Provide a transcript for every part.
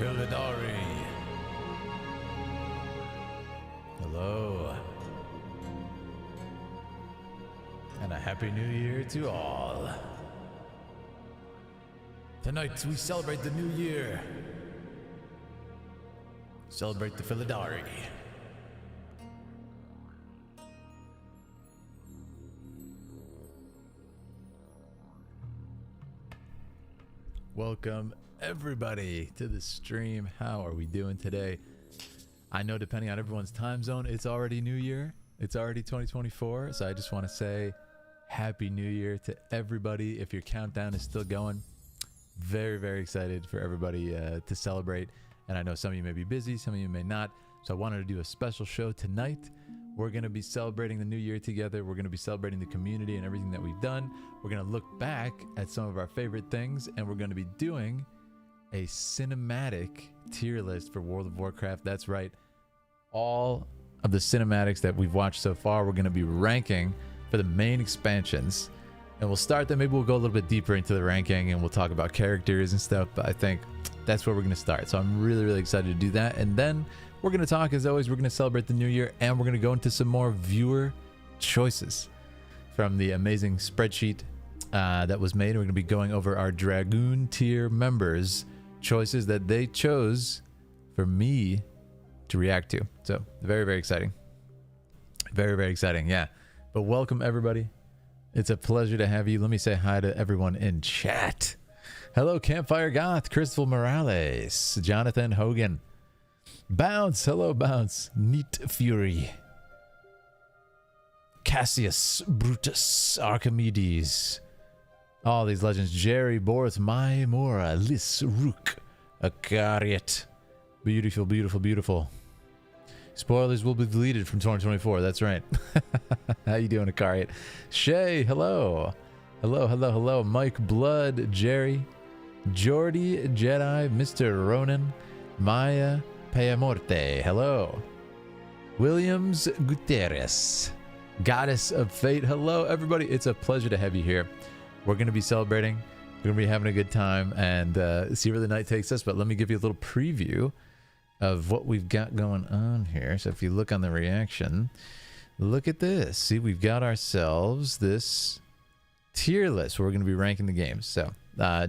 Philidari. Hello. And a happy new year to all. Tonight we celebrate the new year. Celebrate the Philidari. Welcome everybody to the stream. How are we doing today? I know depending on everyone's time zone, it's already New Year. It's already 2024. So I just want to say Happy New Year to everybody. If your countdown is still going, very, very excited for everybody to celebrate. And I know some of you may be busy, some of you may not. So I wanted to do a special show tonight. We're going to be celebrating the new year together. We're going to be celebrating the community and everything that we've done. We're going to look back at some of our favorite things, and we're going to be doing a cinematic tier list for World of Warcraft. That's right. All of the cinematics that we've watched so far, we're going to be ranking for the main expansions. And we'll start there. Maybe we'll go a little bit deeper into the ranking and we'll talk about characters and stuff. But I think that's where we're going to start. So I'm really, really excited to do that. And then we're going to talk, as always, we're going to celebrate the new year, and we're going to go into some more viewer choices from the amazing spreadsheet that was made. We're going to be going over our Dragoon tier members' choices that they chose for me to react to. So very, very exciting. Very, very exciting. Yeah. But welcome, everybody. It's a pleasure to have you. Let me say hi to everyone in chat. Hello, Campfire Goth, Crystal Morales, Jonathan Hogan, Bounce, hello Bounce, Neat Fury, Cassius, Brutus, Archimedes, all these legends, Jerry, Borth, Maimora, Lis, Rook, Akariat, beautiful, beautiful, beautiful. Spoilers will be deleted from 2024, that's right. How you doing, Akariat? Shay, hello. Hello, hello, hello, Mike Blood, Jerry, Jordy, Jedi, Mr. Ronan, Maya, Payamorte, hello. Williams Gutierrez, Goddess of Fate, hello everybody. It's a pleasure to have you here. We're going to be celebrating. We're going to be having a good time and see where the night takes us. But let me give you a little preview of what we've got going on here. So if you look on the reaction, look at this. See, we've got ourselves this tier list where we're going to be ranking the games. So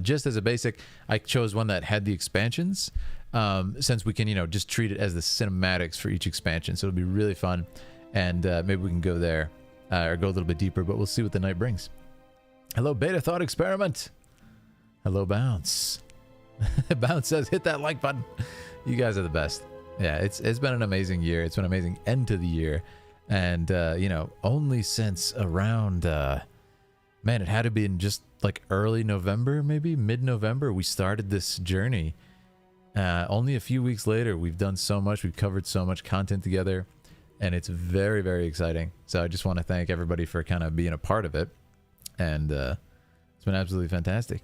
just as a basic, I chose one that had the expansions. Since we can, you know, just treat it as the cinematics for each expansion. So it'll be really fun. And maybe we can go there or go a little bit deeper, but we'll see what the night brings. Hello, Beta Thought Experiment. Hello, Bounce. Bounce says, hit that like button. You guys are the best. Yeah, it's been an amazing year. It's been an amazing end to the year. And, you know, only since around, man, it had to be in just like early November, maybe mid-November, we started this journey. Only a few weeks later, we've done so much. We've covered so much content together, and it's very, very exciting. So I just want to thank everybody for kind of being a part of it. And it's been absolutely fantastic.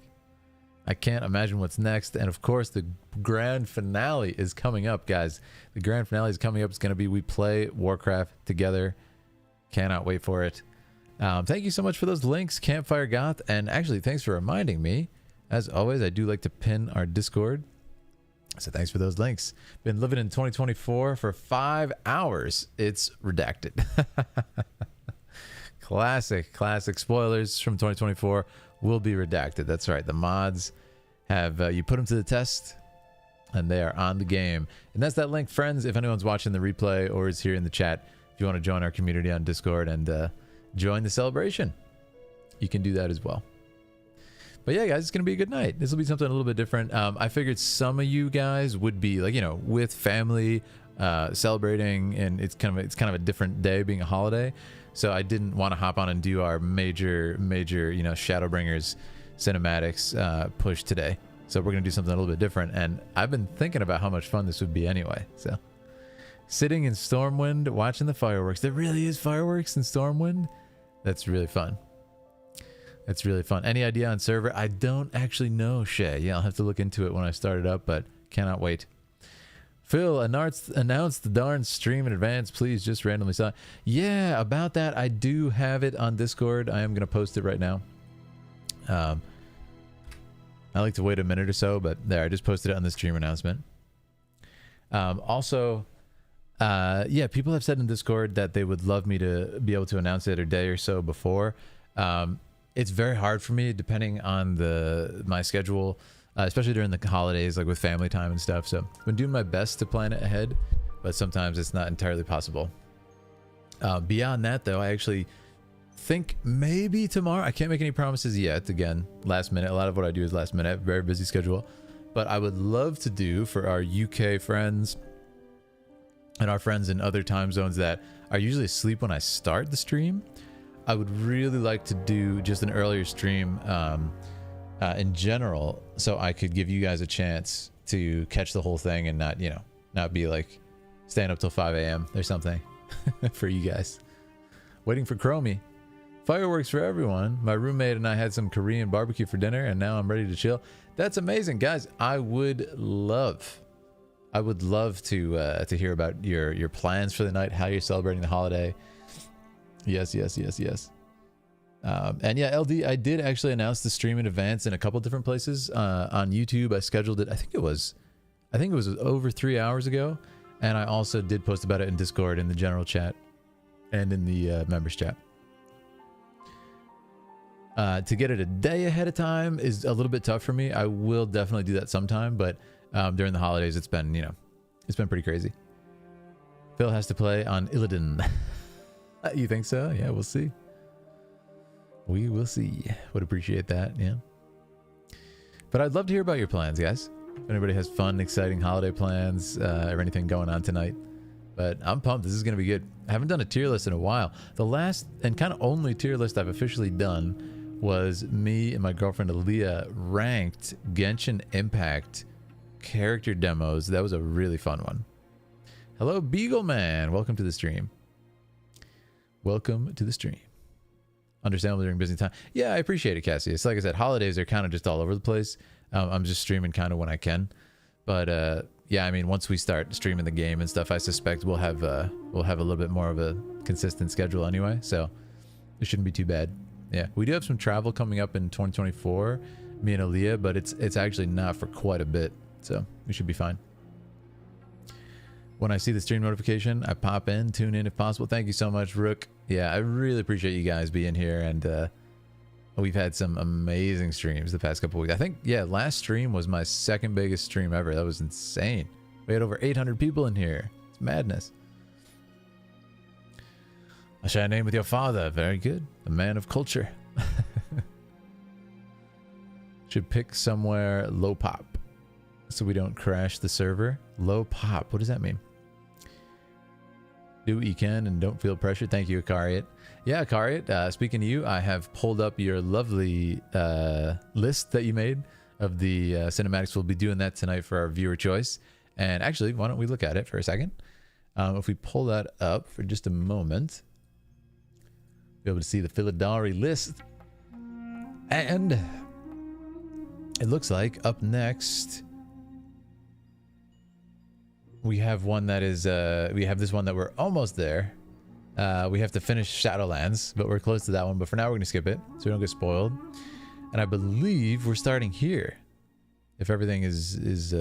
I can't imagine what's next. And of course, the grand finale is coming up, guys. The grand finale is coming up. It's going to be we play Warcraft together. Cannot wait for it. Thank you so much for those links, Campfire Goth. And actually, thanks for reminding me. As always, I do like to pin our Discord. So thanks for those links. Been living in 2024 for 5 hours. It's redacted. Classic spoilers from 2024 will be redacted. That's right. The mods have, you put them to the test and they are on the game. And that's that link, friends. If anyone's watching the replay or is here in the chat, if you want to join our community on Discord and join the celebration, you can do that as well. But yeah, guys, it's going to be a good night. This will be something a little bit different. I figured some of you guys would be like, you know, with family, celebrating, and it's kind of a different day being a holiday. So I didn't want to hop on and do our major, you know, Shadowbringers cinematics push today. So we're going to do something a little bit different. And I've been thinking about how much fun this would be anyway. So sitting in Stormwind, watching the fireworks. There really is fireworks in Stormwind. That's really fun. It's really fun. Any idea on server? I don't actually know, Shay. Yeah, I'll have to look into it when I start it up, but cannot wait. Phil, announce the darn stream in advance, please. Just randomly saw it. Yeah, about that, I do have it on Discord. I am going to post it right now. I like to wait a minute or so, but there, I just posted it on the stream announcement. Also, yeah, people have said in Discord that they would love me to be able to announce it a day or so before. It's very hard for me depending on my schedule, especially during the holidays, like with family time and stuff. So I've been doing my best to plan it ahead, but sometimes it's not entirely possible. Beyond that, though, I actually think maybe tomorrow. I can't make any promises yet. Again, last minute. A lot of what I do is last minute. Very busy schedule. But I would love to do for our UK friends and our friends in other time zones that are usually asleep when I start the stream. I would really like to do just an earlier stream in general, so I could give you guys a chance to catch the whole thing and not, you know, not be like staying up till 5 a.m. or something for you guys. Waiting for Chromie. Fireworks for everyone. My roommate and I had some Korean barbecue for dinner, and now I'm ready to chill. That's amazing, guys. I would love to hear about your plans for the night, how you're celebrating the holiday. Yes. And yeah, LD, I did actually announce the stream in advance in a couple different places. On YouTube, I scheduled it. I think it was over 3 hours ago, and I also did post about it in Discord, in the general chat, and in the members chat. To get it a day ahead of time is a little bit tough for me. I will definitely do that sometime, but during the holidays, it's been pretty crazy. Phil has to play on Illidan. You think so? Yeah, we'll see. We will see. Would appreciate that, yeah. But I'd love to hear about your plans, guys. If anybody has fun, exciting holiday plans or anything going on tonight. But I'm pumped. This is going to be good. I haven't done a tier list in a while. The last and kind of only tier list I've officially done was me and my girlfriend Aaliyah ranked Genshin Impact character demos. That was a really fun one. Hello, Beagle Man. Welcome to the stream. Welcome to the stream. Understandable during busy time. Yeah, I appreciate it, Cassie. It's like I said, holidays are kind of just all over the place. I'm just streaming kind of when I can. But yeah, I mean, once we start streaming the game and stuff, I suspect we'll have a little bit more of a consistent schedule anyway. So it shouldn't be too bad. Yeah, we do have some travel coming up in 2024, me and Aaliyah, but it's actually not for quite a bit. So we should be fine. When I see the stream notification, I pop in, tune in if possible. Thank you so much, Rook. Yeah, I really appreciate you guys being here, and we've had some amazing streams the past couple weeks. I think, yeah, last stream was my second biggest stream ever. That was insane. We had over 800 people in here. It's madness. I share a name with your father. Very good. A man of culture. Should pick somewhere low pop so we don't crash the server. Low pop. What does that mean? Do what you can and don't feel pressure. Thank you, Akariat. Yeah, Akariat, speaking to you, I have pulled up your lovely list that you made of the cinematics. We'll be doing that tonight for our viewer choice. And actually, why don't we look at it for a second? If we pull that up for just a moment, be able to see the Philidari list. And it looks like up next we have one that is we have this one that we're almost there. We have to finish Shadowlands, but we're close to that one. But for now, we're gonna skip it so we don't get spoiled. And I believe we're starting here, if everything is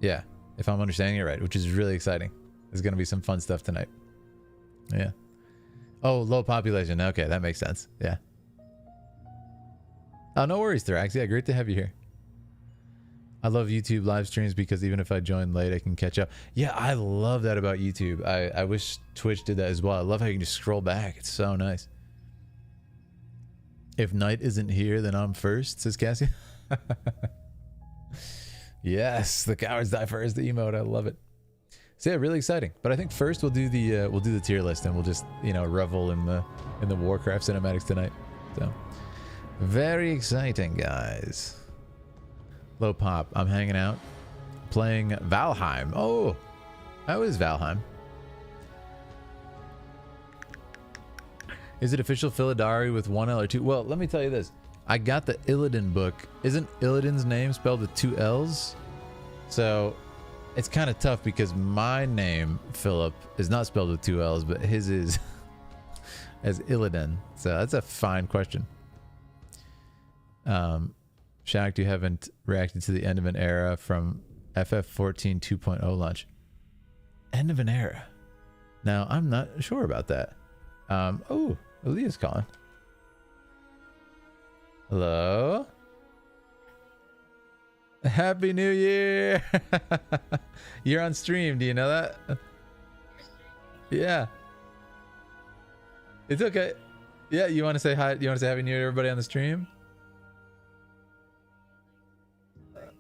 yeah, if I'm understanding it right, which is really exciting. There's gonna be some fun stuff tonight. Yeah. Oh, low population. Okay, that makes sense. Yeah. Oh, no worries, Thrax. Yeah, great to have you here. I love YouTube live streams because even if I join late, I can catch up. Yeah, I love that about YouTube. I wish Twitch did that as well. I love how you can just scroll back. It's so nice. If night isn't here, then I'm first, says Cassie. Yes, the cowards die first, the emote. I love it. So yeah, really exciting. But I think first we'll do the tier list, and we'll just, you know, revel in the Warcraft cinematics tonight. So very exciting, guys. Low pop. I'm hanging out, playing Valheim. Oh, how is Valheim? Is it official Philidari with 1 L or 2? Well, let me tell you this. I got the Illidan book. Isn't Illidan's name spelled with 2 L's? So it's kind of tough because my name, Philip, is not spelled with 2 L's, but his is as Illidan. So that's a fine question. Shacked, you haven't reacted to the end of an era from FF14 2.0 launch. End of an era. Now, I'm not sure about that. Oh, Aaliyah's calling. Hello? Happy New Year! You're on stream, do you know that? Yeah. It's okay. Yeah, you want to say hi? You want to say Happy New Year to everybody on the stream?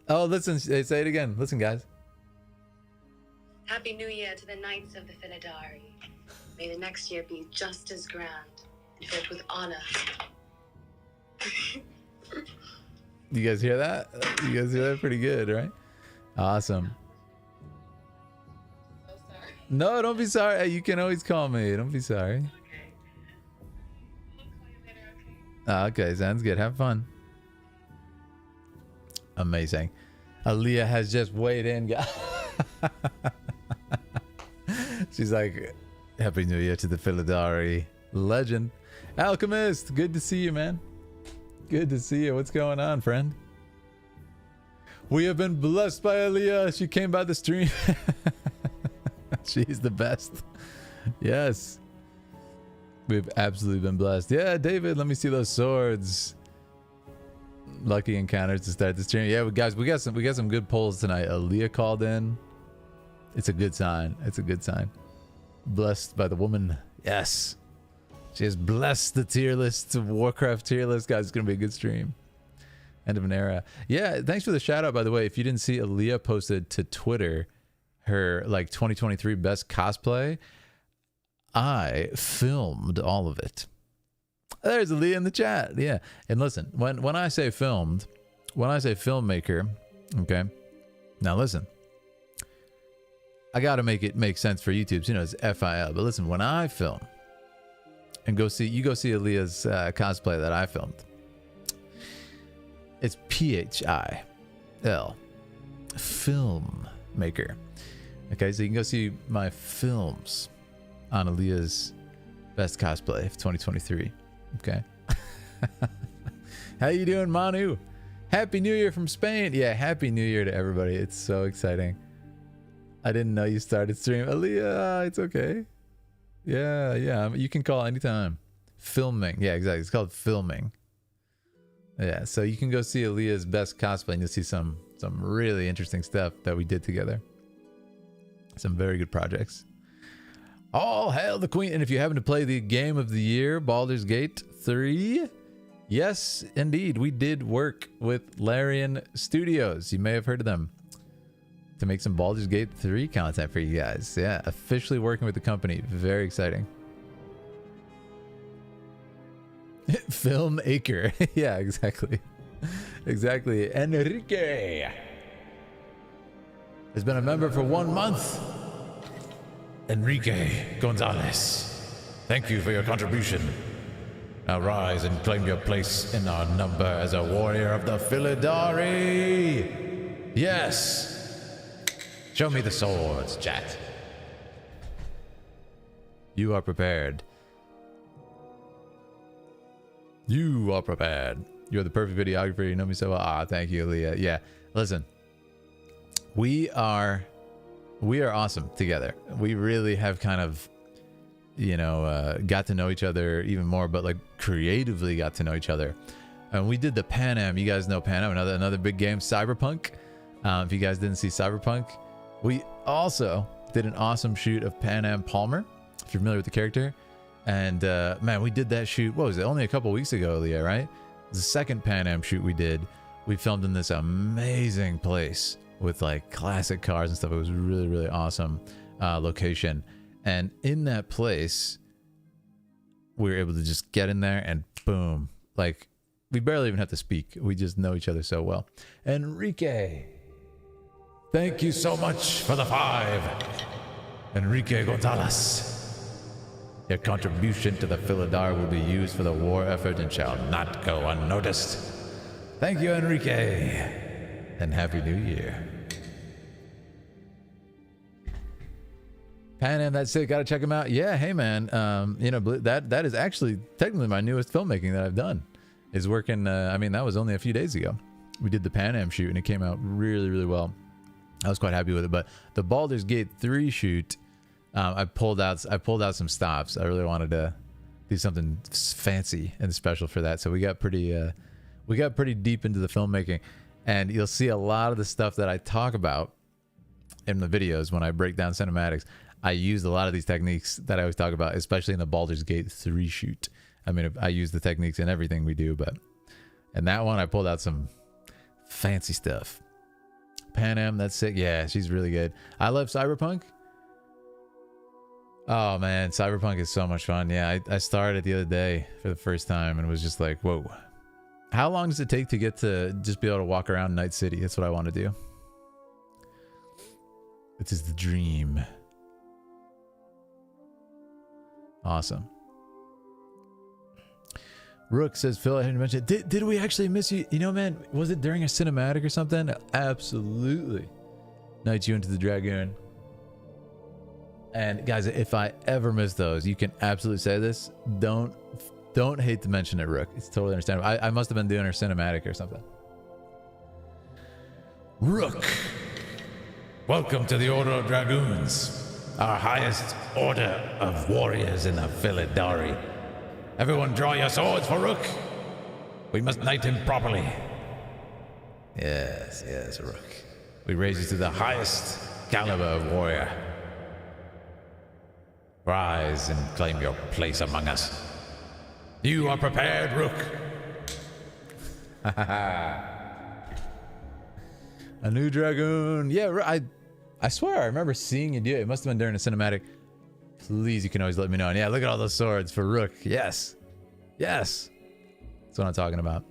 Oh, listen, say it again. Listen, guys. Happy New Year to the Knights of the Philidari. May the next year be just as grand and filled with honor. You guys hear that? You guys hear that? Pretty good, right? Awesome. So sorry. No, don't be sorry. Hey, you can always call me. Don't be sorry. Okay. I'll call you later, okay? Okay, sounds good. Have fun. Amazing. Aaliyah has just weighed in. She's like, Happy New Year to the Philidari legend. Alchemist, good to see you, man. Good to see you. What's going on, friend? We have been blessed by Aaliyah. She came by the stream. She's the best. Yes. We've absolutely been blessed. Yeah, David, let me see those swords. Lucky encounters to start the stream. Yeah, guys, we got some good polls tonight. Aaliyah called in. It's a good sign. It's a good sign. Blessed by the woman. Yes. She has blessed the tier list, Warcraft tier list. Guys, it's going to be a good stream. End of an era. Yeah, thanks for the shout out, by the way. If you didn't see, Aaliyah posted to Twitter her like 2023 best cosplay. I filmed all of it. There's Aaliyah in the chat. Yeah. And listen, when I say filmed, when I say filmmaker, okay. Now listen. I got to make it make sense for YouTube. So, you know, it's FIL. But listen, when I film, and go see Aaliyah's cosplay that I filmed. It's PHIL, filmmaker. Okay, so you can go see my films on Aaliyah's best cosplay of 2023. Okay. How you doing, Manu? Happy New Year from Spain. Yeah, Happy New Year to everybody. It's so exciting. I didn't know you started stream. Aaliyah, it's okay. Yeah, you can call anytime. Filming. Yeah, exactly. It's called filming. Yeah, so you can go see Aaliyah's best cosplay and you'll see some really interesting stuff that we did together. Some very good projects. All hail the queen. And if you happen to play the game of the year, Baldur's Gate 3, yes, indeed, we did work with Larian Studios. You may have heard of them. To make some Baldur's Gate 3 content for you guys. Yeah, officially working with the company. Very exciting. Filmmaker. Yeah, exactly. Exactly. Enrique has been a member for 1 month. Enrique Gonzalez, thank you for your contribution. Now rise and claim your place in our number as a warrior of the Philidari. Yes. Show me the swords, chat. You are prepared. You are prepared. You're the perfect videographer. You know me so well. Ah, thank you, Leah. Yeah, listen. We are awesome together. We really have kind of, you know, got to know each other even more, but like creatively got to know each other. And we did the Pan Am. You guys know Pan Am, another big game, Cyberpunk. If you guys didn't see Cyberpunk, we also did an awesome shoot of Pan Am Palmer, if you're familiar with the character. And man, we did that shoot, what was it, only a couple weeks ago, Leah, right? It was the second Pan Am shoot we did. We filmed in this amazing place with like classic cars and stuff. It was really, really awesome location. And in that place, we were able to just get in there and boom, like we barely even have to speak. We just know each other so well. Enrique, thank you so much for the 5. Enrique Gonzalez. Your contribution to the Philidar will be used for the war effort and shall not go unnoticed. Thank you, Enrique, and Happy New Year. Pan Am, that's sick. Gotta check him out. Yeah, hey man, you know, that is actually technically my newest filmmaking that I've done. Is working. I mean, that was only a few days ago. We did the Pan Am shoot and it came out really, really well. I was quite happy with it. But the Baldur's Gate 3 shoot, I pulled out some stops. I really wanted to do something fancy and special for that. So we got pretty deep into the filmmaking, and you'll see a lot of the stuff that I talk about in the videos when I break down cinematics. I used a lot of these techniques that I always talk about, especially in the Baldur's Gate 3 shoot. I mean, I use the techniques in everything we do, but in that one, I pulled out some fancy stuff. Pan Am, that's sick. Yeah, she's really good. I love Cyberpunk. Oh man, Cyberpunk is so much fun. Yeah, I started it the other day for the first time and was just like, whoa. How long does it take to get to just be able to walk around Night City? That's what I want to do. This is the dream. Awesome. Rook says, Phil, I hadn't mentioned it. Did we actually miss you? You know, man, was it during a cinematic or something? Absolutely. Knights you into the Dragoon. And guys, if I ever miss those, you can absolutely say this. Don't hate to mention it, Rook. It's totally understandable. I must have been doing her cinematic or something. Rook, welcome to the Order of Dragoons, our highest order of warriors in the Philidari. Everyone draw your swords for Rook. We must knight him properly. Yes, Rook. We raise you to the highest caliber of warrior. Rise and claim your place among us. You are prepared, Rook. A new Dragoon. Yeah, I swear I remember seeing you do it. It must have been during a cinematic. Please, you can always let me know. And yeah, look at all those swords for Rook. Yes. That's what I'm talking about.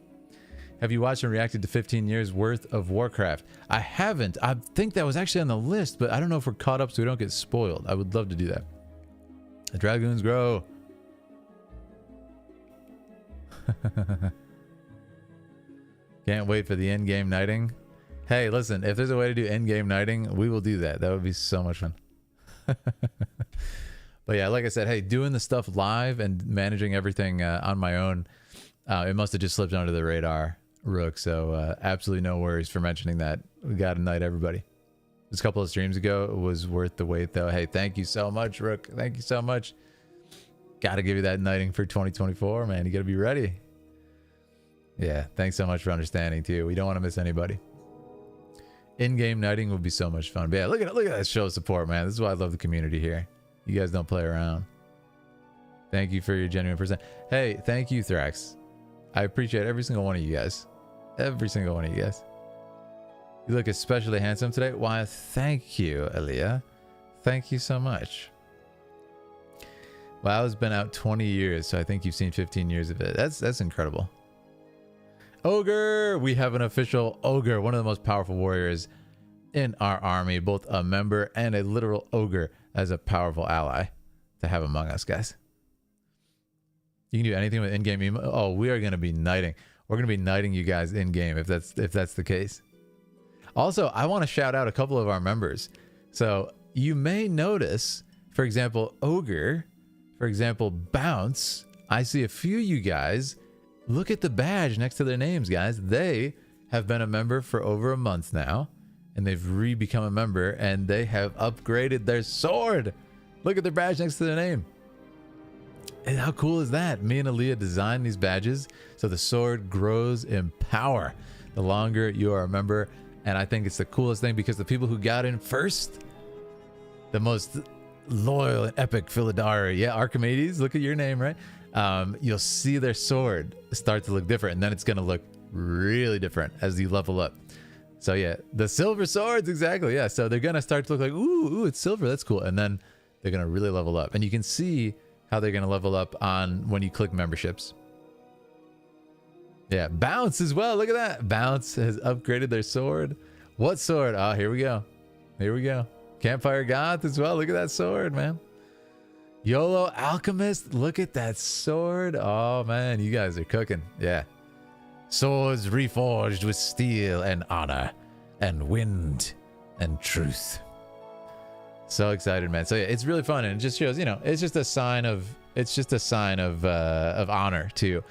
Have you watched and reacted to 15 years worth of Warcraft? I haven't. I think that was actually on the list, but I don't know if we're caught up so we don't get spoiled. I would love to do that. The Dragoons grow. Can't wait for the in-game knighting. Hey, listen, if there's a way to do in-game knighting, we will do that. That would be so much fun. But yeah, like I said, hey, doing the stuff live and managing everything on my own, it must have just slipped under the radar, Rook. So absolutely no worries for mentioning that. We got to knight everybody. Just a couple of streams ago, it was worth the wait, though. Hey, thank you so much, Rook. Thank you so much. Got to give you that knighting for 2024, man. You got to be ready. Yeah, thanks so much for understanding, too. We don't want to miss anybody. In-game knighting would be so much fun. But yeah, look at that show of support, man. This is why I love the community here. You guys don't play around. Thank you for your genuine percent. Hey, thank you, Thrax. I appreciate every single one of you guys. Every single one of you guys. You look especially handsome today. Why, thank you, Aaliyah. Thank you so much. WoW's been out 20 years, so I think you've seen 15 years of it. That's incredible. Ogre! We have an official ogre, one of the most powerful warriors in our army, both a member and a literal ogre as a powerful ally to have among us, guys. You can do anything with in-game emo. Oh, we are going to be knighting. We're going to be knighting you guys in-game if that's the case. Also, I want to shout out a couple of our members. So you may notice, for example, Ogre, for example, Bounce. I see a few of you guys. Look at the badge next to their names, guys. They have been a member for over a month now, and they've re-become a member, and they have upgraded their sword. Look at their badge next to their name. And how cool is that? Me and Aaliyah designed these badges so the sword grows in power the longer you are a member. And I think it's the coolest thing because the people who got in first, the most loyal and epic Philidari, yeah, Archimedes, look at your name, right? You'll see their sword start to look different, and then it's going to look really different as you level up. So yeah, the silver swords, exactly, yeah. So they're going to start to look like, ooh, it's silver, that's cool. And then they're going to really level up. And you can see how they're going to level up on when you click memberships. Yeah, Bounce as well. Look at that. Bounce has upgraded their sword. What sword? Oh, here we go. Here we go. Campfire Goth as well. Look at that sword, man. YOLO Alchemist. Look at that sword. Oh, man. You guys are cooking. Yeah. Swords reforged with steel and honor and wind and truth. So excited, man. So yeah, it's really fun, and it just shows, you know, it's just a sign of honor too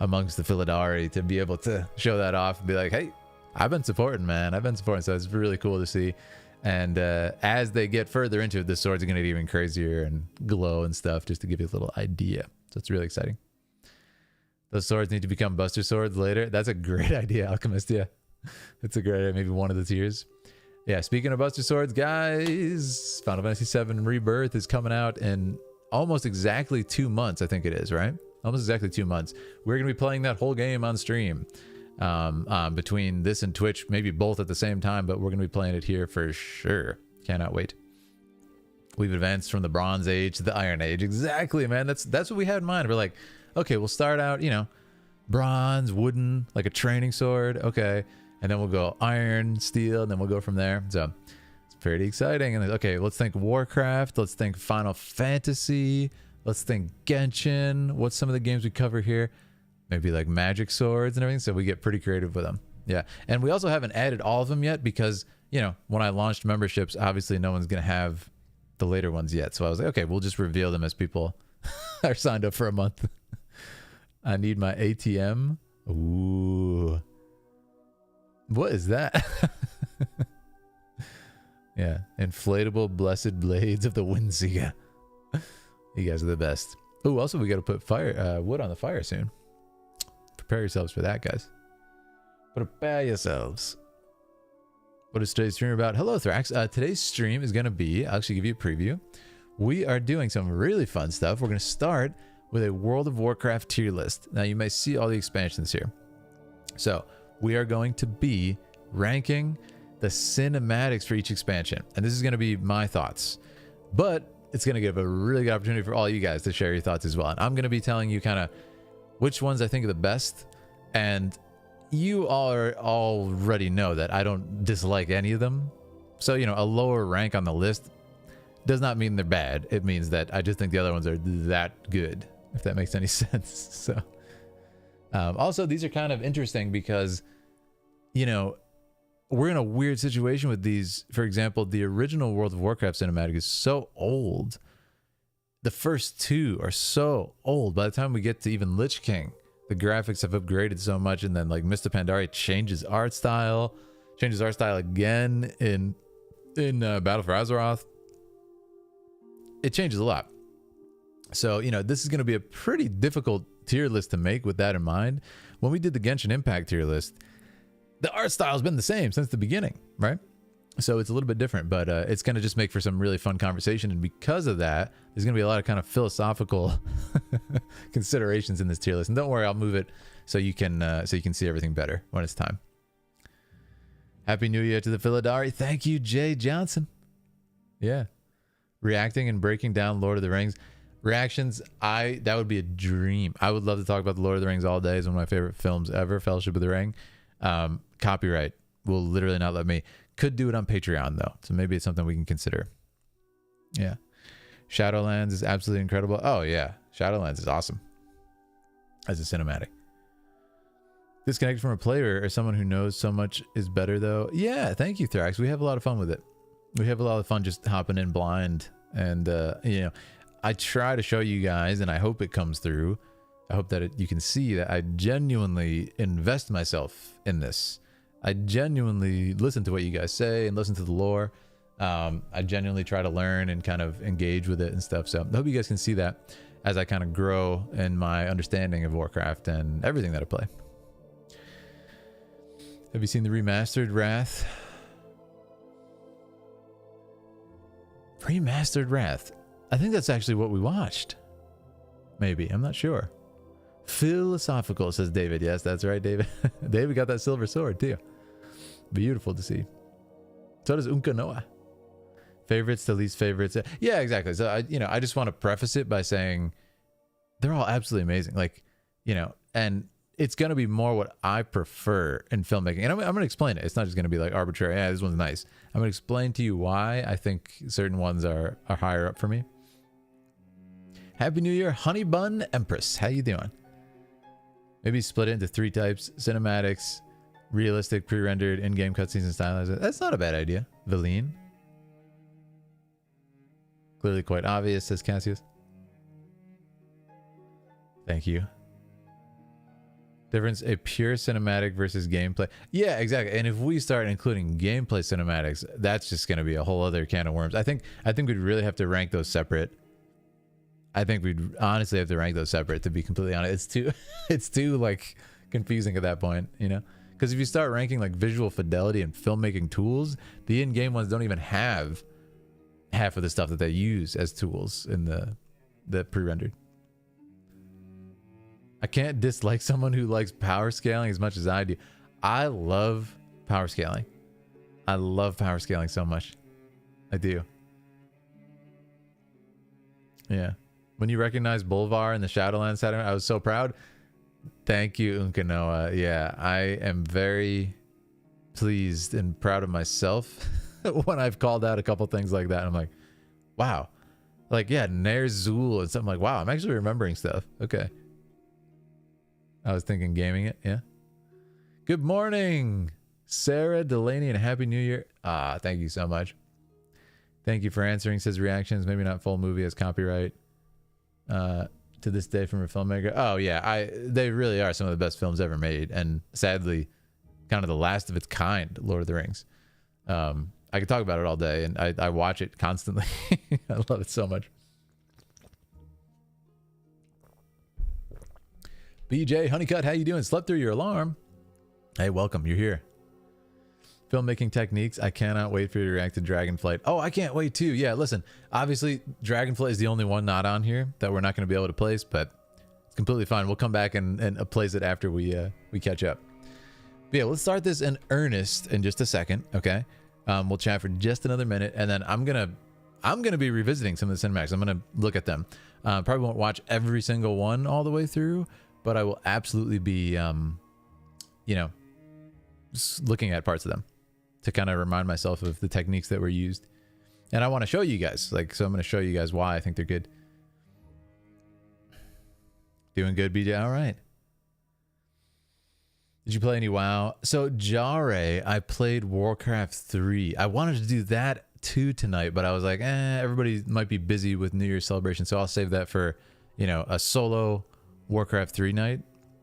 amongst the Philidari to be able to show that off and be like, hey, I've been supporting, man. I've been supporting, so it's really cool to see. And as they get further into it, the swords are going to get even crazier and glow and stuff, just to give you a little idea. So it's really exciting. Those swords need to become Buster Swords later. That's a great idea, Alchemist. Yeah, it's a great idea. Maybe one of the tiers. Yeah, speaking of Buster Swords, guys, Final Fantasy VII Rebirth is coming out in almost exactly 2 months, I think it is, right? Almost exactly 2 months. We're going to be playing that whole game on stream. Between this and Twitch, maybe both at the same time, but we're going to be playing it here for sure. Cannot wait. We've advanced from the Bronze Age to the Iron Age. Exactly, man. That's what we had in mind. We're like, okay, we'll start out, you know, bronze, wooden, like a training sword. Okay. And then we'll go iron, steel, and then we'll go from there. So it's pretty exciting. And then, okay, let's think Warcraft. Let's think Final Fantasy. Let's think Genshin. What's some of the games we cover here? Maybe like magic swords and everything. So we get pretty creative with them. Yeah. And we also haven't added all of them yet because, you know, when I launched memberships, obviously no one's going to have the later ones yet. So I was like, okay, we'll just reveal them as people are signed up for a month. I need my ATM. Ooh. What is that? Yeah. Inflatable blessed blades of the Windseeker. You guys are the best. Oh, also we got to put fire wood on the fire soon. Prepare yourselves for that, guys. Prepare yourselves. What is today's stream about? Hello, Thrax. Today's stream is going to be, I'll actually give you a preview. We are doing some really fun stuff. We're going to start with a World of Warcraft tier list. Now, you may see all the expansions here. So, we are going to be ranking the cinematics for each expansion. And this is going to be my thoughts. But it's going to give a really good opportunity for all you guys to share your thoughts as well. And I'm going to be telling you kind of which ones I think are the best. And you all already know that I don't dislike any of them. So, you know, a lower rank on the list does not mean they're bad. It means that I just think the other ones are that good, if that makes any sense. So, also, these are kind of interesting because, you know, we're in a weird situation with these. For example, the original World of Warcraft cinematic is so old. The first two are so old. By the time we get to even Lich King, the graphics have upgraded so much. And then like Mr. Pandaria changes art style again in Battle for Azeroth. It changes a lot. So, you know, this is going to be a pretty difficult tier list to make with that in mind. When we did the Genshin Impact tier list, the art style has been the same since the beginning, right? So it's a little bit different, but it's going to just make for some really fun conversation. And because of that, there's going to be a lot of kind of philosophical considerations in this tier list. And don't worry, I'll move it so you can see everything better when it's time. Happy New Year to the Philidari. Thank you, Jay Johnson. Yeah. Reacting and breaking down Lord of the Rings. Reactions, that would be a dream. I would love to talk about the Lord of the Rings all day. It's one of my favorite films ever, Fellowship of the Ring. Copyright will literally not let me. Could do it on Patreon though, so maybe it's something we can consider. Yeah. Shadowlands is absolutely incredible. Oh yeah, Shadowlands is awesome as a cinematic. Disconnected from a player or someone who knows so much is better though. Yeah, thank you, Thrax. We have a lot of fun with it. We have a lot of fun just hopping in blind, and you know, I try to show you guys, and I hope it comes through. I hope that you can see that I genuinely invest myself in this. I genuinely listen to what you guys say and listen to the lore. I genuinely try to learn and kind of engage with it and stuff. So I hope you guys can see that as I kind of grow in my understanding of Warcraft and everything that I play. Have you seen the remastered Wrath? Remastered Wrath. I think that's actually what we watched. Maybe. I'm not sure. Philosophical, says David. Yes, that's right, David. David got that silver sword, too. Beautiful to see. So does Unka Noah. Favorites to least favorites. Yeah, exactly. So, I just want to preface it by saying they're all absolutely amazing. Like, you know, and it's going to be more what I prefer in filmmaking. And I'm going to explain it. It's not just going to be like arbitrary. Yeah, this one's nice. I'm going to explain to you why I think certain ones are higher up for me. Happy New Year, Honey Bun Empress. How you doing? Maybe split it into 3 types. Cinematics, realistic, pre-rendered, in-game cutscenes, and stylized. That's not a bad idea. Valine. Clearly quite obvious, says Cassius. Thank you. Difference, a pure cinematic versus gameplay. Yeah, exactly. And if we start including gameplay cinematics, that's just going to be a whole other can of worms. I think we'd really have to rank those separate. I think we'd honestly have to rank those separate, to be completely honest. It's too like confusing at that point, you know? Because if you start ranking like visual fidelity and filmmaking tools, the in-game ones don't even have half of the stuff that they use as tools in the pre-rendered. I can't dislike someone who likes power scaling as much as I do. I love power scaling. I love power scaling so much. I do. Yeah. When you recognize Bolvar in the Shadowlands setting, I was so proud. Thank you, Unkanoa. Yeah, I am very pleased and proud of myself when I've called out a couple things like that. I'm like, wow. Like, yeah, Ner'zhul and something like, wow, I'm actually remembering stuff. Okay. I was thinking gaming it, yeah. Good morning, Sarah Delaney, and Happy New Year. Ah, thank you so much. Thank you for answering. Says reactions, maybe not full movie as copyright. To this day from a filmmaker. Oh yeah, they really are some of the best films ever made, and sadly, kind of the last of its kind. Lord of the Rings. I could talk about it all day, and I watch it constantly. I love it so much. BJ Honeycutt, how you doing? Slept through your alarm. Hey, welcome. You're here. Filmmaking techniques. I cannot wait for you to react to Dragonflight. Oh, I can't wait too. Yeah, listen. Obviously, Dragonflight is the only one not on here that we're not going to be able to place, but it's completely fine. We'll come back and place it after we catch up. But yeah, let's start this in earnest in just a second. Okay, we'll chat for just another minute, and then I'm gonna be revisiting some of the cinematics. I'm gonna look at them. Probably won't watch every single one all the way through, but I will absolutely be, you know, looking at parts of them to kind of remind myself of the techniques that were used. And I want to show you guys, like, so I'm going to show you guys why I think they're good. Doing good, BJ? All right. Did you play any WoW? So, Jare, I played Warcraft 3. I wanted to do that too tonight, but I was like, everybody might be busy with New Year's celebration, so I'll save that for, you know, a solo Warcraft 3 night.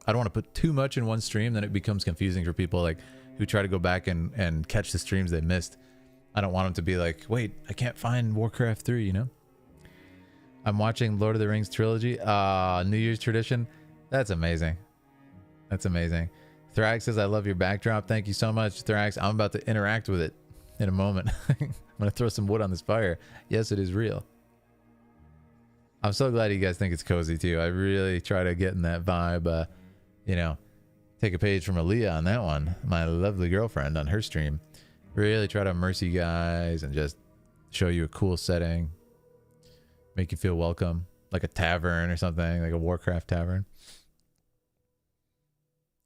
I don't want to put too much in one stream, then it becomes confusing for people like who try to go back and catch the streams they missed. I don't want them to be like, wait, I can't find Warcraft 3, you know? I'm watching Lord of the Rings trilogy. New Year's tradition. That's amazing. That's amazing. Thrax says, I love your backdrop. Thank you so much, Thrax. I'm about to interact with it in a moment. I'm going to throw some wood on this fire. Yes, it is real. I'm so glad you guys think it's cozy too. I really try to get in that vibe. You know, take a page from Aaliyah on that one. My lovely girlfriend on her stream. Really try to immerse you guys and just show you a cool setting. Make you feel welcome. Like a tavern or something. Like a Warcraft tavern.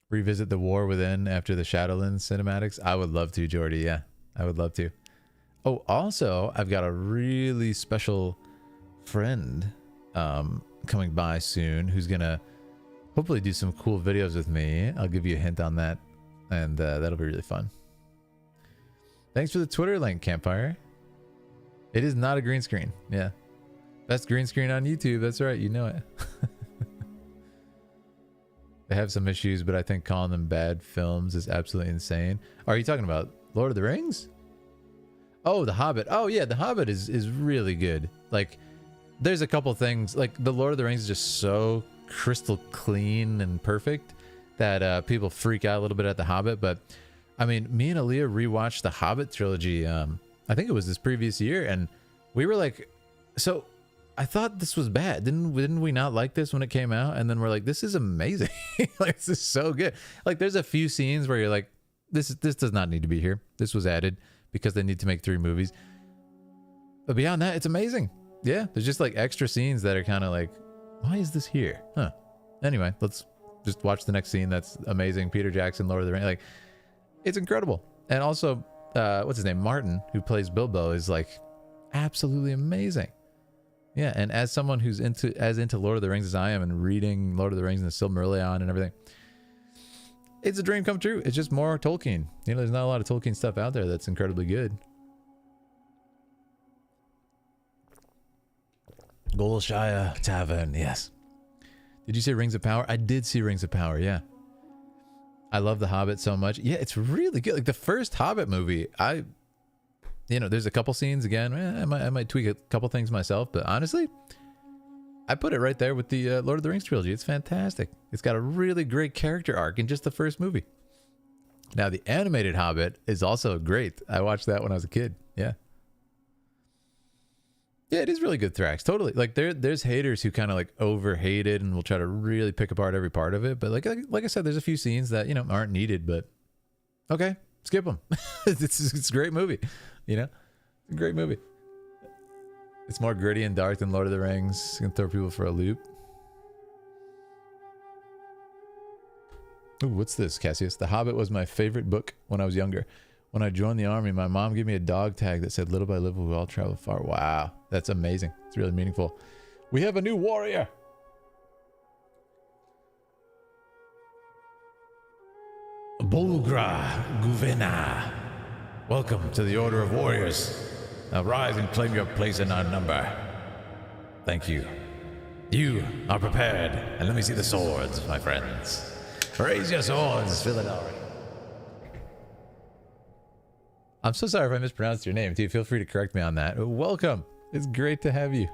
Revisit the War Within after the Shadowlands cinematics. I would love to, Jordy. Yeah, I would love to. Oh, also, I've got a really special friend coming by soon who's going to hopefully do some cool videos with me. I'll give you a hint on that, and that'll be really fun. Thanks for the Twitter link, Campfire. It is not a green screen. Yeah. Best green screen on YouTube. That's right. You know it. They have some issues, but I think calling them bad films is absolutely insane. Are you talking about Lord of the Rings? Oh, The Hobbit. Oh, yeah. The Hobbit is really good. Like, there's a couple things. Like, the Lord of the Rings is just so crystal clean and perfect that people freak out a little bit at The Hobbit. But, I mean, me and Aaliyah rewatched the Hobbit trilogy. I think it was this previous year. And we were like, so I thought this was bad. Didn't we not like this when it came out? And then we're like, this is amazing. Like, this is so good. Like, there's a few scenes where you're like, this does not need to be here. This was added because they need to make 3 movies. But beyond that, it's amazing. Yeah, there's just like extra scenes that are kind of like, why is this here? Huh. Anyway, let's just watch the next scene. That's amazing. Peter Jackson, Lord of the Rings. Like, it's incredible. And also, what's his name? Martin, who plays Bilbo, is like absolutely amazing. Yeah, and as someone who's into Lord of the Rings as I am, and reading Lord of the Rings and the Silmarillion and everything, it's a dream come true. It's just more Tolkien. You know, there's not a lot of Tolkien stuff out there that's incredibly good. Golshire Tavern, yes. Did you see Rings of Power? I did see Rings of Power, yeah. I love The Hobbit so much. Yeah, it's really good. Like the first Hobbit movie, there's a couple scenes again. I might tweak a couple things myself, but honestly, I put it right there with the Lord of the Rings trilogy. It's fantastic. It's got a really great character arc in just the first movie. Now, the animated Hobbit is also great. I watched that when I was a kid. Yeah. Yeah, it is really good, Thrax. Totally. Like, there's haters who kind of, like, over-hate it and will try to really pick apart every part of it. But, like I said, there's a few scenes that, aren't needed. But, okay, skip them. It's a great movie, It's a great movie. It's more gritty and dark than Lord of the Rings. You can throw people for a loop. Ooh, what's this, Cassius? The Hobbit was my favorite book when I was younger. When I joined the army, my mom gave me a dog tag that said, "Little by little, we all travel far." Wow, that's amazing. It's really meaningful. We have a new warrior. Bolgra Guvena. Welcome to the Order of Warriors. Now rise and claim your place in our number. Thank you. You are prepared. And let me see the swords, my friends. Raise your swords, Philadelphia. I'm so sorry if I mispronounced your name, too. Feel free to correct me on that. Welcome. It's great to have you.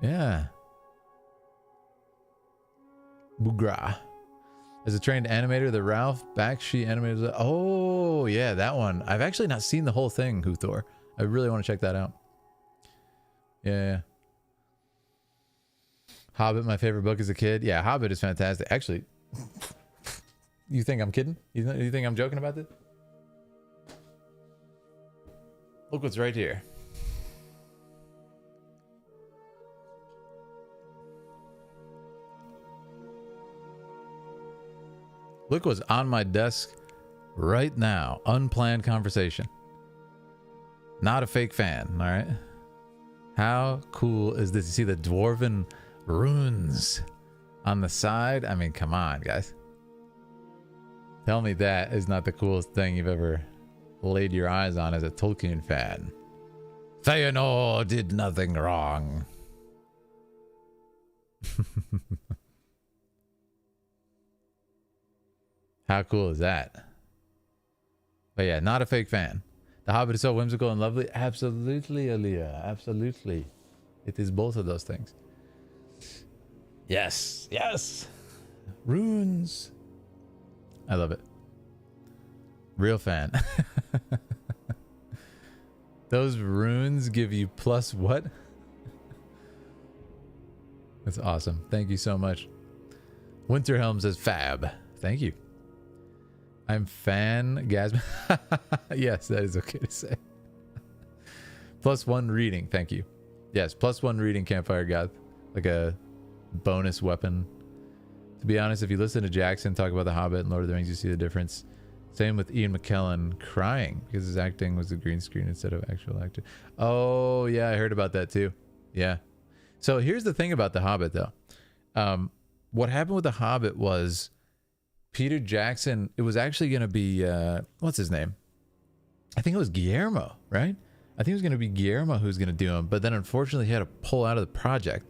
Yeah. Bugra. As a trained animator, the Ralph Bakshi animator. Oh, yeah, that one. I've actually not seen the whole thing, Huthor. I really want to check that out. Yeah. Hobbit, my favorite book as a kid. Yeah, Hobbit is fantastic. Actually, you think I'm kidding? You think I'm joking about this? Look what's right here. Look what's on my desk right now. Unplanned conversation. Not a fake fan, all right? How cool is this? You see the dwarven runes on the side? I mean, come on, guys. Tell me that is not the coolest thing you've ever laid your eyes on as a Tolkien fan. Feanor did nothing wrong. How cool is that? But yeah, not a fake fan. The Hobbit is so whimsical and lovely. Absolutely, Aaliyah. Absolutely. It is both of those things. Yes. Yes. Runes. I love it. Real fan. Those runes give you plus what? That's awesome. Thank you so much. Winterhelm says fab. Thank you. I'm fan Gasman. Yes, that is okay to say. +1 reading. Thank you. Yes, +1 reading, Campfire God. Like a bonus weapon. To be honest, if you listen to Jackson talk about The Hobbit and Lord of the Rings, you see the difference. Same with Ian McKellen crying because his acting was a green screen instead of actual actor. Oh, yeah, I heard about that too. Yeah. So here's the thing about The Hobbit, though. What happened with The Hobbit was Peter Jackson, it was actually going to be, what's his name? I think it was Guillermo, right? I think it was going to be Guillermo who was going to do him, but then unfortunately he had to pull out of the project.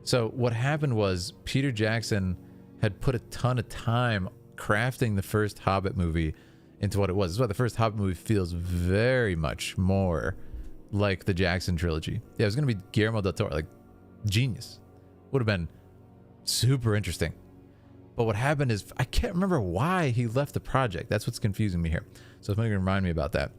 So what happened was Peter Jackson had put a ton of time crafting the first Hobbit movie into what it was. That's why the first Hobbit movie feels very much more like the Jackson trilogy. Yeah, it was going to be Guillermo del Toro, like genius. Would have been super interesting. But what happened is, I can't remember why he left the project. That's what's confusing me here. So it's going to remind me about that.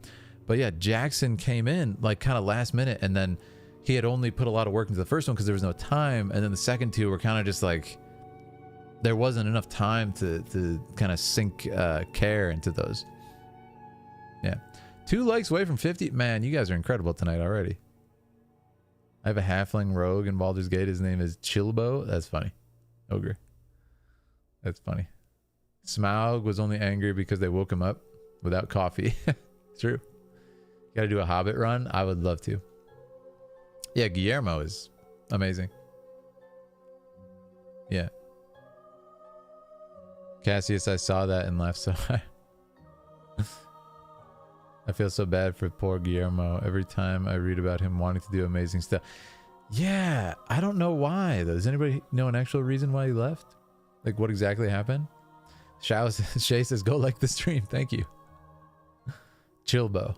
But yeah, Jackson came in like kind of last minute, and then he had only put a lot of work into the first one because there was no time. And then the second two were kind of just like, there wasn't enough time to kind of sink care into those. Yeah. 2 likes away from 50. Man, you guys are incredible tonight already. I have a halfling rogue in Baldur's Gate. His name is Chilbo. That's funny. Ogre. That's funny. Smaug was only angry because they woke him up without coffee. True. Got to do a Hobbit run? I would love to. Yeah, Guillermo is amazing. Yeah. Cassius, I saw that and laughed so hard. I feel so bad for poor Guillermo every time I read about him wanting to do amazing stuff. Yeah, I don't know why though. Does anybody know an actual reason why he left? Like what exactly happened? Shay says, go like the stream. Thank you. Chillbo.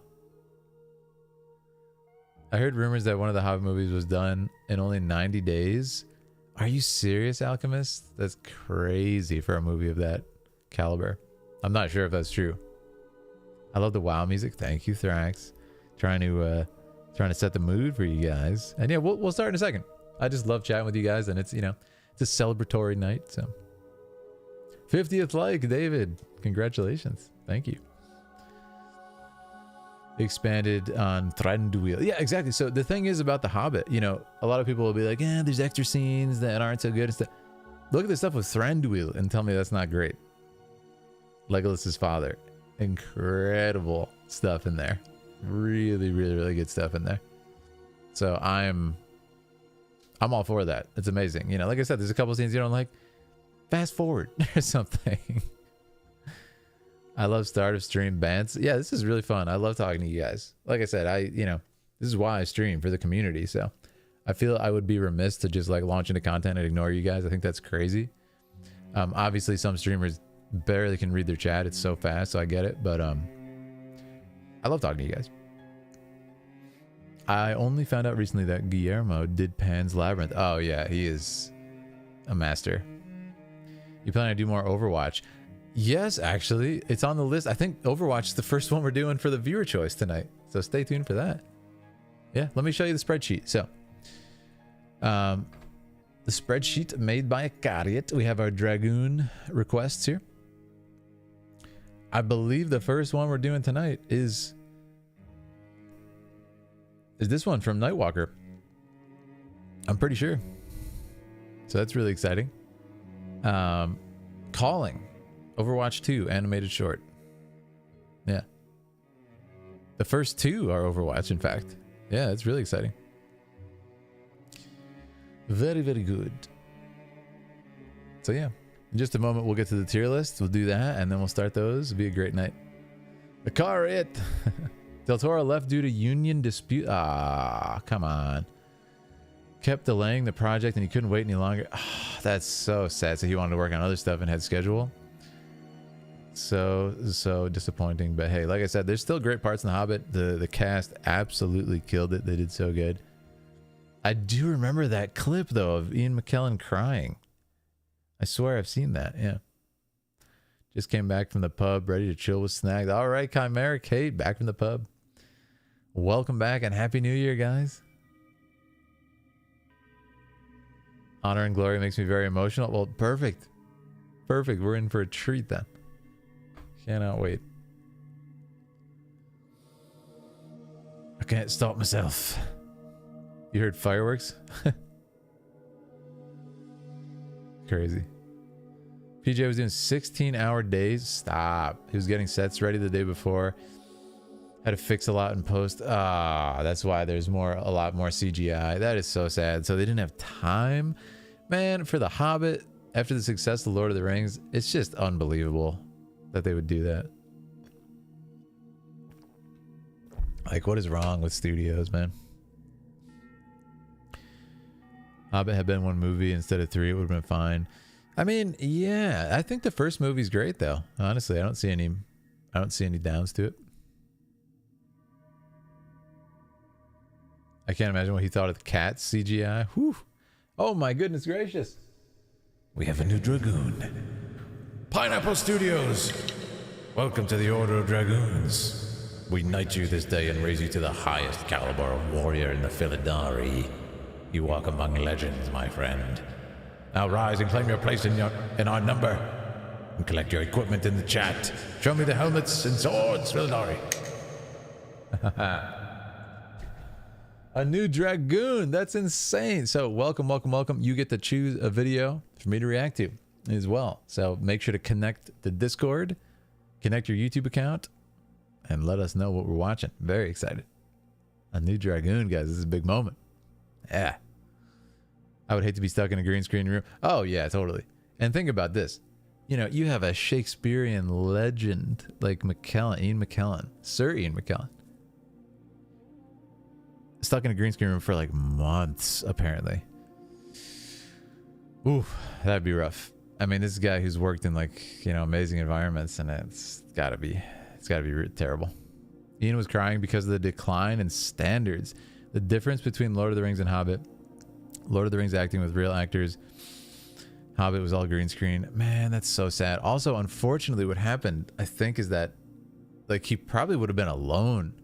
I heard rumors that one of the Hobbit movies was done in only 90 days. Are you serious, Alchemist? That's crazy for a movie of that caliber. I'm not sure if that's true. I love the WoW music. Thank you, Thrax. Trying to set the mood for you guys. And yeah, we'll start in a second. I just love chatting with you guys, and it's, you know, it's a celebratory night. So 50th like, David. Congratulations. Thank you. Expanded on Thranduil. Yeah, exactly. So the thing is about The Hobbit, you know, a lot of people will be like, yeah, there's extra scenes that aren't so good and stuff. Look at the stuff with Thranduil and tell me that's not great. Legolas's father. Incredible stuff in there. Really, really, really good stuff in there. So I'm all for that. It's amazing. You know, like I said, there's a couple scenes you don't like. Fast forward or something. I love start of stream bans. Yeah, this is really fun. I love talking to you guys. Like I said, you know, this is why I stream, for the community. So I feel I would be remiss to just like launch into content and ignore you guys. I think that's crazy. Obviously some streamers barely can read their chat. It's so fast, so I get it. But I love talking to you guys. I only found out recently that Guillermo did Pan's Labyrinth. Oh yeah, he is a master. You plan to do more Overwatch? Yes, actually, it's on the list. I think Overwatch is the first one we're doing for the viewer choice tonight. So stay tuned for that. Yeah, let me show you the spreadsheet. So, the spreadsheet made by Akariat. We have our Dragoon requests here. I believe the first one we're doing tonight is this one from Nightwalker. I'm pretty sure. So that's really exciting. Calling. Overwatch 2 animated short. Yeah. The first two are Overwatch, in fact. Yeah, it's really exciting. Very, very good. So yeah, in just a moment we'll get to the tier list. We'll do that and then we'll start those. It'll be a great night. The car it. Del Toro left due to union dispute. Ah, come on. Kept delaying the project and he couldn't wait any longer. Oh, that's so sad. So he wanted to work on other stuff and had schedule. So disappointing. But hey, like I said, there's still great parts in The Hobbit. The cast absolutely killed it. They did so good. I do remember that clip though of Ian McKellen crying. I swear I've seen that. Yeah. Just came back from the pub, ready to chill with snacks. All right, Chimera Kate, back from the pub. Welcome back and Happy New Year, guys. Honor and Glory makes me very emotional. Well, perfect. Perfect. We're in for a treat then. Cannot wait. I can't stop myself. You heard fireworks? Crazy. PJ was doing 16-hour days. Stop. He was getting sets ready the day before. Had to fix a lot in post. That's why there's a lot more CGI. That is so sad. So they didn't have time, man, for The Hobbit. After the success of The Lord of the Rings, it's just unbelievable that they would do that. Like, what is wrong with studios, man? Hobbit had been one movie instead of three, it would have been fine. I mean, yeah, I think the first movie's great though. Honestly, I don't see any downs to it. I can't imagine what he thought of the Cats CGI. Whew. Oh my goodness gracious. We have a new Dragoon. Pineapple Studios. Welcome to the Order of Dragoons. We knight you this day and raise you to the highest caliber of warrior in the Philidari. You walk among legends, my friend. Now rise and claim your place in our number. And collect your equipment in the chat. Show me the helmets and swords, Philidari. A new Dragoon. That's insane. So welcome, welcome, welcome. You get to choose a video for me to react to as well. So make sure to connect the Discord, connect your YouTube account, and let us know what we're watching. Very excited. A new Dragoon, guys. This is a big moment. Yeah. I would hate to be stuck in a green screen room. Oh, yeah, totally. And think about this. You know, you have a Shakespearean legend like McKellen, Ian McKellen, Sir Ian McKellen. Stuck in a green screen room for like months, apparently. Ooh, that'd be rough. I mean, this is a guy who's worked in like, you know, amazing environments, and it's gotta be terrible. Ian was crying because of the decline in standards. The difference between Lord of the Rings and Hobbit. Lord of the Rings acting with real actors. Hobbit was all green screen. Man, that's so sad. Also, unfortunately, what happened, I think, is that like he probably would have been alone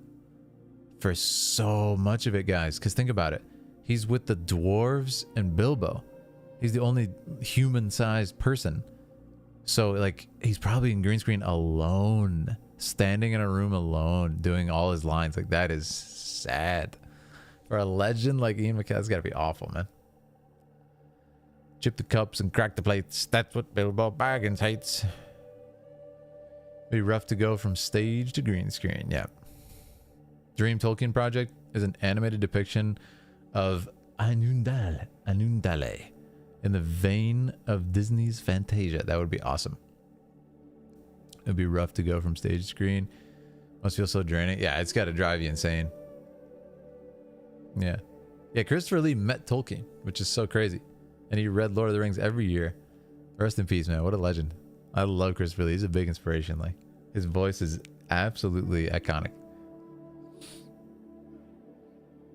for so much of it, guys. Because think about it. He's with the dwarves and Bilbo. He's the only human-sized person. So, like, he's probably in green screen alone. Standing in a room alone, doing all his lines. Like, that is sad. For a legend like Ian McKellen, it's gotta be awful, man. Chip the cups and crack the plates. That's what Bilbo Baggins hates. Be rough to go from stage to green screen. Yeah. Dream Tolkien Project is an animated depiction of Anundale in the vein of Disney's Fantasia. That would be awesome. It'd be rough to go from stage to screen. Must feel so draining. Yeah, it's got to drive you insane. Yeah. Yeah, Christopher Lee met Tolkien, which is so crazy. And he read Lord of the Rings every year. Rest in peace, man. What a legend. I love Christopher Lee. He's a big inspiration. Like, his voice is absolutely iconic.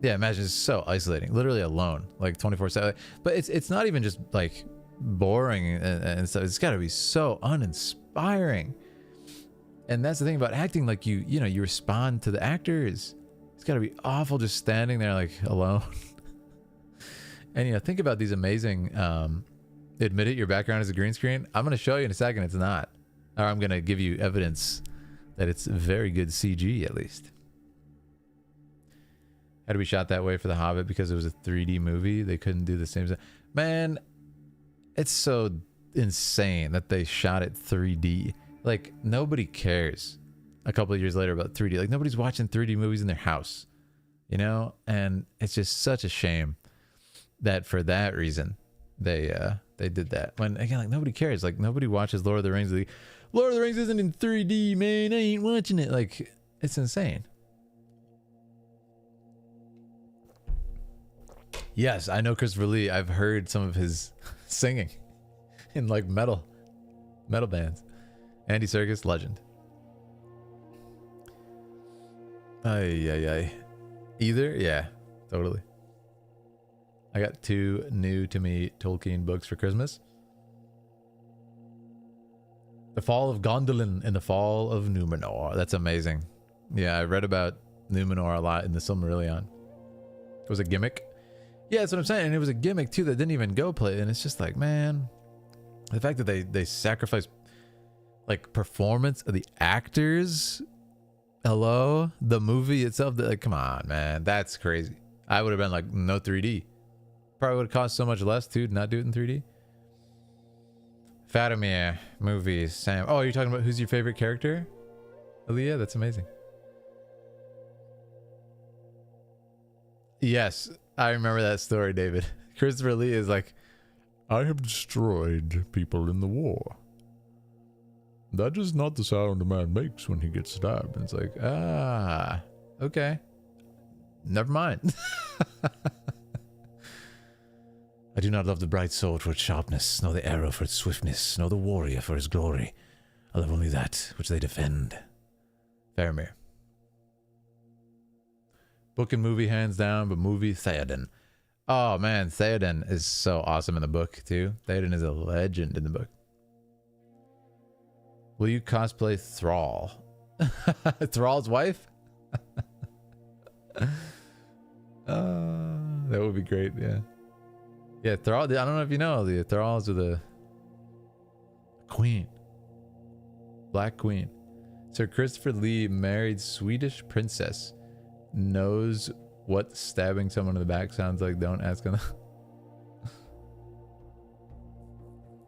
Yeah, imagine it's so isolating. Literally alone. Like 24/7. But it's not even just like boring and stuff. It's got to be so uninspiring. And that's the thing about acting. Like you know, you respond to the actors. It's got to be awful just standing there like alone. And you know, think about these amazing admit it, your background is a green screen. I'm going to show you in a second it's not. Or I'm going to give you evidence that it's very good CG at least. Had to be shot that way for The Hobbit because it was a 3D movie. They couldn't do the same thing. Man, it's so insane that they shot it 3D. Like, nobody cares a couple of years later about 3D. Like, nobody's watching 3D movies in their house, you know? And it's just such a shame that for that reason they did that. When, again, like, nobody cares. Like, nobody watches Lord of the Rings. Like, Lord of the Rings isn't in 3D, man. I ain't watching it. Like, it's insane. Yes, I know Christopher Lee. I've heard some of his singing in like metal bands. Andy Serkis, legend. Ay. Either? Yeah, totally. I got 2 new to me Tolkien books for Christmas. The Fall of Gondolin and The Fall of Numenor. That's amazing. Yeah, I read about Numenor a lot in the Silmarillion. It was a gimmick. Yeah, that's what I'm saying. And it was a gimmick too that didn't even go play. And it's just like, man, the fact that they sacrificed like performance of the actors. Hello, the movie itself. Like, come on, man, that's crazy. I would have been like, no 3D. Probably would have cost so much less too to not do it in 3D. Faramir movies. Sam. Oh, you're talking about who's your favorite character? Aaliyah, that's amazing. Yes, I remember that story, David. Christopher Lee is like, I have destroyed people in the war. That is not the sound a man makes when he gets stabbed. And it's like, okay. Never mind. I do not love the bright sword for its sharpness, nor the arrow for its swiftness, nor the warrior for his glory. I love only that which they defend. Faramir. Book and movie hands down, but movie Theoden. Oh man, Theoden is so awesome in the book too. Theoden is a legend in the book. Will you cosplay Thrall? Thrall's wife? That would be great, yeah. Yeah, Thrall, I don't know if you know, the Thralls are the queen. Black Queen. Sir Christopher Lee married Swedish princess. Knows what stabbing someone in the back sounds like. Don't ask him.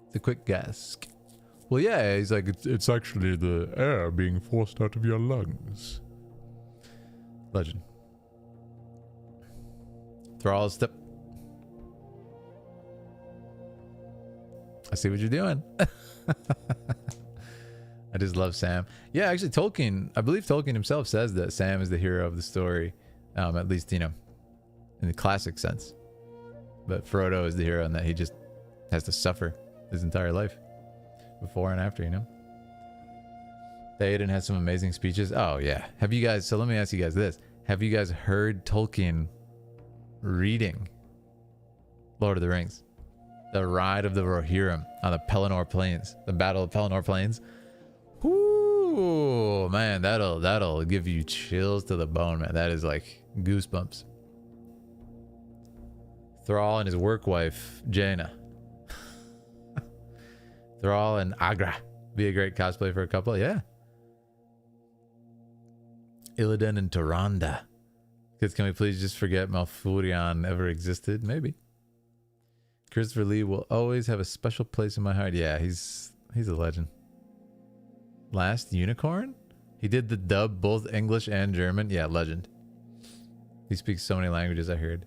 It's a quick guess. Well, yeah, he's like, it's actually the air being forced out of your lungs. Legend. Thrall step. I see what you're doing. I just love Sam. Yeah, actually, Tolkien, I believe Tolkien himself says that Sam is the hero of the story. At least, you know, in the classic sense. But Frodo is the hero and that he just has to suffer his entire life, before and after, you know. Theoden has some amazing speeches. Oh yeah, have you guys? So let me ask you guys this: have you guys heard Tolkien reading Lord of the Rings? The Ride of the Rohirrim on the Pelennor Plains, the Battle of Pelennor Plains. Ooh, man, that'll give you chills to the bone, man. That is like goosebumps. Thrall and his work wife, Jaina. Thrall and Agra. Be a great cosplay for a couple, yeah. Illidan and Tyrande. Because can we please just forget Malfurion ever existed? Maybe. Christopher Lee will always have a special place in my heart. Yeah, he's a legend. Last Unicorn? He did the dub both English and German. Yeah, legend. He speaks so many languages, I heard.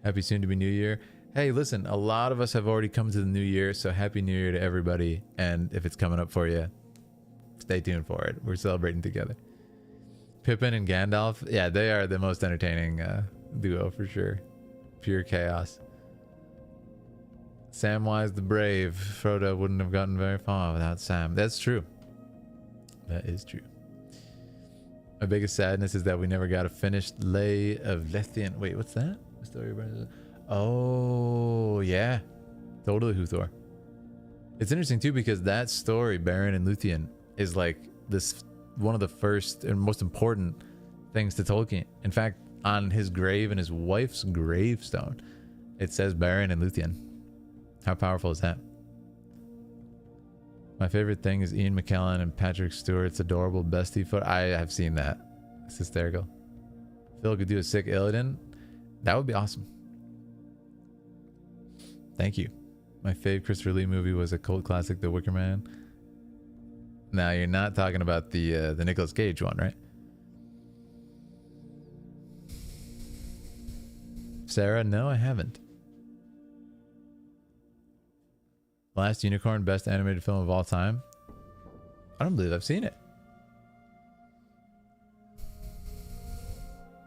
Happy soon to be New Year. Hey, listen, a lot of us have already come to the new year, so Happy New Year to everybody. And if it's coming up for you, stay tuned for it. We're celebrating together. Pippin and Gandalf, yeah, they are the most entertaining duo for sure. Pure chaos. Samwise the Brave. Frodo wouldn't have gotten very far without Sam. That's true. That is true. My biggest sadness is that we never got a finished Lay of Lethien. Wait, what's that? The story about... Oh, yeah. Totally Huthor. It's interesting too because that story, Beren and Luthien, is like this one of the first and most important things to Tolkien. In fact, on his grave and his wife's gravestone, it says Beren and Luthien. How powerful is that? My favorite thing is Ian McKellen and Patrick Stewart's adorable bestie foot. I have seen that. It's hysterical. Phil could do a sick Illidan. That would be awesome. Thank you. My fave Christopher Lee movie was a cult classic, The Wicker Man. Now you're not talking about the Nicolas Cage one, right? Sarah, no, I haven't. Last Unicorn, best animated film of all time. I don't believe I've seen it.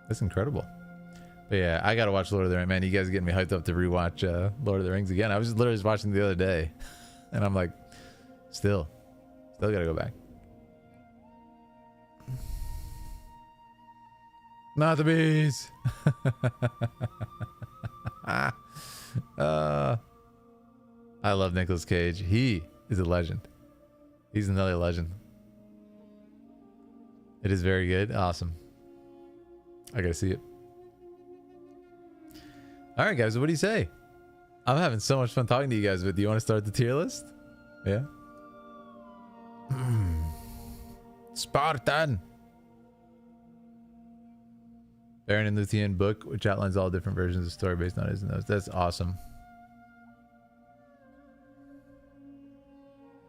That's incredible. But yeah, I gotta watch Lord of the Rings. Man, you guys are getting me hyped up to rewatch Lord of the Rings again. I was just literally just watching the other day, and I'm like, still gotta go back. Not the bees. I love Nicolas Cage. He is a legend. He's another legend. It is very good. Awesome. I gotta see it. All right, guys. What do you say? I'm having so much fun talking to you guys. But do you want to start the tier list? Yeah. Spartan. Beren and Luthien book, which outlines all different versions of the story based on his notes. That's awesome.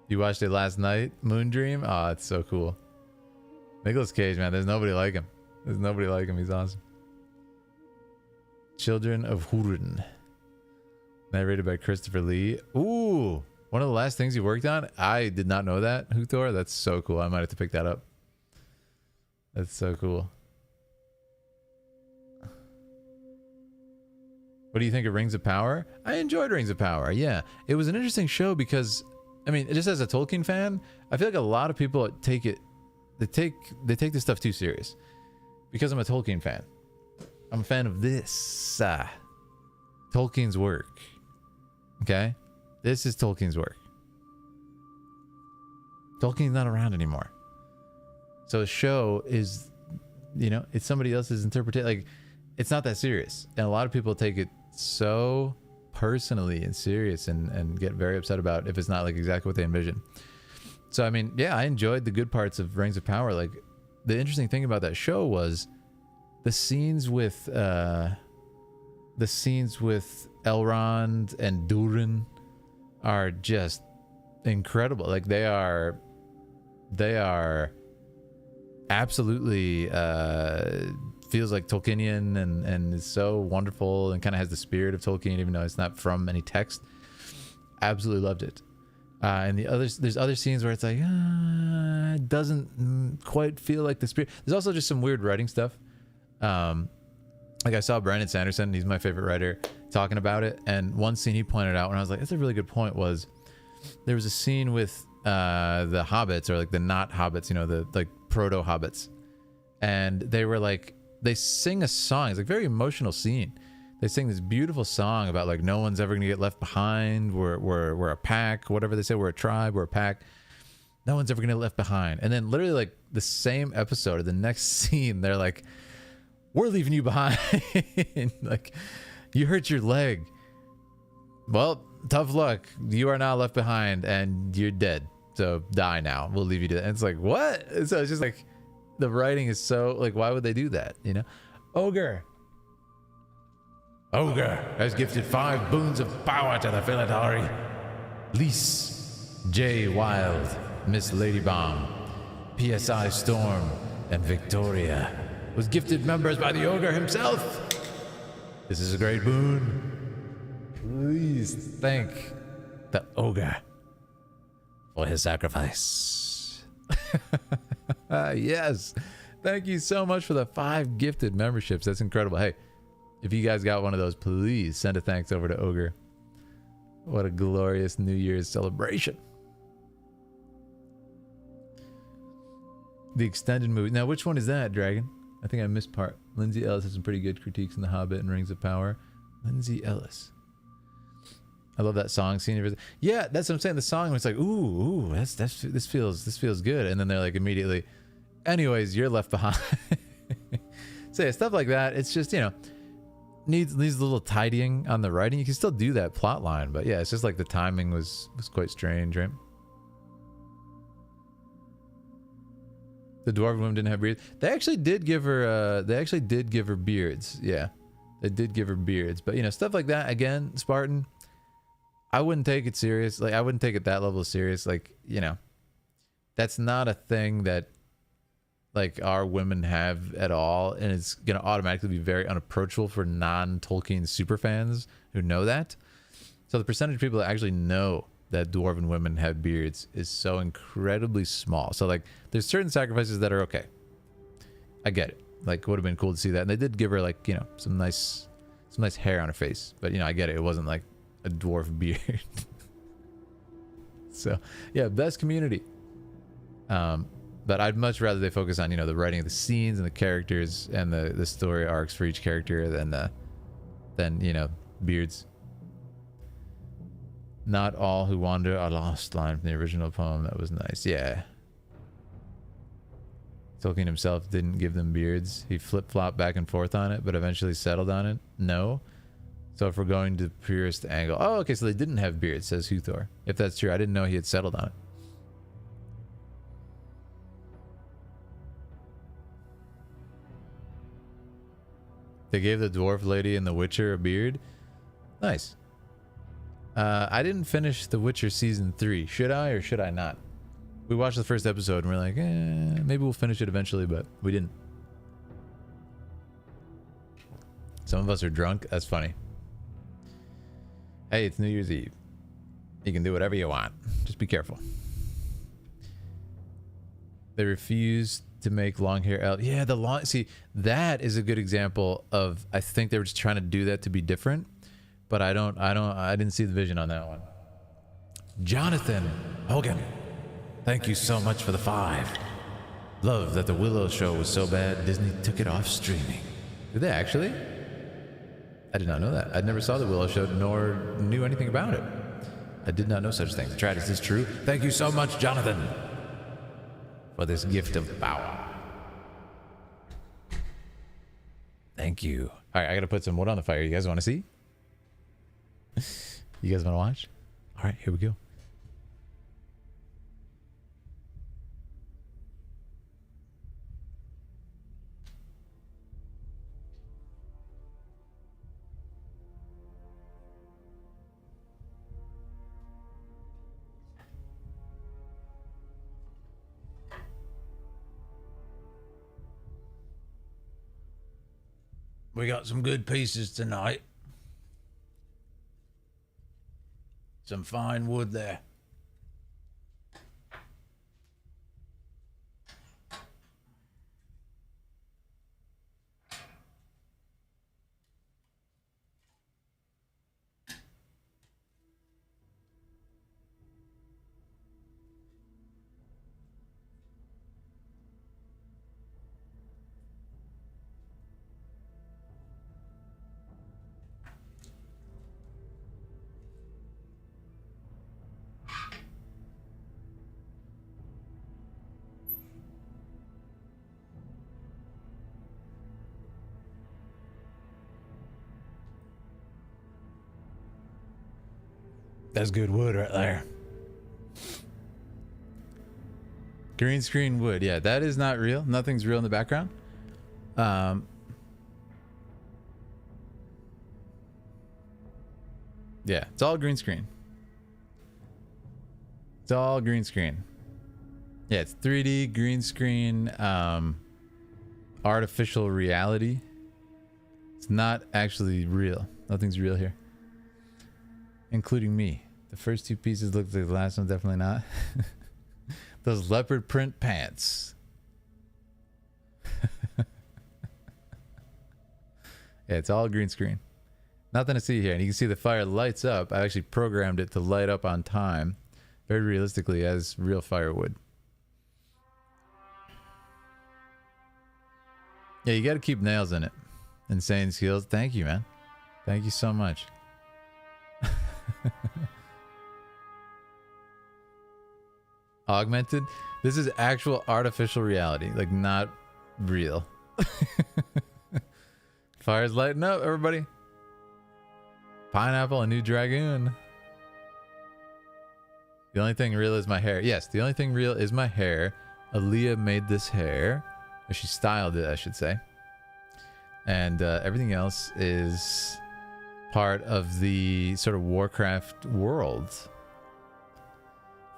You watched it last night? Moon Dream? Oh, it's so cool. Nicolas Cage, man. There's nobody like him. There's nobody like him. He's awesome. Children of Húrin. Narrated by Christopher Lee. Ooh. One of the last things you worked on? I did not know that. Huthor? That's so cool. I might have to pick that up. That's so cool. What do you think of Rings of Power? I enjoyed Rings of Power. Yeah. It was an interesting show because... I mean, just as a Tolkien fan, I feel like a lot of people take it, they take this stuff too serious. Because I'm a Tolkien fan. I'm a fan of this. Tolkien's work. Okay? This is Tolkien's work. Tolkien's not around anymore. So a show is, you know, it's somebody else's interpretation. Like, it's not that serious. And a lot of people take it so... personally and serious and get very upset about if it's not like exactly what they envision. So I mean, yeah, I enjoyed the good parts of Rings of Power. Like, the interesting thing about that show was the scenes with Elrond and Durin are just incredible. Like, they are absolutely feels like Tolkienian and is so wonderful and kind of has the spirit of Tolkien, even though it's not from any text. Absolutely loved it. And there's other scenes where it's like, it doesn't quite feel like the spirit. There's also just some weird writing stuff. Like, I saw Brandon Sanderson, he's my favorite writer, talking about it, and one scene he pointed out, and I was like, that's a really good point, was there was a scene with the hobbits, or like the not hobbits, you know, the like proto hobbits, and they were like, they sing a song. It's like a very emotional scene. They sing this beautiful song about like no one's ever gonna get left behind. We're a pack, whatever they say. We're a tribe. We're a pack. No one's ever gonna get left behind. And then literally like the same episode, or the next scene, they're like, we're leaving you behind. Like, you hurt your leg. Well, tough luck. You are now left behind, and you're dead. So die now. We'll leave you to that. And it's like, what? So it's just like, the writing is so like, why would they do that? You know, Ogre has gifted 5 boons of power to the Philidari. Lys, J. Wild, Miss Ladybomb, PSI Storm, and Victoria was gifted members by the Ogre himself. This is a great boon. Please thank the Ogre for his sacrifice. Yes. Thank you so much for the 5 gifted memberships. That's incredible. Hey, if you guys got one of those, please send a thanks over to Ogre. What a glorious New Year's celebration. The extended movie. Now, which one is that, Dragon? I think I missed part. Lindsay Ellis has some pretty good critiques in The Hobbit and Rings of Power. Lindsay Ellis. I love that song scene. Yeah, that's what I'm saying. The song was like, ooh, this feels good. And then they're like immediately, anyways, you're left behind. So yeah, stuff like that. It's just, you know, needs a little tidying on the writing. You can still do that plot line, but yeah, it's just like the timing was quite strange, right? The dwarven women didn't have beards. They actually did give her beards. Yeah, they did give her beards. But you know, stuff like that, again, Spartan, I wouldn't take it serious. Like, I wouldn't take it that level of serious. Like, you know, that's not a thing that like our women have at all, and it's gonna automatically be very unapproachable for non-Tolkien super fans who know that. So the percentage of people that actually know that dwarven women have beards is so incredibly small. So like, there's certain sacrifices that are okay. I get it. Like, would have been cool to see that, and they did give her like, you know, some nice hair on her face. But you know, I get it. It wasn't like a dwarf beard. So yeah, best community. But I'd much rather they focus on, you know, the writing of the scenes and the characters and the story arcs for each character than you know, beards. Not all who wander are lost line from the original poem. That was nice. Yeah. Tolkien himself didn't give them beards. He flip-flopped back and forth on it, but eventually settled on it. No. So if we're going to the purest angle. Oh, okay, so they didn't have beards, says Huthor. If that's true, I didn't know he had settled on it. They gave the dwarf lady in The Witcher a beard. Nice. I didn't finish The Witcher season 3. Should I or should I not? We watched the first episode and we're like, maybe we'll finish it eventually, but we didn't. Some of us are drunk. That's funny. Hey, it's New Year's Eve. You can do whatever you want. Just be careful. They refused to make long hair elf. Yeah, the long. See, that is a good example of. I think they were just trying to do that to be different, but I didn't see the vision on that one. Jonathan Hogan, thank you so much for the 5. Love that the Willow show was so bad Disney took it off streaming. Did they actually? I did not know that. I never saw the Willow show nor knew anything about it. I did not know such things. Trad, is this true? Thank you so much, Jonathan, for this gift of power. Thank you. All right, I gotta put some wood on the fire. You guys want to see? You guys want to watch? All right, here we go. We got some good pieces tonight. Some fine wood there. That's good wood right there. Green screen wood. Yeah, that is not real. Nothing's real in the background. Yeah, it's all green screen. It's all green screen. Yeah, it's 3D green screen, artificial reality. It's not actually real. Nothing's real here, including me. The first two pieces look like the last one. Definitely not. Those leopard print pants. Yeah, it's all green screen. Nothing to see here. And you can see the fire lights up. I actually programmed it to light up on time, very realistically, as real firewood. Yeah, you got to keep nails in it. Insane skills. Thank you, man. Thank you so much. Augmented. This is actual artificial reality, like not real. Fire's lighting up, everybody. Pineapple, a new dragoon. The only thing real is my hair. Yes, the only thing real is my hair. Aaliyah made this hair, or she styled it, I should say. And everything else is part of the sort of Warcraft world.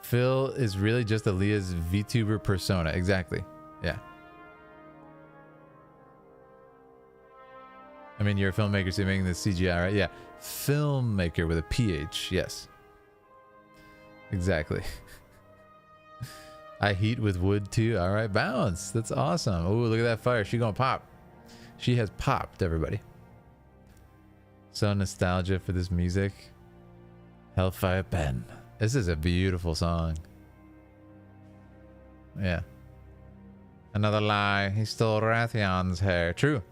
Phil is really just Aaliyah's VTuber persona. Exactly. Yeah. I mean, you're a filmmaker, so you're making this CGI, right? Yeah. Filmmaker with a PH. Yes. Exactly. I heat with wood too. All right, bounce. That's awesome. Oh, look at that fire. She gonna pop. She has popped, everybody. So nostalgia for this music. Hellfire Pen. This is a beautiful song. Yeah. Another lie. He stole Rathion's hair. True.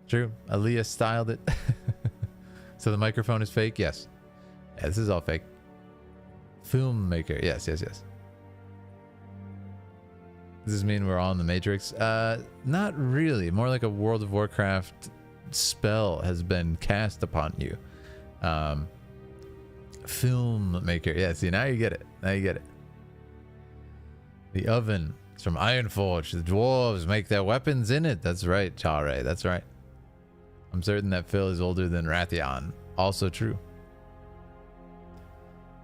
True. Aaliyah styled it. So the microphone is fake? Yes. Yeah, this is all fake. Filmmaker. Yes, yes, yes. Does this mean we're all in the Matrix? Not really. More like a World of Warcraft spell has been cast upon you. Filmmaker. Yeah, see, now you get it. Now you get it. The oven. It's from Ironforge. The dwarves make their weapons in it. That's right, Chare. That's right. I'm certain that Phil is older than Rathion. Also true.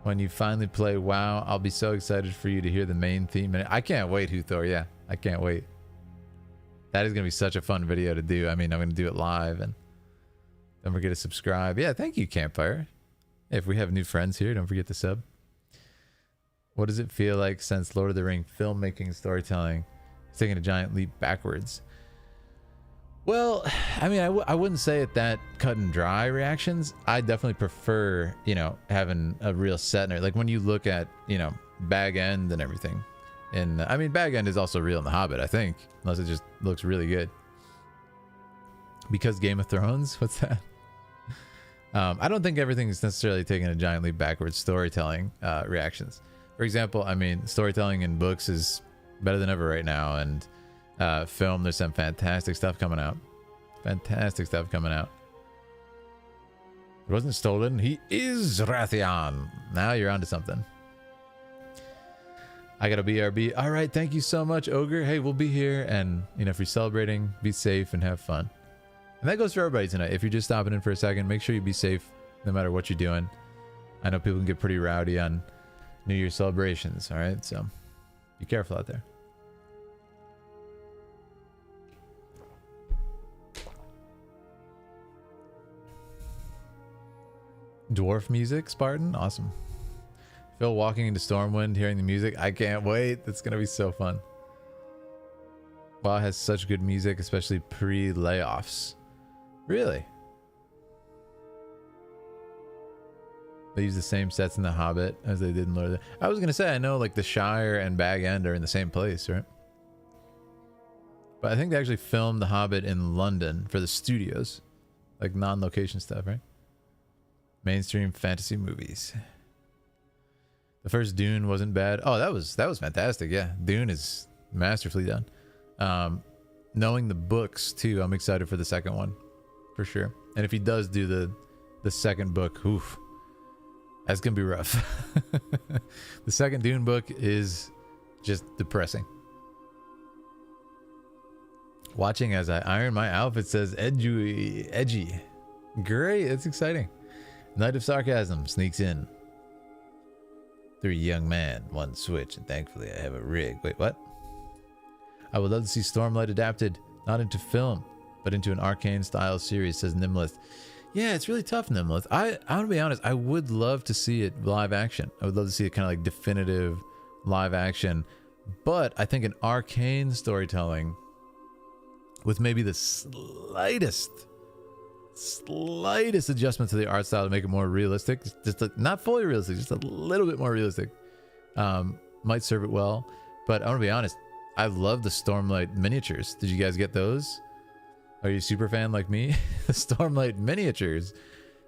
When you finally play WoW, I'll be so excited for you to hear the main theme. And I can't wait, Huthor. Yeah, I can't wait. That is going to be such a fun video to do. I mean, I'm going to do it live, and don't forget to subscribe. Yeah, thank you, Campfire. If we have new friends here, don't forget to sub. What does it feel like since Lord of the Ring filmmaking storytelling is taking a giant leap backwards? Well, I mean, I wouldn't say it that cut and dry reactions. I definitely prefer, you know, having a real set in it. Like when you look at, you know, Bag End and everything. And I mean, Bag End is also real in The Hobbit, I think. Unless it just looks really good. Because Game of Thrones? What's that? I don't think everything's necessarily taking a giant leap backwards storytelling reactions. For example, I mean, storytelling in books is better than ever right now. And film, there's some fantastic stuff coming out. Fantastic stuff coming out. It wasn't stolen. He is Rathion. Now you're onto something. I got a BRB. All right, thank you so much, Ogre. Hey, we'll be here, and you know, if you're celebrating, be safe and have fun. And that goes for everybody tonight. If you're just stopping in for a second, make sure you be safe no matter what you're doing. I know people can get pretty rowdy on New Year's celebrations. All right, so be careful out there. Dwarf music, Spartan, awesome. Phil walking into Stormwind, hearing the music, I can't wait. That's gonna be so fun. WoW has such good music, especially pre-layoffs. Really? They use the same sets in The Hobbit as they did in Lord of the... I was gonna say, I know like the Shire and Bag End are in the same place, right? But I think they actually filmed The Hobbit in London for the studios, like non-location stuff, right? Mainstream fantasy movies. The first Dune wasn't bad. Oh, that was fantastic. Yeah, Dune is masterfully done. Knowing the books too, I'm excited for the second one, for sure. And if he does do the second book, oof, That's gonna be rough. The second Dune book is just depressing. Watching as I iron my outfit says edgy. Great, it's exciting. Night of Sarcasm sneaks in. 3 young man, 1 Switch, and thankfully I have a rig. Wait, what? I would love to see Stormlight adapted, not into film, but into an arcane style series, says Nimlith. Yeah, it's really tough, Nimlith. I'm gonna be honest, I would love to see it live action. I would love to see it kind of like definitive live action, but I think an arcane storytelling with maybe the slightest adjustment to the art style to make it more realistic, just not fully realistic, just a little bit more realistic, might serve it well. But I'm gonna be honest, I love the Stormlight miniatures. Did you guys get those? Are you a super fan like me? The Stormlight miniatures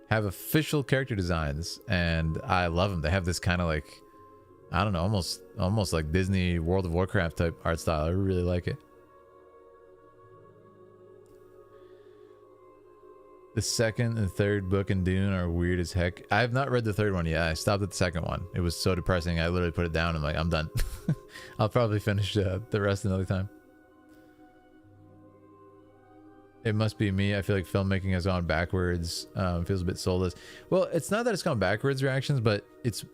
have official character designs, and I love them. They have this kind of like, I don't know, almost like Disney World of Warcraft type art style. I really like it. The second and third book in Dune are weird as heck. I have not read the third one yet. I stopped at the second one. It was so depressing. I literally put it down. I'm like, I'm done. I'll probably finish the rest another time. It must be me. I feel like filmmaking has gone backwards. Feels a bit soulless. Well, it's not that it's gone backwards, reactions, but it's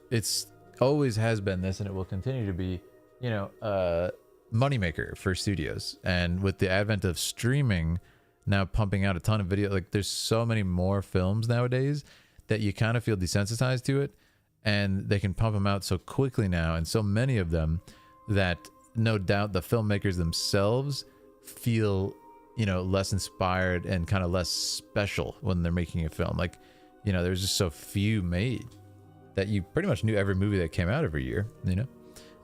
always has been this, and it will continue to be, you know, moneymaker for studios. And with the advent of streaming now pumping out a ton of video, like there's so many more films nowadays that you kind of feel desensitized to it, and they can pump them out so quickly now, and so many of them, that no doubt the filmmakers themselves feel, you know, less inspired and kind of less special when they're making a film. Like, you know, there's just so few made that you pretty much knew every movie that came out every year, you know.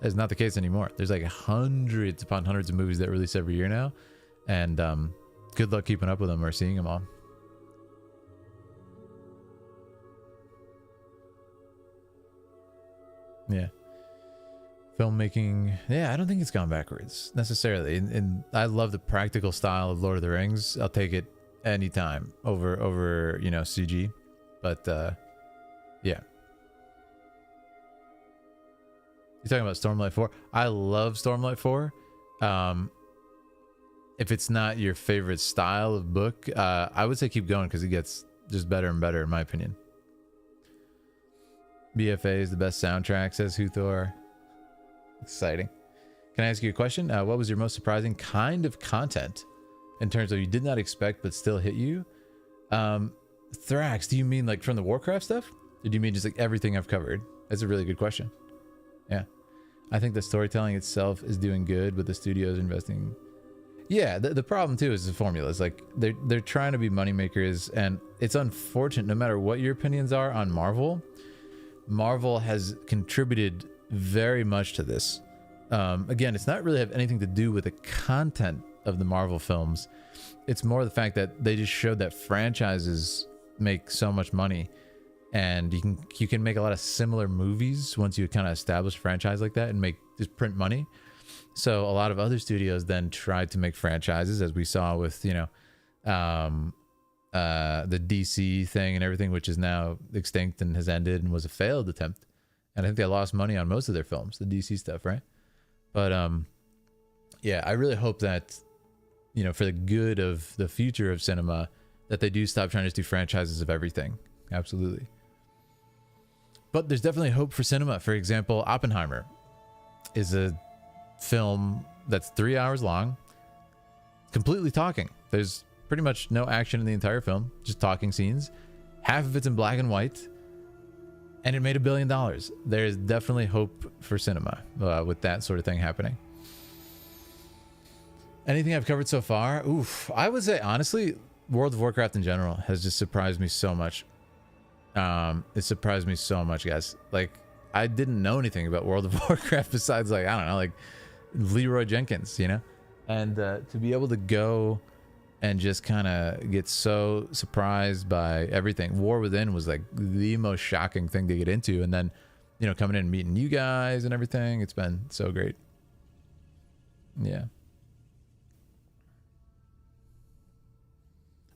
That's not the case anymore. There's like hundreds upon hundreds of movies that release every year now, and good luck keeping up with them or seeing them all. Yeah. Filmmaking, yeah, I don't think it's gone backwards necessarily. And I love the practical style of Lord of the Rings. I'll take it anytime over you know, CG. But yeah. You're talking about Stormlight 4? I love Stormlight 4. If it's not your favorite style of book, I would say keep going, because it gets just better and better in my opinion. BFA is the best soundtrack, says Huthor. Exciting. Can I ask you a question? What was your most surprising kind of content in terms of you did not expect but still hit you? Thrax, do you mean like from the Warcraft stuff? Or do you mean just like everything I've covered? That's a really good question. Yeah. I think the storytelling itself is doing good, but the studio's investing. Yeah, the problem too is the formula. It's like they're trying to be moneymakers, and it's unfortunate. No matter what your opinions are on Marvel, Marvel has contributed very much to this. Again, it's not really have anything to do with the content of the Marvel films. It's more the fact that they just showed that franchises make so much money, and you can make a lot of similar movies once you kind of establish a franchise like that and make just print money. So a lot of other studios then tried to make franchises, as we saw with, you know, the DC thing and everything, which is now extinct and has ended and was a failed attempt. And I think they lost money on most of their films, the DC stuff, right? But yeah, I really hope that, you know, for the good of the future of cinema, that they do stop trying to do franchises of everything. Absolutely. But there's definitely hope for cinema. For example, Oppenheimer is a film that's 3 hours long, completely talking. There's pretty much no action in the entire film, just talking scenes. Half of it's in black and white, and it made $1 billion. There's definitely hope for cinema with that sort of thing happening. Anything I've covered so far? Oof. I would say, honestly, World of Warcraft in general has just surprised me so much. It surprised me so much, guys. Like, I didn't know anything about World of Warcraft besides, like, I don't know, like Leroy Jenkins, you know? And to be able to go and just kind of get so surprised by everything. War Within was like the most shocking thing to get into. And then, you know, coming in and meeting you guys and everything, it's been so great. Yeah.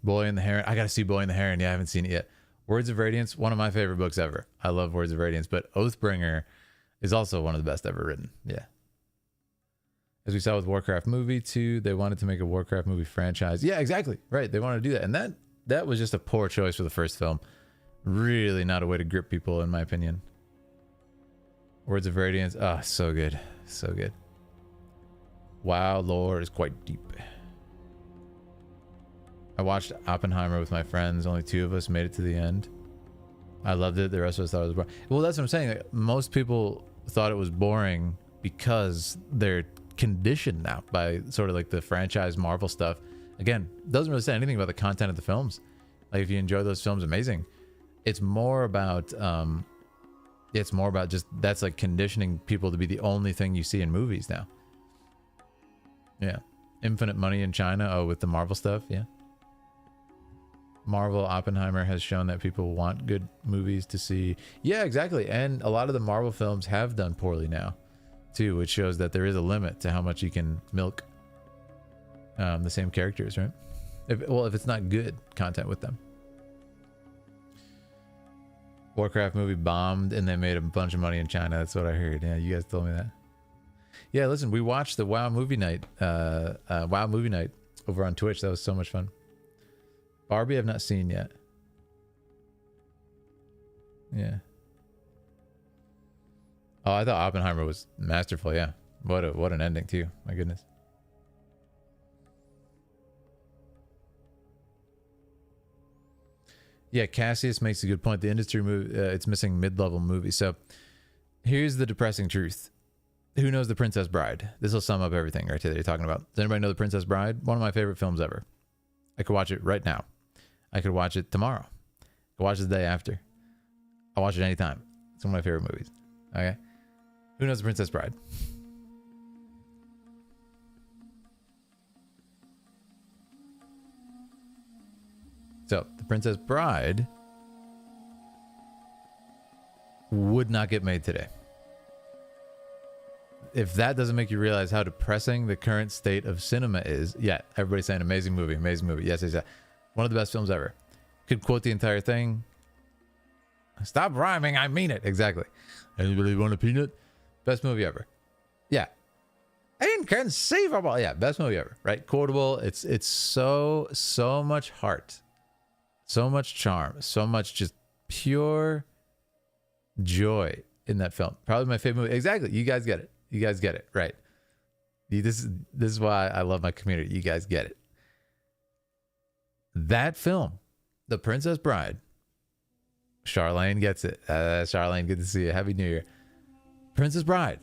Boy and the Heron. I got to see Boy and the Heron. Yeah, I haven't seen it yet. Words of Radiance, one of my favorite books ever. I love Words of Radiance, but Oathbringer is also one of the best ever written. Yeah. As we saw with Warcraft movie 2, they wanted to make a Warcraft movie franchise. Yeah, exactly. Right. They wanted to do that. And that was just a poor choice for the first film. Really not a way to grip people, in my opinion. Words of Radiance. Ah, oh, so good. So good. WoW lore is quite deep. I watched Oppenheimer with my friends. Only 2 of us made it to the end. I loved it. The rest of us thought it was boring. Well, that's what I'm saying. Like, most people thought it was boring because they're conditioned now by sort of like the franchise Marvel stuff. Again, doesn't really say anything about the content of the films. Like, if you enjoy those films, amazing. It's more about just that's like conditioning people to be the only thing you see in movies now. Yeah. Infinite money in China. Oh, with the Marvel stuff. Yeah. Marvel Oppenheimer has shown that people want good movies to see. Yeah, exactly. And a lot of the Marvel films have done poorly now too, which shows that there is a limit to how much you can milk the same characters, right? If it's not good content with them. Warcraft movie bombed and they made a bunch of money in China. That's what I heard. Yeah, you guys told me that. Yeah, listen, we watched the WoW movie night over on Twitch. That was so much fun. Barbie I've not seen yet. Yeah. Oh, I thought Oppenheimer was masterful. Yeah. What an ending too. My goodness. Yeah, Cassius makes a good point. The industry it's missing mid-level movies. So here's the depressing truth. Who knows The Princess Bride? This will sum up everything right here that you're talking about. Does anybody know The Princess Bride? One of my favorite films ever. I could watch it right now. I could watch it tomorrow. I could watch it the day after. I'll watch it anytime. It's one of my favorite movies. Okay. Who knows The Princess Bride? So, The Princess Bride would not get made today. If that doesn't make you realize how depressing the current state of cinema is, yeah, everybody's saying amazing movie, amazing movie. Yes, yes, yes. One of the best films ever. Could quote the entire thing. Stop rhyming, I mean it. Exactly. Anybody want a peanut? Best movie ever. Yeah. Inconceivable. Yeah, best movie ever. Right? Quotable. It's so much heart. So much charm. So much just pure joy in that film. Probably my favorite movie. Exactly. You guys get it. You guys get it. Right. This is why I love my community. You guys get it. That film, The Princess Bride. Charlene gets it. Charlene, good to see you. Happy New Year. Princess Bride.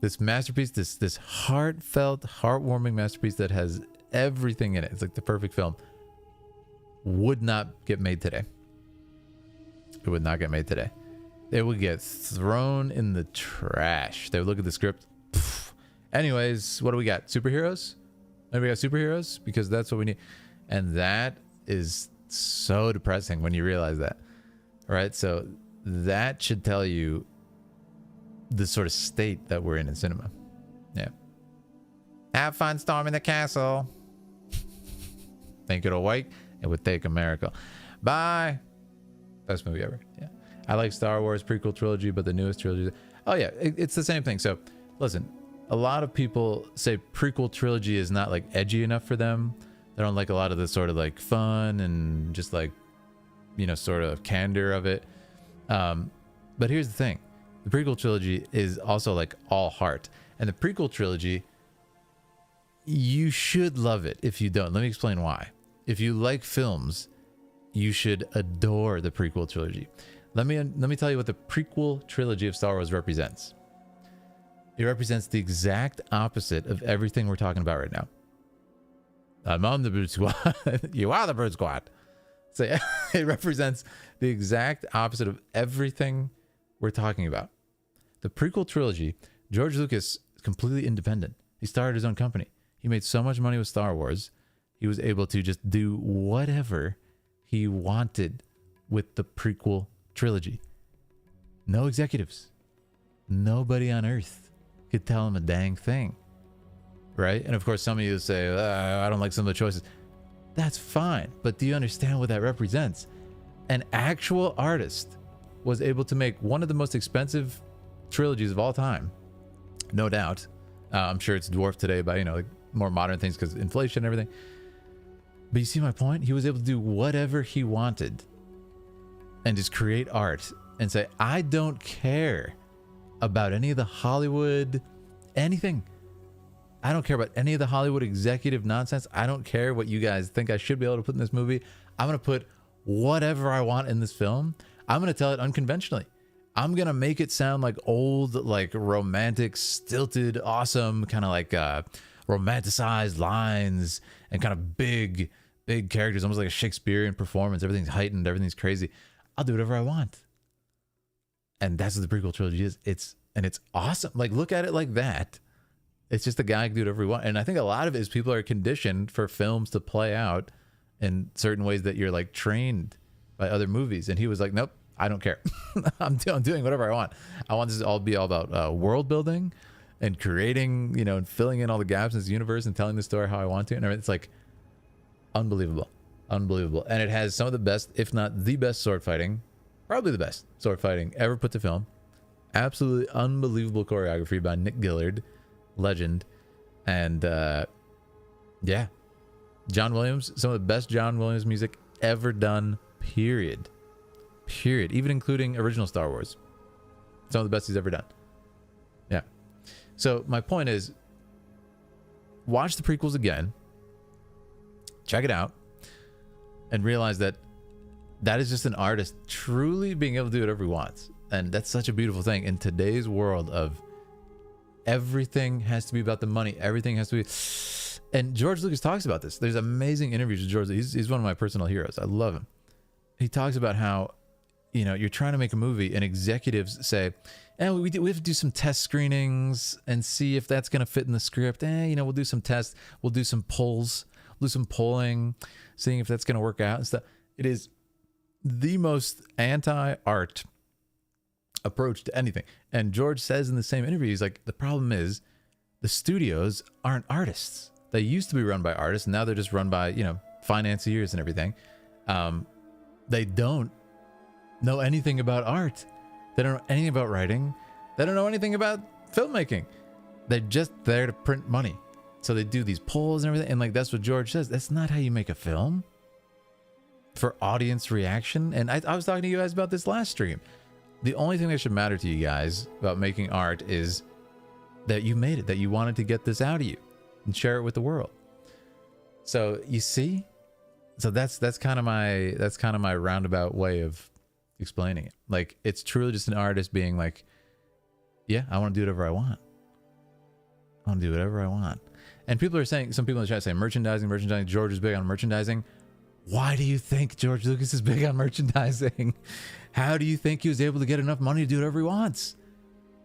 This masterpiece, this heartfelt, heartwarming masterpiece that has everything in it. It's like the perfect film. Would not get made today. It would not get made today. It would get thrown in the trash. They would look at the script. Pff. Anyways, what do we got? Superheroes? Maybe we got superheroes? Because that's what we need. And that is so depressing when you realize that. Right? So that should tell you the sort of state that we're in cinema. Yeah. Have fun storming the castle. Think it'll wake? It would take a miracle. Bye. Best movie ever. Yeah. I like Star Wars prequel trilogy, but the newest trilogy. Oh yeah, it's the same thing. So listen, a lot of people say prequel trilogy is not like edgy enough for them. They don't like a lot of the sort of like fun and just like, you know, sort of candor of it. But here's the thing. The prequel trilogy is also like all heart. And the prequel trilogy, you should love it if you don't. Let me explain why. If you like films, you should adore the prequel trilogy. Let me tell you what the prequel trilogy of Star Wars represents. It represents the exact opposite of everything we're talking about right now. I'm on the Brood Squad. You are the Brood Squad. So it represents the exact opposite of everything we're talking about. The prequel trilogy, George Lucas is completely independent. He started his own company. He made so much money with Star Wars, he was able to just do whatever he wanted with the prequel trilogy. No executives. Nobody on earth could tell him a dang thing. Right? And of course, some of you say, I don't like some of the choices. That's fine. But do you understand what that represents? an actual artist was able to make one of the most expensive trilogies of all time, no doubt. I'm sure it's dwarfed today by, you know, like more modern things because inflation and everything. But you see my point? He was able to do whatever he wanted and just create art and say, I don't care about any of the Hollywood anything. I don't care about any of the Hollywood executive nonsense. I don't care what you guys think I should be able to put in this movie. I'm going to put whatever I want in this film. I'm going to tell it unconventionally. I'm going to make it sound like old, like romantic, stilted, awesome, kind of like romanticized lines and kind of big characters, almost like a Shakespearean performance. Everything's heightened. Everything's crazy. I'll do whatever I want. And that's what the prequel trilogy is. It's awesome. Like, look at it like that. It's just a guy can do whatever he wants. And I think a lot of it is people are conditioned for films to play out in certain ways that you're like trained by other movies. And he was like, nope, I don't care. I'm doing whatever I want. I want this to all be all about world building and creating, you know, and filling in all the gaps in this universe and telling the story how I want to. And it's like unbelievable. Unbelievable. And it has some of the best, if not the best sword fighting, probably the best sword fighting ever put to film. Absolutely unbelievable choreography by Nick Gillard. Legend. And yeah, John Williams, some of the best John Williams music ever done, period, even including original Star Wars. Some of the best he's ever done. Yeah. So my point is, watch the prequels again, check it out, and realize that is just an artist truly being able to do whatever he wants. And that's such a beautiful thing in today's world of everything has to be about the money. Everything has to be. And George Lucas talks about this. There's amazing interviews with George. He's one of my personal heroes. I love him. He talks about how, you know, you're trying to make a movie and executives say, we have to do some test screenings and see if that's going to fit in the script. You know, we'll do some tests. We'll do some polls. We'll do some polling, seeing if that's going to work out and stuff. It is the most anti-art approach to anything. And George says in the same interview, he's like, the problem is the studios aren't artists. They used to be run by artists, and now they're just run by, you know, financiers and everything. They don't know anything about art. They don't know anything about writing. They don't know anything about filmmaking. They're just there to print money. So they do these polls and everything. And like, that's what George says. That's not how you make a film for audience reaction. And I was talking to you guys about this last stream. The only thing that should matter to you guys about making art is that you made it, that you wanted to get this out of you and share it with the world. So you see, so that's kind of my roundabout way of explaining it. Like, it's truly just an artist being like, yeah, I want to do whatever I want. I want to do whatever I want. And people are saying, some people in the chat say merchandising. George is big on merchandising. Why do you think George Lucas is big on merchandising? How do you think he was able to get enough money to do whatever he wants?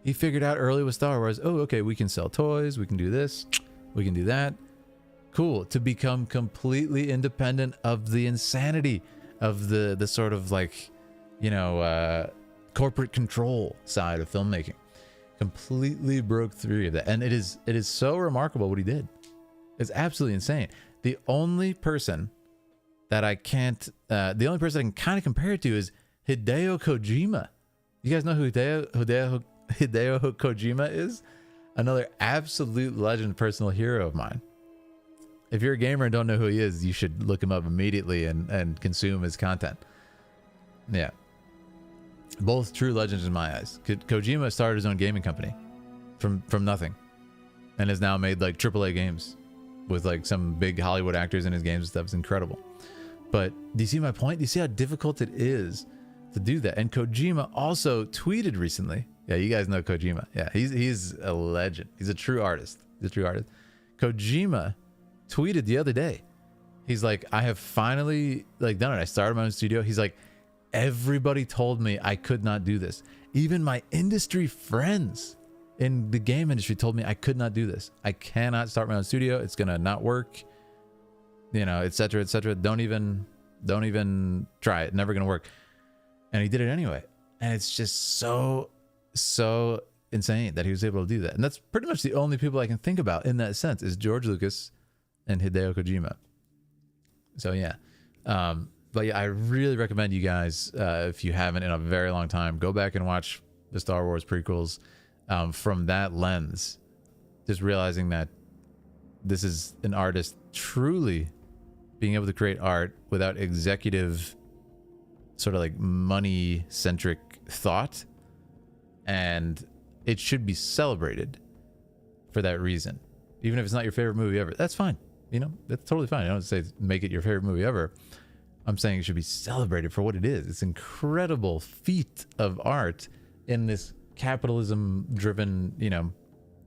He figured out early with Star Wars, oh, okay, we can sell toys, we can do this, we can do that. Cool. To become completely independent of the insanity of the sort of like, you know, corporate control side of filmmaking. Completely broke through of that. And it is so remarkable what he did. It's absolutely insane. The only person that I can't, the only person I can kind of compare it to is Hideo Kojima. You guys know who Hideo Kojima is? Another absolute legend, personal hero of mine. If you're a gamer and don't know who he is, you should look him up immediately and consume his content. Yeah. Both true legends in my eyes. Kojima started his own gaming company from nothing and has now made like AAA games with like some big Hollywood actors in his games and stuff. It's incredible. But do you see my point? Do you see how difficult it is to do that? And Kojima also tweeted recently. Yeah, you guys know Kojima. Yeah, he's a legend. He's a true artist. He's a true artist. Kojima tweeted the other day. He's like, I have finally like done it. I started my own studio. He's like, everybody told me I could not do this. Even my industry friends in the game industry told me I could not do this. I cannot start my own studio. It's gonna not work. You know, etc., etc. Don't even try it. Never gonna work. And he did it anyway. And it's just so insane that he was able to do that. And that's pretty much the only people I can think about in that sense is George Lucas and Hideo Kojima. So yeah, But yeah, I really recommend you guys, if you haven't in a very long time, go back and watch the Star Wars prequels from that lens. Just realizing that this is an artist truly being able to create art without executive sort of like money centric thought, and it should be celebrated for that reason. Even if it's not your favorite movie ever, that's fine. You know, that's totally fine. I don't say make it your favorite movie ever. I'm saying it should be celebrated for what it is. It's an incredible feat of art in this capitalism driven, you know,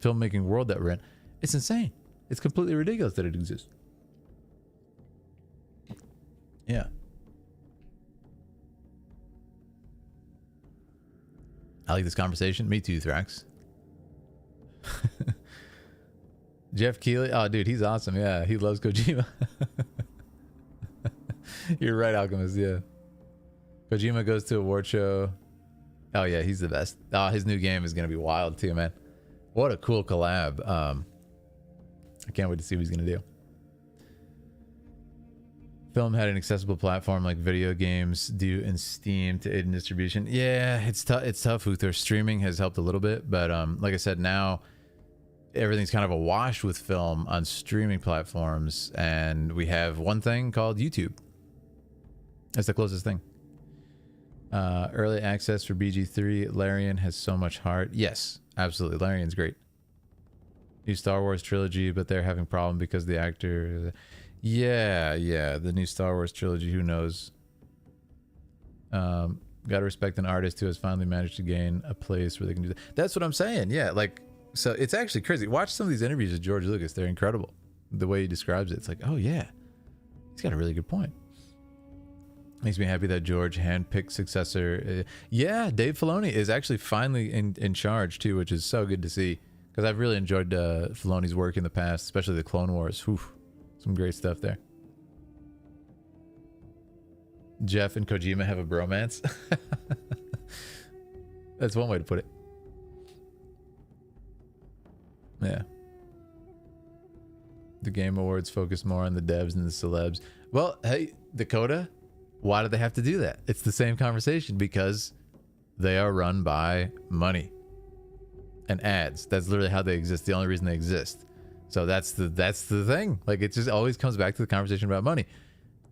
filmmaking world that we're in. It's insane. It's completely ridiculous that it exists. Yeah. I like this conversation. Me too, Thrax. Jeff Keighley. Oh, dude, he's awesome. Yeah, he loves Kojima. You're right, Alchemist. Yeah. Kojima goes to a award show. Oh, yeah, he's the best. Oh, his new game is going to be wild, too, man. What a cool collab. I can't wait to see what he's going to do. Film had an accessible platform like video games do in Steam to aid in distribution. Yeah, it's tough. It's tough. Uther streaming has helped a little bit, but like I said, now everything's kind of awash with film on streaming platforms, and we have one thing called YouTube. That's the closest thing. Early access for BG3. Larian has so much heart. Yes, absolutely. Larian's great. New Star Wars trilogy, but they're having problem because the actor. Yeah, the new Star Wars trilogy. Who knows? Gotta respect an artist who has finally managed to gain a place where they can do that. That's what I'm saying. Yeah, like, so it's actually crazy. Watch some of these interviews with George Lucas. They're incredible. The way he describes it, it's like, oh yeah, he's got a really good point. Makes me happy that George handpicked successor. Yeah, Dave Filoni is actually finally in charge too, which is so good to see, because I've really enjoyed Filoni's work in the past, especially the Clone Wars. Whew, some great stuff there. Jeff and Kojima have a bromance. That's one way to put it. Yeah. The Game Awards focus more on the devs and the celebs. Well, hey, Dakota, why do they have to do that? It's the same conversation, because they are run by money and ads. That's literally how they exist. The only reason they exist. So that's the thing. Like, it just always comes back to the conversation about money.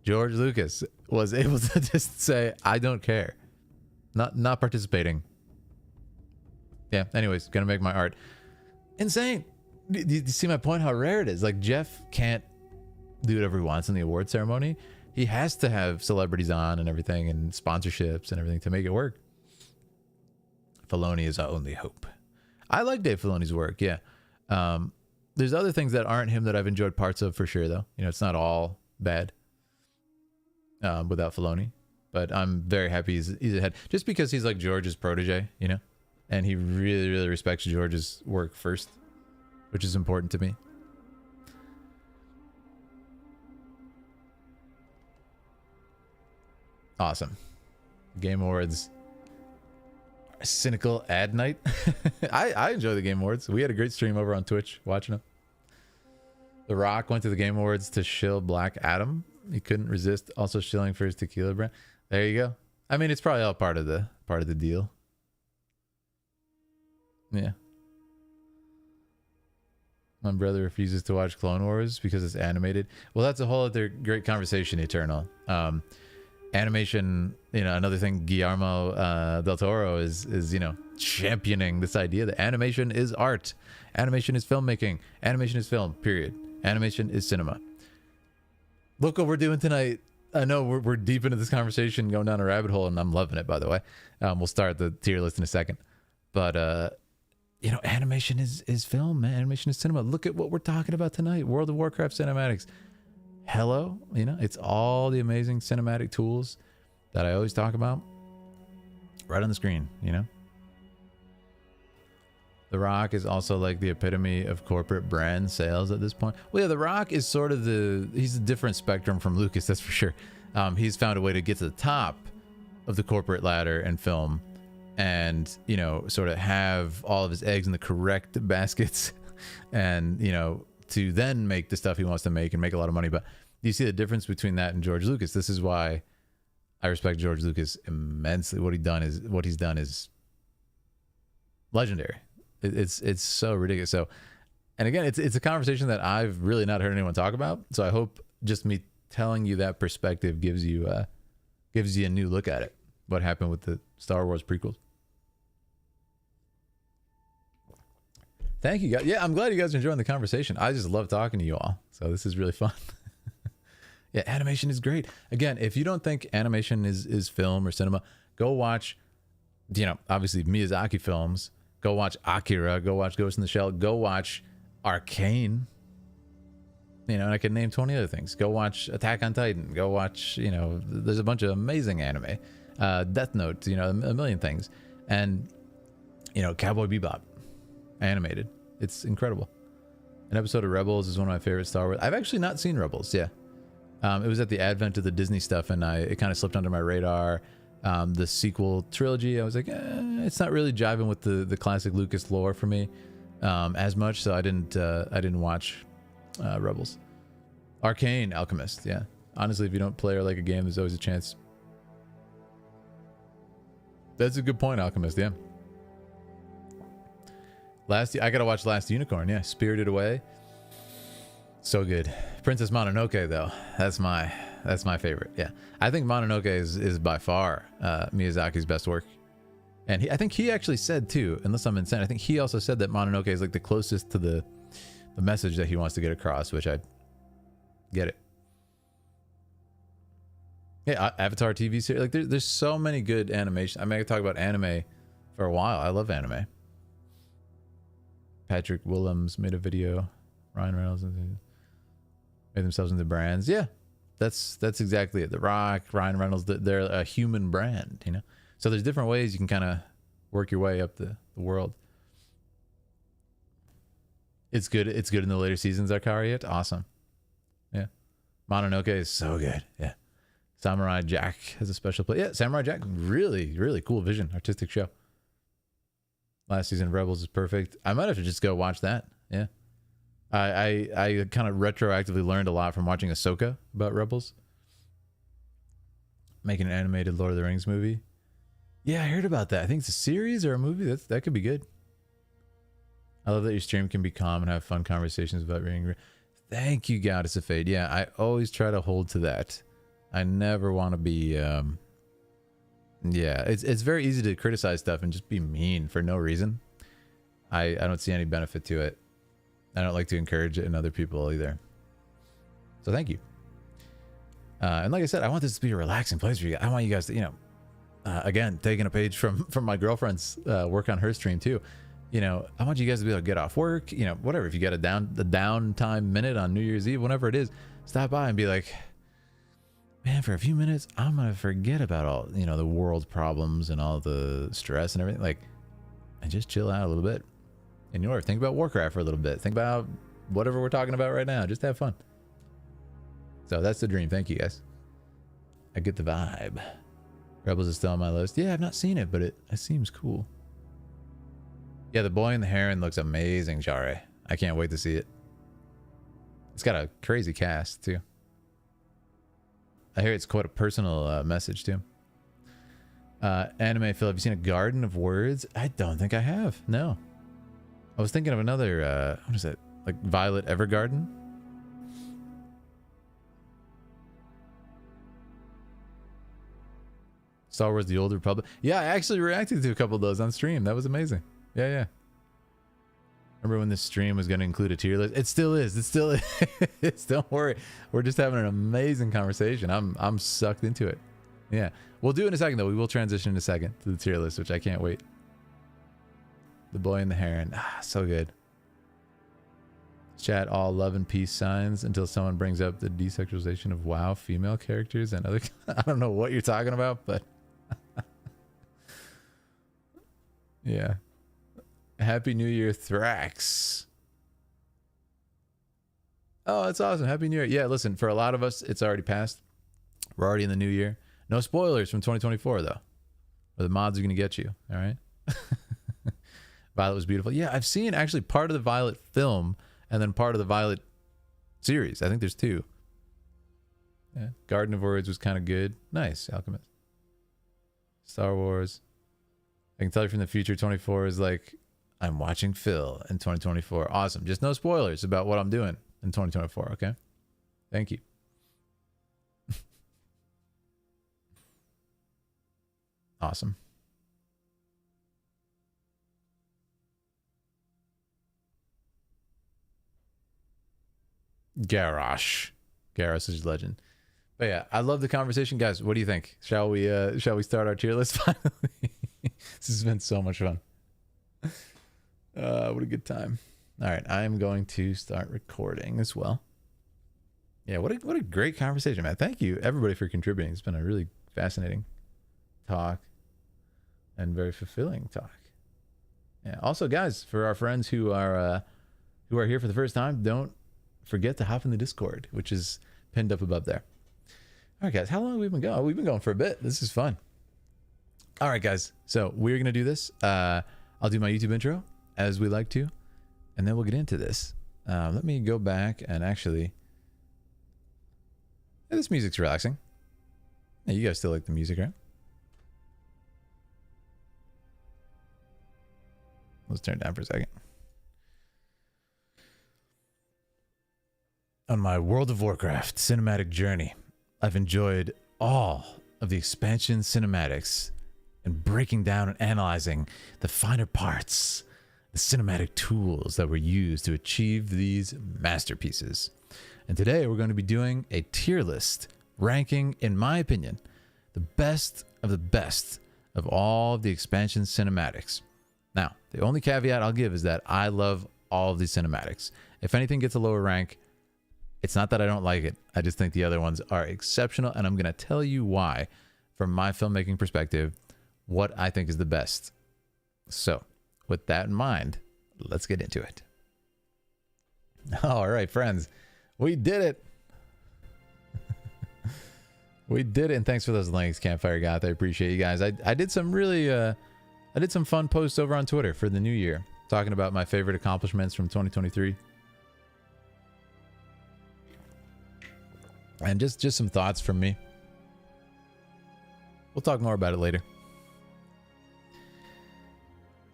George Lucas was able to just say, I don't care. Not participating. Yeah, anyways, gonna make my art. Insane. Do you see my point? How rare it is. Like, Jeff can't do whatever he wants in the award ceremony. He has to have celebrities on and everything, and sponsorships and everything to make it work. Filoni is our only hope. I like Dave Filoni's work, yeah. There's other things that aren't him that I've enjoyed parts of for sure, though. You know, it's not all bad without Filoni. But I'm very happy he's ahead. Just because he's like George's protege, you know? And he really, really respects George's work first, which is important to me. Awesome. Game Awards. Cynical ad night. I enjoy the Game Awards. We had a great stream over on Twitch watching them. The Rock went to the Game Awards to shill Black Adam. He couldn't resist also shilling for his tequila brand. There you go. I mean, it's probably all part of the deal. Yeah. My brother refuses to watch Clone Wars because it's animated. Well, that's a whole other great conversation, Eternal. Animation, you know, another thing Guillermo del Toro is, you know, championing this idea that animation is art. Animation is filmmaking. Animation is film, period. Animation is cinema. Look what we're doing tonight. I know we're deep into this conversation, going down a rabbit hole, and I'm loving it, by the way. We'll start the tier list in a second. But, you know, animation is film, man. Animation is cinema. Look at what we're talking about tonight. World of Warcraft cinematics. Hello, you know, it's all the amazing cinematic tools that I always talk about right on the screen, you know. The Rock is also like the epitome of corporate brand sales at this point. Well, yeah, The Rock is sort of he's a different spectrum from Lucas, that's for sure. He's found a way to get to the top of the corporate ladder in film and, you know, sort of have all of his eggs in the correct baskets and, you know, to then make the stuff he wants to make and make a lot of money. But you see the difference between that and George Lucas. This is why I respect George Lucas immensely. What he's done is legendary. It's so ridiculous. So, and again, it's a conversation that I've really not heard anyone talk about. So I hope just me telling you that perspective gives you a new look at it. What happened with the Star Wars prequels? Thank you guys. Yeah, I'm glad you guys are enjoying the conversation. I just love talking to you all. So this is really fun. Yeah, animation is great. Again, if you don't think animation is film or cinema, go watch, obviously Miyazaki films. Go watch Akira. Go watch Ghost in the Shell. Go watch Arcane. And I can name 20 other things. Go watch Attack on Titan. Go watch, there's a bunch of amazing anime. Death Note, a million things. And, Cowboy Bebop. Animated. It's incredible. An episode of Rebels is one of my favorite Star Wars. I've actually not seen Rebels, yeah. It was at the advent of the Disney stuff, and it kind of slipped under my radar. The sequel trilogy, I was like, it's not really jiving with the classic Lucas lore for me as much, so I didn't watch Rebels. Arcane, Alchemist, yeah. Honestly, if you don't play or like a game, there's always a chance. That's a good point, Alchemist, yeah. I gotta watch Last Unicorn, yeah. Spirited Away. So good. Princess Mononoke, though. That's my favorite, yeah. I think Mononoke is by far Miyazaki's best work. And I think he actually said, too, unless I'm insane, I think he also said that Mononoke is like the closest to the message that he wants to get across, which I get it. Yeah, Avatar TV series. Like, there's so many good animation. I could talk about anime for a while. I love anime. Patrick Willems made a video. Ryan Reynolds made themselves into brands. Yeah, that's exactly it. The Rock, Ryan Reynolds, they're a human brand, So there's different ways you can kind of work your way up the world. It's good. It's good in the later seasons, Arcariat. Awesome. Yeah. Mononoke is so good. Yeah. Samurai Jack has a special place. Yeah, Samurai Jack, really, really cool vision, artistic show. Last season of Rebels is perfect. I might have to just go watch that. Yeah. I kind of retroactively learned a lot from watching Ahsoka about Rebels. Making an animated Lord of the Rings movie. Yeah, I heard about that. I think it's a series or a movie. That could be good. I love that your stream can be calm and have fun conversations about reading. Thank you, Goddess of Fate. Yeah, I always try to hold to that. I never want to be... yeah, it's very easy to criticize stuff and just be mean for no reason. I don't see any benefit to it. I don't like to encourage it in other people either. So thank you. And like I said, I want this to be a relaxing place for you. I want you guys to, again, taking a page from my girlfriend's work on her stream too. I want you guys to be able to get off work, whatever. If you get the downtime minute on New Year's Eve, whenever it is, stop by and be like, man, for a few minutes, I'm going to forget about all, the world's problems and all the stress and everything, and just chill out a little bit. And think about Warcraft for a little bit. Think about whatever we're talking about right now. Just have fun. So that's the dream. Thank you, guys. I get the vibe. Rebels is still on my list. Yeah, I've not seen it, but it seems cool. Yeah, The Boy and the Heron looks amazing, Jare. I can't wait to see it. It's got a crazy cast, too. I hear it's quite a personal message, too. Anime Phil, have you seen A Garden of Words? I don't think I have. No. I was thinking of another, what is that? Like Violet Evergarden? Star Wars The Old Republic. Yeah, I actually reacted to a couple of those on stream. That was amazing. Yeah. Remember when this stream was going to include a tier list? It still is. It still is. Don't worry. We're just having an amazing conversation. I'm sucked into it. Yeah. We'll do it in a second, though. We will transition in a second to the tier list, which I can't wait. The Boy and the Heron. Ah, so good. Chat all love and peace signs until someone brings up the desexualization of WoW female characters and other... I don't know what you're talking about, but... yeah. Happy New Year, Thrax. Oh, that's awesome. Happy New Year. Yeah, listen, for a lot of us, it's already passed. We're already in the new year. No spoilers from 2024, though. Or the mods are going to get you, all right? Violet was beautiful. Yeah, I've seen actually part of the Violet film and then part of the Violet series. I think there's two. Yeah. Garden of Words was kind of good. Nice, Alchemist. Star Wars. I can tell you from the future, 24 is like, I'm watching Phil in 2024. Awesome. Just no spoilers about what I'm doing in 2024, okay? Thank you. Awesome. Garrosh. Garrosh is legend. But yeah, I love the conversation, guys. What do you think? Shall we start our tier list finally? This has been so much fun. What a good time. All right, I am going to start recording as well. Yeah, what a great conversation, man. Thank you everybody for contributing. It's been a really fascinating talk and very fulfilling talk. Yeah. Also, guys, for our friends who are here for the first time, don't forget to hop in the Discord, which is pinned up above there. All right, guys, how long have we been going? We've been going for a bit. This is fun. All right, guys, so we're going to do this. I'll do my YouTube intro, as we like to, and then we'll get into this. Let me go back and actually... Yeah, this music's relaxing. Yeah, you guys still like the music, right? Let's turn it down for a second. On my World of Warcraft cinematic journey, I've enjoyed all of the expansion cinematics and breaking down and analyzing the finer parts, the cinematic tools that were used to achieve these masterpieces. And today we're going to be doing a tier list ranking, in my opinion, the best of all of the expansion cinematics. Now, the only caveat I'll give is that I love all of these cinematics. If anything gets a lower rank, it's not that I don't like it. I just think the other ones are exceptional, and I'm going to tell you why, from my filmmaking perspective, what I think is the best. So, with that in mind, let's get into it. All right, friends, we did it. We did it, and thanks for those links, Campfire Goth. I appreciate you guys. I did some really, I did some fun posts over on Twitter for the new year, talking about my favorite accomplishments from 2023. And just some thoughts from me. We'll talk more about it later.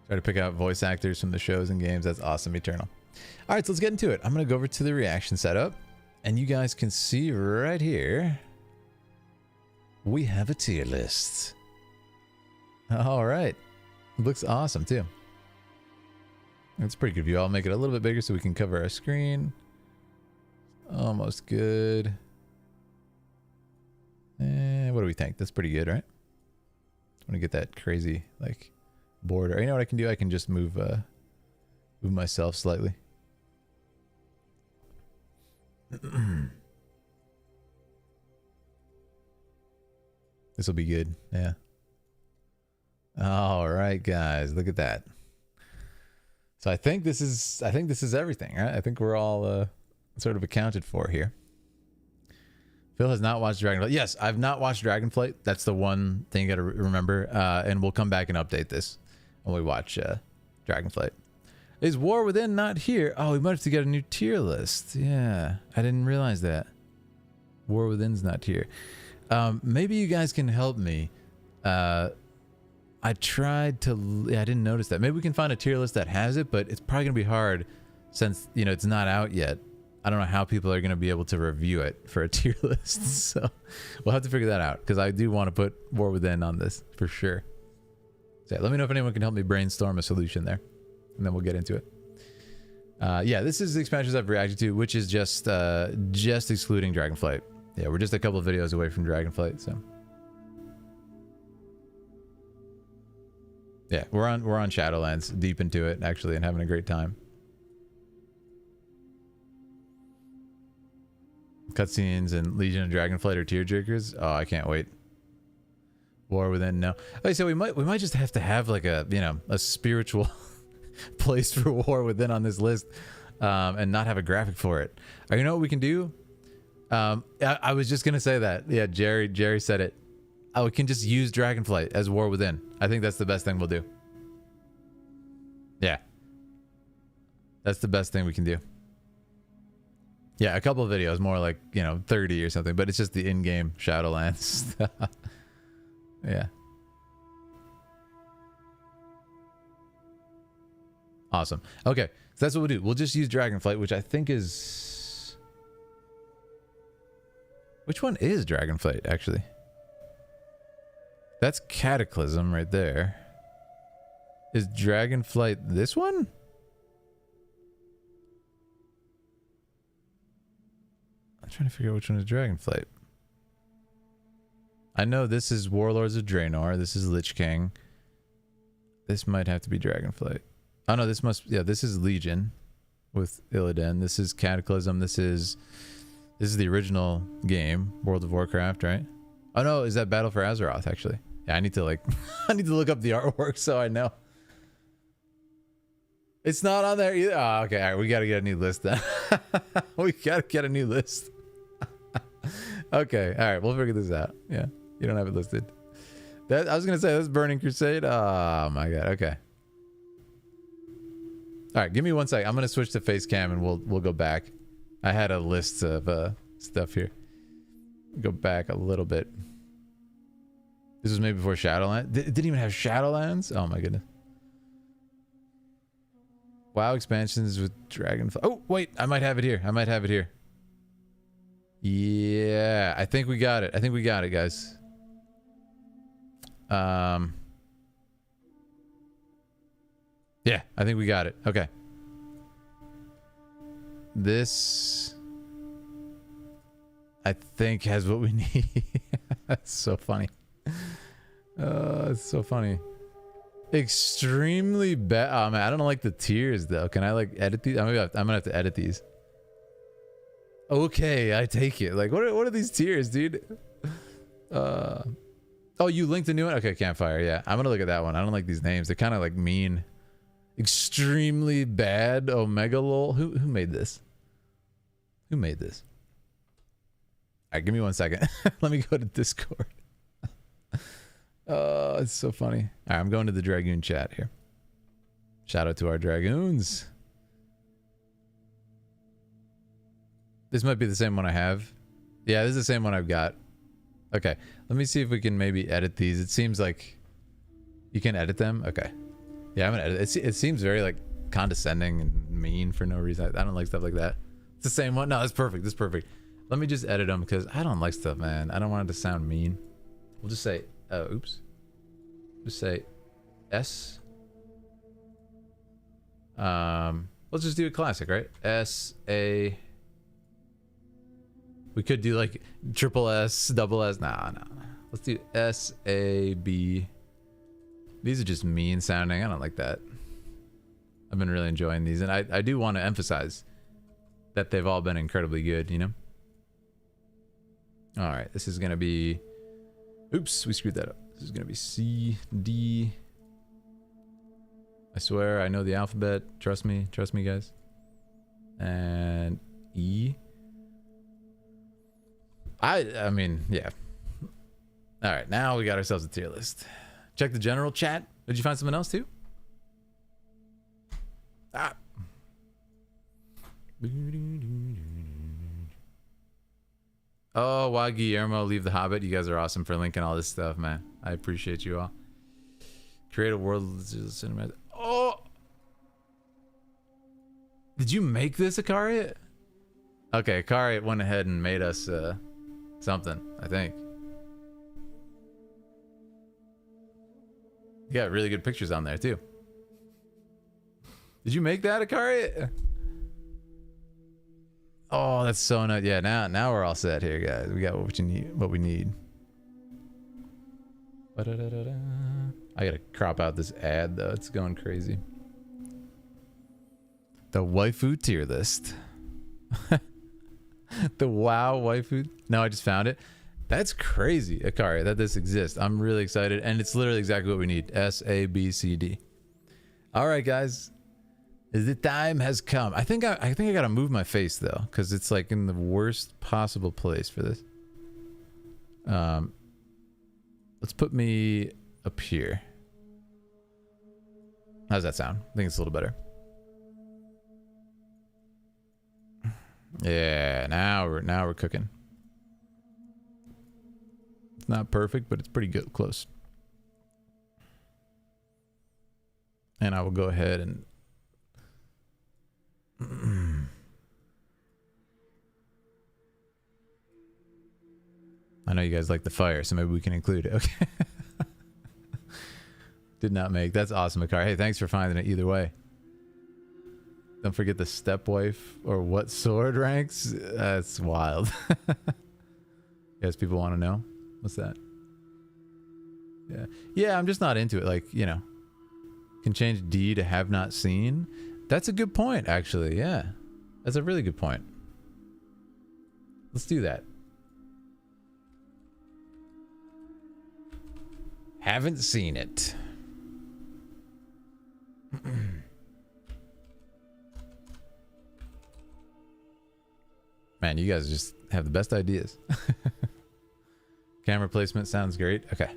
Try to pick out voice actors from the shows and games. That's awesome, Eternal. All right, so let's get into it. I'm going to go over to the reaction setup, and you guys can see right here, we have a tier list. All right. It looks awesome, too. It's a pretty good view. I'll make it a little bit bigger so we can cover our screen. Almost good. What do we think? That's pretty good, right? I want to get that crazy, like, border. You know what I can do? I can just move myself slightly. This will be good. Yeah. All right, guys, look at that. So I think this is everything, right? I think we're all sort of accounted for here. Phil has not watched Dragonflight. Yes, I've not watched Dragonflight. That's the one thing you got to remember. And we'll come back and update this when we watch Dragonflight. Is War Within not here? Oh, we might have to get a new tier list. Yeah, I didn't realize that. War Within's not here. Maybe you guys can help me. I tried to... Yeah, I didn't notice that. Maybe we can find a tier list that has it, but it's probably going to be hard since, you know, it's not out yet. I don't know how people are going to be able to review it for a tier list. So we'll have to figure that out, because I do want to put War Within on this for sure. So yeah, let me know if anyone can help me brainstorm a solution there, and then we'll get into it. Yeah, this is the expansions I've reacted to, which is just excluding Dragonflight. Yeah, we're just a couple of videos away from Dragonflight, so... Yeah, we're on Shadowlands, deep into it, actually, and having a great time. Cutscenes and Legion of Dragonflight are tearjerkers. Oh, I can't wait. War Within, no. Okay, so we might just have to have like a, you know, a spiritual place for War Within on this list, and not have a graphic for it. Or you know what we can do? I was just gonna say that. Yeah, Jerry said it. Oh, we can just use Dragonflight as War Within. I think that's the best thing we'll do. Yeah. That's the best thing we can do. Yeah, a couple of videos, more like, you know, 30 or something, but it's just the in-game Shadowlands. Yeah. Awesome. Okay, so that's what we'll do. We'll just use Dragonflight, which I think is... Which one is Dragonflight, actually? That's Cataclysm right there. Is Dragonflight this one? I'm trying to figure out which one is Dragonflight. I know this is Warlords of Draenor. This is Lich King. This might have to be Dragonflight. Oh no, this must... Yeah, this is Legion with Illidan. This is Cataclysm. This is the original game, World of Warcraft, right? Oh no, is that Battle for Azeroth, actually? Yeah, I need to like... I need to look up the artwork so I know. It's not on there either. Oh, okay, all right, we gotta get a new list then. We gotta get a new list. Okay, all right, we'll figure this out. Yeah, you don't have it listed. That I was gonna say, that's Burning Crusade. Oh my god, okay. All right, give me 1 second. I'm gonna switch to face cam and we'll go back. I had a list of stuff here. Go back a little bit. This was maybe before Shadowlands. It didn't even have Shadowlands. Oh my goodness. WoW expansions with Dragonflight. Oh wait, I might have it here. I might have it here. Yeah, I think we got it. I think we got it, guys. Yeah, I think we got it. Okay. This, I think, has what we need. That's so funny. It's so funny. Extremely bad. Oh man, I don't like the tiers though. Can I like edit these? I'm gonna have to edit these. Okay, I take it. Like, what are these tiers, dude? Oh, you linked a new one? Okay, Campfire. Yeah, I'm gonna look at that one. I don't like these names. They're kind of like mean. Extremely bad Omega lol. Who made this? Who made this? All right, give me 1 second. Let me go to Discord. Oh, it's so funny. All right, I'm going to the Dragoon chat here. Shout out to our Dragoons. This might be the same one I have. Yeah, this is the same one I've got. Okay, let me see if we can maybe edit these. It seems like you can edit them. Okay. Yeah, I'm gonna edit it. It seems very like condescending and mean for no reason. I don't like stuff like that. It's the same one. No, that's perfect. That's perfect. Let me just edit them because I don't like stuff, man. I don't want it to sound mean. We'll just say, oops. Just say S. Let's just do a classic, right? S-A. We could do like triple S, double S. Nah. Let's do S-A-B. These are just mean sounding. I don't like that. I've been really enjoying these. And I do want to emphasize that they've all been incredibly good, you know? All right. This is going to be... Oops, we screwed that up. This is going to be C, D. I swear I know the alphabet. Trust me. Trust me, guys. And E. I mean, yeah. All right. Now we got ourselves a tier list. Check the general chat. Did you find something else too? Ah. Oh, why Guillermo, leave the Hobbit. You guys are awesome for linking all this stuff, man. I appreciate you all. Create a world cinematic. Oh, did you make this, Akari? Okay, Akari went ahead and made us something, I think. You got really good pictures on there too. Did you make that, Akari? Oh, that's so nice. Yeah, now we're all set here, guys. We got what you need. What we need. I gotta crop out this ad though. It's going crazy. The waifu tier list. The WoW waifu. No, I just found it. That's crazy, Akari, that this exists. I'm really excited, and it's literally exactly what we need. S-A-B-C-D. All right, guys. The time has come. I think I gotta move my face though, because it's like in the worst possible place for this. Let's put me up here. How's that sound? I think it's a little better. Yeah, now we're cooking. It's not perfect, but it's pretty good, close. And I will go ahead and I know you guys like the fire, so maybe we can include it. Okay. Did not make. That's awesome, Akar. Hey, thanks for finding it either way. Don't forget the stepwife or what sword ranks. That's wild. Yes, people want to know. What's that? Yeah. Yeah, I'm just not into it. Like, you know, can change D to have not seen. That's a good point, actually. Yeah. That's a really good point. Let's do that. Haven't seen it. Man, you guys just have the best ideas. Camera placement sounds great. Okay.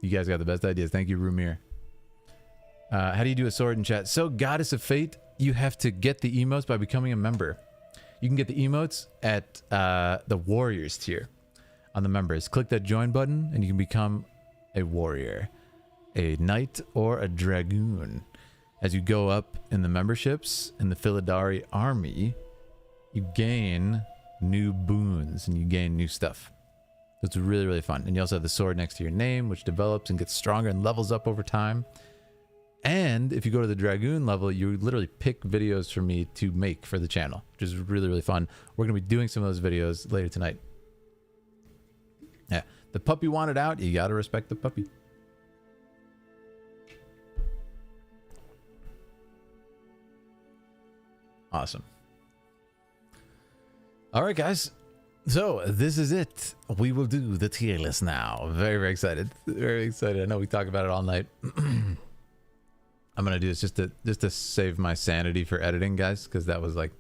You guys got the best ideas. Thank you, Rumir. How do you do a sword in chat? So, Goddess of Fate, you have to get the emotes by becoming a member. You can get the emotes at the Warriors tier on the members. Click that join button and you can become a warrior, a knight, or a dragoon. As you go up in the memberships in the Philidari army, you gain new boons and you gain new stuff. It's really, really fun. And you also have the sword next to your name, which develops and gets stronger and levels up over time. And if you go to the Dragoon level, you literally pick videos for me to make for the channel, which is really, really fun. We're going to be doing some of those videos later tonight. Yeah. The puppy wanted out. You got to respect the puppy. Awesome. All right, guys. So this is it. We will do the tier list now. Very, very excited. Very excited. I know we talk about it all night. I'm gonna do this just to save my sanity for editing, guys, because that was like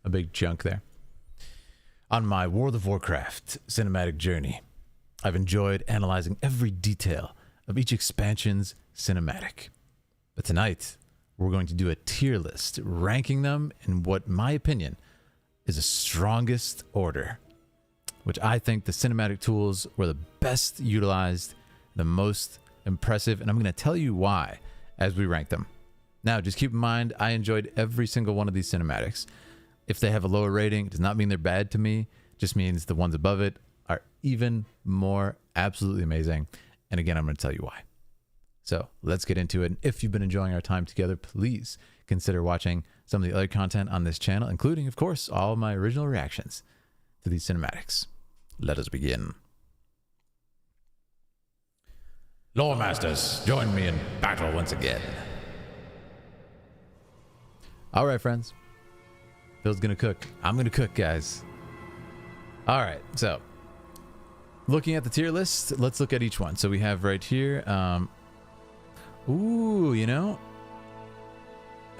a big chunk there. On my World of Warcraft cinematic journey, I've enjoyed analyzing every detail of each expansion's cinematic. But tonight, we're going to do a tier list, ranking them in what, in my opinion, is the strongest order, which I think the cinematic tools were the best utilized, the most impressive, and I'm going to tell you why as we rank them. Now, just keep in mind, I enjoyed every single one of these cinematics. If they have a lower rating, it does not mean they're bad to me. It just means the ones above it are even more absolutely amazing. And again, I'm going to tell you why. So let's get into it. And if you've been enjoying our time together, please consider watching some of the other content on this channel, including, of course, all of my original reactions to these cinematics. Let us begin. Lore Masters, join me in battle once again. All right, friends. Phil's gonna cook. I'm gonna cook, guys. All right, so looking at the tier list, let's look at each one. So we have right here, ooh, you know,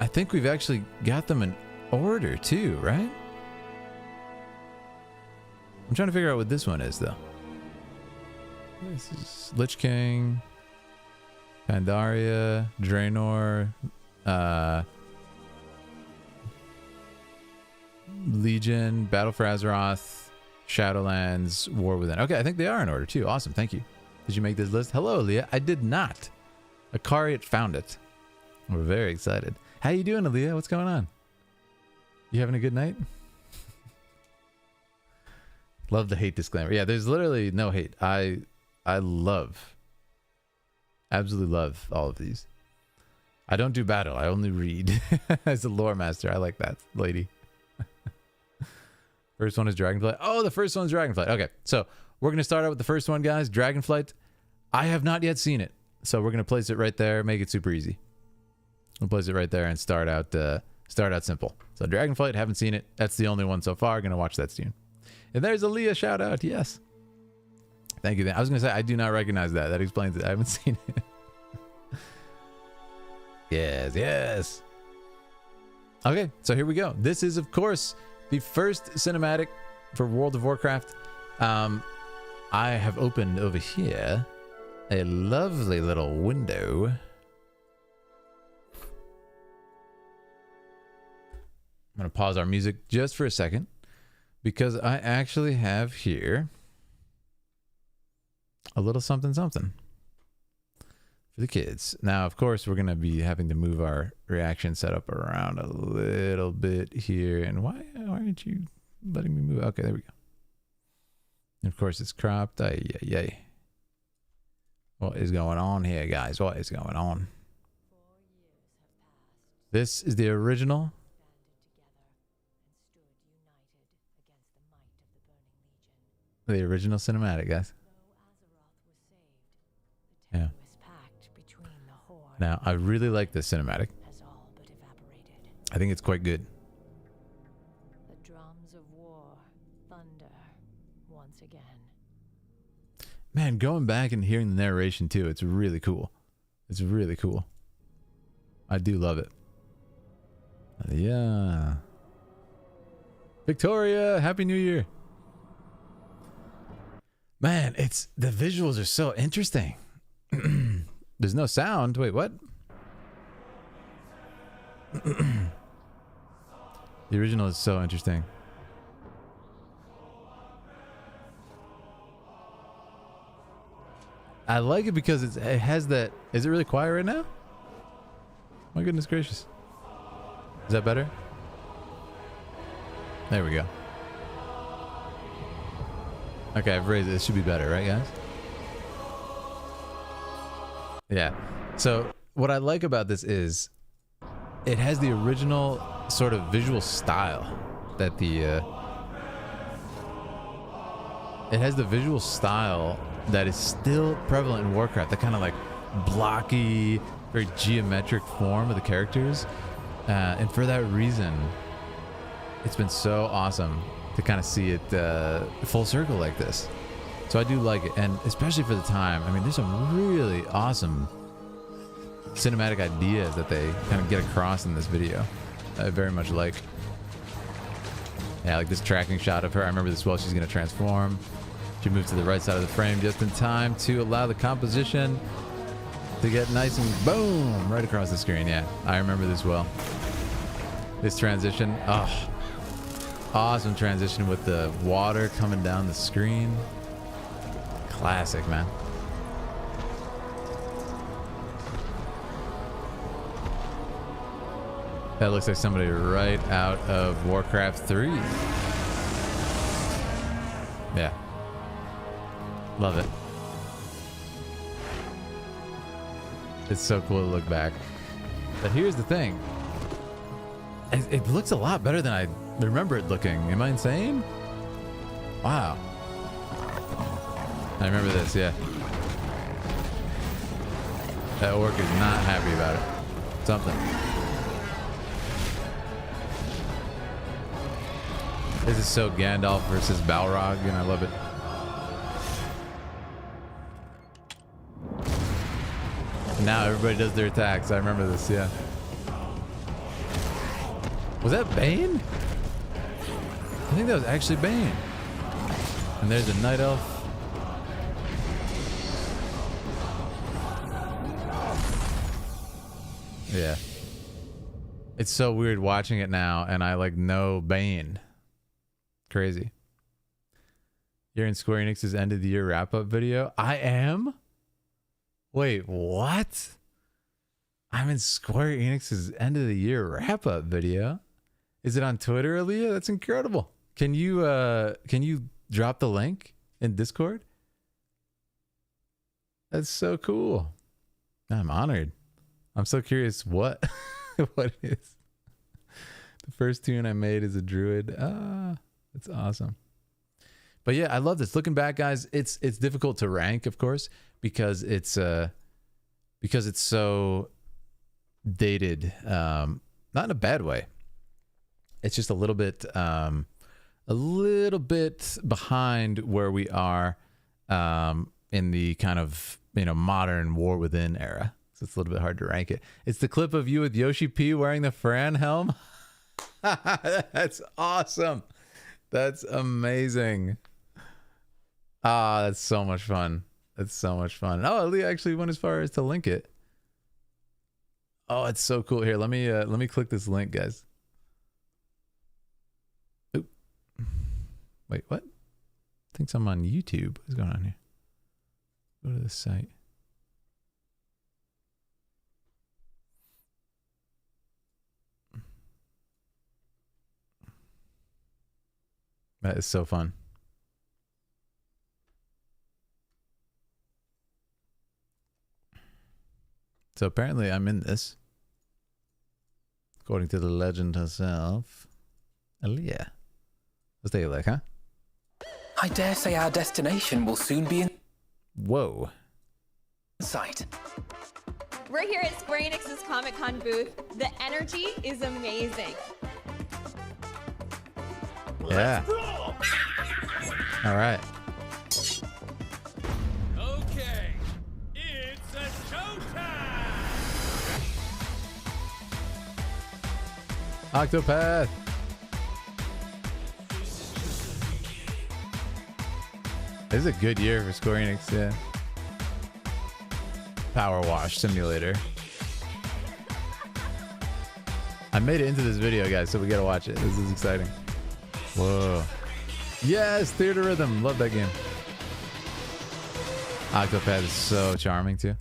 I think we've actually got them in order too, right? I'm trying to figure out what this one is, though. This is Lich King, Pandaria, Draenor, Legion, Battle for Azeroth, Shadowlands, War Within. Okay, I think they are in order too. Awesome, thank you. Did you make this list? Hello, Aaliyah. I did not. Akariat found it. We're very excited. How you doing, Aaliyah? What's going on? You having a good night? Love the hate disclaimer. Yeah, there's literally no hate. I love, absolutely love all of these. I don't do battle. I only read. As a lore master, I like that, lady. First one is Dragonflight. Oh, the first one's Dragonflight. Okay, so we're going to start out with the first one, guys. Dragonflight. I have not yet seen it. So we're going to place it right there. Make it super easy. We'll place it right there and start out simple. So Dragonflight, haven't seen it. That's the only one so far. Going to watch that soon. And there's Aaliyah shout out. Yes. Thank you. I was going to say, I do not recognize that. That explains it. I haven't seen it. Yes, yes. Okay, so here we go. This is, of course, the first cinematic for World of Warcraft. I have opened over here a lovely little window. going to pause our music just for a second because I actually have here a little something something for the kids. Now, of course, we're going to be having to move our reaction setup around a little bit here. And why aren't you letting me move? Okay, there we go. And of course, it's cropped. Yay. What is going on here, guys? What is going on? This is the original. The original cinematic, guys. Yeah. Now, I really like this cinematic. I think it's quite good. The drums of war thunder once again. Man, going back and hearing the narration too, it's really cool. It's really cool. I do love it. Yeah. Victoria, Happy New Year. Man, the visuals are so interesting. There's no sound. Wait, what? The original is so interesting. I like it because it has that. Is it really quiet right now? My goodness gracious. Is that better? There we go. Okay, I've raised it. It should be better, right, guys? Yeah. So what I like about this is it has the original sort of visual style that it has the visual style that is still prevalent in Warcraft, that kind of like blocky, very geometric form of the characters. And for that reason, it's been so awesome to kind of see it full circle like this. So I do like it, and especially for the time. I mean, there's some really awesome cinematic ideas that they kind of get across in this video. I very much like. Yeah, like this tracking shot of her. I remember this well. She's going to transform. She moves to the right side of the frame just in time to allow the composition to get nice and boom right across the screen. Yeah, I remember this well. This transition. Oh, awesome transition with the water coming down the screen. Classic, man. That looks like somebody right out of Warcraft 3. Yeah. Love it. It's so cool to look back. But here's the thing. It looks a lot better than I remember it looking. Am I insane? Wow. I remember this, yeah. That orc is not happy about it. Something. This is so Gandalf versus Balrog, and I love it. Now everybody does their attacks. I remember this, yeah. Was that Bane? I think that was actually Bane. And there's a night elf. Yeah. It's so weird watching it now, and I like know Bane. Crazy. You're in Square Enix's end of the year wrap up video. I am? Wait, what? I'm in Square Enix's end of the year wrap up video. Is it on Twitter, Aaliyah? That's incredible. Can you drop the link in Discord? That's so cool. I'm honored. I'm so curious what what it is. The first tune I made is a druid. That's awesome. But yeah, I love this. Looking back, guys, it's difficult to rank, of course, because it's so dated. Not in a bad way. It's just a little bit behind where we are in the kind of modern War Within era. So it's a little bit hard to rank it. It's the clip of you with Yoshi P wearing the Fran helm. That's awesome. That's amazing. That's so much fun. That's so much fun. Oh, Lee actually went as far as to link it. Oh, it's so cool. Here, let me click this link, guys. Wait, what? I think I'm on YouTube. What's going on here? Go to this site. That is so fun. So apparently I'm in this. According to the legend herself. Aaliyah. Let's take a look, huh? I dare say our destination will soon be in Whoa. sight. We're here at Square Enix's Comic-Con booth. The energy is amazing. Yeah. All right. Okay, it's a showtime! Octopath. This is a good year for Square Enix, yeah. Power Wash Simulator. I made it into this video, guys, so we gotta watch it. This is exciting. Whoa. Yes, Theater Rhythm. Love that game. Octopath is so charming, too.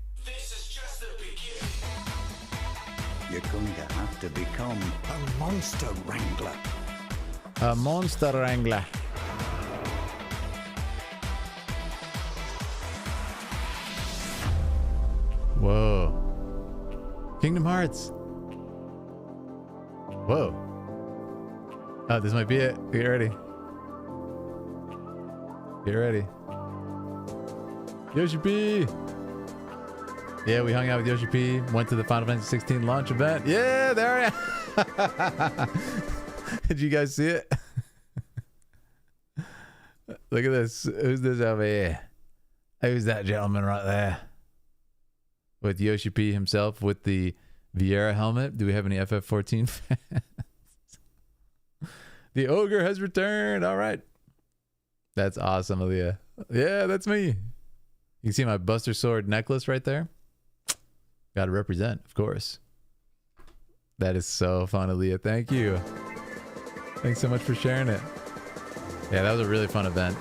You're going to have to become a monster wrangler. A monster wrangler. Whoa. Kingdom Hearts. Whoa. Oh, this might be it. Get ready. Get ready. Yoshi P. Yeah, we hung out with Yoshi P. Went to the Final Fantasy 16 launch event. Yeah, there I am. Did you guys see it? Look at this. Who's this over here? Who's that gentleman right there? With Yoshi P himself with the Vieira helmet. Do we have any FF14 fans? The ogre has returned. All right. That's awesome, Aaliyah. Yeah, that's me. You can see my Buster Sword necklace right there. Got to represent, of course. That is so fun, Aaliyah. Thank you. Thanks so much for sharing it. Yeah, that was a really fun event.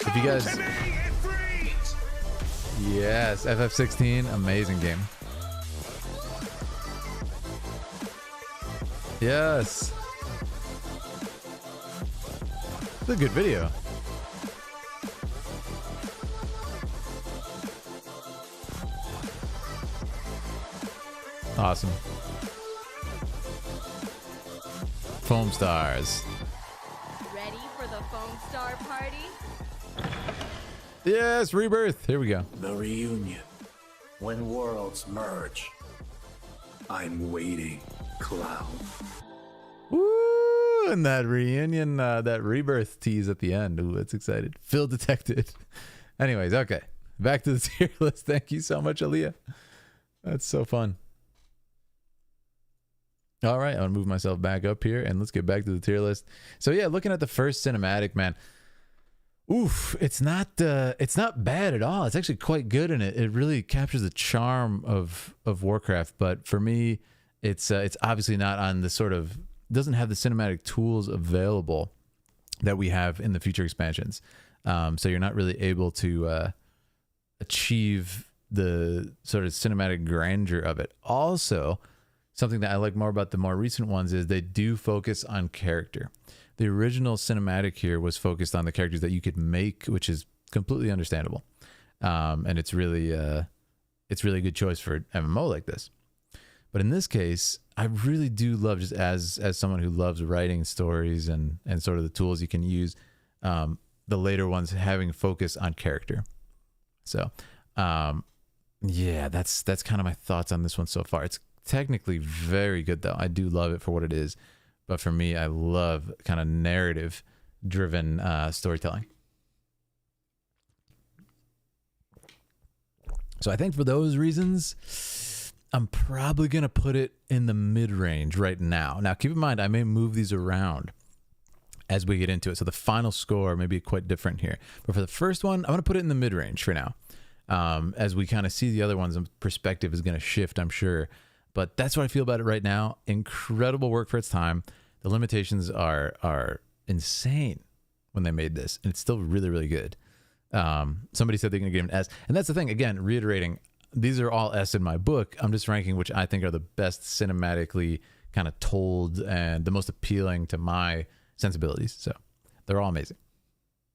If you guys... Yes, FF16, amazing game. Yes. It's a good video. Awesome. Foam Stars. Ready for the Foam Star Party? Yes, Rebirth. Here we go. The reunion. When worlds merge. I'm waiting, Cloud. Woo! And that reunion, that Rebirth tease at the end. Ooh, it's excited. Phil detected. Anyways, okay. Back to the tier list. Thank you so much, Aaliyah. That's so fun. All right, I'm gonna move myself back up here and let's get back to the tier list. So yeah, looking at the first cinematic, man. Oof, it's not bad at all. It's actually quite good in it. It really captures the charm of Warcraft, but for me, it's obviously not on the sort of, doesn't have the cinematic tools available that we have in the future expansions. So you're not really able to achieve the sort of cinematic grandeur of it. Also, something that I like more about the more recent ones is they do focus on character. The original cinematic here was focused on the characters that you could make, which is completely understandable. And it's really a good choice for an MMO like this. But in this case, I really do love, just as someone who loves writing stories and sort of the tools you can use, the later ones having focus on character. So, yeah, that's kind of my thoughts on this one so far. It's technically very good though. I do love it for what it is. But for me, I love kind of narrative-driven storytelling. So I think for those reasons, I'm probably going to put it in the mid-range right now. Now, keep in mind, I may move these around as we get into it. So the final score may be quite different here. But for the first one, I'm going to put it in the mid-range for now. As we kind of see the other ones, the perspective is going to shift, I'm sure. But that's what I feel about it right now. Incredible work for its time. The limitations are insane. when they made this, and it's still really, really good. Somebody said they're going to give it an S, and that's the thing. Again, reiterating, these are all S in my book. I'm just ranking which I think are the best cinematically kind of told and the most appealing to my sensibilities. So they're all amazing.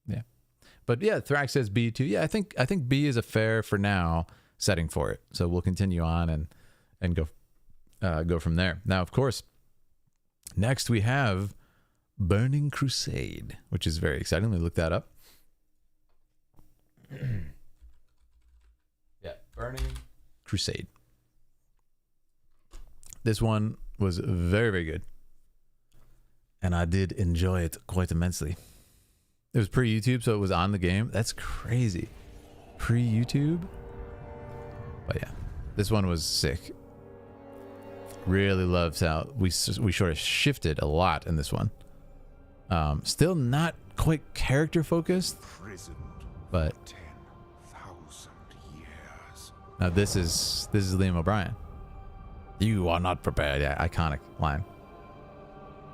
Yeah, but yeah, Thrax says B too. Yeah, I think B is a fair for now setting for it. So we'll continue on and go from there. Now, of course, next we have Burning Crusade, which is very exciting. Let me look that up. Yeah, Burning Crusade. This one was very, very good, and I did enjoy it quite immensely. It was pre-YouTube, so it was on the game. That's crazy. Pre-YouTube? But yeah, this one was sick. Really loved how we sort of shifted a lot in this one. Still not quite character focused, but 10,000 years. now this is Liam O'Brien. You are not prepared. Yeah, iconic line.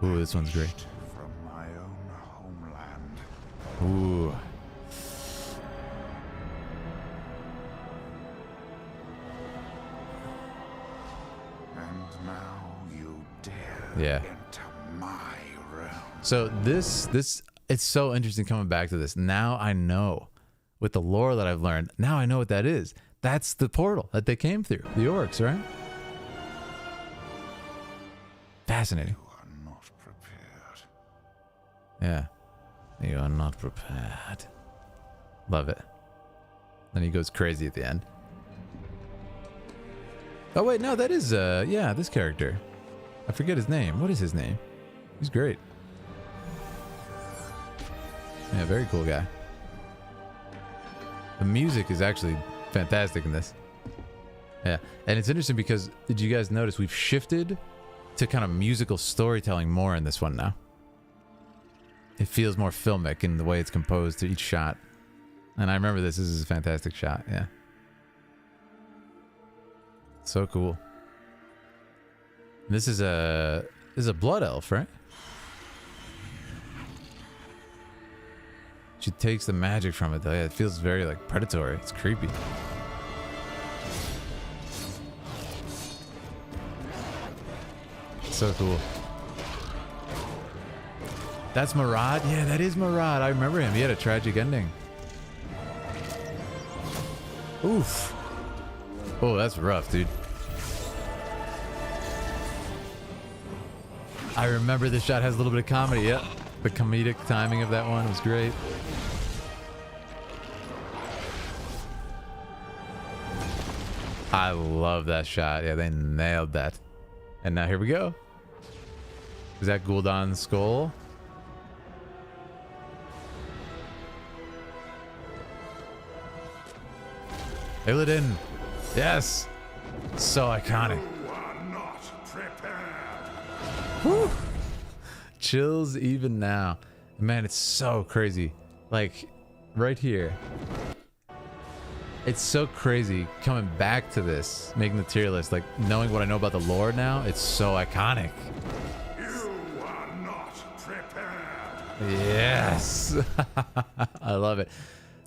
Ooh, this one's great. From my own homeland. Ooh. And now you dare Yeah. enter my realm. So this it's so interesting coming back to this. Now I know, with the lore that I've learned, now I know what that is. That's the portal that they came through. The orcs, right? Fascinating. You are not prepared. Yeah. You are not prepared. Love it. Then he goes crazy at the end. Oh wait, no, that is yeah, this character. I forget his name. What is his name? He's great. Yeah, very cool guy. The music is actually fantastic in this. Yeah, and it's interesting because, did you guys notice we've shifted to kind of musical storytelling more in this one now? It feels more filmic in the way it's composed to each shot. And I remember this is a fantastic shot, yeah. So cool. This is a blood elf, right? She takes the magic from it though. Yeah, it feels very like predatory. It's creepy. So cool. That's Murad? Yeah, that is Murad. I remember him. He had a tragic ending. Oof. Oh, that's rough, dude. I remember this shot has a little bit of comedy. Yep. The comedic timing of that one was great. I love that shot. Yeah, they nailed that. And now here we go. Is that Gul'dan's skull? Illidan. Yes. So iconic. You are not prepared. Woo. Chills even now. Man, it's so crazy. Like, right here. It's so crazy coming back to this, making the tier list, like knowing what I know about the lore now. It's so iconic. You are not prepared. Yes. I love it.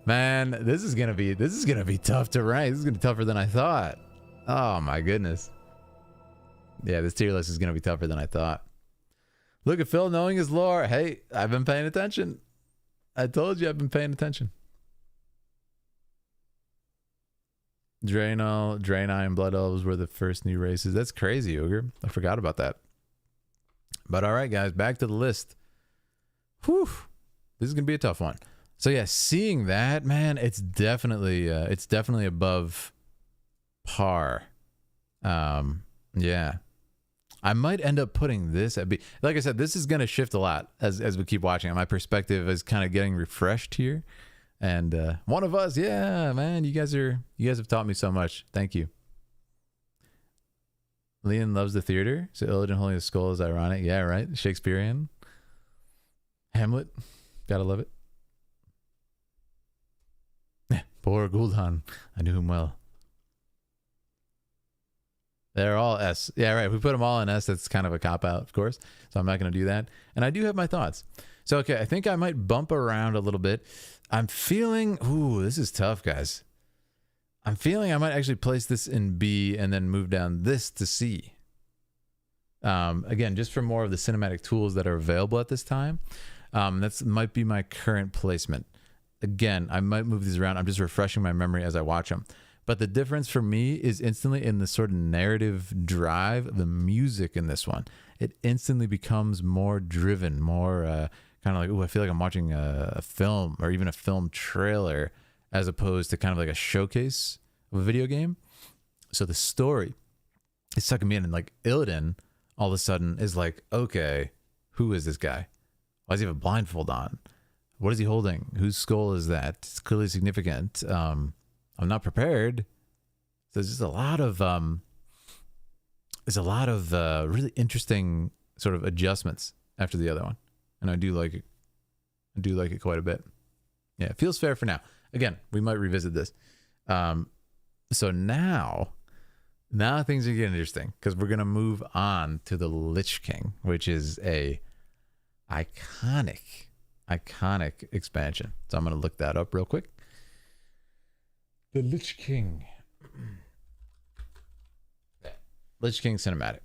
Man, this is gonna be tough to rank. This is gonna be tougher than I thought. Oh my goodness. Yeah, this tier list is gonna be tougher than I thought. Look at Phil knowing his lore. Hey, I've been paying attention. I told you I've been paying attention. Draenei and Blood Elves were the first new races. That's crazy, Ogre. I forgot about that. But all right, guys, back to the list. Whew. This is gonna be a tough one. So yeah, seeing that, man, it's definitely above par. Yeah. I might end up putting this at B. Like I said, this is gonna shift a lot as we keep watching. My perspective is kind of getting refreshed here. And one of us, yeah, man, you guys have taught me so much. Thank you. Leon loves the theater. So Illidan holding a skull is ironic. Yeah, right. Shakespearean. Hamlet. Gotta love it. Poor Gul'dan. I knew him well. They're all S. Yeah, right. If we put them all in S, that's kind of a cop-out, of course. So I'm not going to do that. And I do have my thoughts. So, okay, I think I might bump around a little bit. I'm feeling, ooh, this is tough, guys. I'm feeling I might actually place this in B and then move down this to C. Again, just for more of the cinematic tools that are available at this time. That's might be my current placement. Again, I might move these around. I'm just refreshing my memory as I watch them. But the difference for me is instantly in the sort of narrative drive of the music in this one. It instantly becomes more driven, more kind of like, ooh, I feel like I'm watching a film or even a film trailer as opposed to kind of like a showcase of a video game. So the story is sucking me in, and like Illidan all of a sudden is like, okay, who is this guy? Why does he have a blindfold on? What is he holding? Whose skull is that? It's clearly significant. I'm not prepared. So there's just a lot of really interesting sort of adjustments after the other one, and I do like it. I do like it quite a bit. Yeah, it feels fair for now. Again, we might revisit this. So now things are getting interesting because we're gonna move on to the Lich King, which is a iconic expansion. So I'm gonna look that up real quick. The Lich King. Lich King cinematic.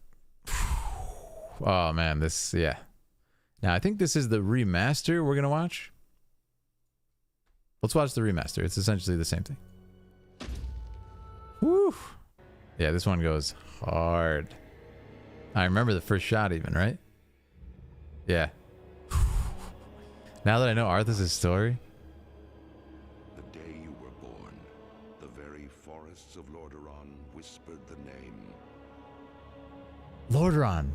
Oh man, this, yeah. Now I think this is the remaster we're gonna watch. Let's watch the remaster. It's essentially the same thing. Woo! Yeah, this one goes hard. I remember the first shot even, right? Yeah. Now that I know Arthas' story. The day you were born, the very forests of Lordaeron whispered the name Lordaeron.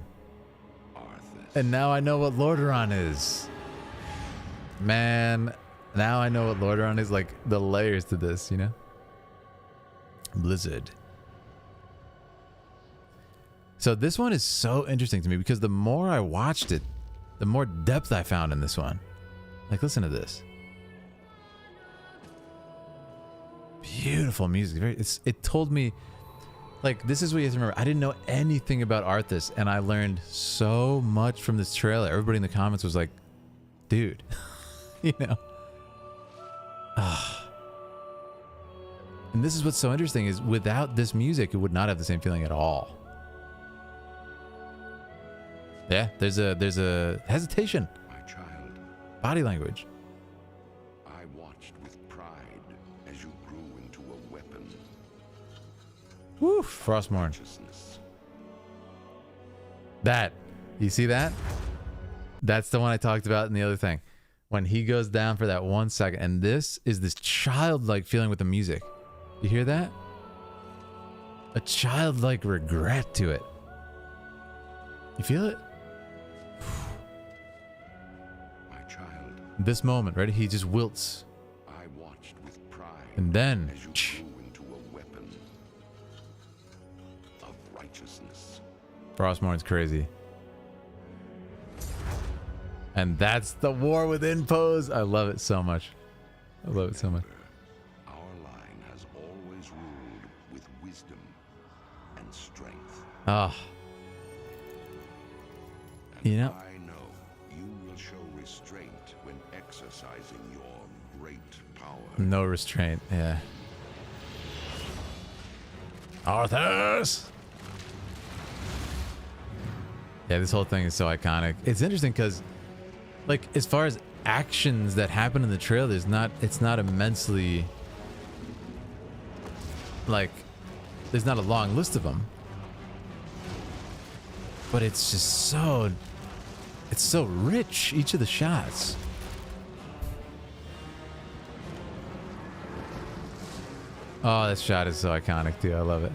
Arthas. And now I know what Lordaeron is. Man, now I know what Lordaeron is, like the layers to this, you know? Blizzard. So this one is so interesting to me because the more I watched it, the more depth I found in this one. Like, listen to this. Beautiful music. It told me, like, this is what you have to remember. I didn't know anything about Arthas, and I learned so much from this trailer. Everybody in the comments was like, dude, you know. And this is what's so interesting is without this music, it would not have the same feeling at all. Yeah, there's a hesitation. My child, Body language. I watched with pride as you grew into a weapon. Woo, Frostmourne. Righteousness. That, you see that? That's the one I talked about in the other thing. When he goes down for that 1 second, and this is this childlike feeling with the music. You hear that? A childlike regret to it. You feel it? My child, This moment, right? He just wilts. I watched with pride And then, as you grew into a weapon of righteousness. Frostmourne's crazy. And that's the War Within pose. I love it so much. I love it so much. Our line has always ruled with wisdom and strength. Ah. And You know, I know you will show restraint when exercising your great power. no restraint. Yeah. Arthas! Yeah, this whole thing is so iconic. It's interesting because, like, as far as actions that happen in the trailer, it's not immensely, like, there's not a long list of them. But it's just so, it's so rich, each of the shots. Oh, that shot is so iconic too. I love it.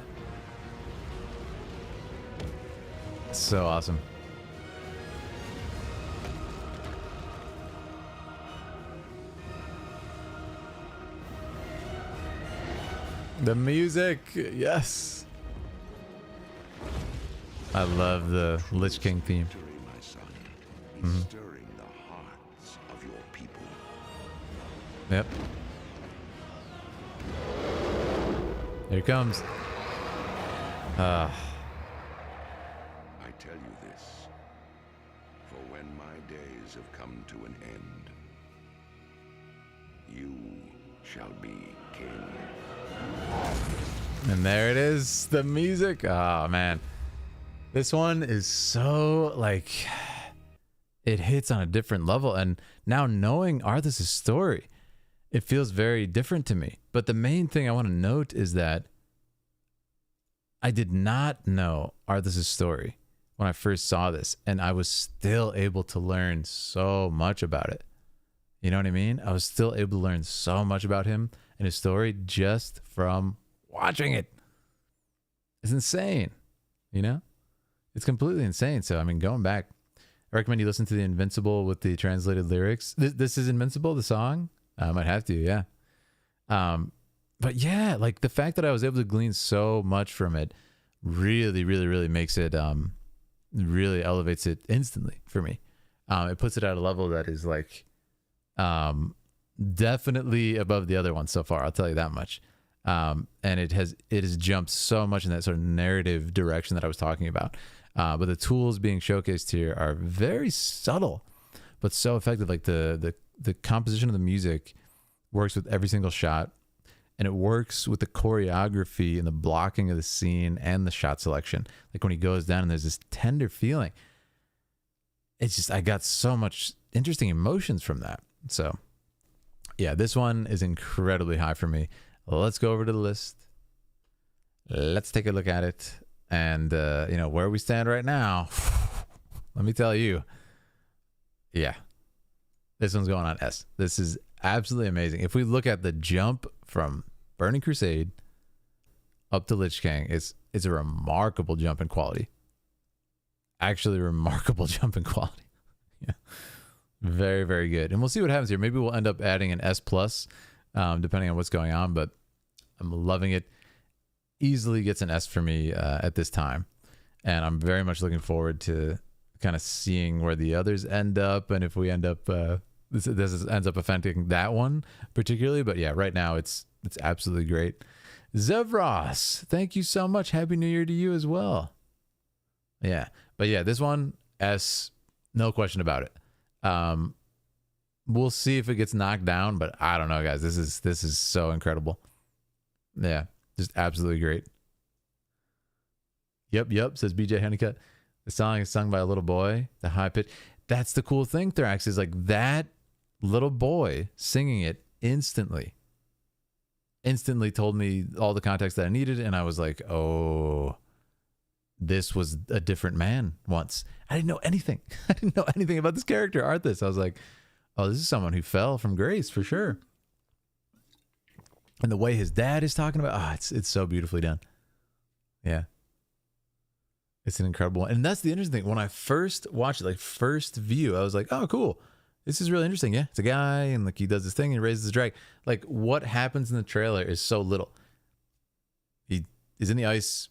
So awesome. The music, yes. I love the Lich King theme. Victory, my son, is stirring the hearts of your people. Yep. Here it comes. I tell you this, for when and my days have come to an end. You shall be king. And there it is, the music. Oh man, this one is so like, it hits on a different level. And now knowing Arthas' story, it feels very different to me. But the main thing I want to note is that I did not know Arthas' story when I first saw this, and I was still able to learn so much about it. You know what I mean? I was still able to learn so much about him and his story just from watching it. It's insane, you know? It's completely insane. So, I mean, going back, I recommend you listen to the Invincible with the translated lyrics. This is Invincible, the song? I might have to, yeah. But yeah, like the fact that I was able to glean so much from it really, really, really makes it, really elevates it instantly for me. It puts it at a level that is like, definitely above the other ones so far. I'll tell you that much. And it has jumped so much in that sort of narrative direction that I was talking about. But the tools being showcased here are very subtle, but so effective. Like the composition of the music works with every single shot, and it works with the choreography and the blocking of the scene and the shot selection. Like when he goes down and there's this tender feeling. It's just, I got so much interesting emotions from that. So yeah, this one is incredibly high for me. Let's go over to the list. Let's take a look at it. And, you know, where we stand right now, let me tell you, yeah, this one's going on S. This is absolutely amazing. If we look at the jump from Burning Crusade up to Lich King, it's a remarkable jump in quality. Actually, remarkable jump in quality. Yeah, very, very good. And we'll see what happens here. Maybe we'll end up adding an S plus, depending on what's going on. But I'm loving it. Easily gets an S for me at this time, and I'm very much looking forward to kind of seeing where the others end up, and if we end up this ends up affecting that one particularly. But yeah, right now it's absolutely great. Zevros, thank you so much. Happy New Year to you as well. Yeah, but yeah, this one S, no question about it. We'll see if it gets knocked down, but I don't know, guys. This is so incredible. Yeah, just absolutely great. Yep, says BJ Honeycutt. The song is sung by a little boy, the high pitch. That's the cool thing, Thrax, is like that little boy singing it instantly told me all the context that I needed, and I was like, oh, this was a different man once. I didn't know anything. I didn't know anything about this character, Arthas. I was like, oh, this is someone who fell from grace for sure. And the way his dad is talking about, it's so beautifully done. Yeah. It's an incredible one. And that's the interesting thing. When I first watched it, like first view, I was like, oh, cool. This is really interesting. Yeah. It's a guy and like he does this thing and he raises the dragon. Like what happens in the trailer is so little. He is in the ice.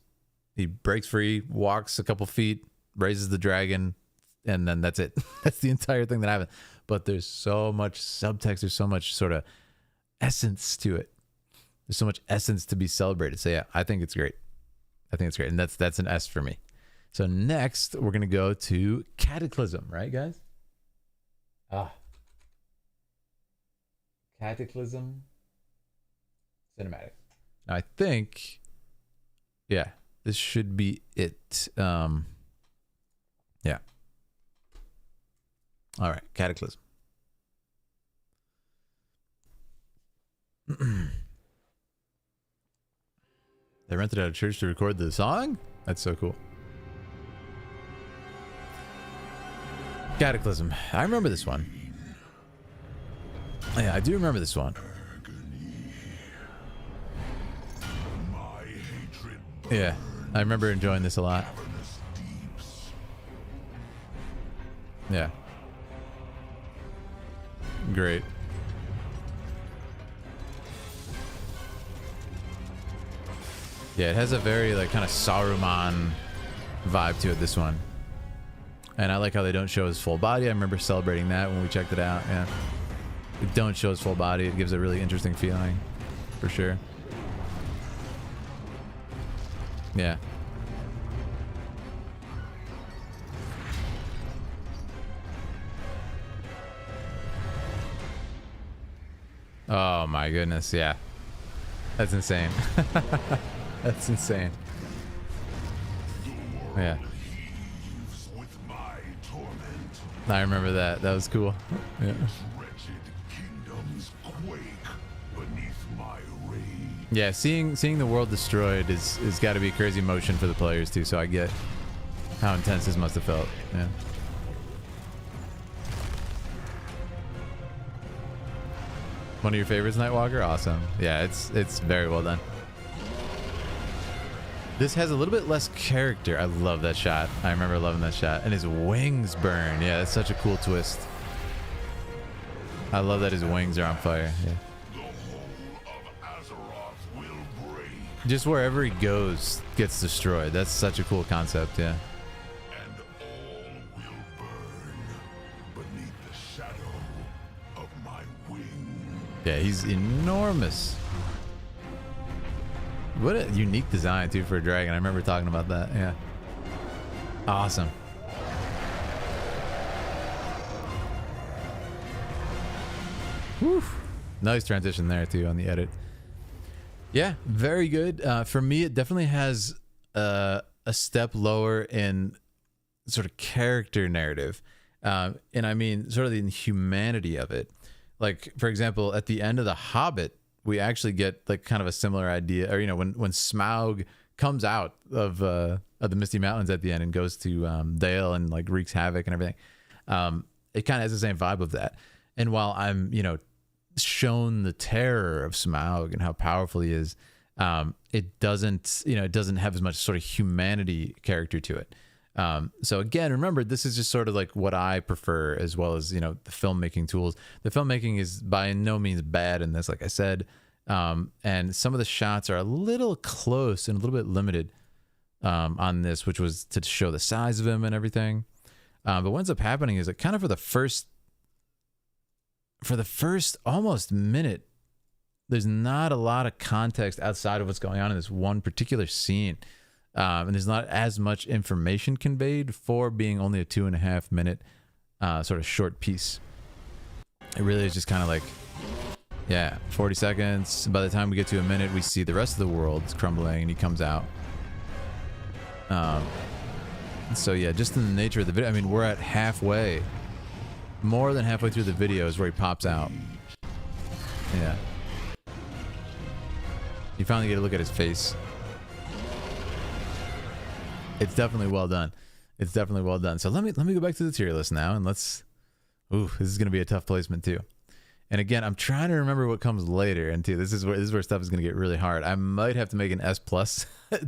He breaks free, walks a couple feet, raises the dragon, and then that's it. That's the entire thing that happened. But there's so much subtext. There's so much sort of essence to it. There's so much essence to be celebrated. So yeah, I think it's great. And that's an S for me. So next we're going to go to Cataclysm, right guys? Cataclysm cinematic. Now I think, yeah, this should be it. Yeah. All right, Cataclysm. They rented out a church to record the song? That's so cool. Cataclysm. I remember this one. Yeah, I do remember this one. Yeah, I remember enjoying this a lot. Yeah. Great. Yeah, it has a very like kind of Saruman vibe to it, this one. And I like how they don't show his full body. I remember celebrating that when we checked it out. Yeah. They don't show his full body. It gives a really interesting feeling, for sure. Yeah. Oh my goodness, yeah. That's insane. That's insane. Yeah. I remember that. That was cool. Yeah. Yeah, seeing the world destroyed is got to be a crazy emotion for the players too. So I get how intense this must have felt. Yeah. One of your favorites, Nightwalker? Awesome. Yeah, it's very well done. This has a little bit less character. I love that shot. I remember loving that shot. And his wings burn. Yeah, that's such a cool twist. I love that his wings are on fire. Yeah. Just wherever he goes gets destroyed. That's such a cool concept, yeah. And all will burn beneath the shadow of my wing. Yeah, he's enormous. What a unique design too for a dragon. I remember talking about that. Yeah. Awesome. Whew. Nice transition there too on the edit. Yeah, very good. For me, it definitely has a step lower in sort of character narrative. And I mean sort of the humanity of it. Like, for example, at the end of The Hobbit, we actually get like kind of a similar idea, or you know, when Smaug comes out of the Misty Mountains at the end and goes to Dale and like wreaks havoc and everything, it kind of has the same vibe of that. And while I'm, you know, shown the terror of Smaug and how powerful he is, it doesn't, you know, it doesn't have as much sort of humanity character to it. So again, remember, this is just sort of like what I prefer, as well as, you know, the filmmaking tools. The filmmaking is by no means bad in this, like I said. And some of the shots are a little close and a little bit limited on this, which was to show the size of him and everything. But what ends up happening is that kind of for the first almost minute, there's not a lot of context outside of what's going on in this one particular scene. And there's not as much information conveyed for being only a 2.5 minute sort of short piece. It really is just kind of like, yeah, 40 seconds. By the time we get to a minute, we see the rest of the world crumbling and he comes out. So yeah, just in the nature of the video, I mean, we're at halfway, more than halfway through the video is where he pops out. Yeah. You finally get a look at his face. It's definitely well done. It's definitely well done. So let me go back to the tier list now, and let's. Ooh, this is gonna be a tough placement too. And again, I'm trying to remember what comes later. And too, this is where stuff is gonna get really hard. I might have to make an S+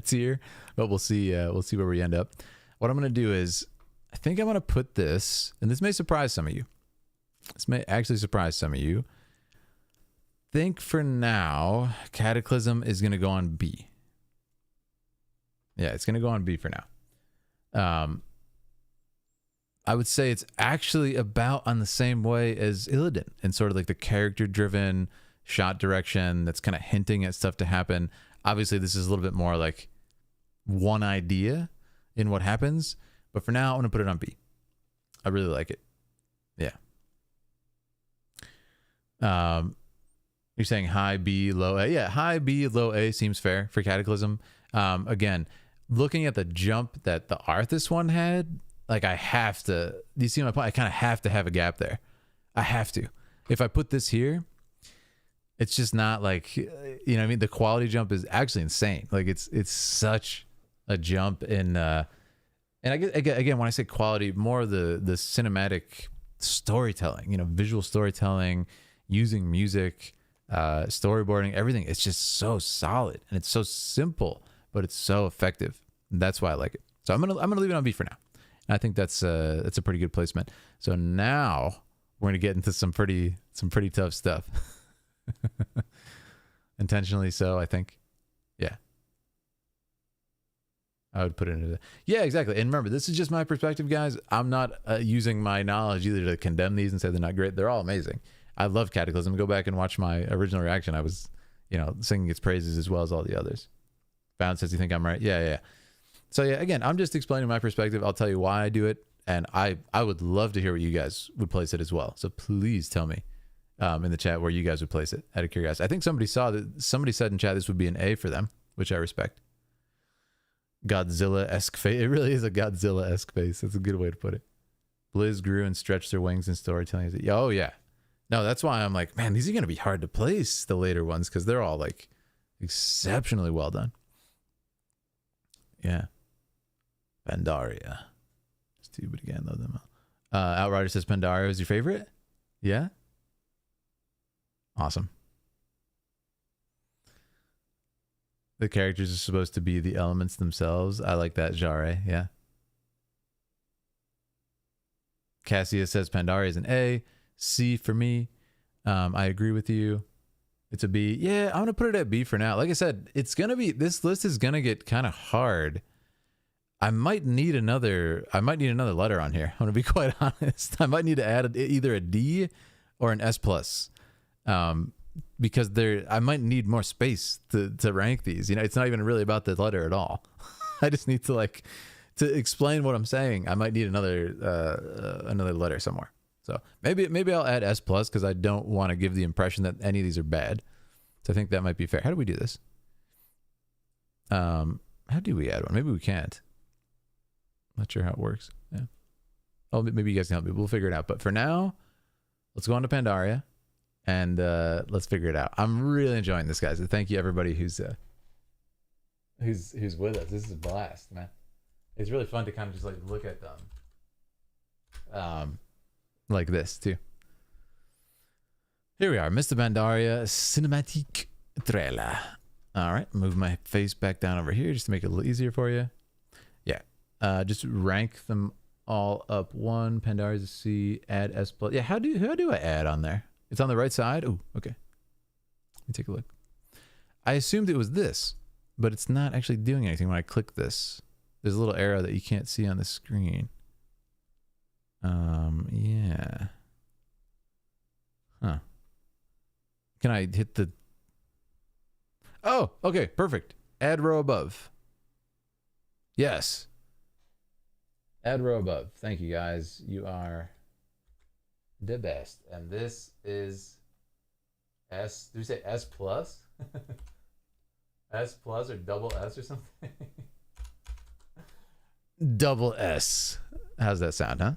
tier, but we'll see. We'll see where we end up. What I'm gonna do is, I think I'm gonna put this, and this may surprise some of you. This may actually surprise some of you. Think for now, Cataclysm is gonna go on B. Yeah, it's going to go on B for now. I would say it's actually about on the same way as Illidan, and sort of like the character-driven shot direction that's kind of hinting at stuff to happen. Obviously, this is a little bit more like one idea in what happens, but for now, I'm going to put it on B. I really like it. Yeah. You're saying high B, low A. Yeah, high B, low A seems fair for Cataclysm. Again, looking at the jump that the Arthas one had, like I have to, do you see my point? I kind of have to have a gap there. I have to. If I put this here, it's just not like, you know what I mean? The quality jump is actually insane. Like it's such a jump in, and I guess, again, when I say quality, more the cinematic storytelling, you know, visual storytelling, using music, storyboarding, everything. It's just so solid and it's so simple, but it's so effective. And that's why I like it. So I'm gonna leave it on B for now. And I think that's a pretty good placement. So now we're gonna get into some pretty tough stuff. Intentionally so, I think. Yeah. I would put it into the, yeah, exactly. And remember, this is just my perspective, guys. I'm not using my knowledge either to condemn these and say they're not great. They're all amazing. I love Cataclysm. Go back and watch my original reaction. I was, you know, singing its praises as well as all the others. Bound says, you think I'm right? Yeah. So yeah, again, I'm just explaining my perspective. I'll tell you why I do it. And I would love to hear what you guys would place it as well. So please tell me in the chat where you guys would place it out of curiosity. I think somebody said in chat this would be an A for them, which I respect. Godzilla-esque face. It really is a Godzilla-esque face. That's a good way to put it. Blizz grew and stretched their wings in storytelling. Oh yeah. No, that's why I'm like, man, these are going to be hard to place, the later ones, because they're all like exceptionally well done. Yeah. Pandaria. Stupid again, love them all. Outrider says Pandaria is your favorite? Yeah? Awesome. The characters are supposed to be the elements themselves. I like that, Jare. Yeah. Cassia says Pandaria is an A. C for me. I agree with you. It's a B. Yeah, I'm gonna put it at B for now. Like I said, it's gonna be, this list is gonna get kind of hard. I might need another letter on here. I'm gonna be quite honest. I might need to add either a D or an S plus, because I might need more space to rank these. You know, it's not even really about the letter at all. I just need to to explain what I'm saying. I might need another letter somewhere. So maybe I'll add S plus because I don't want to give the impression that any of these are bad. So I think that might be fair. How do we do this? How do we add one? Maybe we can't. Not sure how it works. Yeah. Oh, maybe you guys can help me. We'll figure it out. But for now, let's go on to Pandaria and let's figure it out. I'm really enjoying this, guys. Thank you everybody who's with us. This is a blast, man. It's really fun to kind of just like look at them. Like this too. Here we are, Mr. Pandaria Cinematic Trailer. All right, move my face back down over here just to make it a little easier for you. Yeah, just rank them all up. 1, Pandaria is a C, add S plus. Yeah, how do I add on there? It's on the right side. Oh, okay. Let me take a look. I assumed it was this, but it's not actually doing anything when I click this. There's a little arrow that you can't see on the screen. Yeah. Huh. Can I hit the... Oh, okay, perfect. Add row above. Yes. Add row above. Thank you, guys. You are the best. And this is S... Did we say S plus? S plus or double S or something? Double S. How's that sound, huh?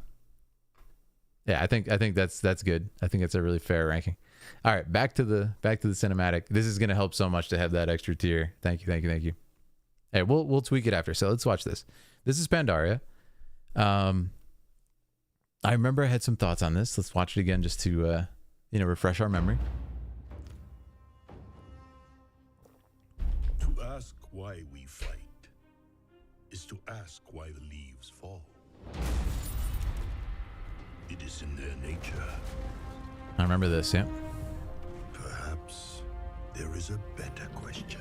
Yeah, I think that's good. I think it's a really fair ranking. All right, back to the cinematic. This is gonna help so much to have that extra tier. Thank you. Hey, we'll tweak it after. So let's watch this. This is Pandaria. I remember I had some thoughts on this. Let's watch it again just to refresh our memory. To ask why we fight is to ask why the leaves fall. It is in their nature. I remember this, yeah. Perhaps there is a better question.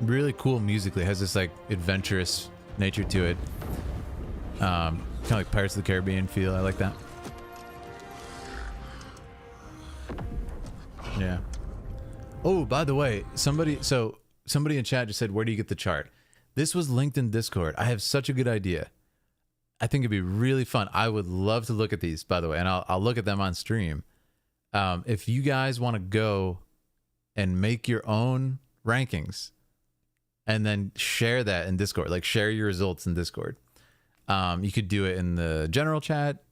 Really cool musically. It has this like adventurous nature to it. Kind of like Pirates of the Caribbean feel. I like that. Yeah. Oh, by the way, somebody in chat just said, where do you get the chart? This was linked in Discord. I have such a good idea. I think it'd be really fun. I would love to look at these, by the way, and I'll look at them on stream. If you guys want to go and make your own rankings and then share that in Discord, like share your results in Discord. You could do it in the general chat.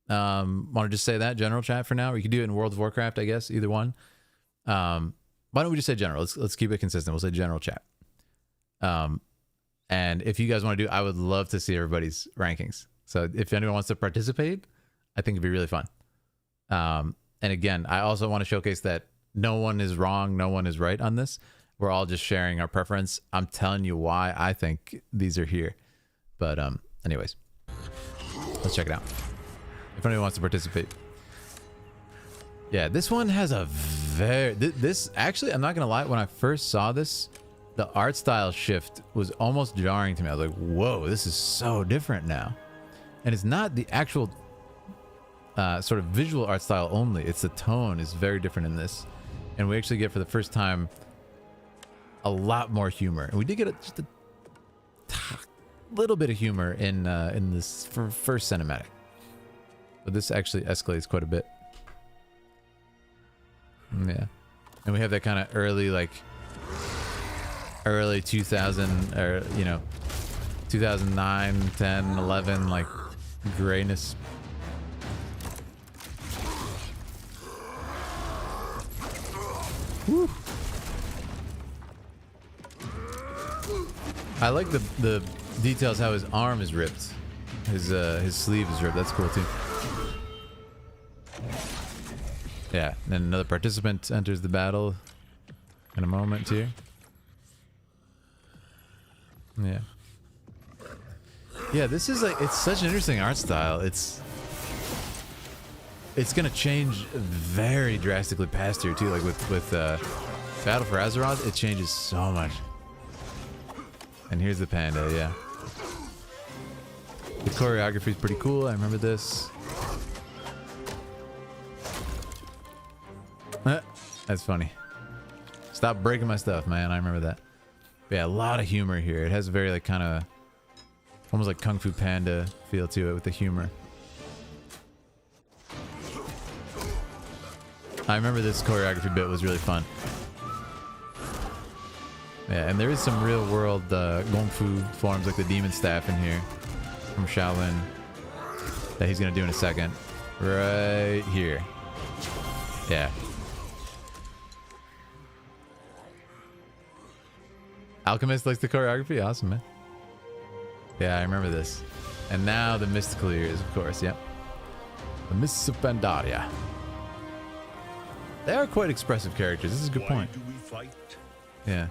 Want to just say that general chat for now, or you could do it in World of Warcraft, I guess, either one. Why don't we just say general? Let's keep it consistent. We'll say general chat. And if you guys want to do, I would love to see everybody's rankings. So if anyone wants to participate, I think it'd be really fun. And again, I also want to showcase that no one is wrong, no one is right on this. We're all just sharing our preference. I'm telling you why I think these are here. But anyways, let's check it out. If anyone wants to participate. Yeah, this one has a very... This, actually, I'm not going to lie. When I first saw this, the art style shift was almost jarring to me. I was like, whoa, this is so different now. And it's not the actual sort of visual art style only. It's the tone is very different in this. And we actually get, for the first time, a lot more humor. And we did get just a little bit of humor in this first cinematic, but this actually escalates quite a bit. Yeah, and we have that kind of early 2000 or 2009, 10, 11 like grayness. Woo. I like the details how his arm is ripped. His sleeve is ripped. That's cool too. Yeah, then another participant enters the battle in a moment here. Yeah. Yeah, this is like, it's such an interesting art style. It's gonna change very drastically past here too. Like with Battle for Azeroth, it changes so much. And here's the panda, yeah. The choreography is pretty cool. I remember this. That's funny. Stop breaking my stuff, man. I remember that. But yeah, a lot of humor here. It has a very like kind of almost like Kung Fu Panda feel to it with the humor. I remember this choreography bit was really fun. Yeah, and there is some real world Kung Fu forms like the demon staff in here from Shaolin that he's gonna do in a second. Right here. Yeah. Alchemist likes the choreography? Awesome, man. Yeah, I remember this. And now the mystical ears, of course, yep. The Mists of Pandaria. They are quite expressive characters. This is a good point. Why do we fight? Yeah.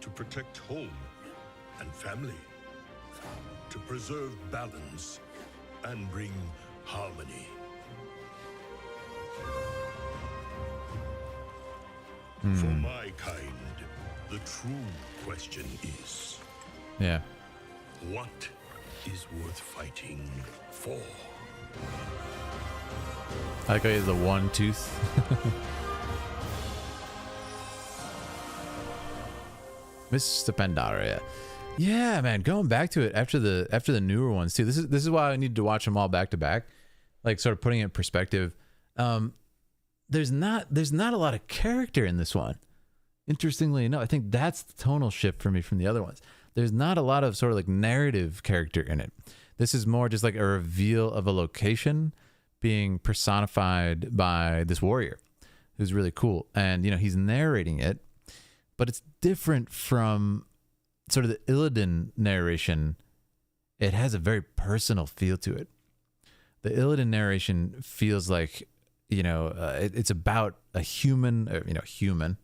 To protect home and family. To preserve balance and bring harmony. For my kind, the true question is... Yeah. What is worth fighting for? I like how he has the one tooth. Mr. Pandaria. Yeah, man, going back to it after the newer ones too. This is why I need to watch them all back to back. Like sort of putting it in perspective. There's not a lot of character in this one. Interestingly enough, I think that's the tonal shift for me from the other ones. There's not a lot of sort of like narrative character in it. This is more just like a reveal of a location being personified by this warrior who's really cool. And, he's narrating it, but it's different from sort of the Illidan narration. It has a very personal feel to it. The Illidan narration feels like, it's about a human, human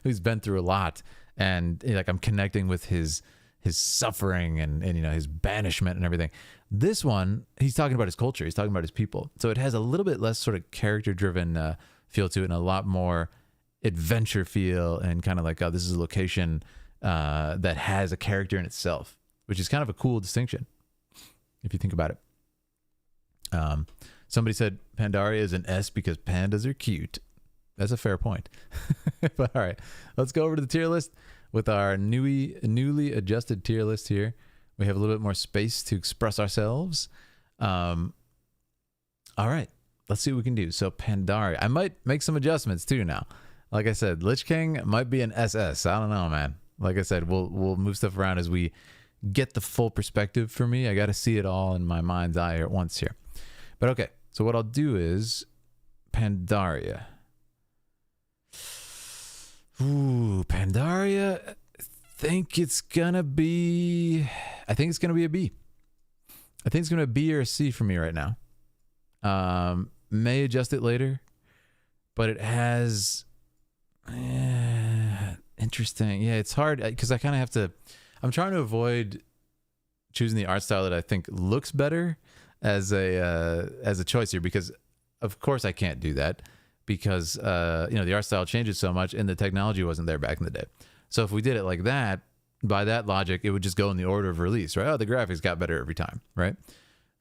who's been through a lot. And like I'm connecting with his suffering and his banishment and everything. This one, he's talking about his culture. He's talking about his people. So it has a little bit less sort of character driven feel to it and a lot more adventure feel and kind of like, oh, this is a location that has a character in itself, which is kind of a cool distinction if you think about it. Somebody said Pandaria is an S because pandas are cute. That's a fair point. But all right, let's go over to the tier list with our newly adjusted tier list here. We have a little bit more space to express ourselves. All right, let's see what we can do. So Pandaria, I might make some adjustments too now. Like I said, Lich King might be an SS. I don't know, man. Like I said, we'll move stuff around as we get the full perspective for me. I got to see it all in my mind's eye at once here. But okay, so what I'll do is Pandaria. Ooh, Pandaria. I think it's gonna be a B. I think it's gonna be a B or a C for me right now. May adjust it later, but it has interesting. Yeah, it's hard because I kind of have to. I'm trying to avoid choosing the art style that I think looks better as a choice here, because of course I can't do that. Because the art style changes so much and the technology wasn't there back in the day. So if we did it like that, by that logic, it would just go in the order of release, right? Oh, the graphics got better every time, right?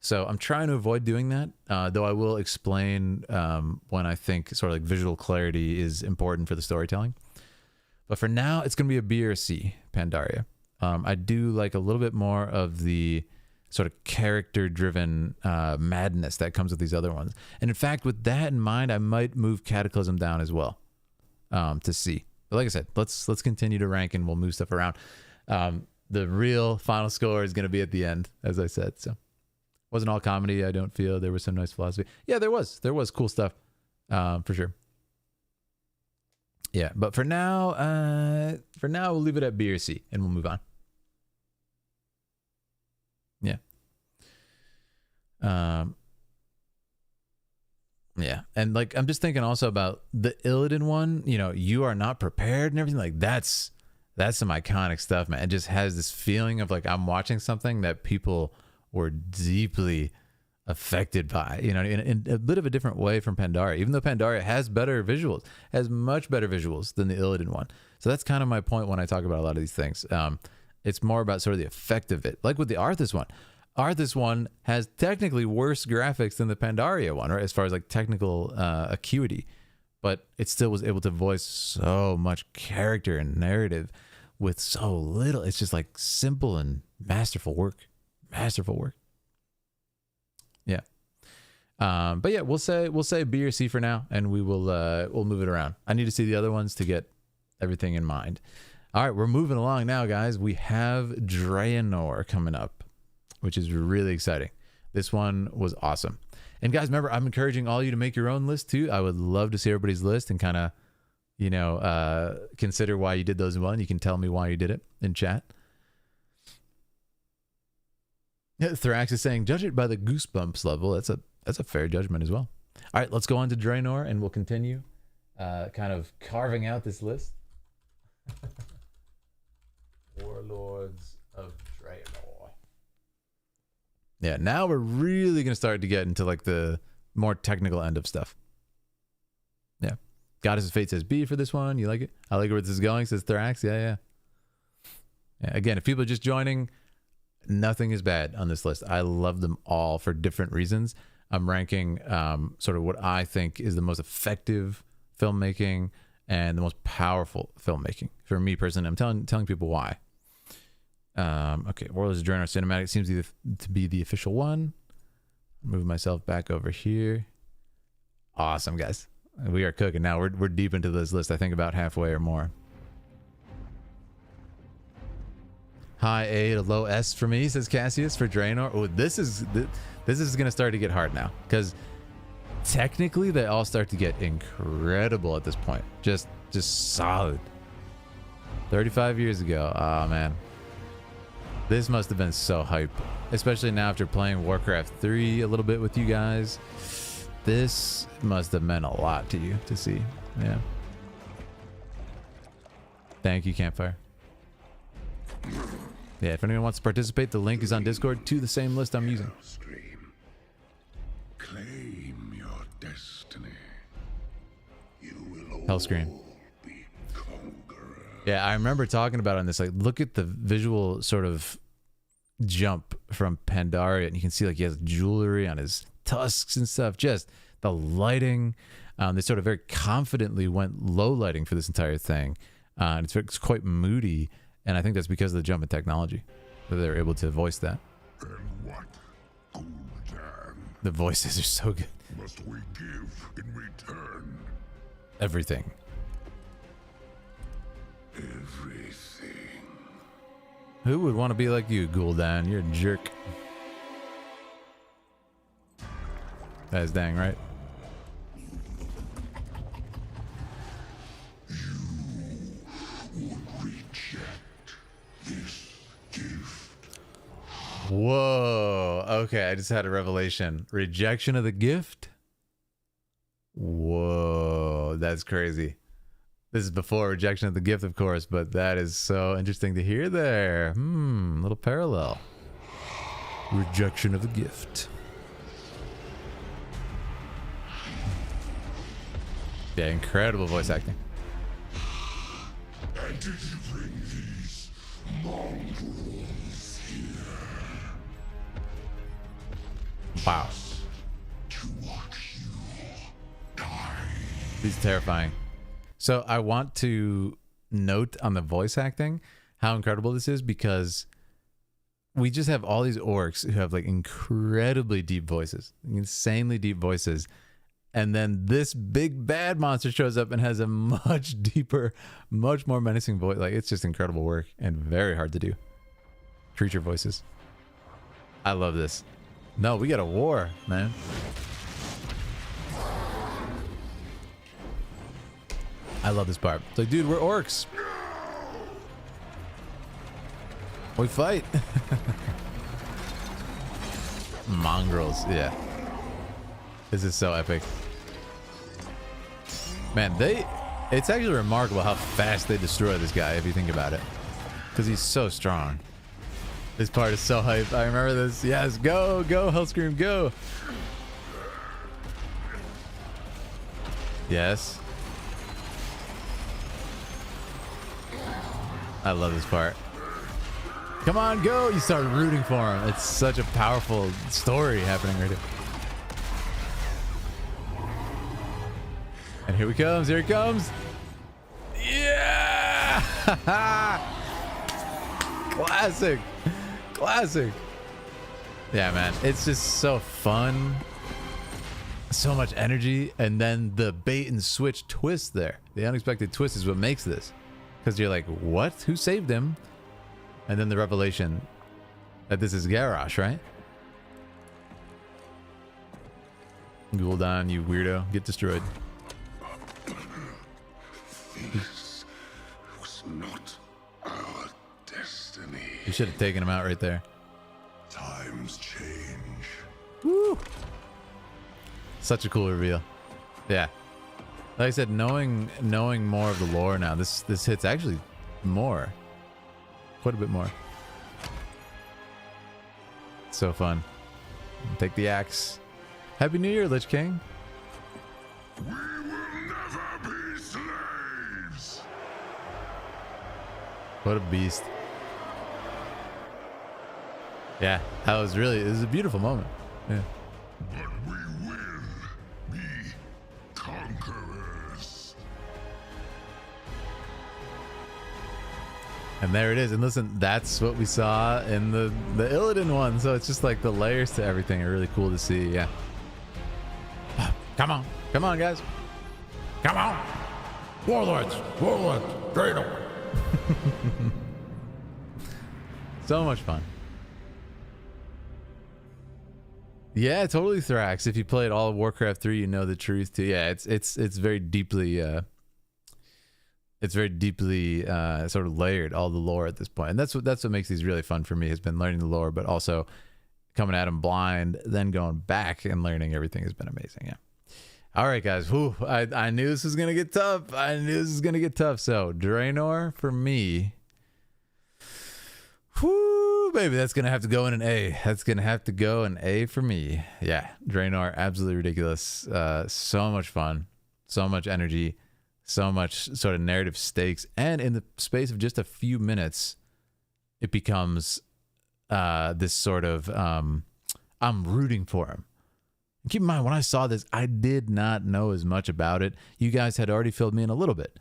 So I'm trying to avoid doing that, though I will explain when I think sort of like visual clarity is important for the storytelling. But for now, it's going to be a B or a C, Pandaria. I do like a little bit more of the sort of character-driven madness that comes with these other ones. And in fact, with that in mind, I might move Cataclysm down as well to C. But like I said, let's continue to rank and we'll move stuff around. The real final score is going to be at the end, as I said. So wasn't all comedy. I don't feel there was some nice philosophy. Yeah, there was cool stuff for sure. Yeah, but for now we'll leave it at B or C and we'll move on. Yeah. Yeah, and like I'm just thinking also about the Illidan one. You know, you are not prepared and everything. Like that's some iconic stuff, man. It just has this feeling of like I'm watching something that people were deeply affected by. You know, in a bit of a different way from Pandaria. Even though Pandaria has better visuals, has much better visuals than the Illidan one. So that's kind of my point when I talk about a lot of these things. It's more about sort of the effect of it, like with the Arthas one. Arthas one has technically worse graphics than the Pandaria one, right? As far as like technical acuity, but it still was able to voice so much character and narrative with so little. It's just like simple and masterful work. Masterful work. Yeah. But yeah, we'll say B or C for now, and we'll move it around. I need to see the other ones to get everything in mind. All right, we're moving along now, guys. We have Draenor coming up, which is really exciting. This one was awesome. And guys, remember, I'm encouraging all of you to make your own list too. I would love to see everybody's list and kind of, you know, consider why you did those one. You can tell me why you did it in chat. Yeah, Thrax is saying, judge it by the goosebumps level. That's a fair judgment as well. All right, let's go on to Draenor and we'll continue kind of carving out this list. Warlords of Draenor. Yeah, now we're really going to start to get into like the more technical end of stuff. Yeah. Goddess of Fate says B for this one. You like it? I like where this is going, says Thrax. Yeah. Again, if people are just joining, nothing is bad on this list. I love them all for different reasons. I'm ranking sort of what I think is the most effective filmmaking and the most powerful filmmaking. For me personally, I'm telling people why. Okay, Warlords of Draenor cinematic seems to be the official one. Move myself back over here. Awesome, guys. We are cooking now. We're deep into this list. I think about halfway or more. High A to low S for me, says Cassius for Draenor. Oh, this is gonna start to get hard now because technically they all start to get incredible at this point. Just solid. 35 years ago. Oh man. This must have been so hype, especially now after playing Warcraft 3 a little bit with you guys. This must have meant a lot to you to see. Yeah. Thank you, Campfire. Yeah, if anyone wants to participate, the link is on Discord to the same list I'm using. Scream. Claim your destiny. You will Hellscream. be conqueror. Yeah, I remember talking about it on this. Like, look at the visual sort of jump from Pandaria, and you can see like he has jewelry on his tusks and stuff. Just the lighting. They sort of very confidently went low lighting for this entire thing, and it's quite moody. And I think that's because of the jump in technology that they're able to voice that. And what, Gul'dan, The voices are so good. must we give in return? Everything. Everything. Who would want to be like you, Gul'dan? You're a jerk. That is dang right. Whoa. Okay, I just had a revelation. Rejection of the gift? Whoa, that's crazy. This is before rejection of the gift, of course, but that is so interesting to hear there. Little parallel. Rejection of the gift. Yeah, incredible voice acting. And did you bring these mongrels here? Wow. To watch you die. He's terrifying. So I want to note on the voice acting how incredible this is, because we just have all these orcs who have like incredibly deep voices, insanely deep voices. And then this big bad monster shows up and has a much deeper, much more menacing voice. Like, it's just incredible work and very hard to do. Creature voices. I love this. No, we got a war, man. I love this part. It's like, dude, we're orcs. We fight. Mongrels, yeah. This is so epic. Man, it's actually remarkable how fast they destroy this guy if you think about it. Because he's so strong. This part is so hype. I remember this. Yes, go, go, Hellscream, go. Yes. I love this part. Come on, go. You start rooting for him. It's such a powerful story happening right here. And here he comes. Here he comes. Yeah. Classic. Classic. Yeah, man. It's just so fun. So much energy. And then the bait and switch twist there. The unexpected twist is what makes this. Because you're like, what? Who saved him? And then the revelation that this is Garrosh, right? Gul'dan, you weirdo. Get destroyed. This was not our destiny. You should have taken him out right there. Times change. Woo! Such a cool reveal. Yeah. Like I said, knowing more of the lore now, this hits actually more. Quite a bit more. So fun. Take the axe. Happy New Year, Lich King. We will never be slaves. What a beast. Yeah, it was a beautiful moment. Yeah. But we will be conquerors. And there it is. And listen, that's what we saw in the Illidan one. So it's just like the layers to everything are really cool to see. Yeah. Come on. Come on, guys. Come on. Warlords. Warlords. Draenor. So much fun. Yeah, totally Thrax. If you played all of Warcraft 3, you know the truth too. Yeah, it's very deeply sort of layered, all the lore at this point. And that's what makes these really fun for me, has been learning the lore, but also coming at them blind, then going back and learning everything has been amazing. Yeah. All right, guys. Whew, I knew this was gonna get tough. So Draenor for me. Whoo, baby, that's gonna have to go in an A. That's gonna have to go an A for me. Yeah, Draenor, absolutely ridiculous. So much fun, so much energy, so much sort of narrative stakes, and in the space of just a few minutes, it becomes this sort of I'm rooting for him. And keep in mind, when I saw this, I did not know as much about it. You guys had already filled me in a little bit,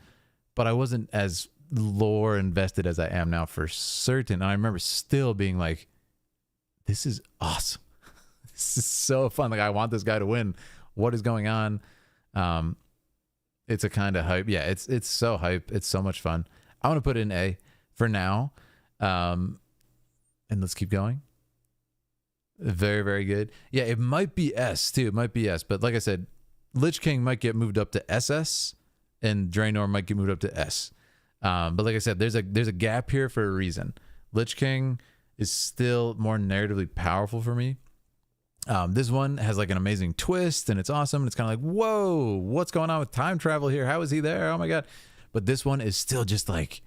but I wasn't as lore invested as I am now for certain. And I remember still being like, this is awesome. This is so fun. Like, I want this guy to win. What is going on? It's a kind of hype. Yeah, it's so hype. It's so much fun. I want to put it in A for now. And let's keep going. Very, very good. Yeah, it might be S too. It might be S. But like I said, Lich King might get moved up to SS and Draenor might get moved up to S. But like I said, there's a gap here for a reason. Lich King is still more narratively powerful for me. This one has like an amazing twist and it's awesome. And it's kind of like, whoa, what's going on with time travel here? How is he there? Oh my God. But this one is still just like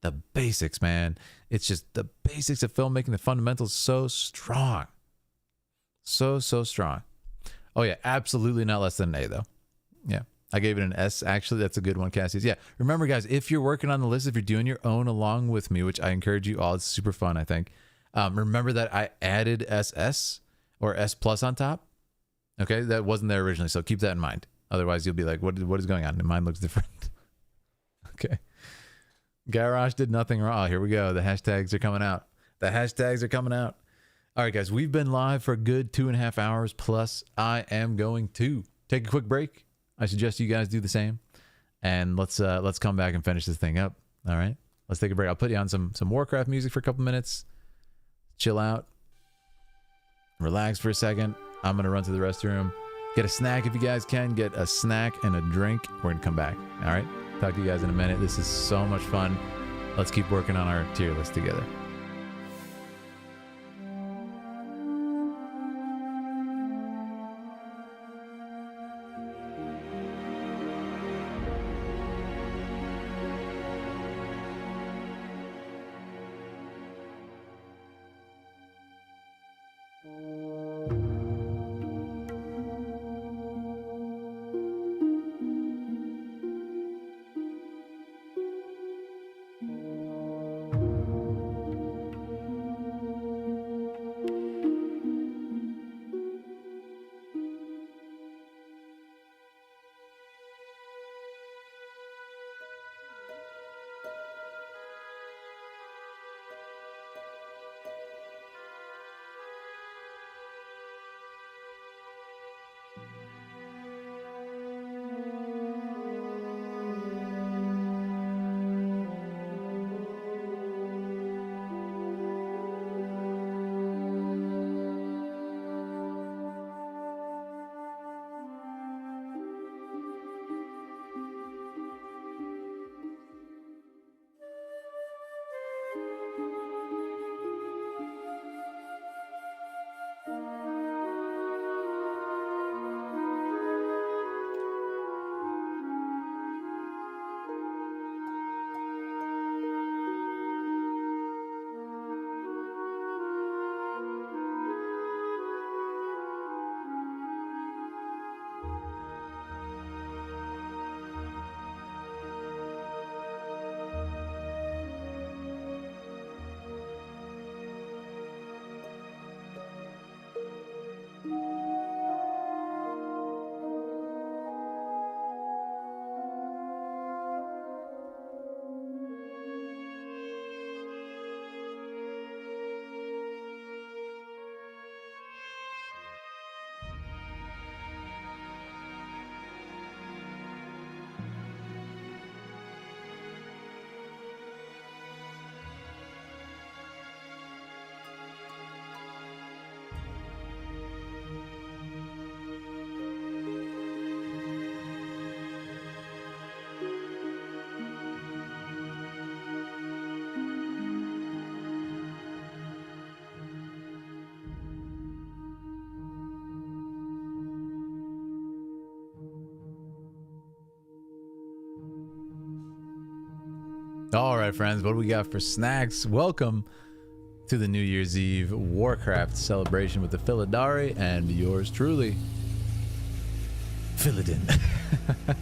the basics, man. It's just the basics of filmmaking, the fundamentals, so strong. So strong. Oh yeah, absolutely not less than an A though. Yeah. I gave it an S. Actually, that's a good one, Cassius. Yeah. Remember, guys, if you're working on the list, if you're doing your own along with me, which I encourage you all, it's super fun, I think. Remember that I added SS or S plus on top. Okay. That wasn't there originally. So keep that in mind. Otherwise you'll be like, what is going on? And mine looks different. Okay. Garrosh did nothing wrong. Oh, here we go. The hashtags are coming out. The hashtags are coming out. All right, guys, we've been live for a good 2.5 hours plus. I am going to take a quick break. I suggest you guys do the same, and let's come back and finish this thing up. All right, let's take a break. I'll put you on some Warcraft music for a couple minutes. Chill out, relax for a second. I'm gonna run to the restroom, get a snack if you guys can. Get a snack and a drink. We're gonna come back. All right, talk to you guys in a minute. This is so much fun. Let's keep working on our tier list together. All right, friends, what do we got for snacks? Welcome to the New Year's Eve Warcraft celebration with the Philidari and yours truly, Philidin.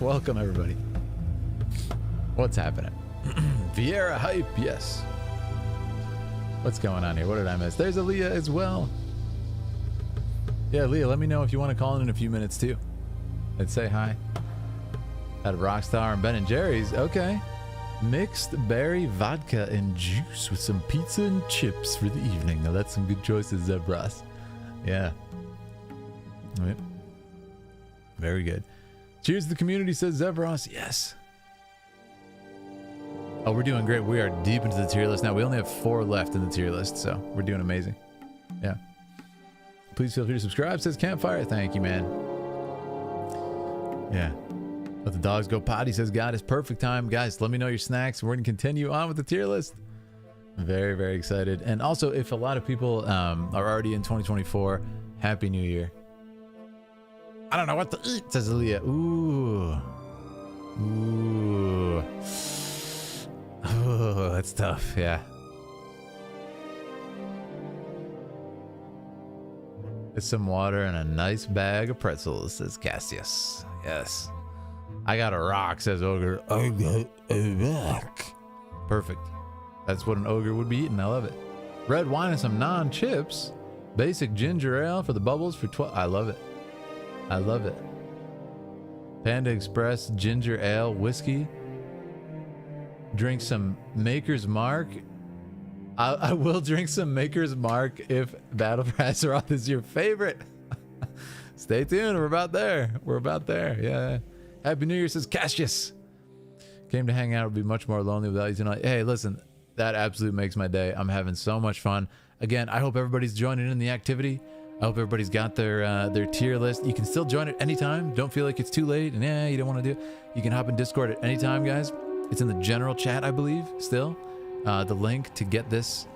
Welcome, everybody. What's happening? Vieira hype, yes. What's going on here? What did I miss? There's Aaliyah as well. Yeah, Leah, let me know if you want to call in a few minutes too. Let's say hi. At Rockstar and Ben and Jerry's. Okay. Mixed berry vodka and juice with some pizza and chips for the evening. Now that's some good choices, Zebras. Yeah. Yep. Very good. Cheers to the community, says Zebras. Yes. Oh, we're doing great. We are deep into the tier list now. We only have 4 left in the tier list, so we're doing amazing. Yeah. Please feel free to subscribe, says Campfire. Thank you, man. Yeah. Let the dogs go potty, says God. It's perfect time. Guys, let me know your snacks. We're going to continue on with the tier list. Very, very excited. And also, if a lot of people are already in 2024, Happy New Year. I don't know what to eat, says Aaliyah. Ooh. Ooh. Oh, that's tough. Yeah. Get some water and a nice bag of pretzels, says Cassius. Yes. I got a rock, says Ogre. I got a rock. Perfect. That's what an ogre would be eating. I love it. Red wine and some non-chips. Basic ginger ale for the bubbles for 12. I love it. I love it. Panda Express ginger ale whiskey. drink some Maker's Mark. I will drink some Maker's Mark if Battle for Azeroth is your favorite. Stay tuned. We're about there. We're about there. Yeah. Happy New Year, says Cassius. Came to hang out. Would be much more lonely without you tonight. Hey, listen, that absolutely makes my day. I'm having so much fun. Again, I hope everybody's joining in the activity. I hope everybody's got their tier list. You can still join at any time. Don't feel like it's too late and you don't want to do it. You can hop in Discord at any time, guys. It's in the general chat, I believe, still. The link to get this,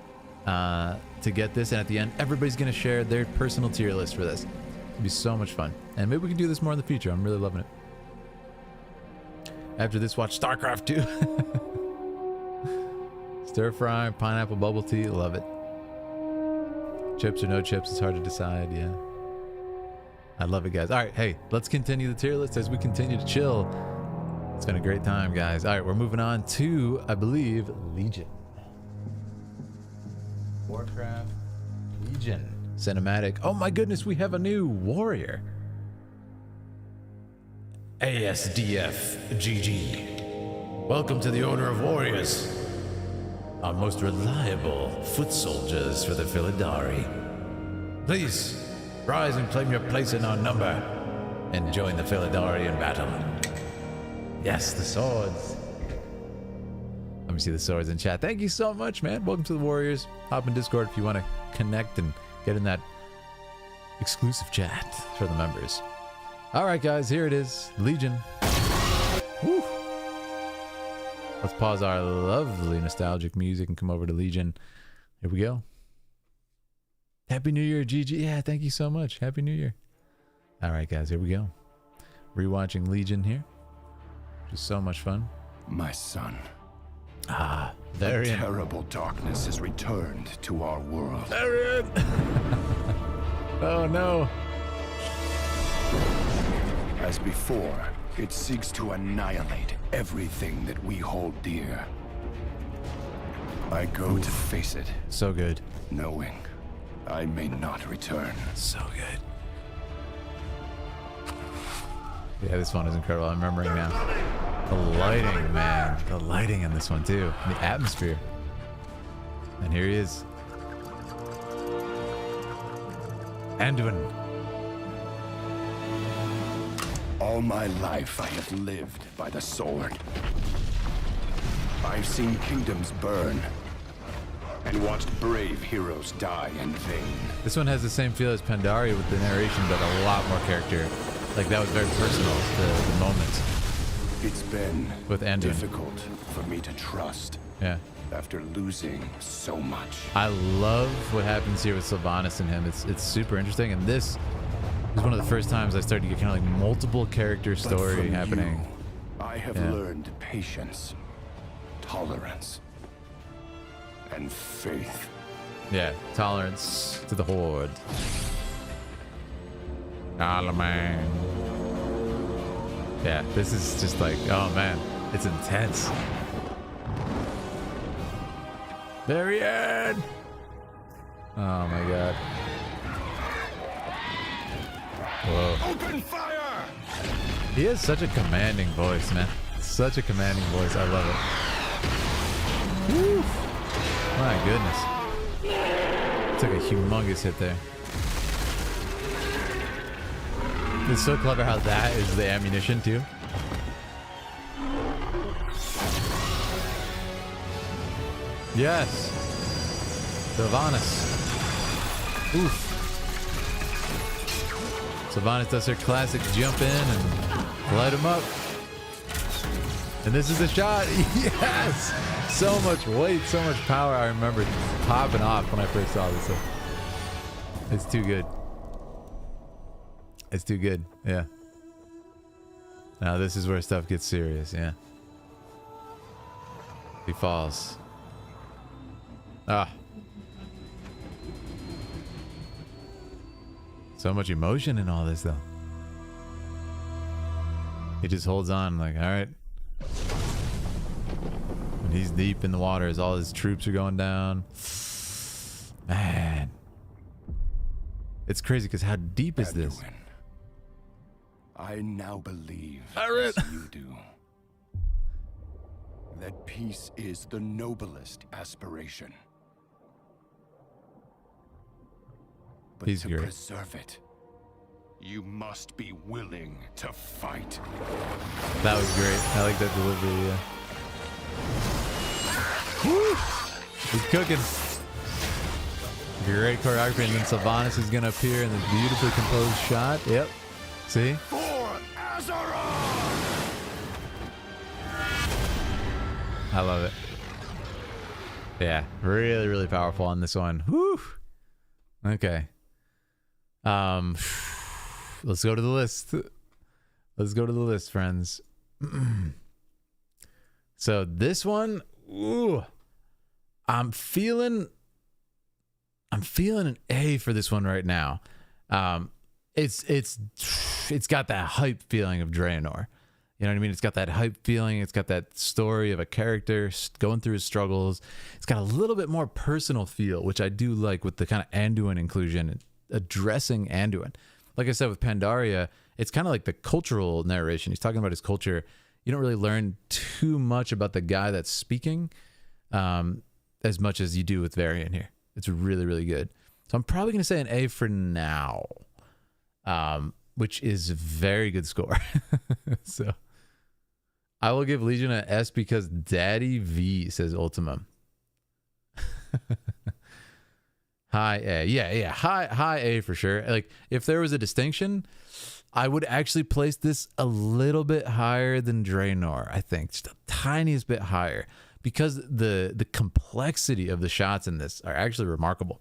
and at the end, everybody's going to share their personal tier list for this. It'll be so much fun. And maybe we can do this more in the future. I'm really loving it. After this, watch StarCraft 2. Stir fry, pineapple bubble tea. Love it. Chips or no chips, it's hard to decide. Yeah. I love it, guys. All right. Hey, let's continue the tier list as we continue to chill. It's been a great time, guys. All right. We're moving on to, I believe, Legion. Warcraft Legion cinematic. Oh my goodness, we have a new warrior. ASDF GG. Welcome to the Order of Warriors. Our most reliable foot soldiers for the Philidari. Please rise and claim your place in our number and join the Philidari in battle. Yes, the swords. Let me see the swords in chat. Thank you so much, man. Welcome to the Warriors. Hop in Discord if you want to connect and get in that exclusive chat for the members. All right, guys, here it is. Legion. Woo. Let's pause our lovely nostalgic music and come over to Legion. Here we go. Happy New Year, GG. Yeah, thank you so much. Happy New Year. All right, guys, here we go. Rewatching Legion here. Just so much fun. My son. Ah, Varian. A terrible darkness has returned to our world. Varian! Oh, no. As before, it seeks to annihilate everything that we hold dear. I go to face it. So good. Knowing I may not return. So good. Yeah, this one is incredible. I'm remembering now. The lighting, man. The lighting in this one, too. And the atmosphere. And here he is. Anduin. All my life I have lived by the sword. I've seen kingdoms burn and watched brave heroes die in vain. This one has the same feel as Pandaria with the narration, but a lot more character. Like, that was very personal, the moment. It's been with Anduin. Difficult for me to trust. Yeah. After losing so much. I love what happens here with Sylvanas and him. It's super interesting, and this is one of the first times I started to get kind of like multiple character story happening. I have learned patience, tolerance, and faith. Yeah, tolerance to the Horde. Alaman. Yeah, this is just like, oh man, it's intense. Varian! Oh my god. Whoa. Open fire! He has such a commanding voice, man. Such a commanding voice. I love it. Woo. My goodness. Took a humongous hit there. It's so clever how that is the ammunition too. Yes. Sylvanas. Oof. Sylvanas does her classic jump in and light him up. And this is the shot. Yes. So much weight, so much power. I remember popping off when I first saw this. It's too good. It's too good. Yeah. Now this is where stuff gets serious. Yeah. He falls. Ah. So much emotion in all this, though. He just holds on like, all right. When he's deep in the water as all his troops are going down. Man. It's crazy because how deep is this? I now believe, as you do, that peace is the noblest aspiration. But He's to great. preserve it, you must be willing to fight. That was great. I like that delivery, yeah. Woo! He's cooking. Great choreography, and then Sylvanas is gonna appear in this beautifully composed shot. Yep. See? For Azeroth! I love it. Yeah, really, really powerful on this one. Woo! Okay. Let's go to the list. Let's go to the list, friends. So this one, ooh, I'm feeling an A for this one right now. It's got that hype feeling of Draenor. You know what I mean? It's got that hype feeling. It's got that story of a character going through his struggles. It's got a little bit more personal feel, which I do like with the kind of Anduin inclusion, addressing Anduin. Like I said with Pandaria, it's kind of like the cultural narration. He's talking about his culture. You don't really learn too much about the guy that's speaking as much as you do with Varian here. It's really, really good. So I'm probably going to say an A for now, which is a very good score. So I will give Legion an S because Daddy V says Ultima. High A. Yeah. High A for sure. Like, if there was a distinction, I would actually place this a little bit higher than Draenor, I think. Just a tiniest bit higher. Because the complexity of the shots in this are actually remarkable.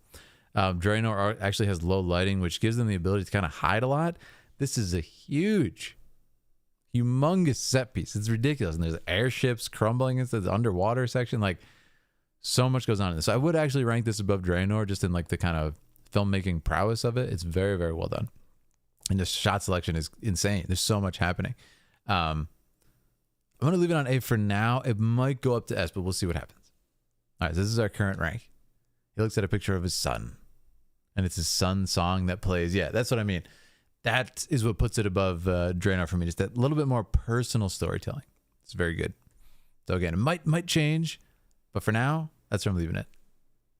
Draenor actually has low lighting, which gives them the ability to kind of hide a lot. This is a humongous set piece. It's ridiculous. And there's airships crumbling into the underwater section. Like, so much goes on in this. So I would actually rank this above Draenor, just in like the kind of filmmaking prowess of it. It's very, very well done. And the shot selection is insane. There's so much happening. I'm going to leave it on A for now. It might go up to S, but we'll see what happens. All right, so this is our current rank. He looks at a picture of his son, and it's his son's song that plays. Yeah, that's what I mean. That is what puts it above Draenor for me. Just that little bit more personal storytelling. It's very good. So again, it might change, but for now, that's where I'm leaving it.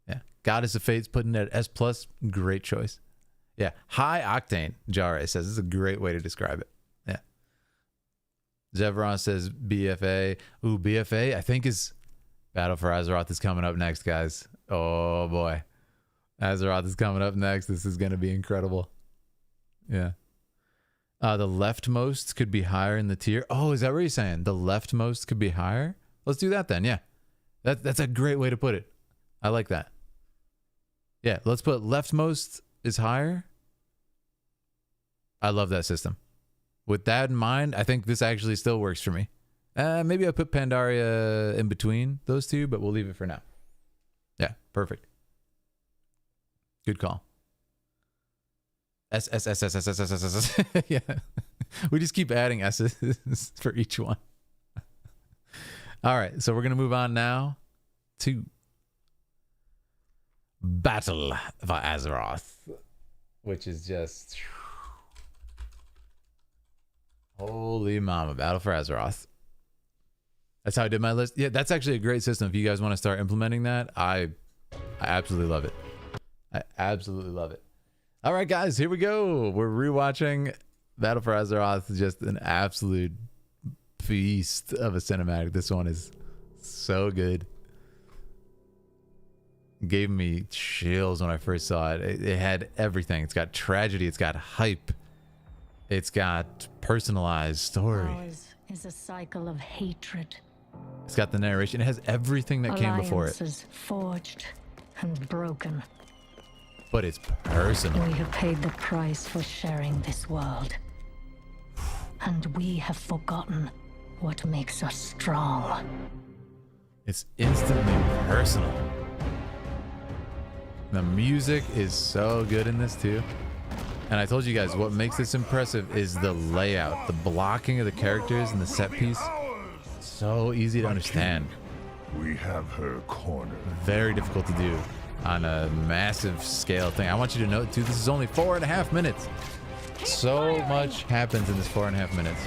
Yeah, Goddess of Fate's putting it at S+. Great choice. Yeah, high octane, Jare says. This is a great way to describe it. Yeah. Zevron says BFA. Ooh, BFA, I think is Battle for Azeroth is coming up next, guys. Oh, boy. Azeroth is coming up next. This is going to be incredible. Yeah. The leftmost could be higher in the tier. Oh, is that what you're saying? The leftmost could be higher? Let's do that then, yeah. That's a great way to put it. I like that. Yeah, let's put leftmost is higher. I love that system. With that in mind, I think this actually still works for me. Maybe I put Pandaria in between those two, but we'll leave it for now. Yeah, perfect. Good call. S. Yeah. We just keep adding S's for each one. All right, so we're going to move on now to Battle for Azeroth, which is just holy mama. Battle for Azeroth. That's how I did my list. Yeah, that's actually a great system. If you guys want to start implementing that, I absolutely love it. I absolutely love it. All right, guys, here we go. We're rewatching Battle for Azeroth. Just an absolute feast of a cinematic. This one is so good. Gave me chills when I first saw it. It had everything. It's got tragedy. It's got hype. It's got personalized story. Ours is a cycle of hatred. It's got the narration. It has everything that came before it. Alliances forged and broken. But it's personal. We have paid the price for sharing this world. And we have forgotten what makes us strong. It's instantly personal. The music is so good in this too. And I told you guys, what makes this impressive is the layout, the blocking of the characters and the set piece. So easy to understand. We have her cornered. Very difficult to do on a massive scale thing. I want you to note too, this is only 4.5 minutes. So much happens in this 4.5 minutes.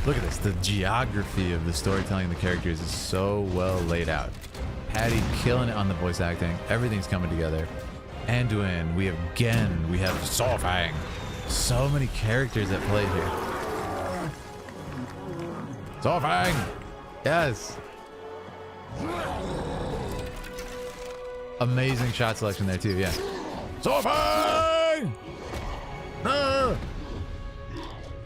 Look at this. The geography of the storytelling of the characters is so well laid out. Patty killing it on the voice acting. Everything's coming together. Anduin, we have Gen, we have Solfang. So many characters that play here. Solfang! Yes! Amazing shot selection there too, yeah. Solfang! Ah!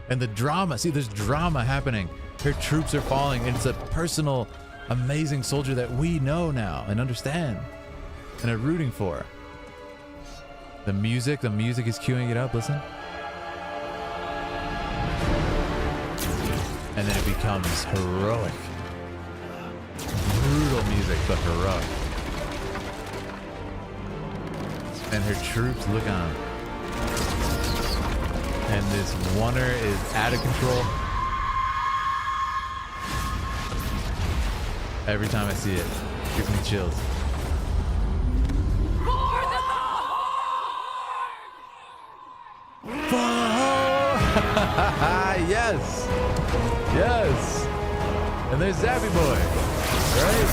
And the drama, see, there's drama happening. Her troops are falling, and it's a personal, amazing soldier that we know now and understand and are rooting for. The music is queuing it up, listen. And then it becomes heroic. Brutal music, but heroic. And her troops look on. And this oneer is out of control. Every time I see it, it gives me chills. Yes! Yes! And there's Zappy Boy, right?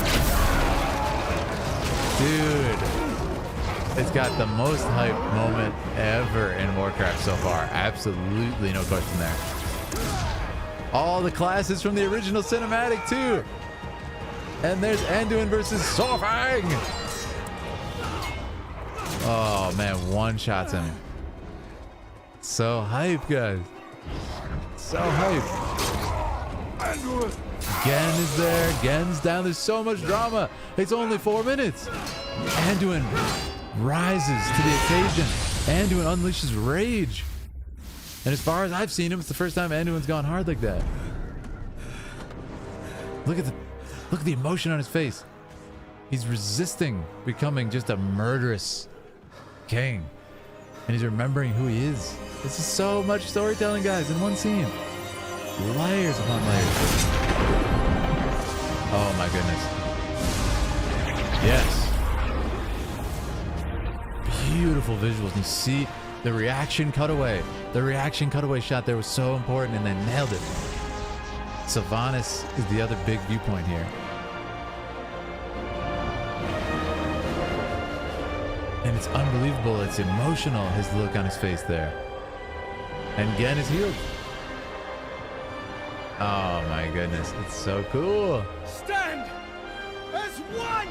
Dude, it's got the most hype moment ever in Warcraft so far. Absolutely no question there. All the classes from the original cinematic too. And there's Anduin versus Solfang. Oh man, one shots him. So hype, guys. So hype. Gen is there. Gen's down. There's so much drama. It's only 4 minutes. Anduin rises to the occasion. Anduin unleashes rage. And as far as I've seen him, it's the first time Anduin's gone hard like that. Look at the emotion on his face. He's resisting becoming just a murderous king. And he's remembering who he is. This is so much storytelling, guys, in one scene. Layers upon layers. Oh my goodness. Yes. Beautiful visuals. And you see the reaction cutaway. The reaction cutaway shot there was so important, and they nailed it. Sylvanas is the other big viewpoint here. And it's unbelievable. It's emotional, his look on his face there. And Gen is healed. Oh my goodness. It's so cool. Stand as one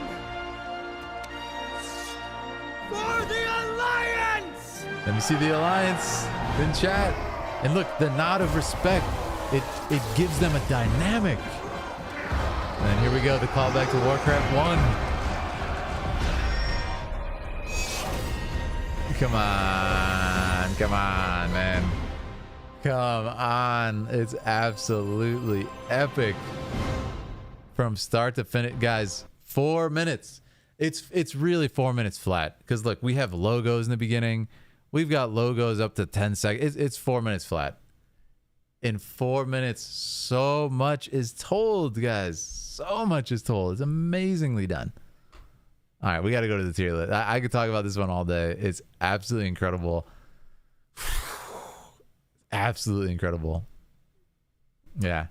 for the Alliance! Let me see the Alliance in chat. And look, the nod of respect. It gives them a dynamic. And here we go. The callback to Warcraft 1. Come on, man. Come on. It's absolutely epic. From start to finish. Guys, 4 minutes. It's really 4 minutes flat. Because look, we have logos in the beginning. We've got logos up to 10 seconds. It's 4 minutes flat. In 4 minutes, so much is told, guys. So much is told. It's amazingly done. All right, we got to go to the tier list. I could talk about this one all day. It's absolutely incredible. Absolutely incredible. Yeah.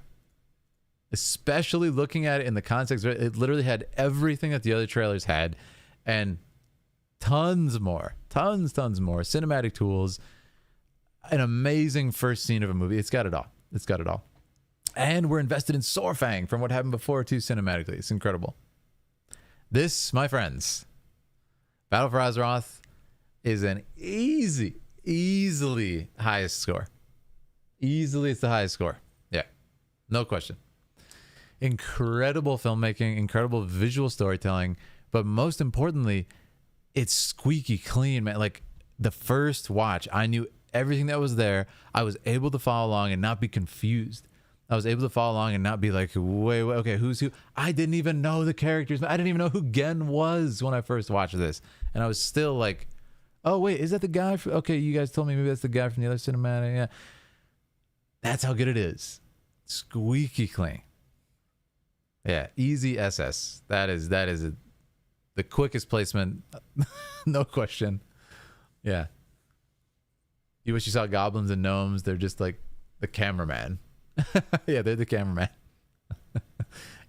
Especially looking at it in the context, it literally had everything that the other trailers had and tons more. Tons more. Cinematic tools. An amazing first scene of a movie. It's got it all. It's got it all. And we're invested in Solfang from what happened before too cinematically. It's incredible. This, my friends, Battle for Azeroth is an easily highest score. Easily, it's the highest score. Yeah, no question. Incredible filmmaking, incredible visual storytelling, but most importantly, it's squeaky clean, man. Like the first watch, I knew everything that was there. I was able to follow along and not be confused. I was able to follow along and not be like, wait, okay, who's who? I didn't even know the characters. I didn't even know who Gen was when I first watched this. And I was still like, oh, wait, is that the guy? Okay, you guys told me maybe that's the guy from the other cinematic. Yeah. That's how good it is. Squeaky clean. Yeah, easy SS. That is the quickest placement. No question. Yeah. You wish you saw goblins and gnomes. They're just like the cameraman. Yeah, they're the cameraman.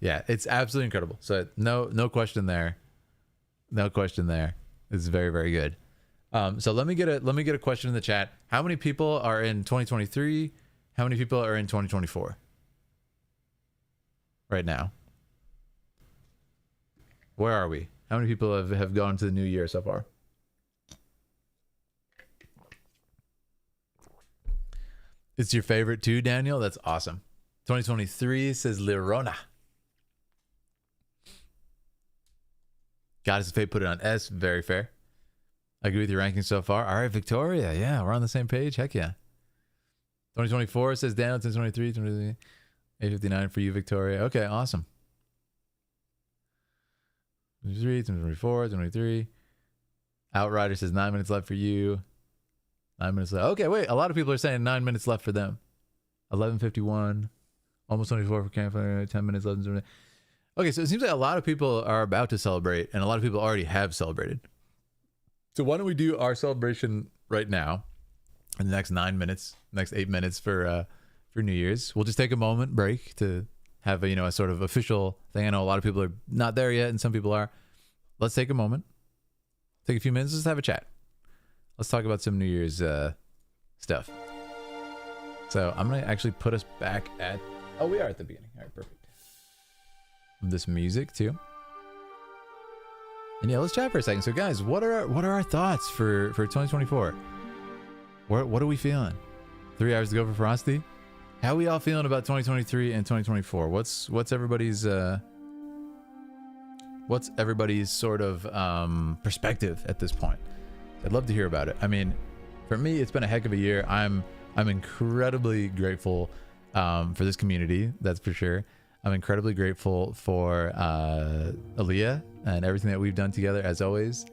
Yeah, it's absolutely incredible. So no question there. No question there. It's very, very good. So let me get a question in the chat. How many people are in 2023? How many people are in 2024? Right now. Where are we? How many people have gone to the new year so far? It's your favorite too, Daniel? That's awesome. 2023 says Lirona. Goddess of Fate put it on S. Very fair. I agree with your ranking so far. All right, Victoria. Yeah, we're on the same page. Heck yeah. 2024 says Daniel. 2023, 859 for you, Victoria. Okay, awesome. 2023, 2024, 2023. Outrider says 9 minutes left for you. 9 minutes left. Okay, wait. A lot of people are saying 9 minutes left for them. 11:51. Almost 24 for campfire. 10 minutes left. Okay, so it seems like a lot of people are about to celebrate, and a lot of people already have celebrated. So why don't we do our celebration right now in the next 9 minutes, next 8 minutes for New Year's. We'll just take a moment break to have a sort of official thing. I know a lot of people are not there yet, and some people are. Let's take a moment, take a few minutes, just have a chat. Let's talk about some New Year's stuff. So I'm gonna actually put us back at. Oh, we are at the beginning. All right, perfect. This music too. And yeah, let's chat for a second. So guys, what are our thoughts for 2024? What are we feeling? 3 hours to go for Frosty. How are we all feeling about 2023 and 2024? What's everybody's sort of perspective at this point? I'd love to hear about it. I mean, for me, it's been a heck of a year. I'm incredibly grateful for this community, that's for sure. I'm incredibly grateful for Aaliyah and everything that we've done together, as always.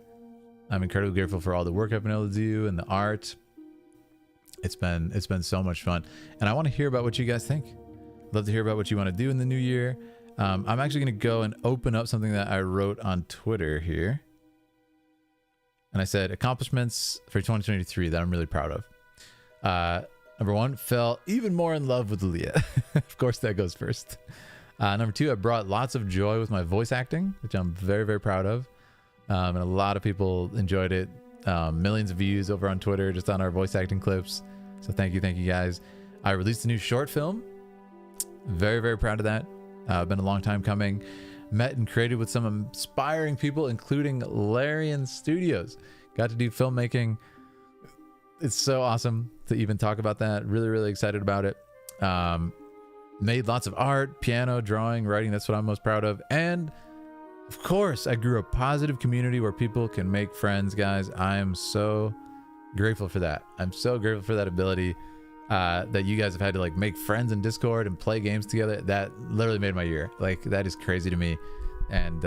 I'm incredibly grateful for all the work I've been able to do and the art. It's been so much fun, and I want to hear about what you guys think. Love to hear about what you want to do in the new year. I'm actually going to go and open up something that I wrote on Twitter here, and I said accomplishments for 2023 that I'm really proud of. Number 1, fell even more in love with Aaliyah. Of course, that goes first. Number 2, I brought lots of joy with my voice acting, which I'm very, very proud of. And a lot of people enjoyed it. Millions of views over on Twitter just on our voice acting clips. So thank you guys. I released a new short film. Very, very proud of that. Been a long time coming. Met and created with some inspiring people, including Larian Studios. Got to do filmmaking. It's so awesome to even talk about that. Really, really excited about it. Made lots of art, piano, drawing, writing. That's what I'm most proud of. And of course, I grew a positive community where people can make friends, guys. I am so grateful for that. I'm so grateful for that ability that you guys have had to like make friends in Discord and play games together. That literally made my year. Like, that is crazy to me, and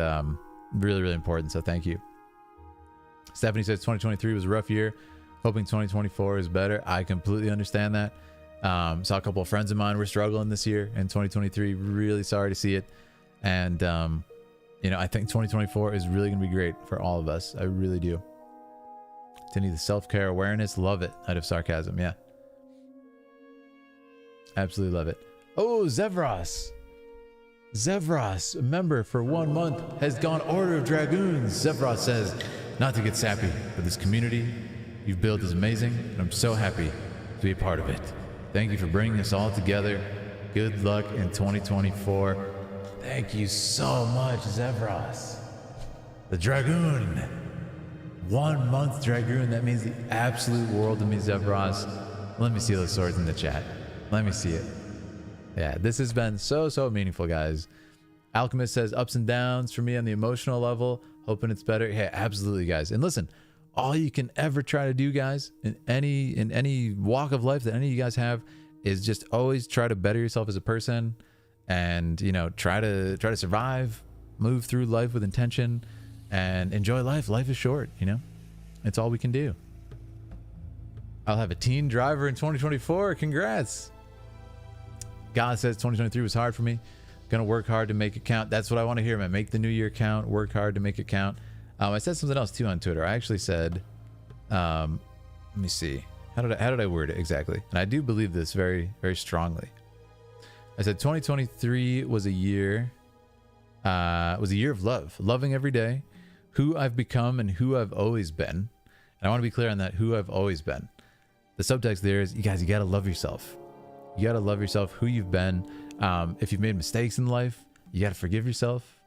really, really important. So thank you. Stephanie says 2023 was a rough year. Hoping 2024 is better. I completely understand that. Saw a couple of friends of mine were struggling this year in 2023. Really sorry to see it. And, I think 2024 is really going to be great for all of us. I really do. To need the self-care awareness. Love it. Out of sarcasm. Yeah. Absolutely love it. Oh, Zevros. Zevros, a member for 1 month, has gone Order of Dragoons. Zevros says, not to get sappy, but this community you've built is amazing, and I'm so happy to be a part of it. Thank you for bringing us all together. Good luck in 2024. Thank you so much, Zevros. The Dragoon. 1 month Dragoon. That means the absolute world to me, Zevros. Let me see those swords in the chat. Let me see it. Yeah, this has been so meaningful, guys. Alchemist says ups and downs for me on the emotional level. Hoping it's better. Yeah, absolutely, guys. And listen, all you can ever try to do, guys, in any walk of life that any of you guys have, is just always try to better yourself as a person, and try to survive, move through life with intention, and enjoy life. Life is short, it's all we can do. I'll have a teen driver in 2024. Congrats. God says 2023 was hard for me. Gonna work hard to make it count. That's what I want to hear, man. Make the new year count. Work hard to make it count. I said something else too on Twitter. I actually said, let me see. How did I word it exactly? And I do believe this very, very strongly. I said 2023 was a year of love, loving every day, who I've become and who I've always been. And I want to be clear on that, who I've always been. The subtext there is, you guys, you got to love yourself. You got to love yourself, who you've been. If you've made mistakes in life, you got to forgive yourself,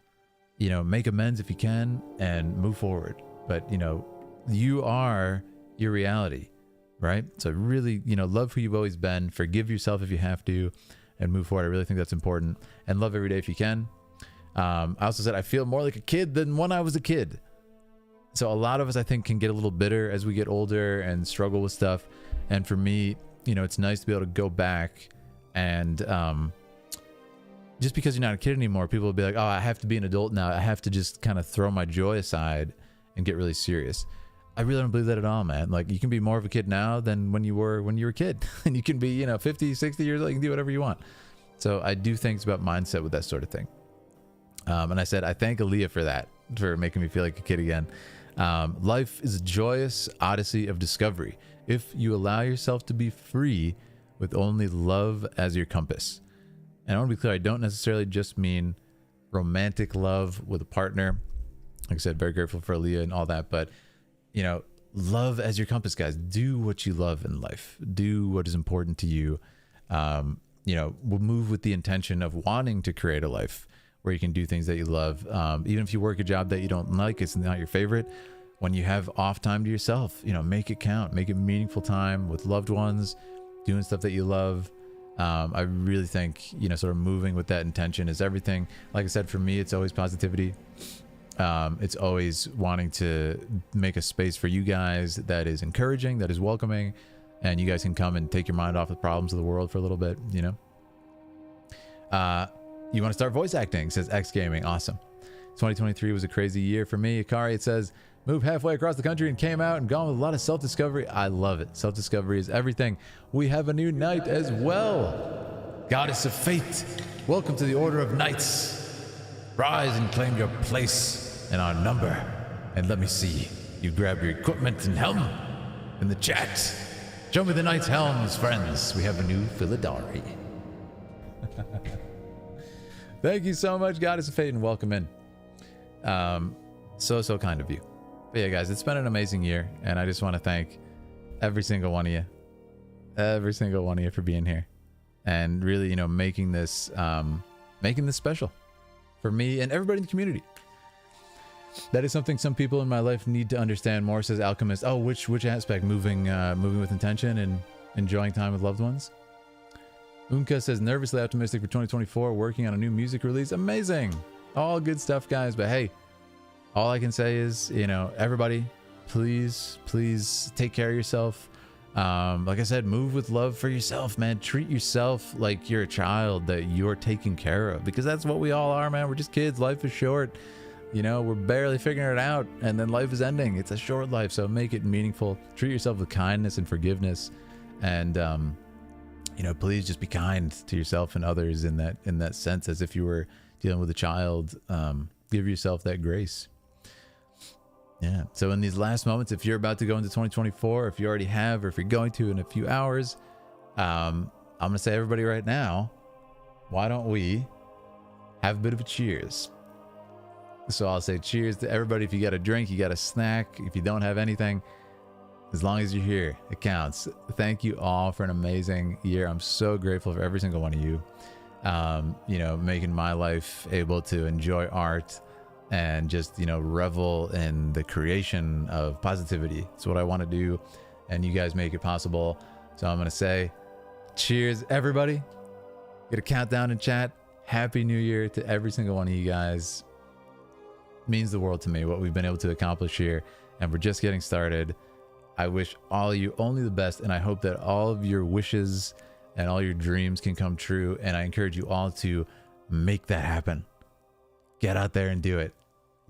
you know, make amends if you can, and move forward. But, you know, you are your reality, right? So really, you know, love who you've always been, forgive yourself if you have to, and move forward. I really think that's important. And love every day if you can. I also said I feel more like a kid than when I was a kid. So a lot of us, I think, can get a little bitter as we get older and struggle with stuff. And for me, you know, it's nice to be able to go back and just because you're not a kid anymore, people will be like, oh, I have to be an adult now. I have to just kind of throw my joy aside and get really serious. I really don't believe that at all, man. Like, you can be more of a kid now than when you were a kid. And you can be, you know, 50, 60 years old. You can do whatever you want. So I do think it's about mindset with that sort of thing. And I said, I thank Aaliyah for that, for making me feel like a kid again. Life is a joyous odyssey of discovery if you allow yourself to be free with only love as your compass. And I want to be clear, I don't necessarily just mean romantic love with a partner. Like I said, very grateful for Aaliyah and all that, but you know, love as your compass, guys. Do what you love in life. Do what is important to you. You know, we'll move with the intention of wanting to create a life where you can do things that you love. Even if you work a job that you don't like, it's not your favorite. When you have off time to yourself, you know, make it count. Make it meaningful time with loved ones, doing stuff that you love. I really think, you know, sort of moving with that intention is everything. Like I said, for me, it's always positivity. It's always wanting to make a space for you guys that is encouraging, that is welcoming, and you guys can come and take your mind off the problems of the world for a little bit, you know? You want to start voice acting, says X Gaming. Awesome. 2023 was a crazy year for me. Akari, it says, moved halfway across the country and came out and gone with a lot of self-discovery. I love it. Self-discovery is everything. We have a new knight as well. Goddess of Fate, welcome to the Order of Knights. Rise and claim your place in our number. And let me see you grab your equipment and helm in the chat. Show me the knight's helms, friends. We have a new Philidari. Thank you so much, Goddess of Fate, and welcome in. So kind of you. But yeah, guys, it's been an amazing year, and I just want to thank every single one of you for being here and really, you know, making this special for me and everybody in the community. That is something some people in my life need to understand more, says Alchemist. Oh, which aspect? Moving with intention and enjoying time with loved ones. Unka says, nervously optimistic for 2024, working on a new music release. Amazing. All good stuff, guys. But hey, all I can say is, you know, everybody, please take care of yourself. Like I said, move with love for yourself, man. Treat yourself like you're a child that you're taking care of, because that's what we all are, man. We're just kids. Life is short. You know, we're barely figuring it out, and then life is ending. It's a short life, so make it meaningful. Treat yourself with kindness and forgiveness, and you know, please just be kind to yourself and others in that sense, as if you were dealing with a child. Give yourself that grace. Yeah. So in these last moments, if you're about to go into 2024, if you already have, or if you're going to in a few hours, I'm going to say, everybody right now, why don't we have a bit of a cheers? So I'll say cheers to everybody. If you got a drink, you got a snack, if you don't have anything, as long as you're here, it counts. Thank you all for an amazing year. I'm so grateful for every single one of you. You know, making my life able to enjoy art and just, you know, revel in the creation of positivity. It's what I want to do, and you guys make it possible. So I'm going to say cheers, everybody. Get a countdown in chat. Happy New Year to every single one of you guys. It means the world to me, what we've been able to accomplish here, and we're just getting started. I wish all of you only the best, and I hope that all of your wishes and all your dreams can come true, and I encourage you all to make that happen. Get out there and do it.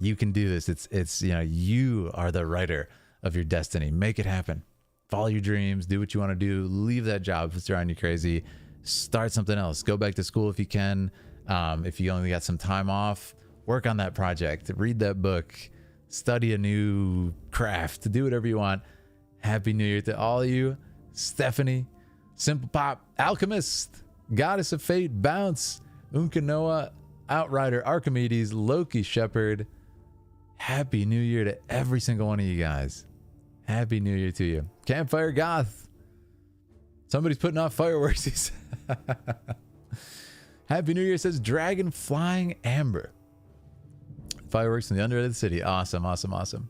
You can do this. It's you know, you are the writer of your destiny. Make it happen. Follow your dreams. Do what you want to do. Leave that job if it's driving you crazy. Start something else. Go back to school if you can. If you only got some time off, work on that project. Read that book. Study a new craft. Do whatever you want. Happy New Year to all of you. Stephanie, Simple Pop, Alchemist, Goddess of Fate, Bounce, Unkanoa, Outrider, Archimedes, Loki, Shepherd. Happy New Year to every single one of you guys. Happy New Year to you. Campfire Goth. Somebody's putting off fireworks. He said. Happy New Year, says Dragon Flying Amber. Fireworks in the under of the city. Awesome, awesome, awesome.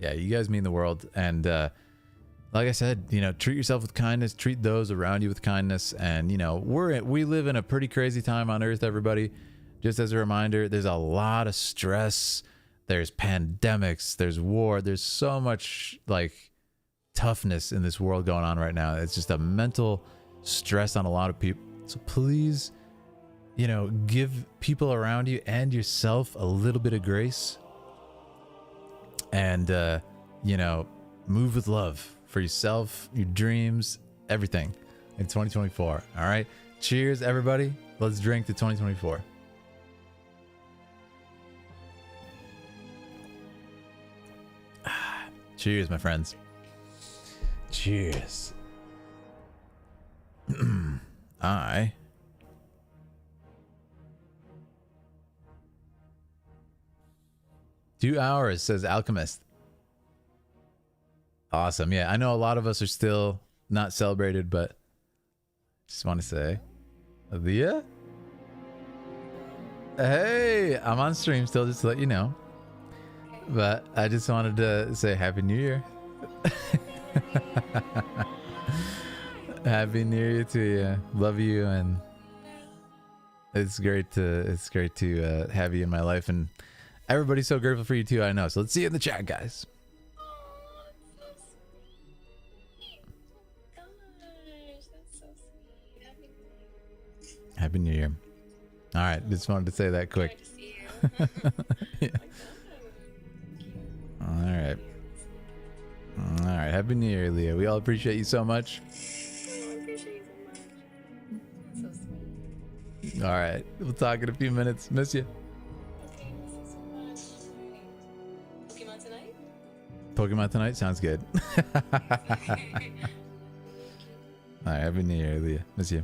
Yeah, you guys mean the world. And like I said, you know, treat yourself with kindness. Treat those around you with kindness. And, you know, we live in a pretty crazy time on Earth, everybody. Just as a reminder, there's a lot of stress. There's pandemics. There's war. There's so much, like, toughness in this world going on right now. It's just a mental stress on a lot of people. So please, you know, give people around you and yourself a little bit of grace. And, you know, move with love for yourself, your dreams, everything in 2024. All right. Cheers, everybody. Let's drink to 2024. Cheers, my friends. Cheers. 2 hours, says Alchemist. Awesome. Yeah, I know a lot of us are still not celebrated, but just want to say, Leah? Hey, I'm on stream still, just to let you know. But I just wanted to say Happy New Year. Happy New Year to you. Love you, and it's great to have you in my life, and everybody's so grateful for you too. I know. So let's see you in the chat, guys. Happy New Year. All right, just wanted to say that quick. Yeah. All right. All right. Happy New Year, Leah. We all appreciate you so much. All right. We'll talk in a few minutes. Miss you. Okay, miss you so much. Pokemon tonight? Pokemon tonight? Sounds good. All right. Happy New Year, Leah. Miss you.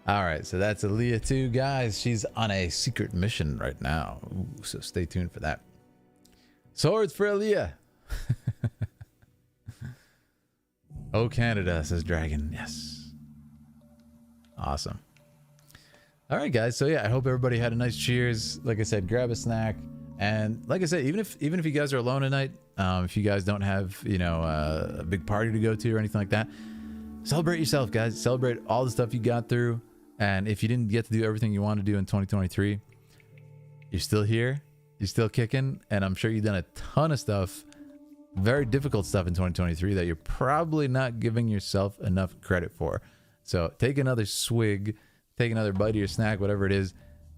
All right. So that's Aaliyah too, guys. She's on a secret mission right now. Ooh, so stay tuned for that. Swords for Aaliyah. Oh, Canada, says Dragon. Yes. Awesome. All right, guys. So yeah, I hope everybody had a nice cheers. Like I said, grab a snack. And like I said, even if you guys are alone tonight, if you guys don't have, you know, a big party to go to or anything like that, celebrate yourself, guys. Celebrate all the stuff you got through. And if you didn't get to do everything you want to do in 2023, you're still here. You're still kicking. And I'm sure you've done a ton of stuff, very difficult stuff in 2023 that you're probably not giving yourself enough credit for. So take another swig, take another bite of your snack, whatever it is,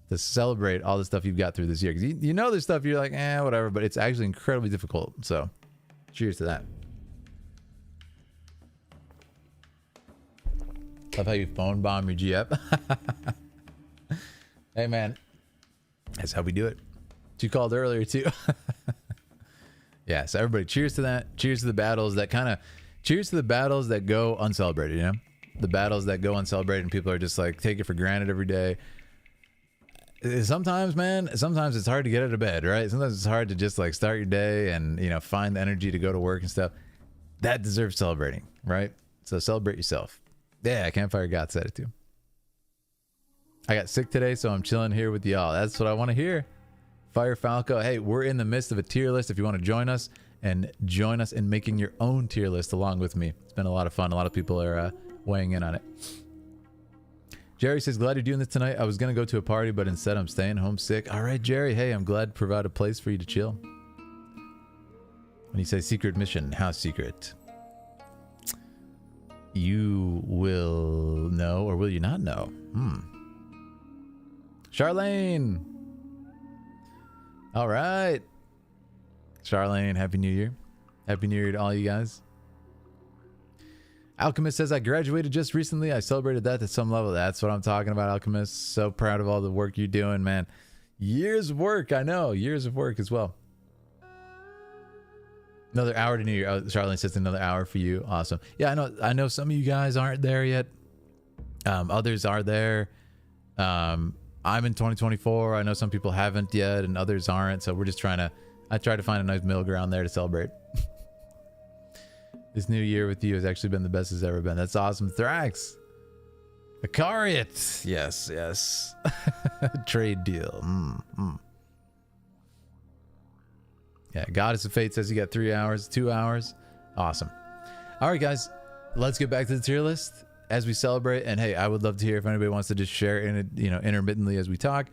to celebrate all the stuff you've got through this year. Because you know there's stuff you're like, whatever, but it's actually incredibly difficult. So cheers to that. Love how you phone bomb your GF. Hey, man. That's how we do it. You called earlier, too. Yeah, so everybody, cheers to that. Cheers to the battles that cheers to the battles that go uncelebrated, you know? The battles that go uncelebrated and people are just like, take it for granted every day. Sometimes, man, it's hard to get out of bed, right? Sometimes it's hard to just like start your day and, you know, find the energy to go to work and stuff. That deserves celebrating, right? So celebrate yourself. Yeah, Campfire God said it too. I got sick today, so I'm chilling here with y'all. That's what I want to hear. Fire Falco. Hey, we're in the midst of a tier list. If you want to join us in making your own tier list along with me. It's been a lot of fun. A lot of people are weighing in on it. Jerry says, glad you're doing this tonight. I was going to go to a party, but instead I'm staying home sick. All right, Jerry. Hey, I'm glad to provide a place for you to chill. When you say secret mission, how secret? You will know, or will you not know? Charlene. All right. Charlene, Happy New Year. Happy New Year to all you guys. Alchemist says, I graduated just recently. I celebrated that to some level. That's what I'm talking about, Alchemist. So proud of all the work you're doing, man. Years of work, I know. Years of work as well. Another hour to New Year. Oh, Charlene says another hour for you. Awesome. Yeah, I know some of you guys aren't there yet. Others are there. I'm in 2024. I know some people haven't yet and others aren't. So we're just I try to find a nice middle ground there to celebrate. This new year with you has actually been the best it's ever been. That's awesome. Thrax. Icariot. Yes, yes. Trade deal. Yeah, Goddess of Fate says you got 3 hours, 2 hours. Awesome. All right, guys. Let's get back to the tier list as we celebrate. And hey, I would love to hear if anybody wants to just share in it, intermittently as we talk.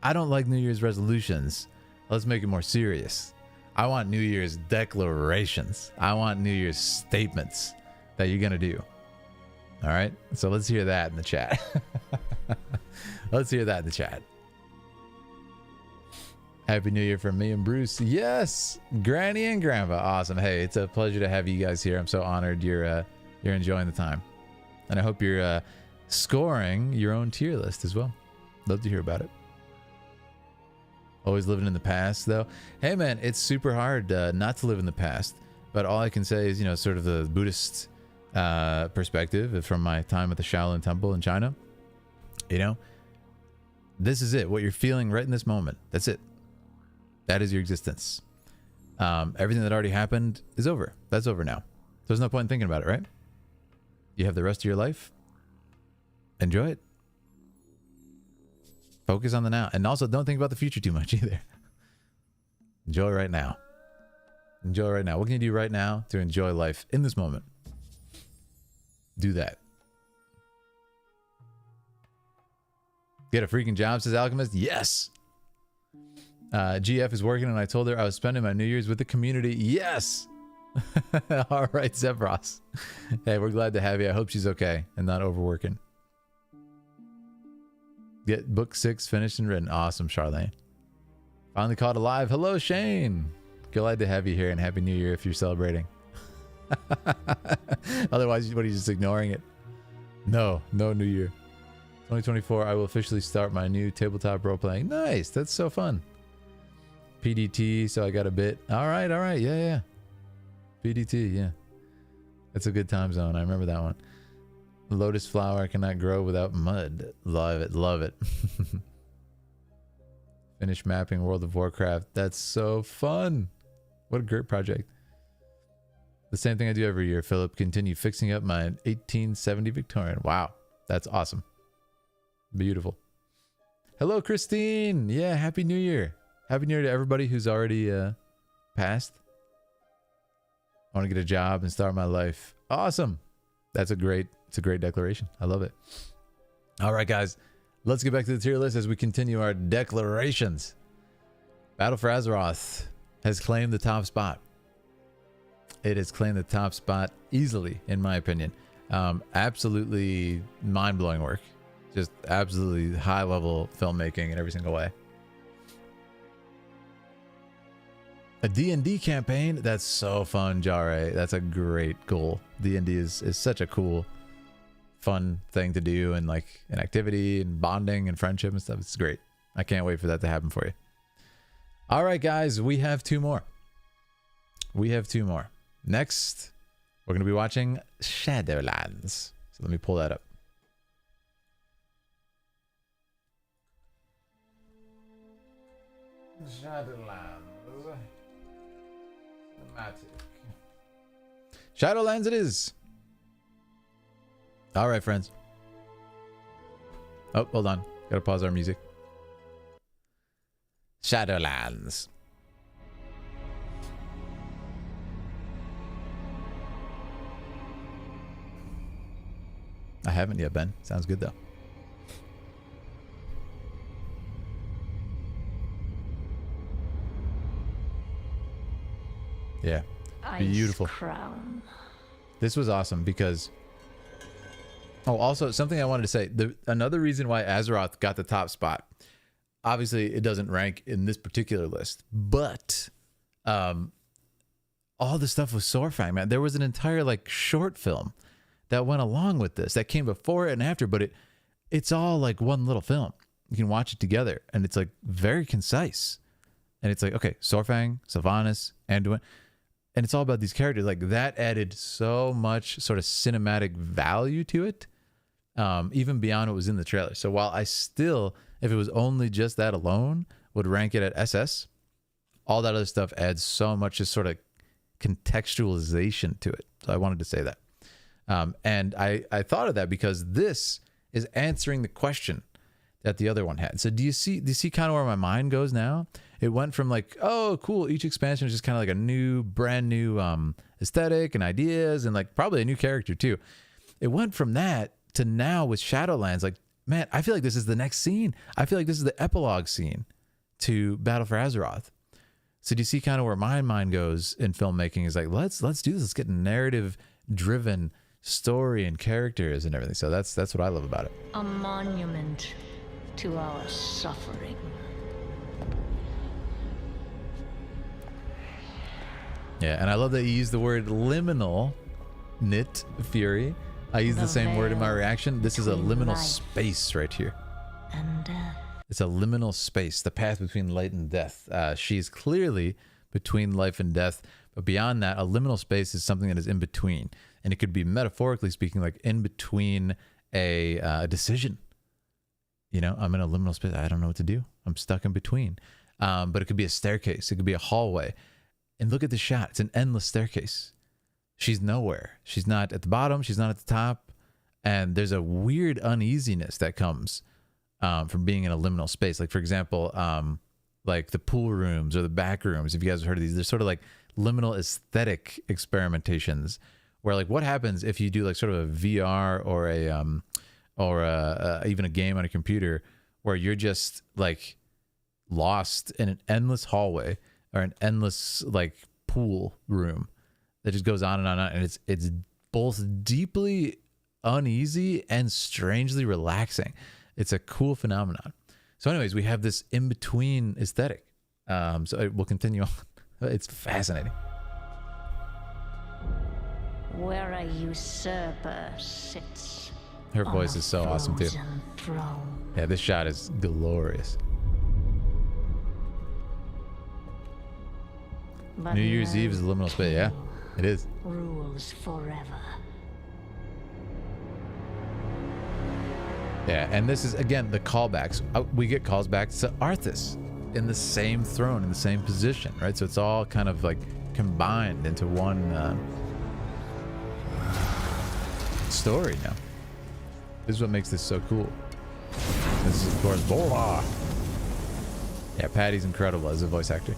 I don't like New Year's resolutions. Let's make it more serious. I want New Year's declarations. I want New Year's statements that you're going to do. All right. So let's hear that in the chat. Let's hear that in the chat. Happy New Year from me and Bruce. Yes. Granny and Grandpa. Awesome. Hey, it's a pleasure to have you guys here. I'm so honored you're enjoying the time. And I hope you're scoring your own tier list as well. Love to hear about it. Always living in the past, though. Hey, man, it's super hard not to live in the past. But all I can say is, sort of the Buddhist perspective from my time at the Shaolin Temple in China. This is it. What you're feeling right in this moment. That's it. That is your existence. Everything that already happened is over. That's over now. So there's no point in thinking about it, right? You have the rest of your life. Enjoy it. Focus on the now. And also don't think about the future too much either. Enjoy right now. Enjoy right now. What can you do right now to enjoy life in this moment? Do that. Get a freaking job, says Alchemist. Yes. GF is working and I told her I was spending my New Year's with the community. Yes. All right, Zebros. Hey, we're glad to have you. I hope she's okay and not overworking. Get book 6 finished and written. Awesome, Charlene. Finally caught alive. Hello, Shane. Glad to have you here and Happy New Year if you're celebrating. Otherwise, what are you just ignoring it? No New Year. 2024, I will officially start my new tabletop role playing. Nice. That's so fun. PDT, so I got a bit. All right. Yeah. PDT, yeah. That's a good time zone. I remember that one. Lotus flower cannot grow without mud. Love it. Finish mapping World of Warcraft. That's so fun. What a great project. The same thing I do every year, Philip. Continue fixing up my 1870 Victorian. Wow. That's awesome. Beautiful. Hello, Christine. Yeah, Happy New Year. Happy New Year to everybody who's already passed. I want to get a job and start my life. Awesome. It's a great declaration. I love it. All right, guys. Let's get back to the tier list as we continue our declarations. Battle for Azeroth has claimed the top spot. It has claimed the top spot easily, in my opinion. Absolutely mind-blowing work. Just absolutely high-level filmmaking in every single way. A D&D campaign? That's so fun, Jare. That's a great goal. D&D is such a cool, fun thing to do, and like an activity and bonding and friendship and stuff. It's great. I can't wait for that to happen for you. All right, guys. We have 2 more. Next, we're going to be watching Shadowlands. So let me pull that up. Shadowlands. Shadowlands it is. All right, friends. Oh, hold on. Gotta pause our music. Shadowlands. I haven't yet, Ben. Sounds good, though. Yeah. Beautiful. Ice crown. This was awesome because... Oh, also, something I wanted to say. Another reason why Azeroth got the top spot. Obviously, it doesn't rank in this particular list. But... all the stuff with Sorfang, man. There was an entire, like, short film that went along with this. That came before it and after. But it's all, like, one little film. You can watch it together. And it's, like, very concise. And it's like, okay, Sorfang, Sylvanas, Anduin. And it's all about these characters. Like, that added so much sort of cinematic value to it even beyond what was in the trailer. So while I still, if it was only just that alone, would rank it at SS, all that other stuff adds so much just sort of contextualization to it. So I wanted to say that. And I thought of that because this is answering the question that the other one had. So do you see kind of where my mind goes now? It went from like, oh, cool, each expansion is just kind of like a brand new aesthetic and ideas and like probably a new character too. It went from that to now with Shadowlands, like, man, I feel like this is the next scene. I feel like this is the epilogue scene to Battle for Azeroth. So do you see kind of where my mind goes in filmmaking is like, let's do this. Let's get narrative driven story and characters and everything. So that's what I love about it. A monument to our suffering. Yeah, and I love that you use the word liminal, Knit Fury. I use the same word in my reaction. This is a liminal space right here. And death. It's a liminal space, the path between light and death. She's clearly between life and death, but beyond that, a liminal space is something that is in between. And it could be, metaphorically speaking, like in between a decision. You know, I'm in a liminal space. I don't know what to do. I'm stuck in between. But it could be a staircase. It could be a hallway. And look at the shot. It's an endless staircase. She's nowhere. She's not at the bottom. She's not at the top. And there's a weird uneasiness that comes from being in a liminal space. Like, for example, like the pool rooms or the back rooms. If you guys have heard of these, they're sort of like liminal aesthetic experimentations where, like, what happens if you do like sort of a VR or even a game on a computer where you're just like lost in an endless hallway or an endless like pool room that just goes on and on and on, and it's both deeply uneasy and strangely relaxing. It's a cool phenomenon. So anyways, we have this in-between aesthetic. So we'll continue on. It's fascinating. Where a usurper sits. Her voice is so awesome too. Throne. Yeah, this shot is glorious. But New Year's Eve is a liminal space. Yeah, it is. Rules forever. Yeah, and this is, again, the callbacks. We get calls back to Arthas in the same throne, in the same position, right? So it's all kind of like combined into one story now. This is what makes this so cool. This is, of course, Bola. Yeah, Patty's incredible as a voice actor.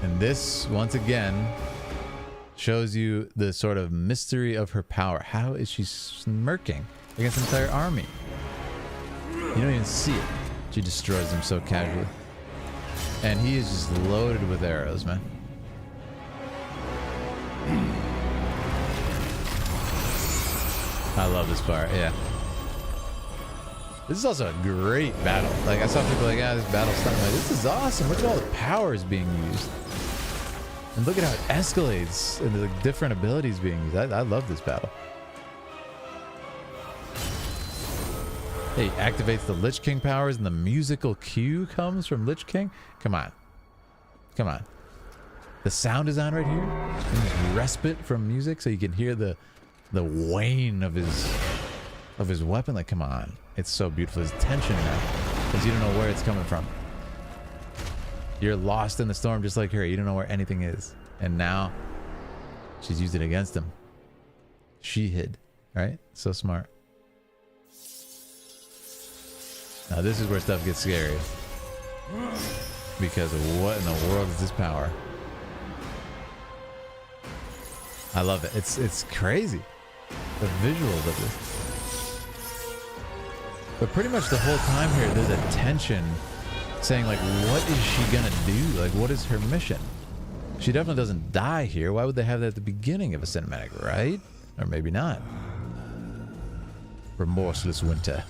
And this, once again, shows you the sort of mystery of her power. How is she smirking against an entire army? You don't even see it. She destroys them so casually. And he is just loaded with arrows, man. I love this part, yeah. This is also a great battle. Like, I saw people like, this battle's not like, this is awesome. Look at all the powers being used. And look at how it escalates and the different abilities being used. I love this battle. He activates the Lich King powers and the musical cue comes from Lich King. Come on. Come on. The sound is on right here. And there's respite from music so you can hear the wane of his weapon. Like, come on. It's so beautiful. There's tension now because you don't know where it's coming from. You're lost in the storm just like her. You don't know where anything is. And now she's used it against him. She hid, right? So smart. Now this is where stuff gets scary. Because of what in the world is this power? I love it. It's crazy. The visuals of this. But pretty much the whole time here, there's a tension saying, like, what is she gonna do? Like, what is her mission? She definitely doesn't die here. Why would they have that at the beginning of a cinematic, right? Or maybe not. Remorseless Winter.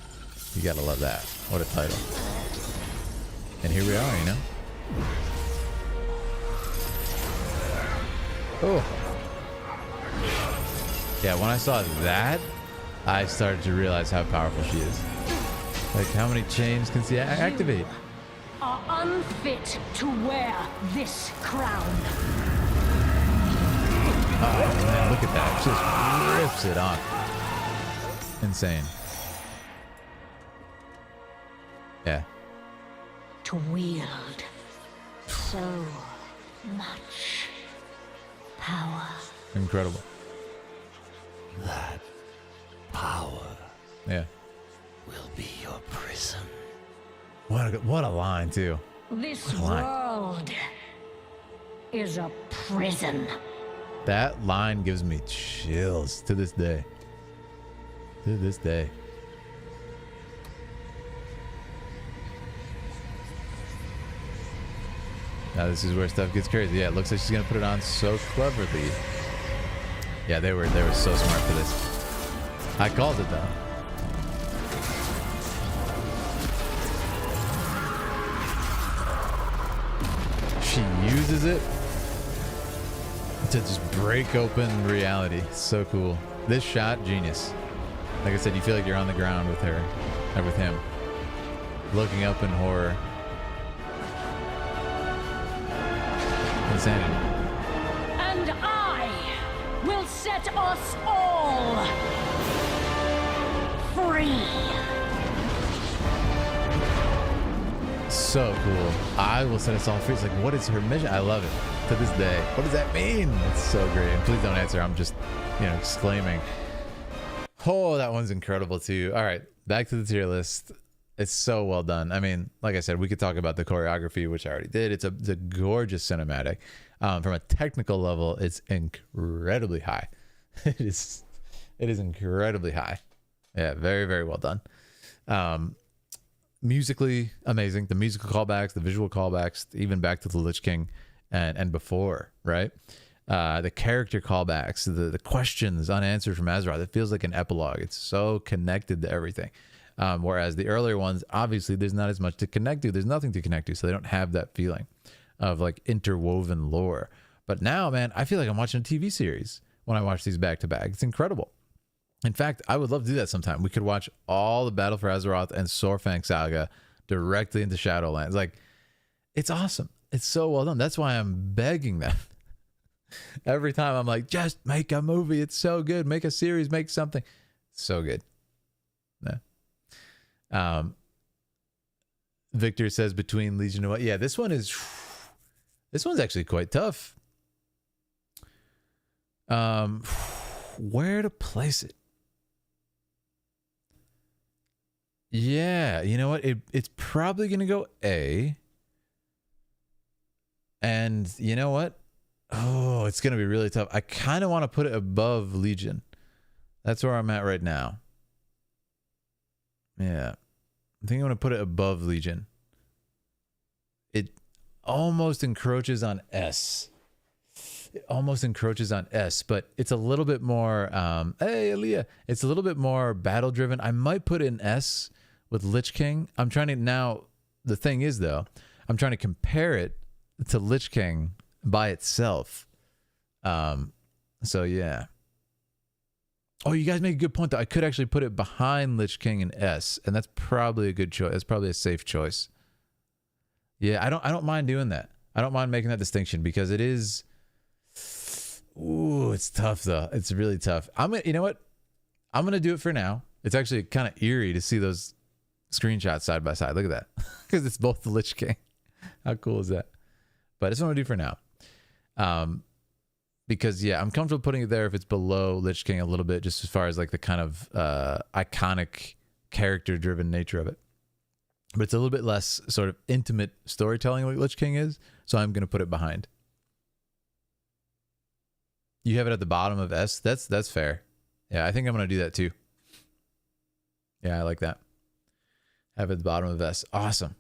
You gotta love that. What a title. And here we are, you know? Oh. Yeah, when I saw that, I started to realize how powerful she is. Like, how many chains can she activate? are unfit to wear this crown. Oh man, look at that. Just rips it off. Insane. Yeah. To wield so much power. Incredible. That power Yeah. will be your prison. What a line too. This Line. world is a prison. That line gives me chills to this day. To this day. Now this is where stuff gets crazy. Yeah, it looks like she's gonna put it on so cleverly. Yeah, they were so smart for this. I called it though. She uses it to just break open reality. So cool. This shot, genius. Like I said, you feel like you're on the ground with her, or with him, looking up in horror. Insanity. And I will set us all free. So cool. I will set us all free. It's like, what is her mission? I love it to this day. What does that mean? It's so great. And please don't answer. I'm just, exclaiming. Oh, that one's incredible too. All right, back to the tier list. It's so well done. I mean, like I said, we could talk about the choreography, which I already did. It's a gorgeous cinematic. From a technical level, it's incredibly high. It is incredibly high. Yeah, very, very well done. Musically amazing. The musical callbacks, the visual callbacks, even back to the Lich King and before, right? The character callbacks, the questions unanswered from Azeroth. It feels like an epilogue. It's so connected to everything. Whereas the earlier ones, obviously, there's not as much to connect to. There's nothing to connect to, so they don't have that feeling of like interwoven lore. But now, man, I feel like I'm watching a TV series when I watch these back to back. It's incredible. In fact, I would love to do that sometime. We could watch all the Battle for Azeroth and Sorfang Saga directly into Shadowlands. Like, it's awesome. It's so well done. That's why I'm begging them. Every time I'm like, just make a movie. It's so good. Make a series. Make something. So good. Yeah. Victor says between Legion and what? Yeah, this one's actually quite tough. Where to place it? Yeah, you know what? It's probably gonna go A. And you know what? Oh, it's gonna be really tough. I kind of want to put it above Legion. That's where I'm at right now. Yeah. I think I'm going to put it above Legion. It almost encroaches on S. It almost encroaches on S, but it's a little bit more, hey, Aaliyah. It's a little bit more battle-driven. I might put it in S with Lich King. I'm trying to, now, the thing is, though, I'm trying to compare it to Lich King by itself. So, yeah. Oh, you guys make a good point, though. I could actually put it behind Lich King and S, and that's probably a good choice. That's probably a safe choice. Yeah, I don't mind doing that. I don't mind making that distinction because it is. Ooh, it's tough though. It's really tough. You know what? I'm gonna do it for now. It's actually kind of eerie to see those screenshots side by side. Look at that, because it's both the Lich King. How cool is that? But it's what I'm gonna do for now. Because yeah, I'm comfortable putting it there if it's below Lich King a little bit, just as far as like the kind of iconic character-driven nature of it. But it's a little bit less sort of intimate storytelling like Lich King is, so I'm gonna put it behind. You have it at the bottom of S. That's fair. Yeah, I think I'm gonna do that too. Yeah, I like that. Have it at the bottom of S. Awesome.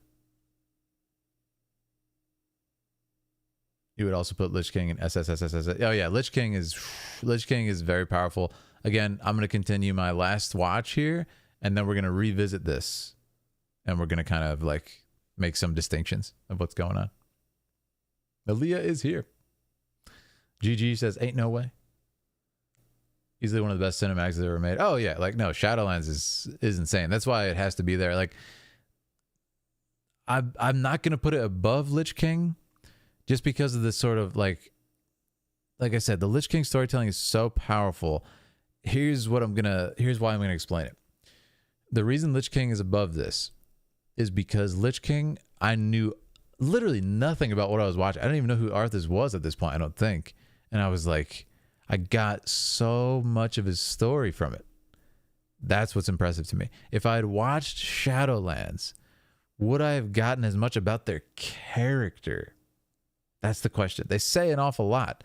You would also put Lich King in SSSSS. Oh yeah, Lich King is very powerful. Again, I'm gonna continue my last watch here, and then we're gonna revisit this, and we're gonna kind of like make some distinctions of what's going on. Aaliyah is here. GG says, "Ain't no way." Easily one of the best cinematics ever made. Oh yeah, like no, Shadowlands is insane. That's why it has to be there. Like, I'm not gonna put it above Lich King, just because of this sort of like I said, the Lich King storytelling is so powerful. Here's why I'm gonna explain it. The reason Lich King is above this is because Lich King, I knew literally nothing about what I was watching. I didn't even know who Arthas was at this point, I don't think. And I was like, I got so much of his story from it. That's what's impressive to me. If I had watched Shadowlands, would I have gotten as much about their character? That's the question. They say an awful lot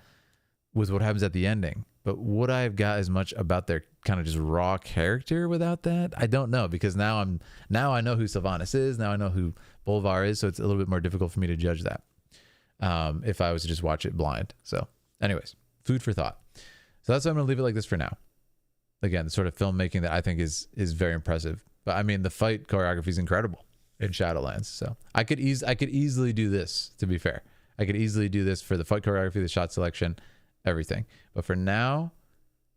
with what happens at the ending, but would I have got as much about their kind of just raw character without that? I don't know, because now I know who Sylvanas is. Now I know who Bolvar is, so it's a little bit more difficult for me to judge that if I was to just watch it blind. So anyways, food for thought. So that's why I'm going to leave it like this for now. Again, the sort of filmmaking that I think is very impressive. But I mean, the fight choreography is incredible in Shadowlands. So I could easily do this, to be fair. I could easily do this for the fight choreography, the shot selection, everything. But for now,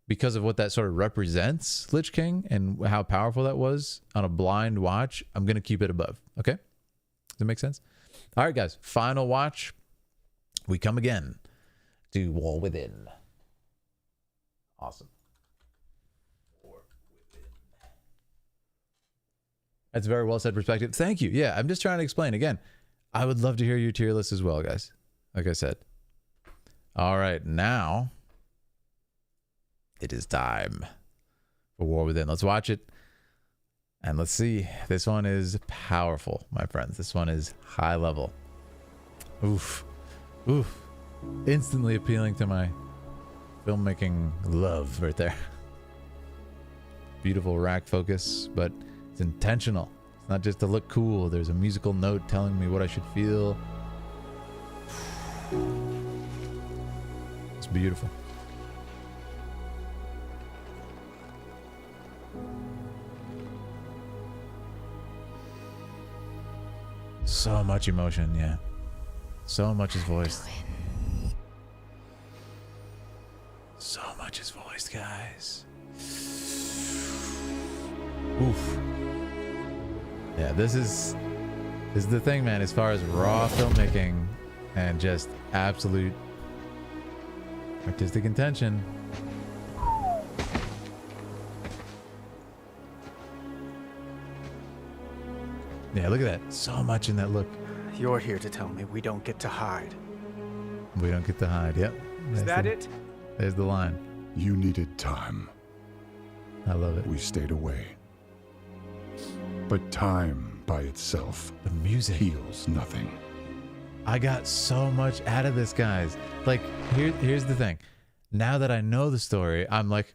because of what that sort of represents, Lich King, and how powerful that was on a blind watch, I'm going to keep it above. Okay? Does that make sense? All right, guys. Final watch. We come again to War Within. Awesome. War Within. That's a very well said perspective. Thank you. Yeah, I'm just trying to explain. Again, I would love to hear your tier list as well, guys. Like I said. All right, now it is time for War Within. Let's watch it. And let's see. This one is powerful, my friends. This one is high level. Oof. Oof. Instantly appealing to my filmmaking love right there. Beautiful rack focus, but it's intentional. It's not just to look cool. There's a musical note telling me what I should feel. It's beautiful. So much emotion, yeah. So much is voiced. So much is voiced, guys. Oof. Yeah, this is the thing, man, as far as raw filmmaking and just absolute artistic intention. Yeah, look at that. So much in that look. You're here to tell me we don't get to hide. We don't get to hide. Yep. Is that it? There's the line. You needed time. I love it. We stayed away. But time by itself, the music, heals nothing. I got so much out of this, guys. Like, here's the thing. Now that I know the story, I'm like,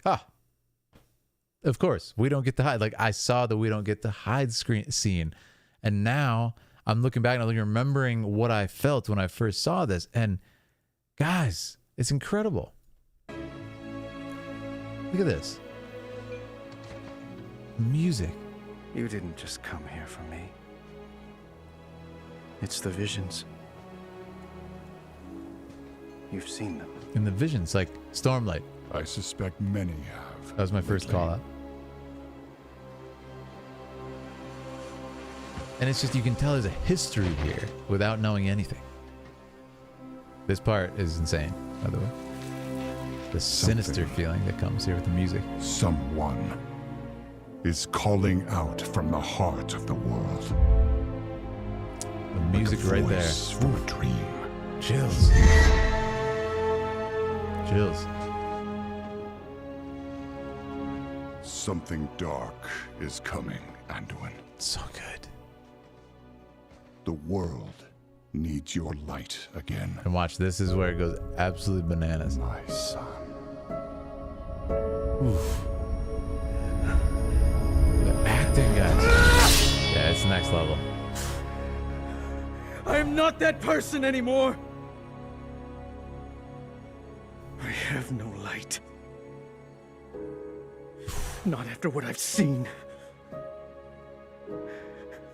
of course, we don't get to hide. Like, I saw the we don't get to hide scene. And now I'm looking back and I'm remembering what I felt when I first saw this. And guys, it's incredible. Look at this. Music. You didn't just come here for me. It's the visions. You've seen them. In the visions, like Stormlight. I suspect many have. That was my first call out. And it's just, you can tell there's a history here without knowing anything. This part is insane, by the way. The sinister feeling that comes here with the music. Someone is calling out from the heart of the world. The music like a right there. From a dream. Chills. Chills. Something dark is coming, Anduin. So good. The world needs your light again. And watch, this is where it goes absolute bananas. My son. Oof. The acting, guys. Yeah, it's next level. I am not that person anymore. I have no light. Not after what I've seen.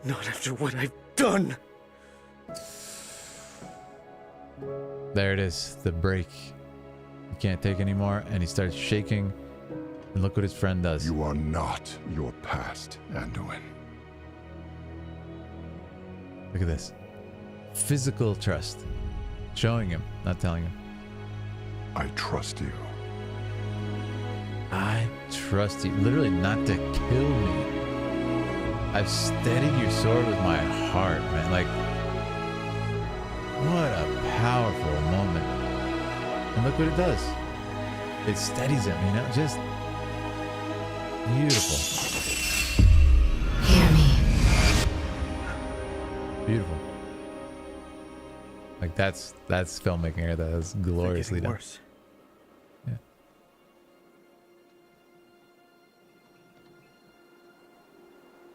Not after what I've done. There it is, the break. He can't take anymore, and he starts shaking. And look what his friend does. You are not your past, Anduin. Look at this. Physical trust. Showing him, not telling him. I trust you. I trust you. Literally not to kill me. I've steadied your sword with my heart, man. Like, what a powerful moment. And look what it does. It steadies him, you know? Just beautiful. Hear me. Beautiful. Like, that's filmmaking here. That is gloriously done. Worse. Yeah.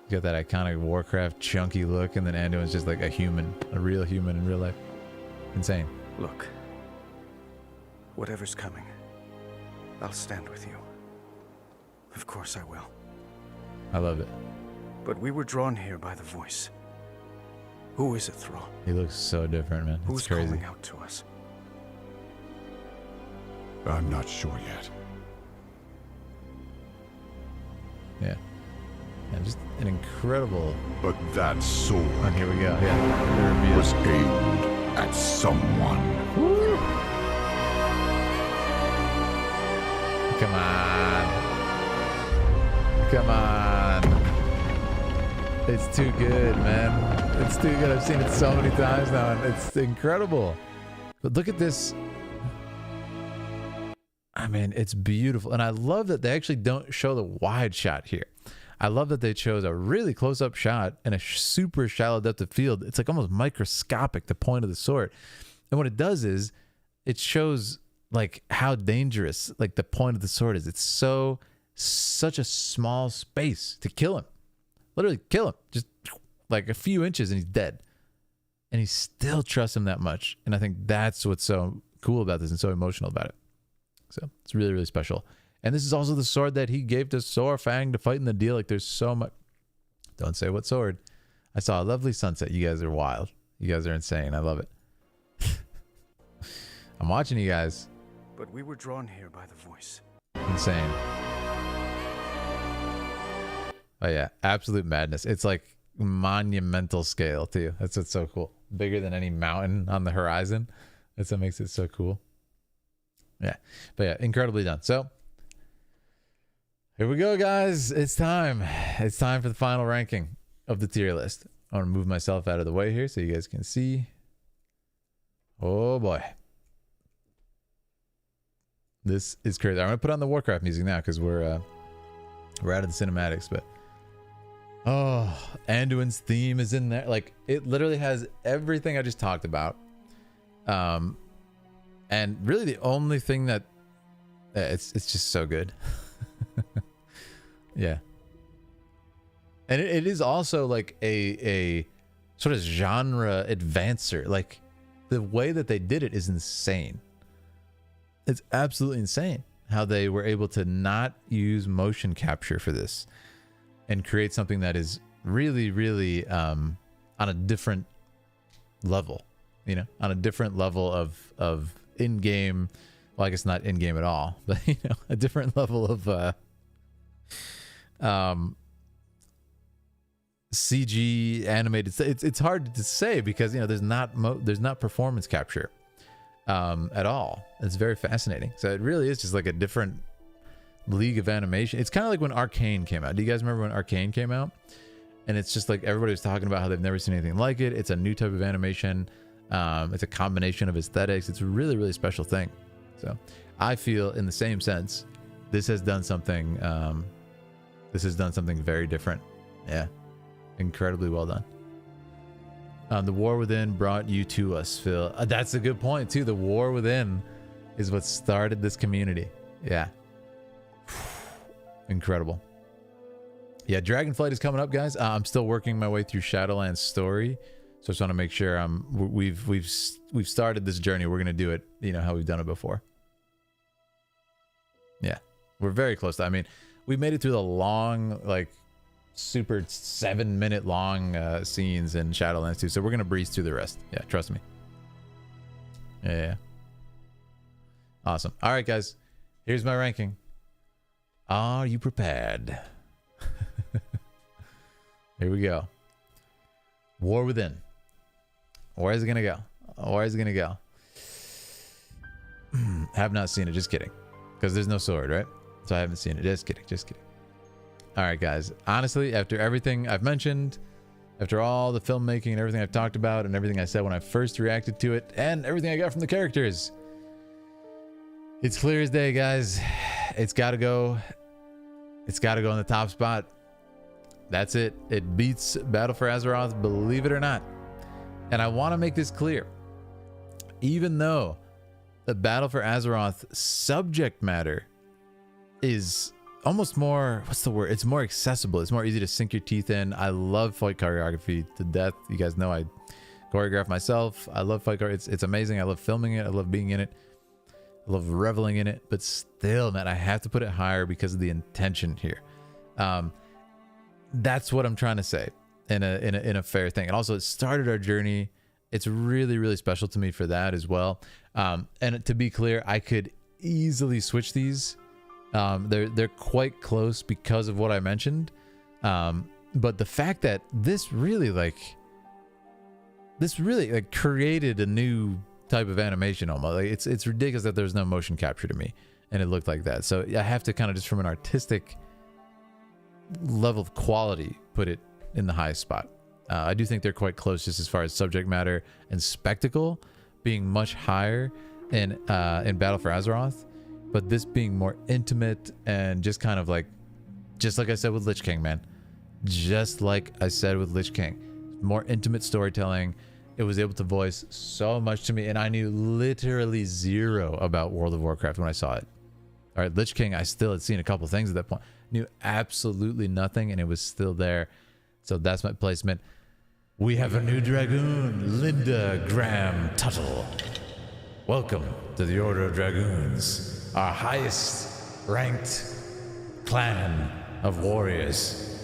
You got that iconic Warcraft chunky look, and then Anduin's just like a human, a real human in real life. Insane. Look, whatever's coming, I'll stand with you. Of course I will. I love it. But we were drawn here by the voice. Who is it, Thrall? He looks so different, man. Who's It's crazy. calling out to us? I'm not sure yet. Yeah. Yeah, just an incredible. But that sword. Oh, here we go. Yeah. Was aimed at someone. Woo. Come on. Come on. It's too good, man. It's too good. I've seen it so many times now, and it's incredible. But look at this. I mean, it's beautiful. And I love that they actually don't show the wide shot here. I love that they chose a really close-up shot in a super shallow depth of field. It's like almost microscopic, the point of the sword. And what it does is it shows like how dangerous like the point of the sword is. It's such a small space to kill him. Literally kill him. Just like a few inches and he's dead. And he still trusts him that much. And I think that's what's so cool about this and so emotional about it. So it's really, really special. And this is also the sword that he gave to Sorfang to fight in the deal. Like, there's so much. Don't say what sword. I saw a lovely sunset. You guys are wild. You guys are insane. I love it. I'm watching you guys. But we were drawn here by the voice. Insane. Oh, yeah. Absolute madness. It's like monumental scale, too. That's what's so cool. Bigger than any mountain on the horizon. That's what makes it so cool. Yeah. But yeah, incredibly done. So here we go, guys. It's time. It's time for the final ranking of the tier list. I want to move myself out of the way here so you guys can see. Oh, boy. This is crazy. I'm going to put on the Warcraft music now because we're out of the cinematics. But, oh, Anduin's theme is in there. Like, it literally has everything I just talked about. And really the only thing that it's just so good. Yeah. And it is also like a sort of genre advancer. Like the way that they did it is insane. It's absolutely insane how they were able to not use motion capture for this and create something that is really, really on a different level, you know, on a different level of in-game, well, I guess not in-game at all, but you know, a different level of CG animated. It's hard to say because, you know, there's not performance capture at all. It's very fascinating. So it really is just like a different league of animation. It's kind of like when Arcane came out. Do you guys remember when Arcane came out? And it's just like everybody was talking about how they've never seen anything like it. It's a new type of animation. It's a combination of aesthetics. It's a really, really special thing. So I feel in the same sense, this has done something very different. Yeah. Incredibly well done. The War Within brought you to us, Phil. That's a good point too. The War Within is what started this community. Yeah. Incredible. Yeah, Dragonflight is coming up, guys. I'm still working my way through Shadowlands story. So I just want to make sure we've started this journey. We're gonna do it, you know, how we've done it before. Yeah, we're very close to. I mean, we made it through the long, like, super 7-minute long scenes in Shadowlands 2. So we're gonna breeze through the rest. Yeah, trust me. Yeah. Awesome. All right, guys. Here's my ranking. Are you prepared? Here we go. War Within. Where's it gonna go? Where's it gonna go? Have not seen it. Just kidding. Because there's no sword, right? So I haven't seen it. Just kidding. Just kidding. All right, guys. Honestly, after everything I've mentioned, after all the filmmaking and everything I've talked about and everything I said when I first reacted to it and everything I got from the characters, it's clear as day, guys. It's got to go. It's got to go in the top spot. That's it. It beats Battle for Azeroth, believe it or not. And I want to make this clear. Even though the Battle for Azeroth subject matter is almost more, what's the word? It's more accessible. It's more easy to sink your teeth in. I love fight choreography to death. You guys know I choreograph myself. I love fight choreography. It's amazing. I love filming it. I love being in it. I love reveling in it. But still, man, I have to put it higher because of the intention here. That's what I'm trying to say in a fair thing. And also, it started our journey. It's really, really special to me for that as well. And to be clear, I could easily switch these. They're quite close because of what I mentioned. But the fact that this really created a new type of animation almost. Like it's ridiculous that there's no motion capture to me and it looked like that. So I have to kind of just from an artistic level of quality put it in the highest spot. I do think they're quite close just as far as subject matter and spectacle being much higher in Battle for Azeroth, but this being more intimate and just kind of like, just like I said with Lich King, man. Just like I said with Lich King. More intimate storytelling. It was able to voice so much to me, and I knew literally zero about World of Warcraft when I saw it. All right, Lich King, I still had seen a couple things at that point. Knew absolutely nothing, and it was still there. So that's my placement. We have a new Dragoon, Linda Graham Tuttle. Welcome to the Order of Dragoons, our highest ranked clan of warriors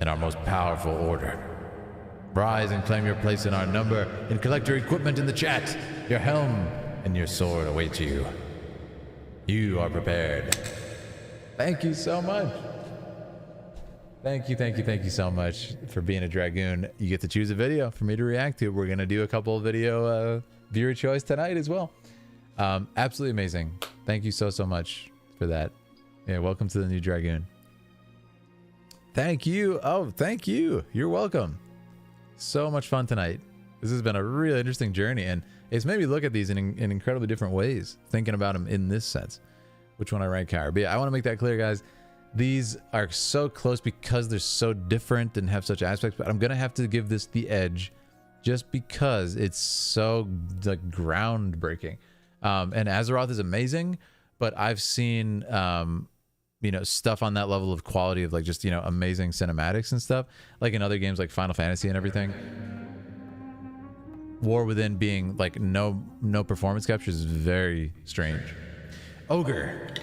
and our most powerful order. Rise and claim your place in our number and collect your equipment in the chat. Your helm and your sword await you. You are prepared. Thank you so much. Thank you so much for being a Dragoon. You get to choose a video for me to react to. We're going to do a couple of video viewer choice tonight as well. Absolutely amazing. Thank you so much for that. Yeah, welcome to the new Dragoon. Thank you. Oh, thank you. You're welcome. So much fun tonight. This has been a really interesting journey, and it's made me look at these in incredibly different ways, thinking about them in this sense, which one I rank higher. But yeah, I want to make that clear, guys. These are so close because they're so different and have such aspects, but I'm going to have to give this the edge just because it's so like groundbreaking. And Azeroth is amazing, but I've seen you know, stuff on that level of quality of like just, you know, amazing cinematics and stuff, like in other games like Final Fantasy and everything. War Within being like no performance capture is very strange. Ogre,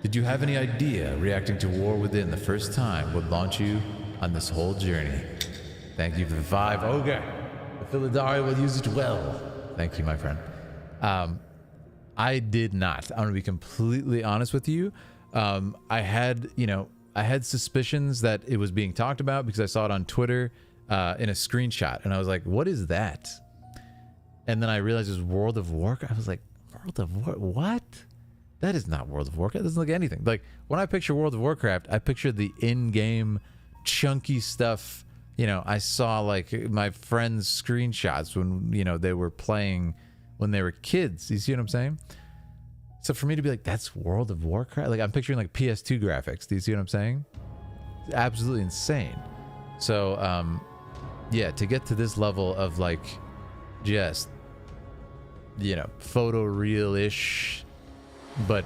did you have any idea reacting to War Within the first time would launch you on this whole journey? Thank you for the 5, Ogre. The Philidari will use it well. Thank you, my friend. I did not. I'm gonna be completely honest with you. I had suspicions that it was being talked about because I saw it on Twitter in a screenshot, and I was like, what is that? And then I realized it was World of Warcraft. I was like, World of Warcraft? What? That is not World of Warcraft. It doesn't look like anything. Like, when I picture World of Warcraft, I picture the in-game chunky stuff. You know, I saw like my friends' screenshots when, you know, they were playing when they were kids. You see what I'm saying? So for me to be like, that's World of Warcraft? Like, I'm picturing like PS2 graphics. Do you see what I'm saying? It's absolutely insane. So, yeah, to get to this level of like just, you know, photoreal-ish, but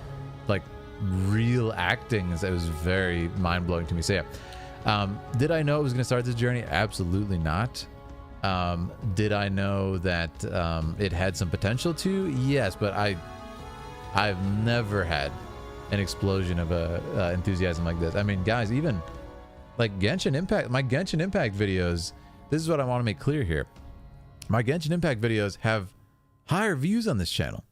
like real acting, it was very mind-blowing to me. So yeah, did I know it was going to start this journey? Absolutely not. Did I know that it had some potential to? Yes, but I've never had an explosion of enthusiasm like this. I mean, guys, even like Genshin Impact, my Genshin Impact videos, this is what I want to make clear here. My Genshin Impact videos have higher views on this channel.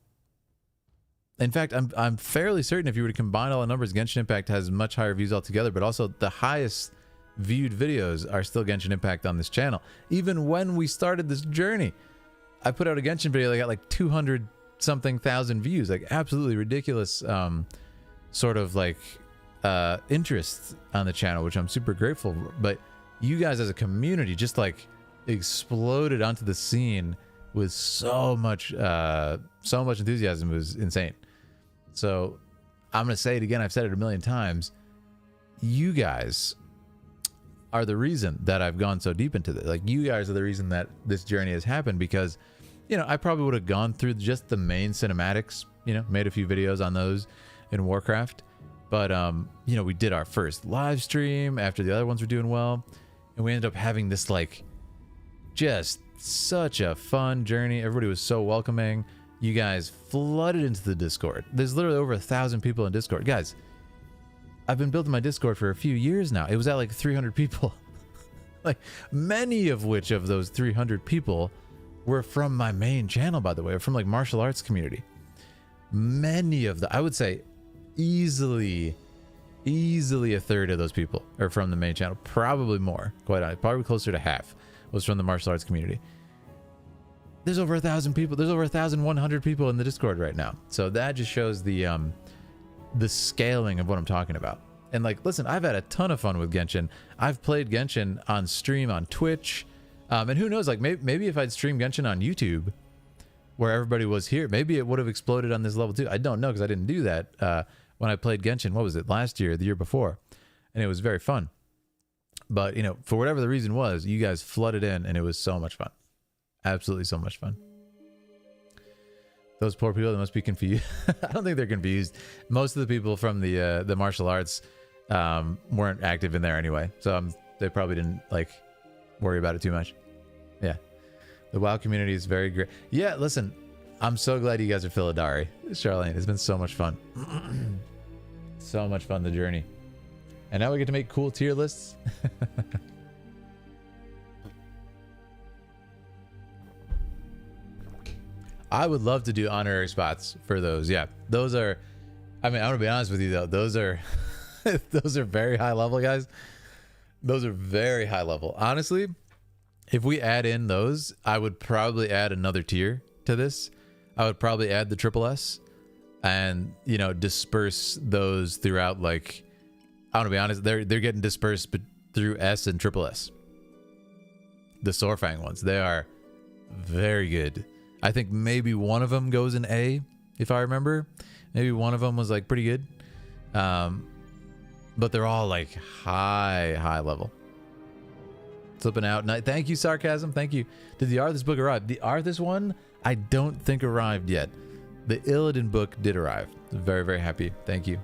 In fact, I'm fairly certain if you were to combine all the numbers, Genshin Impact has much higher views altogether, but also the highest viewed videos are still Genshin Impact on this channel. Even when we started this journey, I put out a Genshin video that got like 200 something thousand views, like absolutely ridiculous sort of like interest on the channel, which I'm super grateful for. But you guys as a community just like exploded onto the scene with so much enthusiasm. It was insane. So I'm gonna say it again, I've said it a million times, you guys are the reason that I've gone so deep into this. Like, you guys are the reason that this journey has happened, because, you know, I probably would have gone through just the main cinematics, you know, made a few videos on those in Warcraft. But, you know, we did our first live stream after the other ones were doing well. And we ended up having this, like, just such a fun journey. Everybody was so welcoming. You guys flooded into the Discord. There's literally over 1,000 people in Discord. Guys, I've been building my Discord for a few years now. It was at like 300 people. Like, many of which of those 300 people were from my main channel, by the way, from like martial arts community. Many of the, I would say easily a third of those people are from the main channel. Probably more, quite honestly, probably closer to half was from the martial arts community. There's over 1,000 people. There's over 1,100 people in the Discord right now. So that just shows the scaling of what I'm talking about. And like, listen, I've had a ton of fun with Genshin. I've played Genshin on stream on Twitch. And who knows, like maybe if I'd streamed Genshin on YouTube where everybody was here, maybe it would have exploded on this level too. I don't know, because I didn't do that when I played Genshin. What was it, last year, the year before? And it was very fun. But, you know, for whatever the reason was, you guys flooded in and it was so much fun. Absolutely so much fun. Those poor people that must be confused. I don't think they're confused. Most of the people from the martial arts weren't active in there anyway, so they probably didn't like worry about it too much. Yeah, the WoW community is very great. Yeah, listen, I'm so glad you guys are Philidari, Charlene. It's been so much fun. So much fun, the journey, and now we get to make cool tier lists. I would love to do honorary spots for those. Yeah, those are, I mean, I'm gonna be honest with you though, those are those are very high level, guys. Those are very high level. Honestly, if we add in those, I would probably add another tier to this. I would probably add the triple S and, you know, disperse those throughout. Like, I want to be honest, they're getting dispersed through S and triple S. The Sorfang ones, they are very good. I think maybe one of them goes in A, if I remember. Maybe one of them was like pretty good. But they're all like high level. Flipping out. Thank you, Sarcasm. Thank you. Did the Arthas book arrive? The Arthas one, I don't think arrived yet. The Illidan book did arrive. Very, very happy. Thank you.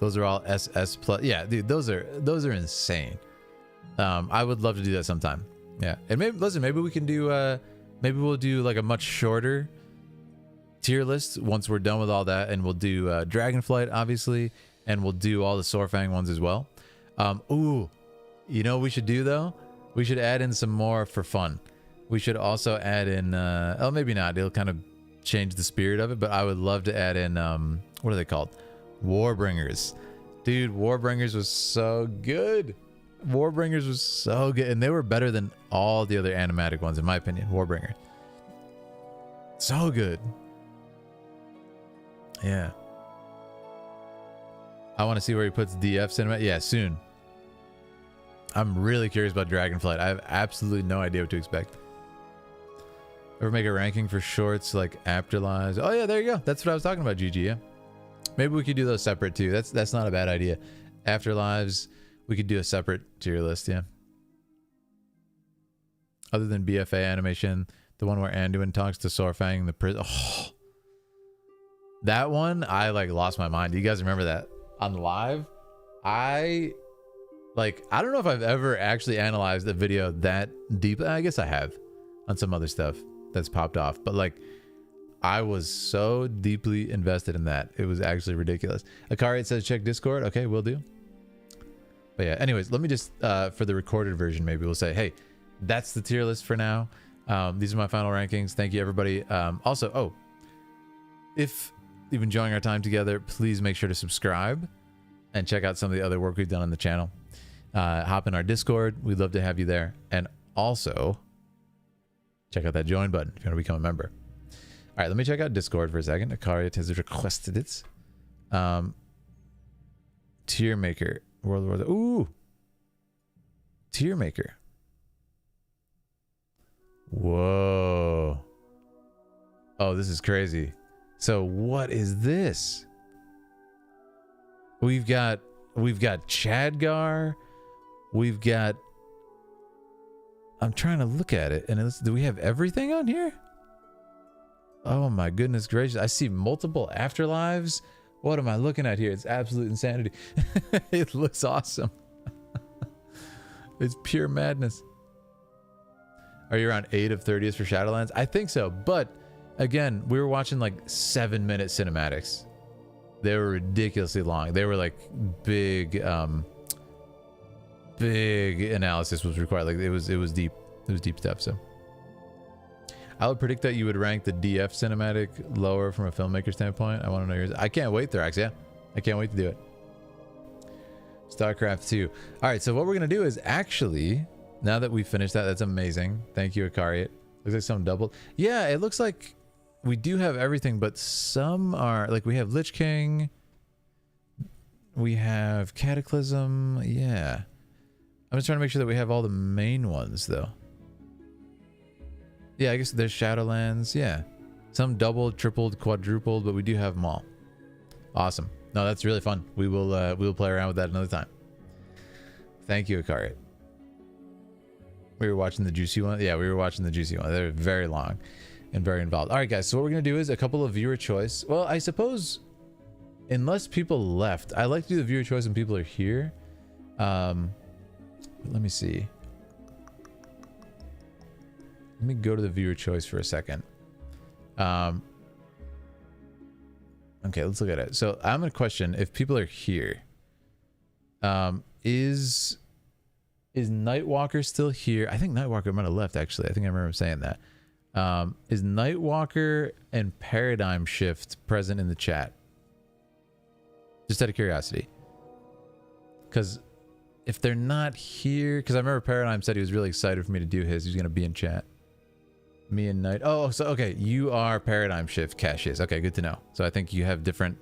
Those are all SS plus. Yeah, dude, those are insane. I would love to do that sometime. Yeah, and maybe, listen, maybe we can do maybe we'll do like a much shorter tier list once we're done with all that, and we'll do Dragonflight, obviously, and we'll do all the Sorfang ones as well. Ooh, you know what we should do though? We should add in some more for fun. We should also add in, oh, maybe not. It'll kind of change the spirit of it, but I would love to add in, what are they called? Warbringers. Dude, Warbringers was so good. Warbringers was so good, and they were better than all the other animatic ones in my opinion. Warbringer, so good. Yeah, I want to see where he puts DF cinema. Yeah, soon. I'm really curious about Dragonflight. I have absolutely no idea what to expect. Ever make a ranking for shorts like Afterlives? Oh yeah, there you go. That's what I was talking about, GG. Yeah, maybe we could do those separate too. That's not a bad idea. Afterlives, we could do a separate tier list, yeah. Other than BFA animation, the one where Anduin talks to Sorfang, the prison. Oh, that one, I like lost my mind. Do you guys remember that on live? I don't know if I've ever actually analyzed a video that deep. I guess I have on some other stuff that's popped off, but like, I was so deeply invested in that. It was actually ridiculous. Akari, it says check Discord. Okay, will do. But yeah, anyways, let me just, for the recorded version, maybe we'll say, hey, that's the tier list for now. These are my final rankings. Thank you, everybody. Also, oh, if you've been enjoying our time together, please make sure to subscribe and check out some of the other work we've done on the channel. hop in our Discord. We'd love to have you there. And also, check out that join button if you want to become a member. All right, let me check out Discord for a second. Akariat has requested it. Tier Maker. World War... Ooh! Tier Maker. Whoa. Oh, this is crazy. So what is this? We've got Chadgar. We've got... I'm trying to look at it. And do we have everything on here? Oh my goodness gracious. I see multiple afterlives. What am I looking at here? It's absolute insanity. It looks awesome. It's pure madness. Are you around 8 of 30s for Shadowlands? I think so. But again, we were watching like 7-minute cinematics. They were ridiculously long. They were like big analysis was required. Like it was deep. It was deep stuff. So I would predict that you would rank the DF cinematic lower from a filmmaker standpoint. I want to know yours. I can't wait, Thrax. Yeah, I can't wait to do it. StarCraft 2. All right, so what we're gonna do is actually, now that we finished that, that's amazing. Thank you, Akariat. Looks like some doubled. Yeah, it looks like we do have everything, but some are like we have Lich King. We have Cataclysm. Yeah. I'm just trying to make sure that we have all the main ones, though. Yeah, I guess there's Shadowlands. Yeah. Some doubled, tripled, quadrupled, but we do have them all. Awesome. No, that's really fun. We will play around with that another time. Thank you, Akari. We were watching the juicy one. Yeah, we were watching the juicy one. They're very long and very involved. All right, guys. So what we're going to do is a couple of viewer choice. Well, I suppose unless people left, I like to do the viewer choice when people are here. Let me see. Let me go to the viewer choice for a second. Okay, let's look at it. So I'm gonna question if people are here. Is Nightwalker still here? I think Nightwalker might have left, actually. I think I remember him saying that. Is Nightwalker and Paradigm Shift present in the chat? Just out of curiosity. Because if they're not here, because I remember Paradigm said he was really excited for me to do his. He's going to be in chat. Me and Night. Oh, so okay. You are Paradigm Shift Caches. Okay, good to know. So I think you have different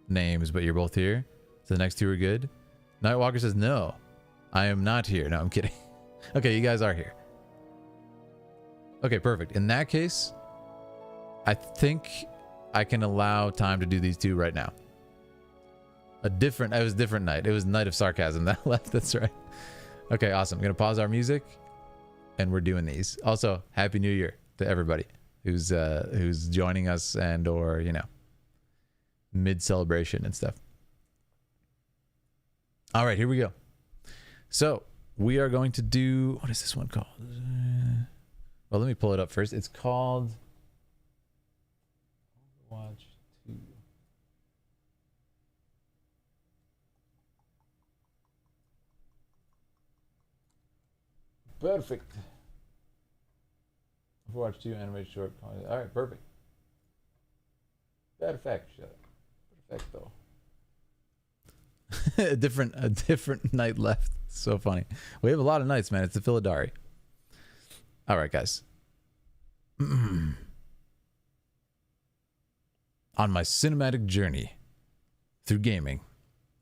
names, but you're both here. So the next two are good. Nightwalker says, no, I am not here. No, I'm kidding. Okay, you guys are here. Okay, perfect. In that case, I think I can allow time to do these two right now. It was a different night. It was Night of Sarcasm that left. That's right. Okay, awesome. I'm going to pause our music and we're doing these. Also, Happy New Year to everybody who's joining us and or, you know, mid-celebration and stuff. All right, here we go. So we are going to do, what is this one called? Well, let me pull it up first. It's called OverWatch 2. Perfect. OverWatch 2 animated short. All right, perfect. Perfect. Perfecto. a different night left. So funny. We have a lot of nights, man. It's the Philidari. All right, guys. On my cinematic journey through gaming,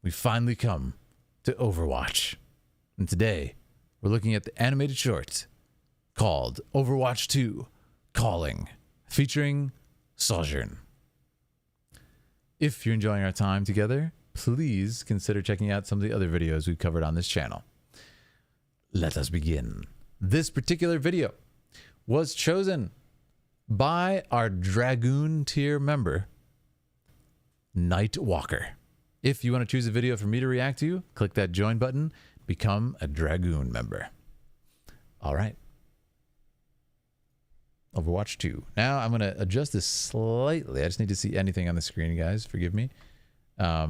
we finally come to Overwatch. And today, we're looking at the animated short called Overwatch 2 Calling, featuring Sojourn. If you're enjoying our time together, please consider checking out some of the other videos we've covered on this channel. Let us begin. This particular video was chosen by our Dragoon tier member, Nightwalker. If you want to choose a video for me to react to, click that join button, become a Dragoon member. All right. Overwatch 2. Now I'm going to adjust this slightly. I just need to see anything on the screen, guys. Forgive me. I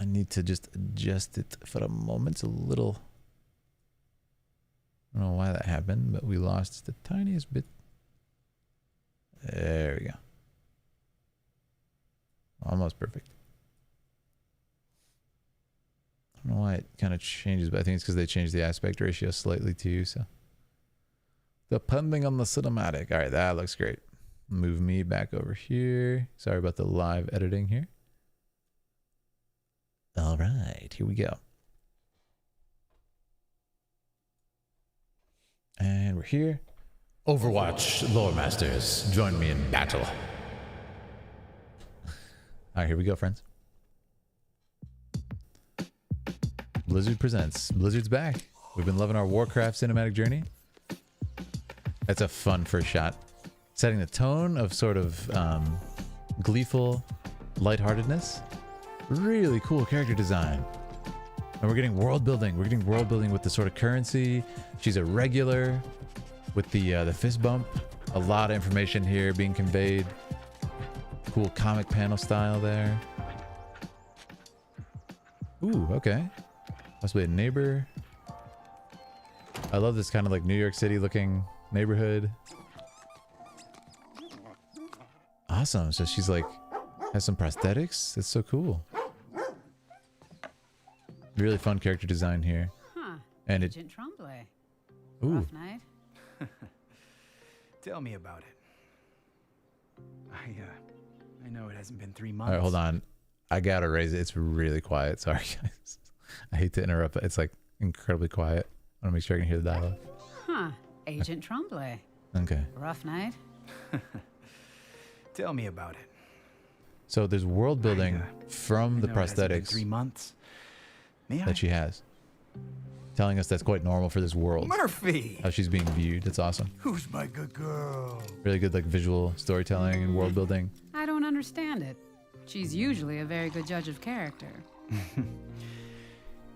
need to just adjust it for a moment. It's a little... I don't know why that happened, but we lost the tiniest bit. There we go. Almost perfect. I don't know kind of changes, but I think it's because they changed the aspect ratio slightly too. So depending on the cinematic. All right, that looks great. Move me back over here. Sorry about the live editing here. All right, here we go. And we're here. Overwatch lore masters, join me in battle. All right, here we go, friends. Blizzard presents. Blizzard's back. We've been loving our Warcraft cinematic journey. That's a fun first shot. Setting the tone of sort of gleeful lightheartedness. Really cool character design. And we're getting world building. We're getting world building with the sort of currency. She's a regular with the fist bump. A lot of information here being conveyed. Cool comic panel style there. Ooh, okay. Possibly a neighbor. I love this kind of like New York City looking neighborhood. Awesome. So she's like has some prosthetics. That's so cool. Really fun character design here. Huh. And Agent Tremblay. Ooh. Rough night. Tell me about it. I know it hasn't been 3 months. All right, hold on. I gotta raise it. It's really quiet. Sorry, guys. I hate to interrupt, but it's like incredibly quiet. I want to make sure I can hear the dialogue. Huh. Agent Tremblay. Okay. Rough night. Tell me about it. So there's world building from the know it hasn't been prosthetics 3 months. May I? that she has. Telling us that's quite normal for this world. Murphy! How she's being viewed. That's awesome. Who's my good girl? Really good like visual storytelling and world building. I don't understand it. She's usually a very good judge of character.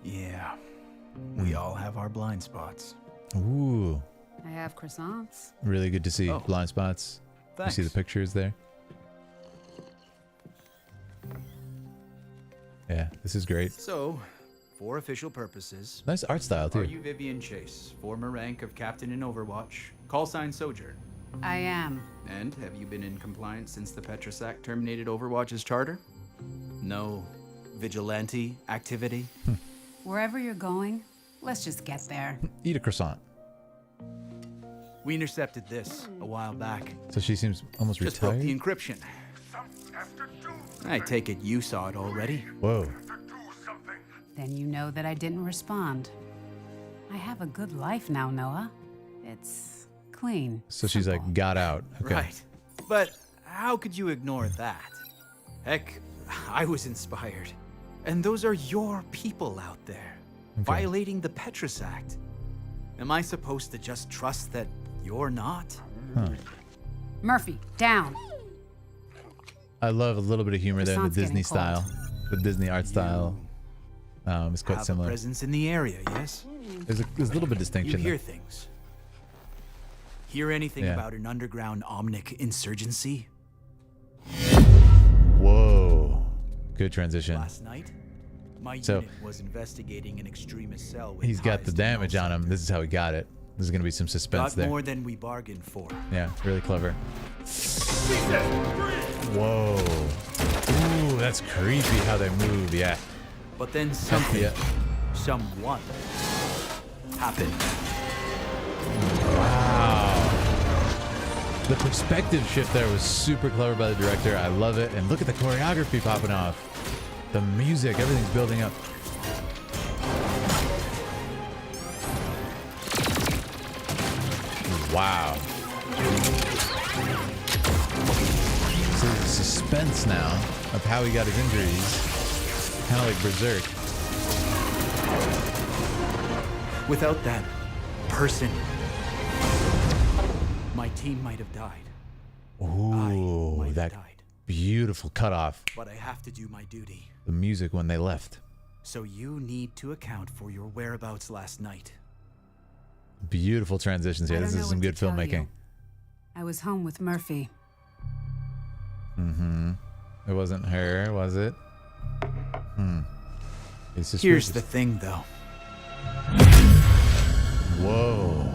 Yeah. We all have our blind spots. Ooh. I have croissants. Really good to see Oh. blind spots. Thanks. You see the pictures there. Yeah, this is great. So, for official purposes, Nice art style are too. you Vivian Chase, former rank of captain in Overwatch, call sign Sojourn? I am. And have you been in compliance since the Petrus Act terminated Overwatch's charter? No vigilante activity? Wherever you're going, let's just get there. Eat a croissant. We intercepted this a while back. So she seems almost Just broke retired. the encryption. I take it you saw it already. Whoa. Then you know that I didn't respond. I have a good life now, Noah. It's clean. So she's like got out. Okay. Right. But how could you ignore that? Heck, I was inspired. And those are your people out there, violating the Petrus Act. Am I supposed to just trust that you're not? Huh. Murphy, down. I love a little bit of humor there in the Croissant's Disney getting cold. style. The Disney art style. It's quite Have similar. a presence in the area, yes? There's a little bit of You distinction hear there. things. Hear anything Yeah. about an underground Omnic insurgency? Whoa. Good transition. Last night, my So, unit was investigating an extremist cell with He's got the ties to damage on him. This is how he got it. There's going to be some suspense Got there. more than we bargained for. Yeah, really clever. Whoa. Ooh, that's creepy how they move. Yeah. But then something, Yeah. someone, happened. Wow. The perspective shift there was super clever by the director. I love it. And look at the choreography popping off. The music, everything's building up. Wow. So there's suspense now of how he got his injuries. Kind of like Berserk. Without that person, my team might have died. Ooh, that beautiful cutoff. But I have to do my duty. The music when they left. So you need to account for your whereabouts last night. Beautiful transitions here. I This don't is know some what good to tell filmmaking. you. I was home with Murphy. Mm-hmm. It wasn't her, was it? It's just Here's the thing, though. Whoa.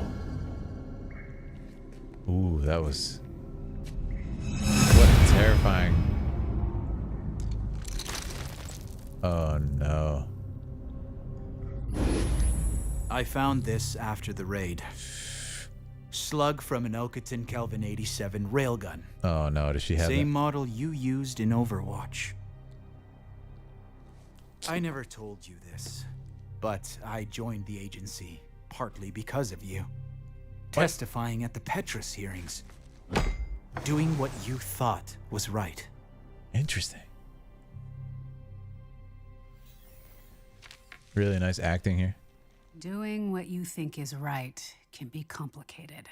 Ooh, that was... What terrifying... Oh, no. I found this after the raid. Slug from an Elkaton Kelvin 87 railgun. Oh no, does she have Same it? model you used in Overwatch. I never told you this, but I joined the agency partly because of you. Testifying at the Petrus hearings. Doing what you thought was right. Interesting. Really nice acting here. Doing what you think is right can be complicated.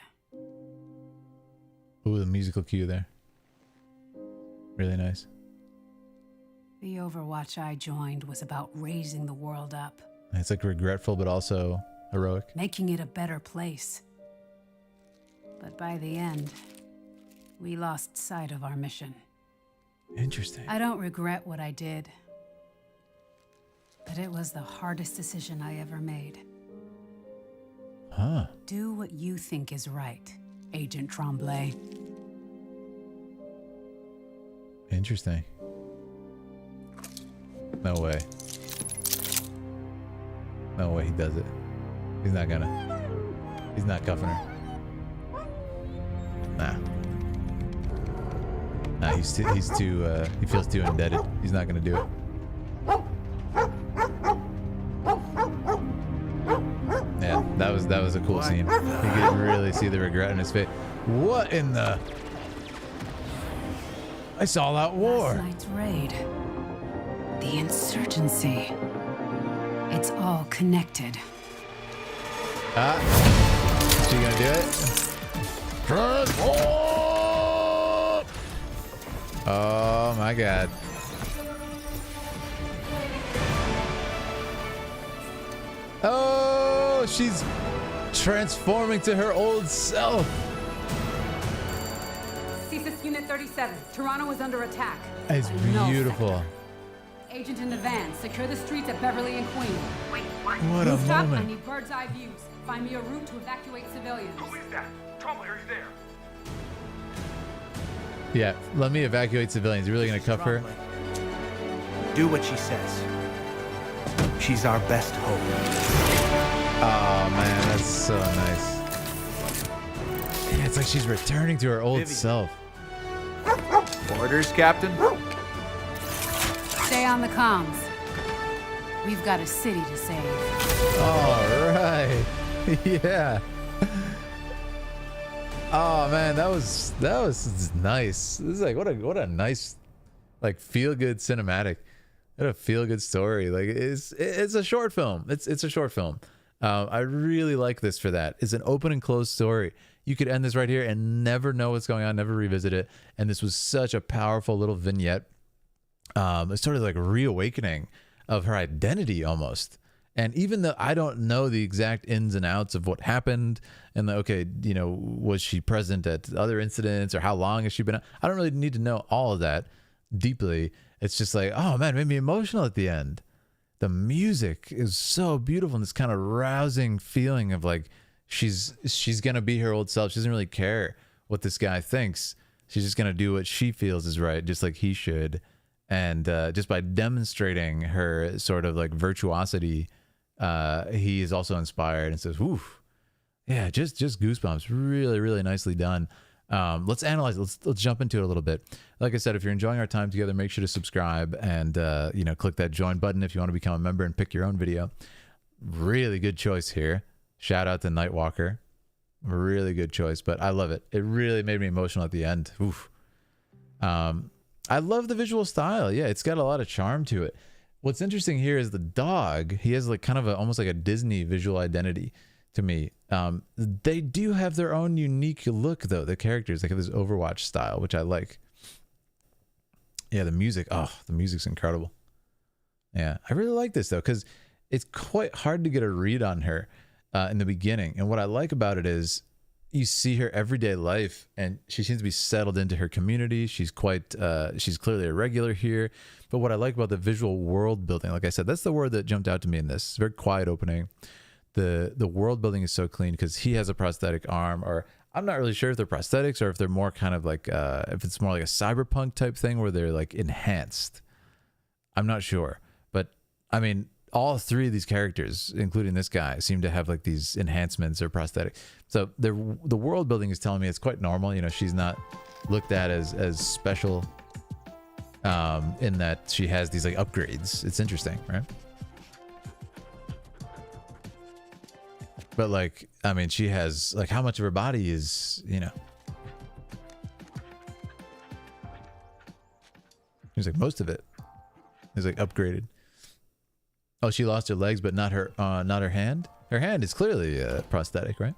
Ooh, the musical cue there. Really nice. The Overwatch I joined was about raising the world up. It's like regretful, but also heroic. Making it a better place. But by the end, we lost sight of our mission. Interesting. I don't regret what I did, but it was the hardest decision I ever made. Huh. Do what you think is right, Agent Tremblay. Interesting. No way. No way he does it. He's not gonna. He's not cuffing her. Nah. Nah, he's too, he feels too indebted. He's not gonna do it. Yeah, that was a cool scene. You could really see the regret in his face. What in the? I saw that war. Last night's raid. The insurgency. It's all connected. Is she gonna do it? Transform! Oh my god. Oh, she's transforming to her old self. CSIS Unit 37. Toronto is under attack. It's beautiful. Agent in the van. Secure the streets at Beverly and Queen. Wait, what? What a Rooftop, moment. I need bird's eye views. Find me a route to evacuate civilians. Who is that? Tremblay, are you there? Yeah, let me evacuate civilians. You really gonna cuff her? Do what she says. She's our best hope. Oh man, that's so nice. Yeah, it's like she's returning to her old self. Orders, Captain. Stay on the comms. We've got a city to save. All right. Yeah. Oh man, that was nice. This is like what a nice, like, feel good cinematic. What a feel good story. Like it's a short film. It's a short film. I really like this for that. It's an open and closed story. You could end this right here and never know what's going on, never revisit it. And this was such a powerful little vignette. It's sort of like a reawakening of her identity almost. And even though I don't know the exact ins and outs of what happened and okay, you know, was she present at other incidents or how long has she been? I don't really need to know all of that deeply. It's just like, oh man, it made me emotional at the end. The music is so beautiful and this kind of rousing feeling of like she's gonna be her old self. She doesn't really care what this guy thinks. She's just gonna do what she feels is right, just like he should. And just by demonstrating her sort of like virtuosity, he is also inspired and says, "Oof, yeah, just goosebumps." Really, really nicely done. Let's analyze it. Let's jump into it a little bit. Like I said, if you're enjoying our time together, make sure to subscribe and you know, click that join button if you want to become a member and pick your own video. Really good choice here. Shout out to Nightwalker. Really good choice, but I love it. It really made me emotional at the end. Oof. I love the visual style. Yeah, it's got a lot of charm to it. What's interesting here is the dog. He has like kind of almost like a Disney visual identity to me. They do have their own unique look though. The characters, they have this Overwatch style, which I like. Yeah, the music. Oh, the music's incredible. Yeah, I really like this though, because it's quite hard to get a read on her in the beginning. And what I like about it is you see her everyday life and she seems to be settled into her community. She's quite, she's clearly a regular here. But what I like about the visual world building, like I said, that's the word that jumped out to me in this. It's a very quiet opening. The world building is so clean because he has a prosthetic arm, or I'm not really sure if they're prosthetics or if they're more kind of like, if it's more like a cyberpunk type thing where they're like enhanced. I'm not sure. But I mean, all three of these characters, including this guy, seem to have like these enhancements or prosthetic. So the world building is telling me it's quite normal. You know, she's not looked at as special in that she has these like upgrades. It's interesting, right? But like, I mean, she has like how much of her body is, you know, seems like most of it is like upgraded. Oh, she lost her legs, but not her hand. Her hand is clearly prosthetic, right?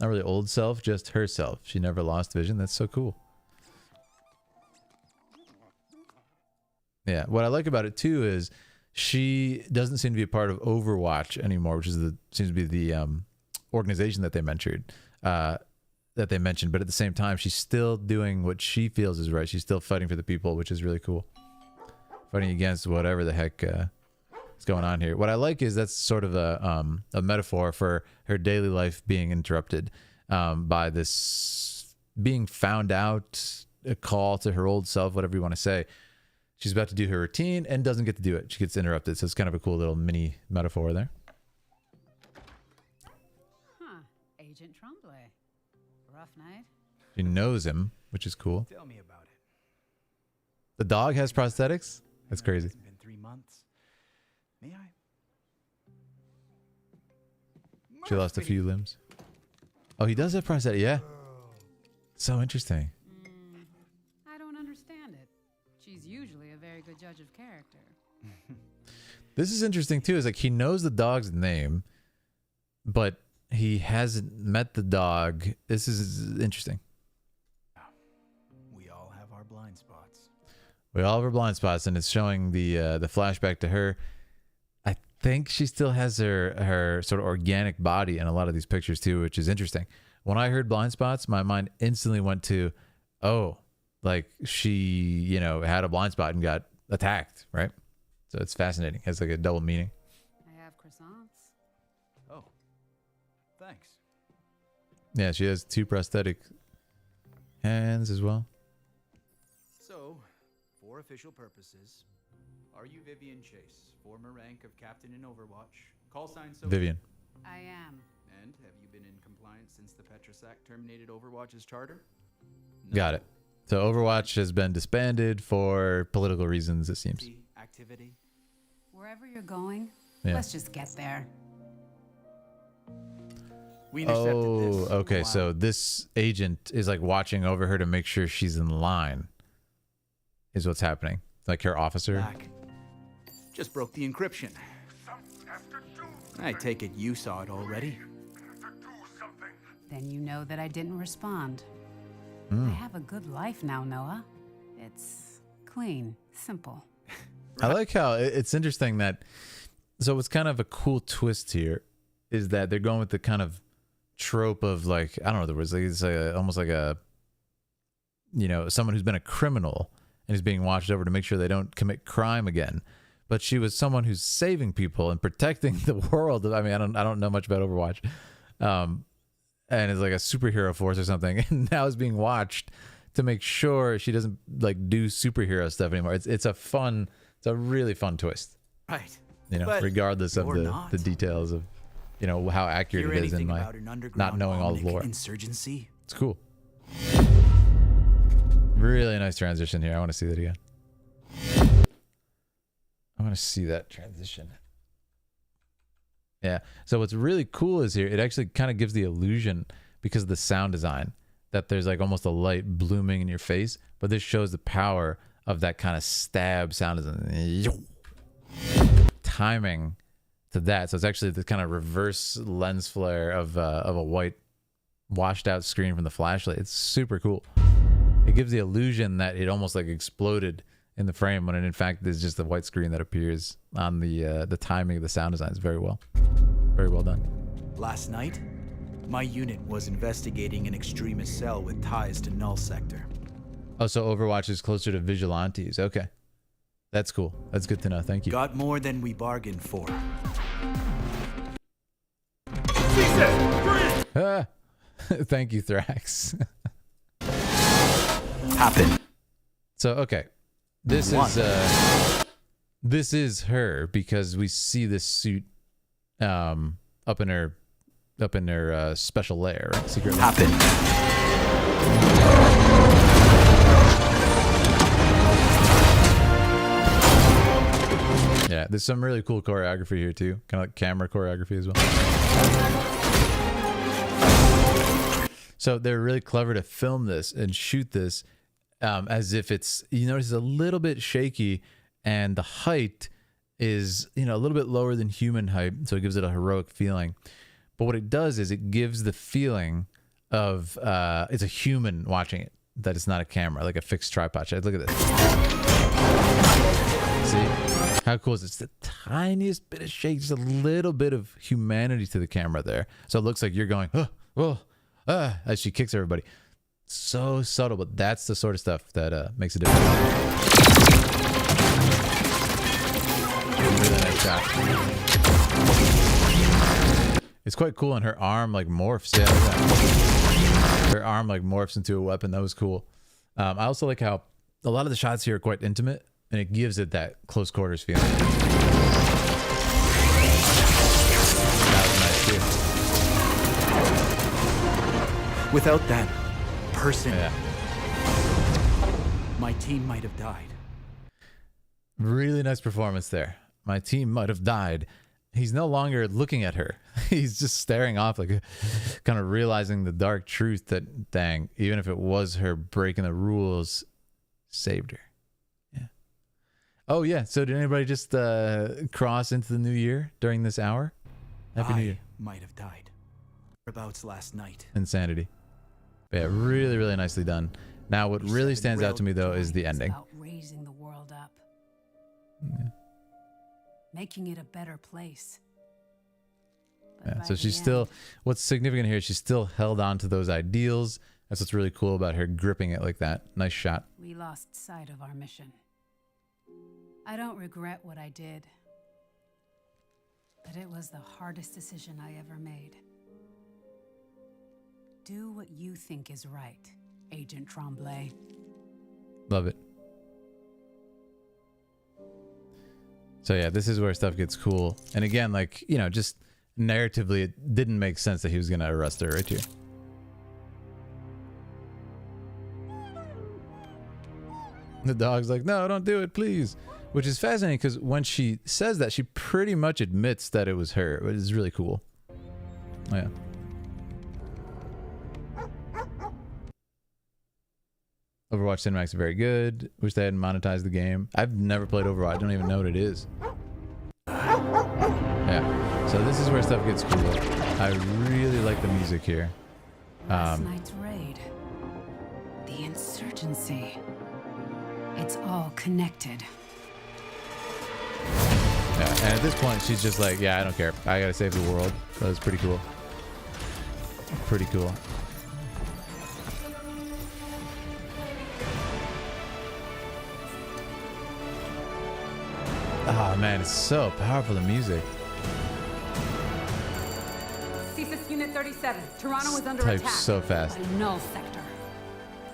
Not really old self, just herself. She never lost vision. That's so cool. Yeah, what I like about it too is she doesn't seem to be a part of Overwatch anymore, which is seems to be the organization that they mentioned. But at the same time, she's still doing what she feels is right. She's still fighting for the people, which is really cool. Fighting against whatever the heck is going on here. What I like is that's sort of a metaphor for her daily life being interrupted by this being found out, a call to her old self, whatever you want to say. She's about to do her routine and doesn't get to do it. She gets interrupted. So it's kind of a cool little mini metaphor there. Huh. Agent Tremblay. Rough night. She knows him, which is cool. Tell me about it. The dog has prosthetics? That's crazy. It's been 3 months. May I? She lost a few limbs. Oh, he does have prosthetics. Yeah. So interesting. I don't understand it. She's usually a very good judge of character. This is interesting too. Is like he knows the dog's name, but he hasn't met the dog. This is interesting. We all have our blind spots. We all have our blind spots, and it's showing the flashback to her. I think she still has her sort of organic body in a lot of these pictures too, which is interesting. When I heard blind spots, my mind instantly went to, oh, like she, you know, had a blind spot and got attacked, right? So it's fascinating. It has like a double meaning. I have croissants. Oh, thanks. Yeah, she has 2 prosthetic hands as well. So, for official purposes, are you Vivian Chase, former rank of captain in Overwatch? Call sign so. Vivian. I am. And have you been in compliance since the Petrus Act terminated Overwatch's charter? No. Got it. So Overwatch has been disbanded for political reasons, it seems. Activity. Wherever you're going, Yeah. let's just get there. We intercepted this. Oh, okay. So this agent is like watching over her to make sure she's in line. Is what's happening. Like her officer. Back. Just broke the encryption. I take it you saw it already. Then you know that I didn't respond. I have a good life now, Noah. It's clean, simple. I like how it's interesting that. So what's kind of a cool twist here is that they're going with the kind of trope of like, I don't know the words, like it's almost like a, you know, someone who's been a criminal and is being watched over to make sure they don't commit crime again. But she was someone who's saving people and protecting the world. I mean, I don't know much about Overwatch. And it's like a superhero force or something, and now is being watched to make sure she doesn't like do superhero stuff anymore. It's a really fun twist. Right. You know, but regardless of the details of, you know, how accurate it is in my not knowing all the lore. Insurgency? It's cool. Really nice transition here. I want to see that again. I want to see that transition. Yeah. So what's really cool is here, it actually kind of gives the illusion because of the sound design that there's like almost a light blooming in your face, but this shows the power of that kind of stab sound design. Timing to that. So it's actually the kind of reverse lens flare of a white washed out screen from the flashlight. It's super cool. It gives the illusion that it almost like exploded in the frame when it in fact is just the white screen that appears on the timing of the sound design. Is very well done. Last night, my unit was investigating an extremist cell with ties to Null Sector. Oh, so Overwatch is closer to vigilantes. Okay. That's cool. That's good to know. Thank you. Got more than we bargained for. Thank you, Thrax. Happen. So, okay. This is this is her because we see this suit up in her special lair, right? Secret lair. Yeah, there's some really cool choreography here too, kind of like camera choreography as well. So they're really clever to film this and shoot this as if it's, you notice it's a little bit shaky, and the height is, you know, a little bit lower than human height, so it gives it a heroic feeling. But what it does is it gives the feeling of it's a human watching it, that it's not a camera, like a fixed tripod shot. Look at this. See? How cool is this? The tiniest bit of shake, just a little bit of humanity to the camera there. So it looks like you're going, as she kicks everybody. So subtle, but that's the sort of stuff that makes a difference. Really nice shot. It's quite cool, and her arm like morphs. Yeah, look at that. Her arm like morphs into a weapon. That was cool. I also like how a lot of the shots here are quite intimate, and it gives it that close quarters feeling. That was nice too. Without that person, my team might have died. Really nice performance there. My team might have died. He's no longer looking at her. He's just staring off, like kind of realizing the dark truth that, dang, even if it was her breaking the rules, saved her. Yeah. Oh, yeah. So did anybody just cross into the new year during this hour? Happy New Year. Might have died. Whereabouts last night. Insanity. But yeah, really, really nicely done. Now, what really stands out to me, though, is the ending. About raising the world up. Yeah. Making it a better place. Yeah, so she's still, what's significant here is she's still held on to those ideals. That's what's really cool about her gripping it like that. Nice shot. We lost sight of our mission. I don't regret what I did, but it was the hardest decision I ever made. Do what you think is right, Agent Tremblay. Love it. So yeah, this is where stuff gets cool. And again, like, you know, just narratively, it didn't make sense that he was going to arrest her right here. The dog's like, no, don't do it, please. Which is fascinating because when she says that, she pretty much admits that it was her, which is really cool. Oh, yeah. Overwatch cinematics is very good. Wish they hadn't monetized the game. I've never played Overwatch. I don't even know what it is. Yeah. So this is where stuff gets cool. I really like the music here. Last night's raid. The insurgency. It's all connected. Yeah, and at this point, she's just like, yeah, I don't care. I gotta save the world. So that's pretty cool. Pretty cool. Oh man, it's so powerful, the music. CSIS Unit 37. Toronto is under Types attack. so fast. By Null Sector.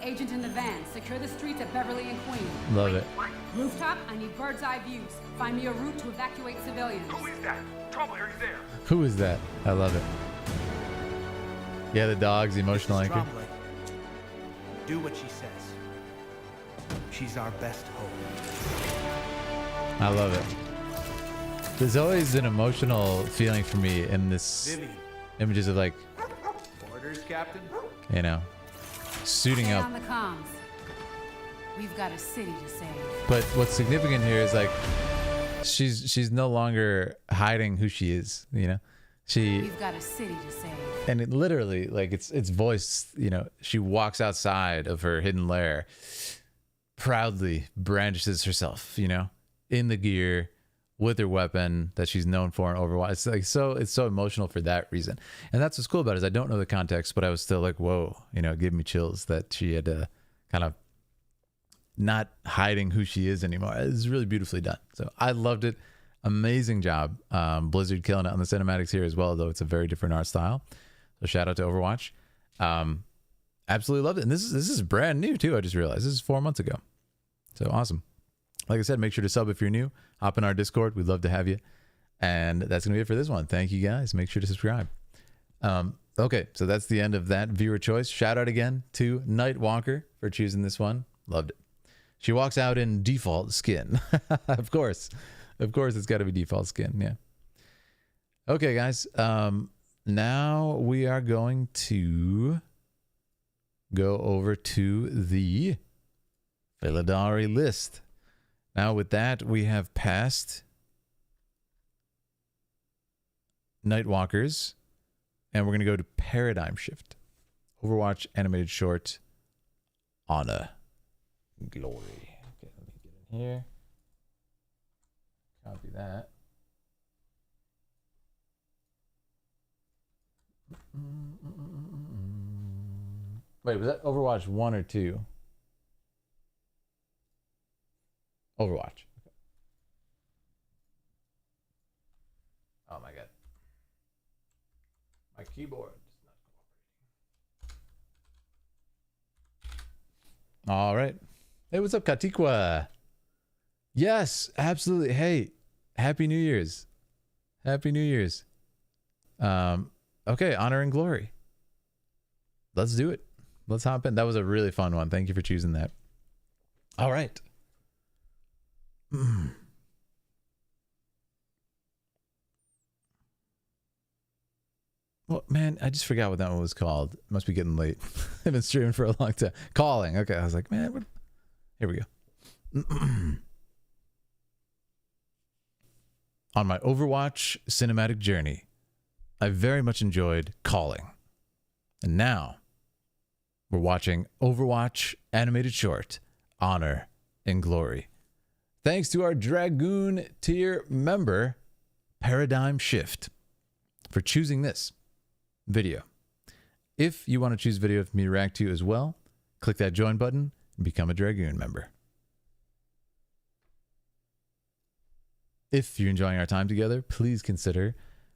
Agent in the van. Secure the streets at Beverly and Queen. Love it. Rooftop, I need bird's eye views. Find me a route to evacuate civilians. Who is that? Trouble, are you there? Who is that? I love it. Yeah, the dog's emotional anchor. Tremblay. Do what she says. She's our best hope. I love it. There's always an emotional feeling for me in this Vivian. images of, like, Orders, Captain? you know, suiting Stay up. on the comms. We've got a city to save. But what's significant here is, like, she's no longer hiding who she is, you know? We've got a city to save. And it literally, like, it's voiced, you know, she walks outside of her hidden lair, proudly brandishes herself, you know, in the gear with her weapon that she's known for in Overwatch. It's like it's so emotional for that reason. And that's what's cool about it, is I don't know the context, but I was still like, whoa, you know, it gave me chills that she had to kind of not hiding who she is anymore. It's really beautifully done. So I loved it. Amazing job. Blizzard killing it on the cinematics here as well, though it's a very different art style. So shout out to Overwatch. Absolutely loved it. And this is brand new too. I just realized this is 4 months ago. So awesome. Like I said, make sure to sub if you're new. Hop in our Discord. We'd love to have you. And that's going to be it for this one. Thank you, guys. Make sure to subscribe. Okay, so that's the end of that viewer choice. Shout out again to Nightwalker for choosing this one. Loved it. She walks out in default skin. Of course. Of course, it's got to be default skin. Yeah. Okay, guys. Now we are going to go over to the Philidari list. Now with that, we have passed Nightwalkers, and we're going to go to Paradigm Shift. Overwatch animated short, Honor, Glory. Okay, let me get in here. Copy that. Wait, was that Overwatch 1 or 2? Overwatch. Okay. Oh my god. My keyboard is not cooperating. All right. Hey, what's up, Katikwa? Yes, absolutely. Hey, Happy New Year's. Happy New Year's. Okay, Honor and Glory. Let's do it. Let's hop in. That was a really fun one. Thank you for choosing that. All right. Well, man, I just forgot what that one was called. It must be getting late. I've been streaming for a long time. Calling. Okay, I was like, man, what? Here we go. On my Overwatch cinematic journey, I very much enjoyed Calling. And now, we're watching Overwatch animated short, Honor and Glory. Thanks to our Dragoon tier member, Paradigm Shift, for choosing this video. If you want to choose video for me to react to as well, click that join button and become a Dragoon member. If you're enjoying our time together, please consider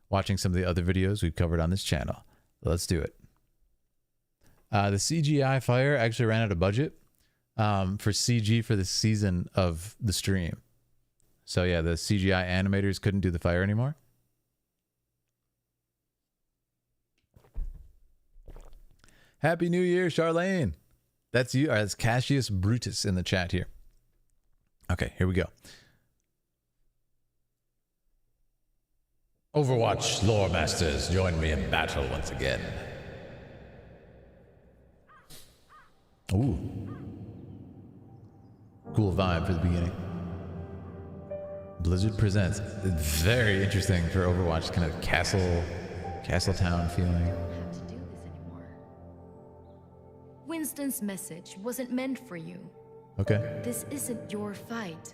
watching some of the other videos we've covered on this channel. Let's do it. The CGI fire actually ran out of budget for CG for the season of the stream. So yeah, the CGI animators couldn't do the fire anymore. Happy New Year, Charlene. That's you. That's Cassius Brutus in the chat here. Okay, here we go. Overwatch lore masters, join me in battle once again. Ooh. Cool vibe for the beginning. Blizzard presents. It's very interesting for Overwatch, kind of castle town feeling. Winston's message wasn't meant for you. Okay. This isn't your fight.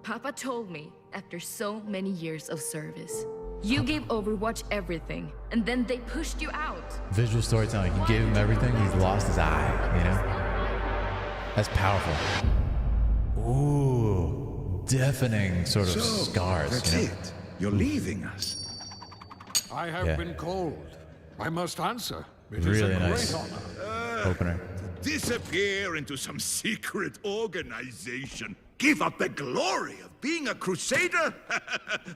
Papa told me after so many years of service, you gave Overwatch everything, and then they pushed you out. Visual storytelling. He gave him everything. He's lost his eye, you know? That's powerful. Ooh. Deafening sort of scars. That's you know? it. You're leaving us. I have been called. I must answer. It is Really a great nice honor. opener. Disappear into some secret organization. Give up the glory of being a crusader?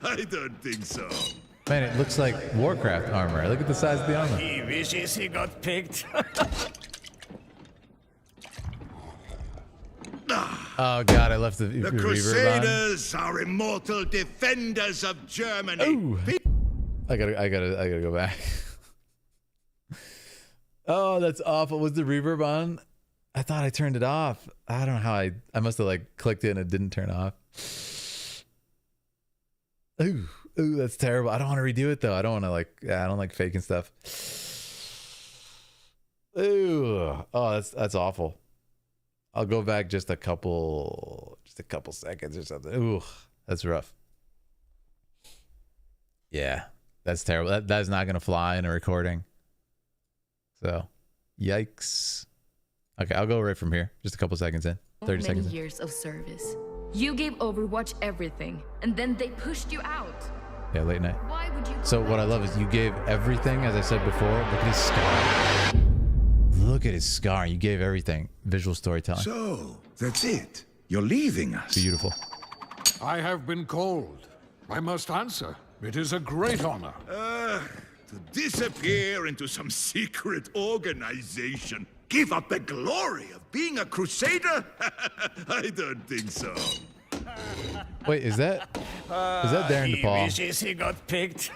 I don't think so. Man, it looks like Warcraft armor. Look at the size of the armor. He wishes he got picked. Oh god, I left the The reverb Crusaders are immortal defenders of Germany. Ooh. I gotta go back. Oh, that's awful. Was the reverb on? I thought I turned it off. I don't know how I must have like clicked in and it didn't turn off. Ooh, that's terrible. I don't want to redo it though. I don't want to I don't like faking stuff. Ooh, oh, that's awful. I'll go back just a couple seconds or something. Ooh, that's rough. Yeah, that's terrible. That is not gonna fly in a recording. So, yikes. Okay, I'll go right from here. Just a couple seconds in. 30 seconds in. Years of service. You gave Overwatch everything, and then they pushed you out. Yeah, late night. Why would you? So what I love is you gave everything, as I said before. Look at his scar. Look at his scar. You gave everything. Visual storytelling. So, that's it. You're leaving us. Beautiful. I have been called. I must answer. It is a great honor. To disappear into some secret organization. Give up the glory of being a crusader? I don't think so. Wait, is that Darren He DePaul? wishes he got picked.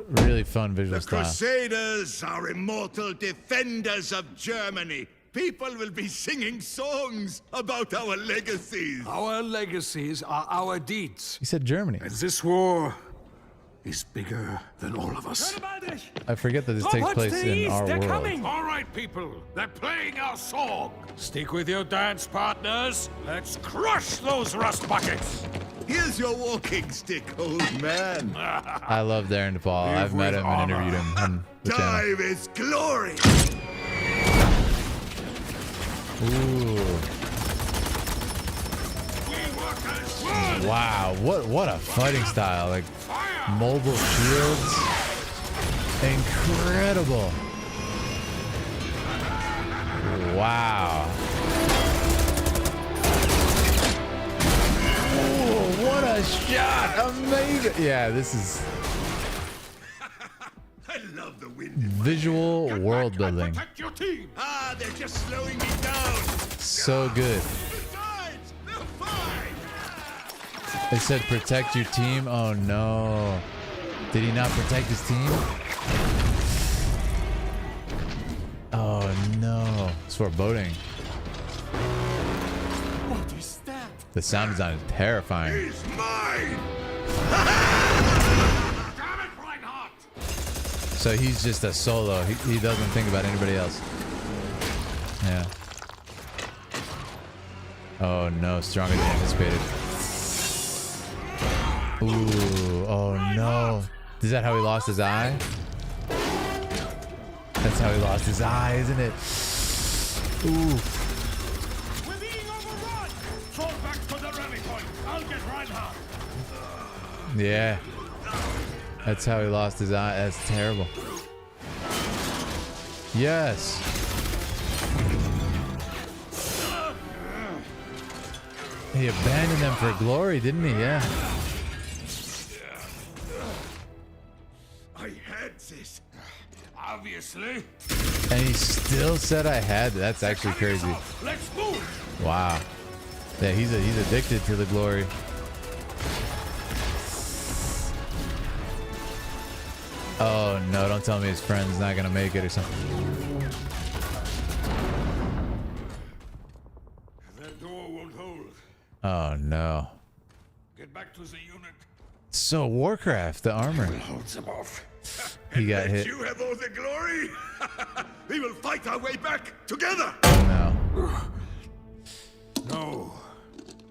Really fun visual The style. Crusaders are immortal defenders of Germany. People will be singing songs about our legacies. Our legacies are our deeds. He said Germany. And this war is bigger than all of us. I forget that this takes place in our world. All right, people. They're playing our song. Stick with your dance partners. Let's crush those rust buckets. Here's your walking stick, old man. I love Darren DePaul. I've met him and interviewed him on the channel. Time is glory. Ooh. Wow, what a fighting style. Like mobile shields. Incredible. Wow. Ooh, what a shot. Amazing. Yeah, this is I love the wind. visual world building. Protect your team. They're just slowing me down. So good. Besides, they're fine. It said protect your team. Oh no. Did he not protect his team? Oh no. It's foreboding. What is that? The sound design is terrifying. He's mine. So he's just a solo. He doesn't think about anybody else. Yeah. Oh no, stronger than anticipated. Ooh, oh no. Is that how he lost his eye? That's how he lost his eye, isn't it? Ooh. We're being overrun. Fall back to the rally point. I'll get Reinhardt. Yeah. That's how he lost his eye. That's terrible. Yes. He abandoned them for glory, didn't he? Yeah. I had this. Obviously. And he still said I had. That's actually crazy. Let's move. Wow. Yeah, he's addicted to the glory. Oh no, don't tell me his friend's not gonna make it or something. That door won't hold. Oh no. Get back to the unit. So Warcraft, the armor. Hold them off. He got hit. You have all the glory. We will fight our way back together. No. No.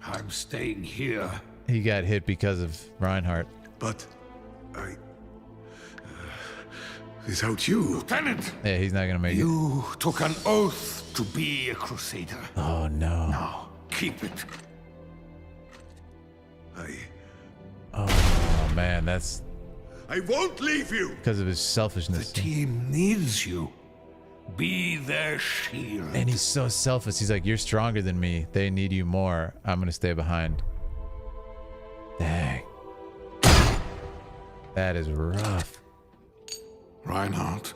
I'm staying here. He got hit because of Reinhardt. But without you, Lieutenant. Yeah, he's not gonna make it. You took an oath to be a crusader. Oh no. Now keep it. Oh man, that's I won't leave you. because of his selfishness. The team needs you. Be their shield. And he's so selfish. He's like, you're stronger than me. They need you more. I'm gonna stay behind. Dang. That is rough. Reinhardt,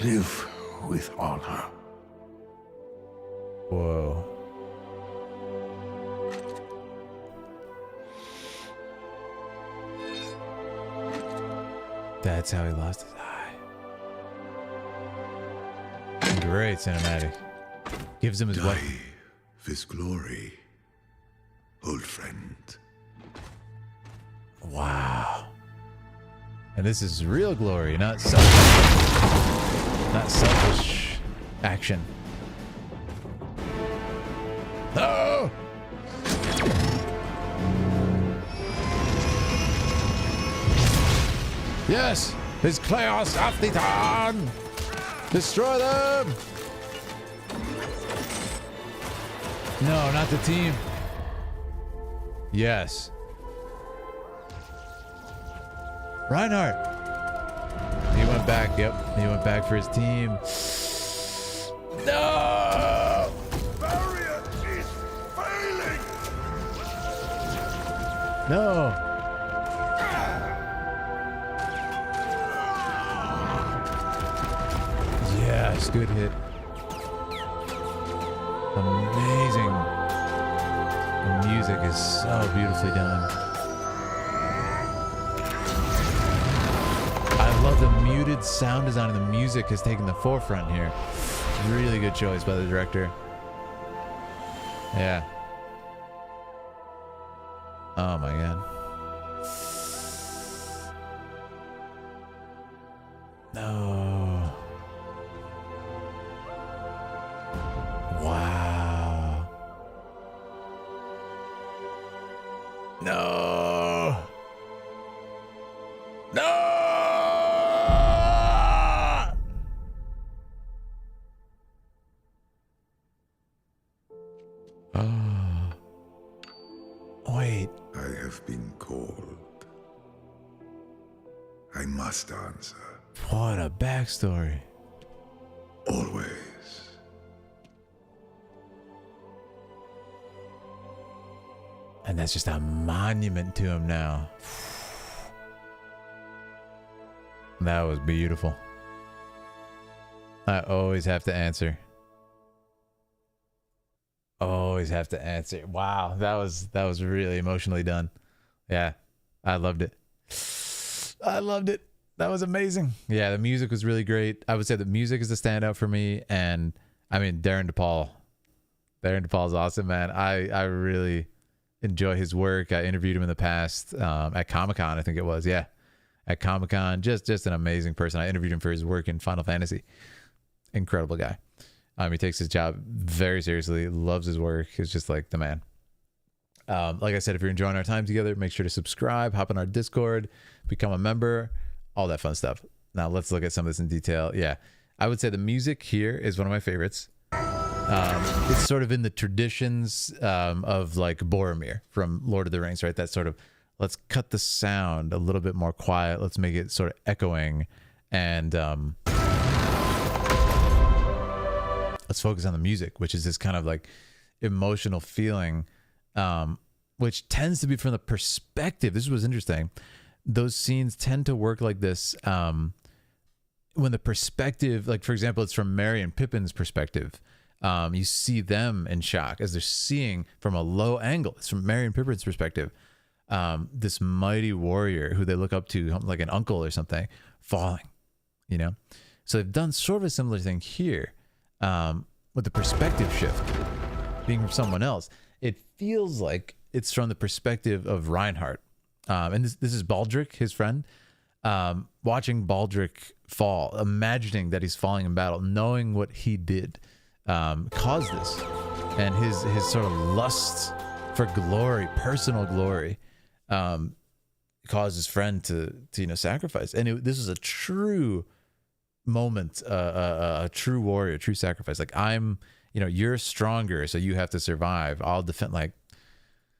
live with honor. Whoa. That's how he lost his eye. Great cinematic. Gives him his Die weapon. with glory, old friend. Wow. And this is real glory, not selfish action. Oh! Yes! His Chaos of Titan! Destroy them! No, not the team. Yes. Reinhardt. He went back. Yep. He went back for his team. No! Barrier is failing! No! Yes, good hit. Amazing. The music is so beautifully done. I love the muted sound design, and the music has taken the forefront here. Really good choice by the director. Yeah. Oh my god. No. Wow. No. No. Wait. I have been called. I must answer. What a backstory. Always. And that's just a monument to him now. That was beautiful. I always have to answer. Always have to answer. Wow, that was really emotionally done. Yeah, I loved it. I loved it. That was amazing. Yeah, the music was really great. I would say the music is the standout for me, and I mean Darren DePaul. Darren DePaul is awesome, man. I really enjoy his work. I interviewed him in the past at Comic-Con, I think it was. Yeah, at Comic-Con. Just an amazing person. I interviewed him for his work in Final Fantasy. Incredible guy. He takes his job very seriously, loves his work. He's just like the man. Like I said, if you're enjoying our time together, make sure to subscribe, hop on our Discord, become a member, all that fun stuff. Now let's look at some of this in detail. Yeah, I would say the music here is one of my favorites. It's sort of in the traditions of like Boromir from Lord of the Rings, right? That sort of, let's cut the sound a little bit more quiet. Let's make it sort of echoing, and let's focus on the music, which is this kind of like emotional feeling, which tends to be from the perspective. This was interesting. Those scenes tend to work like this when the perspective, like for example, it's from Merry and Pippin's perspective. You see them in shock as they're seeing from a low angle. It's from Merry and Pippin's perspective. This mighty warrior who they look up to, like an uncle or something, falling, you know? So they've done sort of a similar thing here. With the perspective shift being from someone else, it feels like it's from the perspective of Reinhardt. And this is Baldric, his friend, watching Baldric fall, imagining that he's falling in battle, knowing what he did caused this, and his sort of lust for glory, personal glory, caused his friend to sacrifice. And this is a true moment, a true warrior, a true sacrifice. Like, you're stronger, so you have to survive. I'll defend. Like,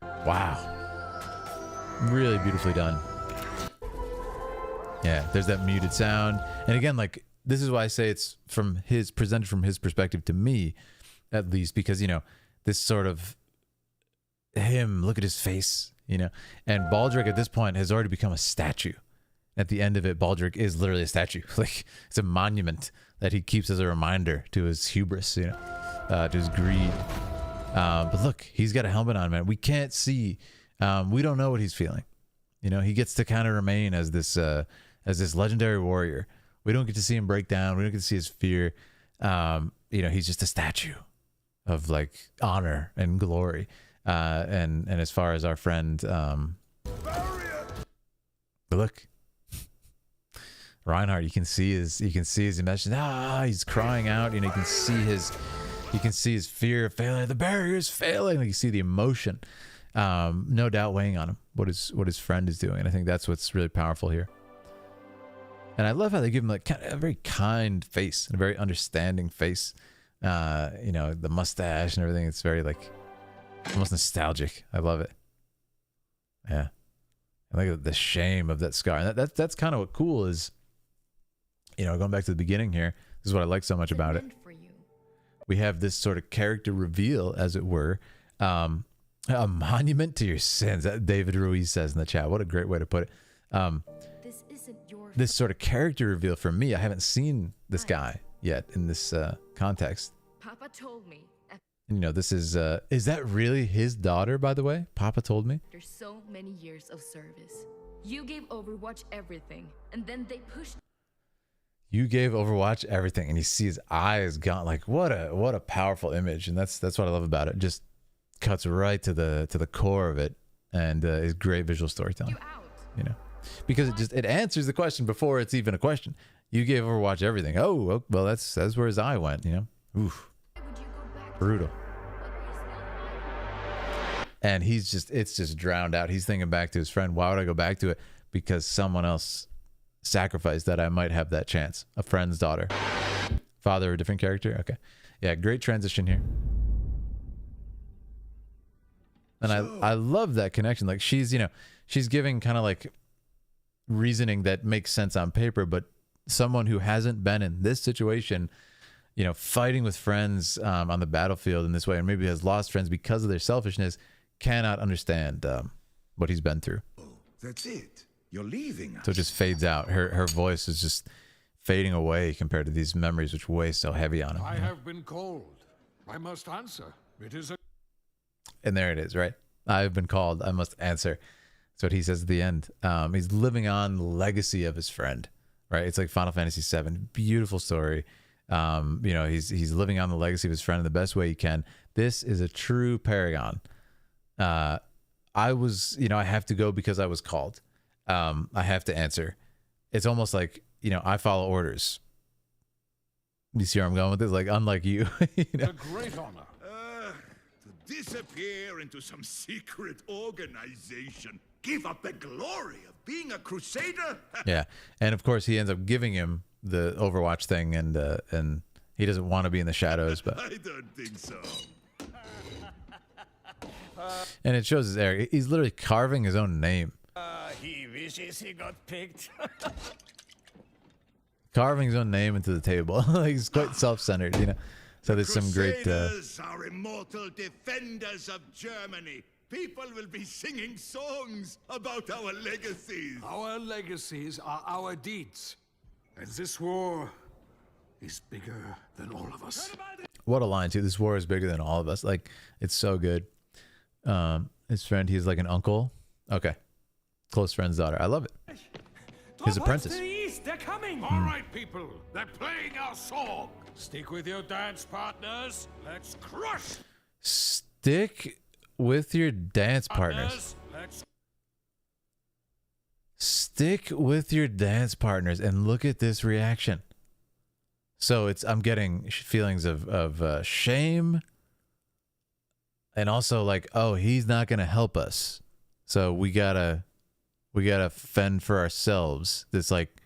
wow, really beautifully done. Yeah, there's that muted sound, and again, like, this is why I say it's presented from his perspective, to me at least, because this sort of him, look at his face, and Baldric at this point has already become a statue. At the end of it, Baldric is literally a statue. Like, it's a monument that he keeps as a reminder to his hubris, to his greed. But look, he's got a helmet on, man. We can't see. We don't know what he's feeling. He gets to kind of remain as this legendary warrior. We don't get to see him break down. We don't get to see his fear. He's just a statue of like honor and glory. And as far as our friend, look. Reinhardt, you can see his emotion. He's crying out. You can see his fear of failure. The barrier is failing. Like, you see the emotion, no doubt weighing on him. What his friend is doing. And I think that's what's really powerful here. And I love how they give him like a very kind face and a very understanding face. The mustache and everything. It's very like almost nostalgic. I love it. Yeah. And look at the shame of that scar. And that's kind of what cool is. Going back to the beginning here, this is what I like so much about it. we have this sort of character reveal, as it were. A monument to your sins, that David Ruiz says in the chat. What a great way to put it. This isn't your This sort of character reveal for me. I haven't seen this guy yet in this context. Papa told me. You know, this is that really his daughter, by the way? Papa told me. After so many years of service, you gave Overwatch everything, and then they pushed. You gave Overwatch everything, and you see his eyes gone. Like, what a powerful image, and that's what I love about it. Just cuts right to the core of it, and is great visual storytelling. You know, because it answers the question before it's even a question. You gave Overwatch everything. Oh, well, that's where his eye went. You know, oof, brutal. And it's just drowned out. He's thinking back to his friend. Why would I go back to it? Because someone else sacrificed that I might have that chance. A friend's daughter. Father, a different character? Okay. Yeah, great transition here. And I love that connection. Like she's giving kind of like reasoning that makes sense on paper, but someone who hasn't been in this situation, you know, fighting with friends on the battlefield in this way, and maybe has lost friends because of their selfishness, cannot understand what he's been through. That's it. You're leaving us. So it just fades out. Her voice is just fading away compared to these memories which weigh so heavy on him. I have been called. I must answer. It is a... And there it is, right? I have been called. I must answer. That's what he says at the end. He's living on the legacy of his friend, right? It's like Final Fantasy VII. Beautiful story. You know, he's living on the legacy of his friend in the best way he can. This is a true paragon. I have to go because I was called. I have to answer. It's almost like, you know, I follow orders. You see where I'm going with this? Like, unlike you. You know? A great honor. To disappear into some secret organization. Give up the glory of being a crusader? Yeah. And of course he ends up giving him the Overwatch thing, and he doesn't want to be in the shadows, but I don't think so. and it shows his air. He's literally carving his own name. He wishes he got picked. Carving his own name into the table. Like, he's quite self-centered, you know. So there's some great Crusaders are immortal defenders of Germany. People will be singing songs about our legacies. Our legacies are our deeds. And this war is bigger than all of us. What a line too. This war is bigger than all of us. Like, it's so good. His friend, he's like an uncle. Okay. Close friend's daughter. I love it. His apprentice. To the east, they're coming. All right, people. They're playing our song. Stick with your dance partners. Let's crush. Stick with your dance partners. Stick with your dance partners, and look at this reaction. So I'm getting feelings of shame, and also like, oh, he's not gonna help us, so we gotta fend for ourselves. This like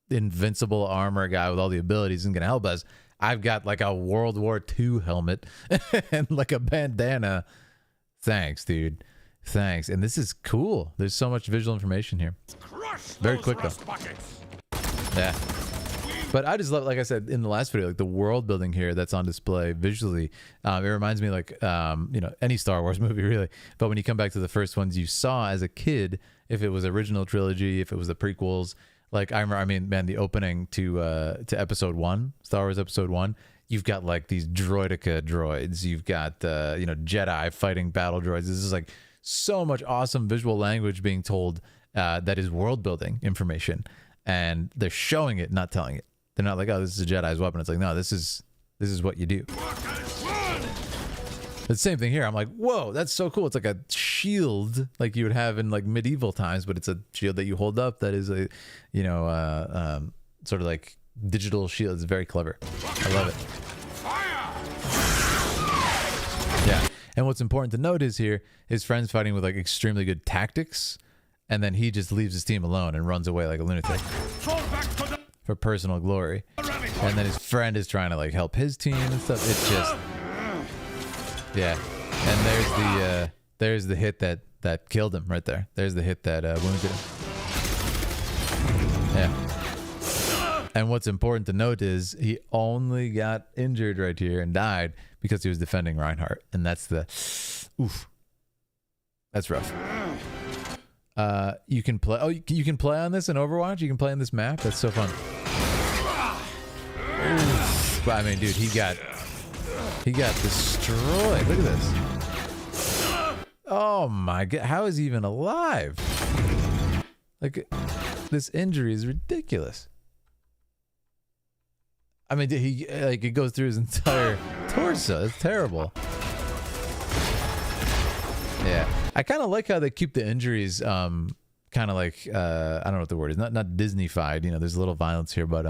invincible armor guy with all the abilities isn't gonna help us. I've got like a World War II helmet and like a bandana. Thanks, dude. Thanks. And this is cool. There's so much visual information here. Very quick though. Yeah. But I just love, like I said in the last video, like the world building here that's on display visually. It reminds me like, you know, any Star Wars movie really. But when you come back to the first ones you saw as a kid, if it was original trilogy, if it was the prequels, like I remember, I mean, man, the opening to episode 1, Star Wars episode 1, you've got like these droideka droids. You've got, you know, Jedi fighting battle droids. This is like so much awesome visual language being told that is world building information. And they're showing it, not telling it. They're not like, oh, this is a Jedi's weapon. It's like, no, this is what you do. The same thing here. I'm like, whoa, that's so cool. It's like a shield like you would have in like medieval times, but it's a shield that you hold up that is a, you know, sort of like digital shield. It's very clever. I love it. Yeah. And what's important to note is here, his friend's fighting with like extremely good tactics, and then he just leaves his team alone and runs away like a lunatic for personal glory. And then his friend is trying to like help his team and stuff. It's just, yeah. And there's the hit that killed him right there. There's the hit that wounded him. Yeah. And what's important to note is he only got injured right here and died because he was defending Reinhardt. And that's the... Oof. That's rough. You can play... Oh, you can play on this in Overwatch? You can play on this map? That's so fun. Oof. But I mean, dude, he got destroyed. Look at this. Oh my god. How is he even alive? Like, this injury is ridiculous. I mean, he like it goes through his entire torso. It's terrible. Yeah, I kind of like how they keep the injuries, kind of like I don't know what the word is, not Disney-fied. You know, there's a little violence here, but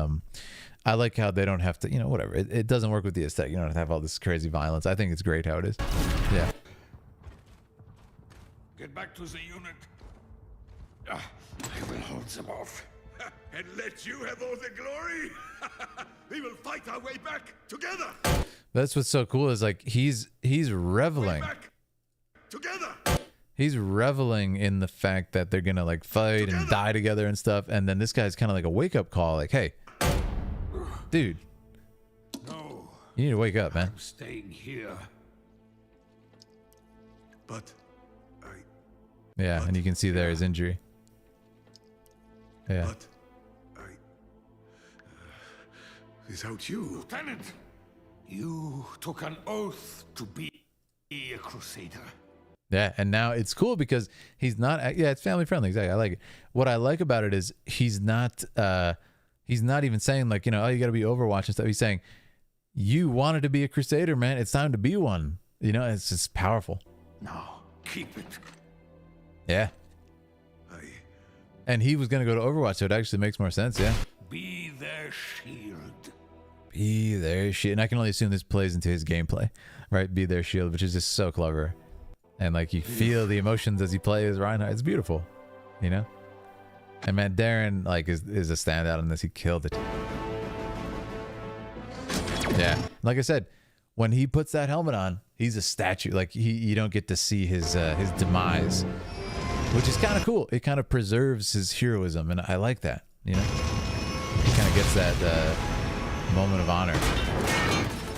I like how they don't have to. You know, whatever. It doesn't work with the aesthetic. You don't have to have all this crazy violence. I think it's great how it is. Yeah. Get back to the unit. I will hold them off. And let you have all the glory? We will fight our way back together. That's what's so cool is like he's reveling. Together. He's reveling in the fact that they're gonna like fight and die together and stuff, and then this guy's kind of like a wake up call, like, hey, dude, no, you need to wake up, man. I'm staying here. But yeah, and you can see there his injury. Yeah. But without you, Lieutenant, you took an oath to be a crusader. Yeah, and now it's cool because he's not. Yeah, it's family friendly. Exactly, I like it. What I like about it is he's not even saying like, you know, oh, you got to be Overwatch and stuff. He's saying you wanted to be a crusader, man. It's time to be one. You know, it's just powerful. No, keep it. Yeah. And he was gonna go to Overwatch, so it actually makes more sense. Yeah. Be their shield. Be their shield. And I can only assume this plays into his gameplay, right? Be their shield, which is just so clever. And like you feel the emotions as he plays Reinhardt. It's beautiful, you know? And man, Darren like is a standout in this. He killed it. Yeah. Like I said, when he puts that helmet on, he's a statue. Like you don't get to see his demise, which is kind of cool. It kind of preserves his heroism, and I like that, you know? He kind of gets that moment of honor.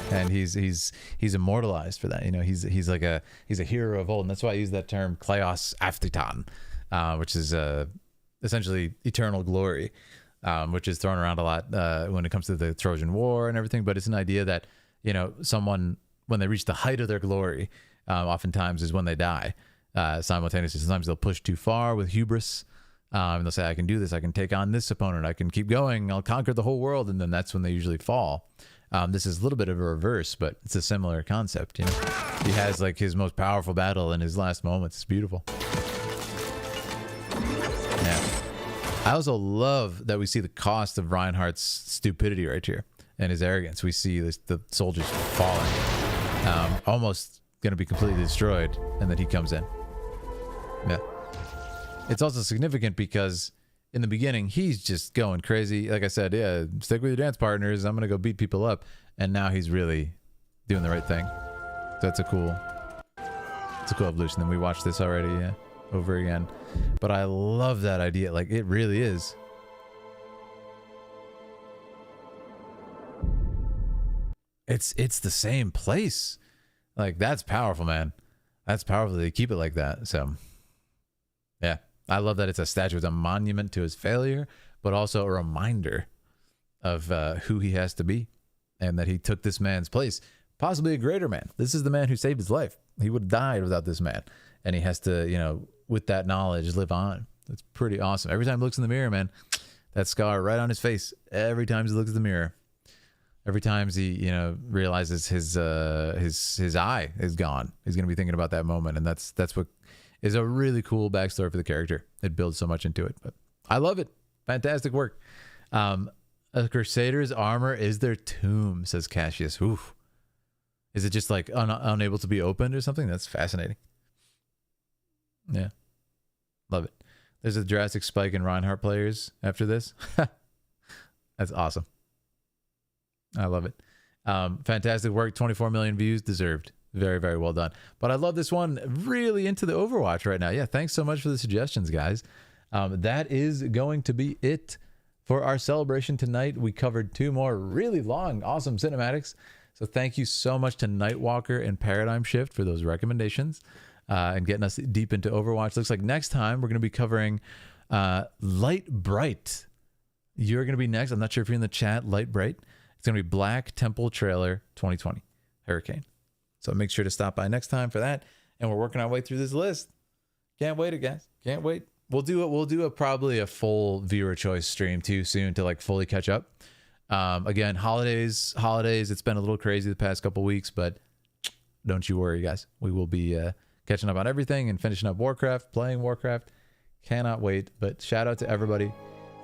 And he's immortalized for that, you know. He's a hero of old, and that's why I use that term Kleos Aphthiton, which is essentially eternal glory, which is thrown around a lot when it comes to the Trojan War and everything. But it's an idea that, you know, someone when they reach the height of their glory, oftentimes is when they die. Simultaneously, sometimes they'll push too far with hubris. And they'll say, I can do this, I can take on this opponent, I can keep going, I'll conquer the whole world, and then that's when they usually fall. This is a little bit of a reverse, but it's a similar concept, you know. He has like his most powerful battle in his last moments. It's beautiful. Yeah. I also love that we see the cost of Reinhardt's stupidity right here and his arrogance. We see the soldiers falling, almost going to be completely destroyed, and then he comes in. Yeah. It's also significant because in the beginning, he's just going crazy. Like I said, yeah, stick with your dance partners. I'm going to go beat people up. And now he's really doing the right thing. So that's a cool evolution. And we watched this already, yeah, over again. But I love that idea. Like, it really is. It's the same place. Like, that's powerful, man. That's powerful. They keep it like that. So, yeah. I love that it's a statue. It's a monument to his failure, but also a reminder of who he has to be and that he took this man's place, possibly a greater man. This is the man who saved his life. He would have died without this man. And he has to, you know, with that knowledge, live on. It's pretty awesome. Every time he looks in the mirror, man, that scar right on his face. Every time he looks in the mirror. Every time he, you know, realizes his eye is gone. He's going to be thinking about that moment. And that's what is a really cool backstory for the character. It builds so much into it, but I love it. Fantastic work. A Crusader's armor is their tomb, says Cassius. Oof. Is it just like unable to be opened or something? That's fascinating. Yeah. Love it. There's a drastic spike in Reinhardt players after this. That's awesome. I love it. Fantastic work. 24 million views. Deserved. Very, very well done. But I love this one. Really into the Overwatch right now. Yeah, thanks so much for the suggestions, guys. That is going to be it for our celebration tonight. We covered 2 more really long, awesome cinematics. So thank you so much to Nightwalker and Paradigm Shift for those recommendations and getting us deep into Overwatch. Looks like next time we're going to be covering Light Bright. You're going to be next. I'm not sure if you're in the chat. Light Bright. It's going to be Black Temple Trailer 2020 Hurricane. So make sure to stop by next time for that. And we're working our way through this list. Can't wait, guys. Can't wait. We'll do probably a full viewer choice stream too soon to like fully catch up. Again, holidays. It's been a little crazy the past couple weeks, but don't you worry, guys. We will be catching up on everything and finishing up Warcraft, playing Warcraft. Cannot wait. But shout out to everybody.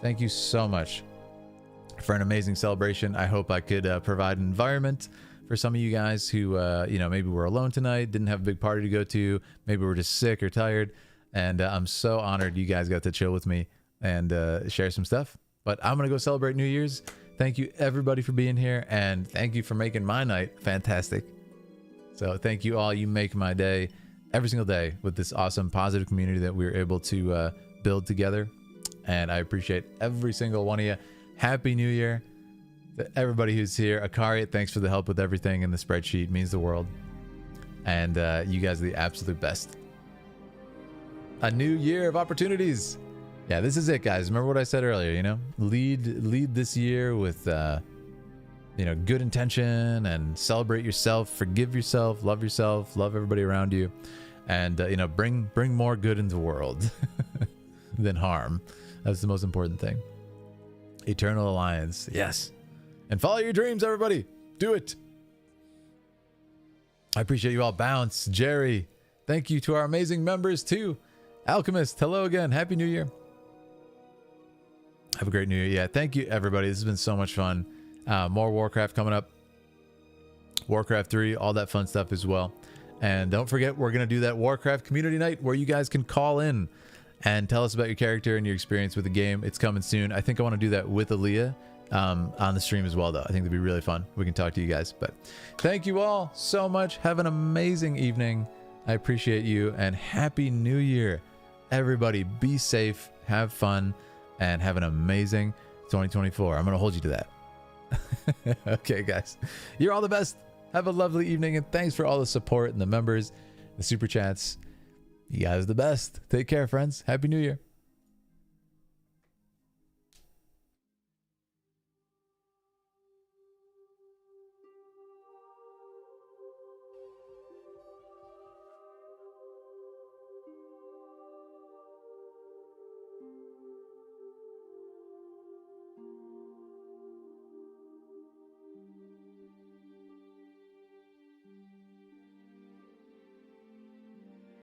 Thank you so much for an amazing celebration. I hope I could provide an environment for some of you guys who, maybe were alone tonight, didn't have a big party to go to, maybe we're just sick or tired. And I'm so honored you guys got to chill with me and share some stuff. But I'm going to go celebrate New Year's. Thank you, everybody, for being here. And thank you for making my night fantastic. So thank you all. You make my day every single day with this awesome, positive community that we're able to build together. And I appreciate every single one of you. Happy New Year to everybody who's here. Akari, thanks for the help with everything in the spreadsheet. It means the world. And you guys are the absolute best. A new year of opportunities. Yeah, this is it, guys. Remember what I said earlier, lead this year with good intention and celebrate yourself, forgive yourself, love everybody around you, and bring more good into the world than harm. That's the most important thing. Eternal Alliance, yes. And follow your dreams, everybody. Do it. I appreciate you all. Bounce, Jerry. Thank you to our amazing members too. Alchemist, hello again. Happy New Year. Have a great New Year. Yeah, thank you, everybody. This has been so much fun. More Warcraft coming up. Warcraft 3, all that fun stuff as well. And don't forget, we're going to do that Warcraft community night where you guys can call in and tell us about your character and your experience with the game. It's coming soon. I think I want to do that with Aaliyah on the stream as well, though. I think it'd be really fun. We can talk to you guys. But thank you all so much. Have an amazing evening. I appreciate you. And Happy New Year. Everybody, be safe, have fun, and have an amazing 2024. I'm going to hold you to that. Okay, guys. You're all the best. Have a lovely evening, and thanks for all the support and the members, the super chats. You guys are the best. Take care, friends. Happy New Year.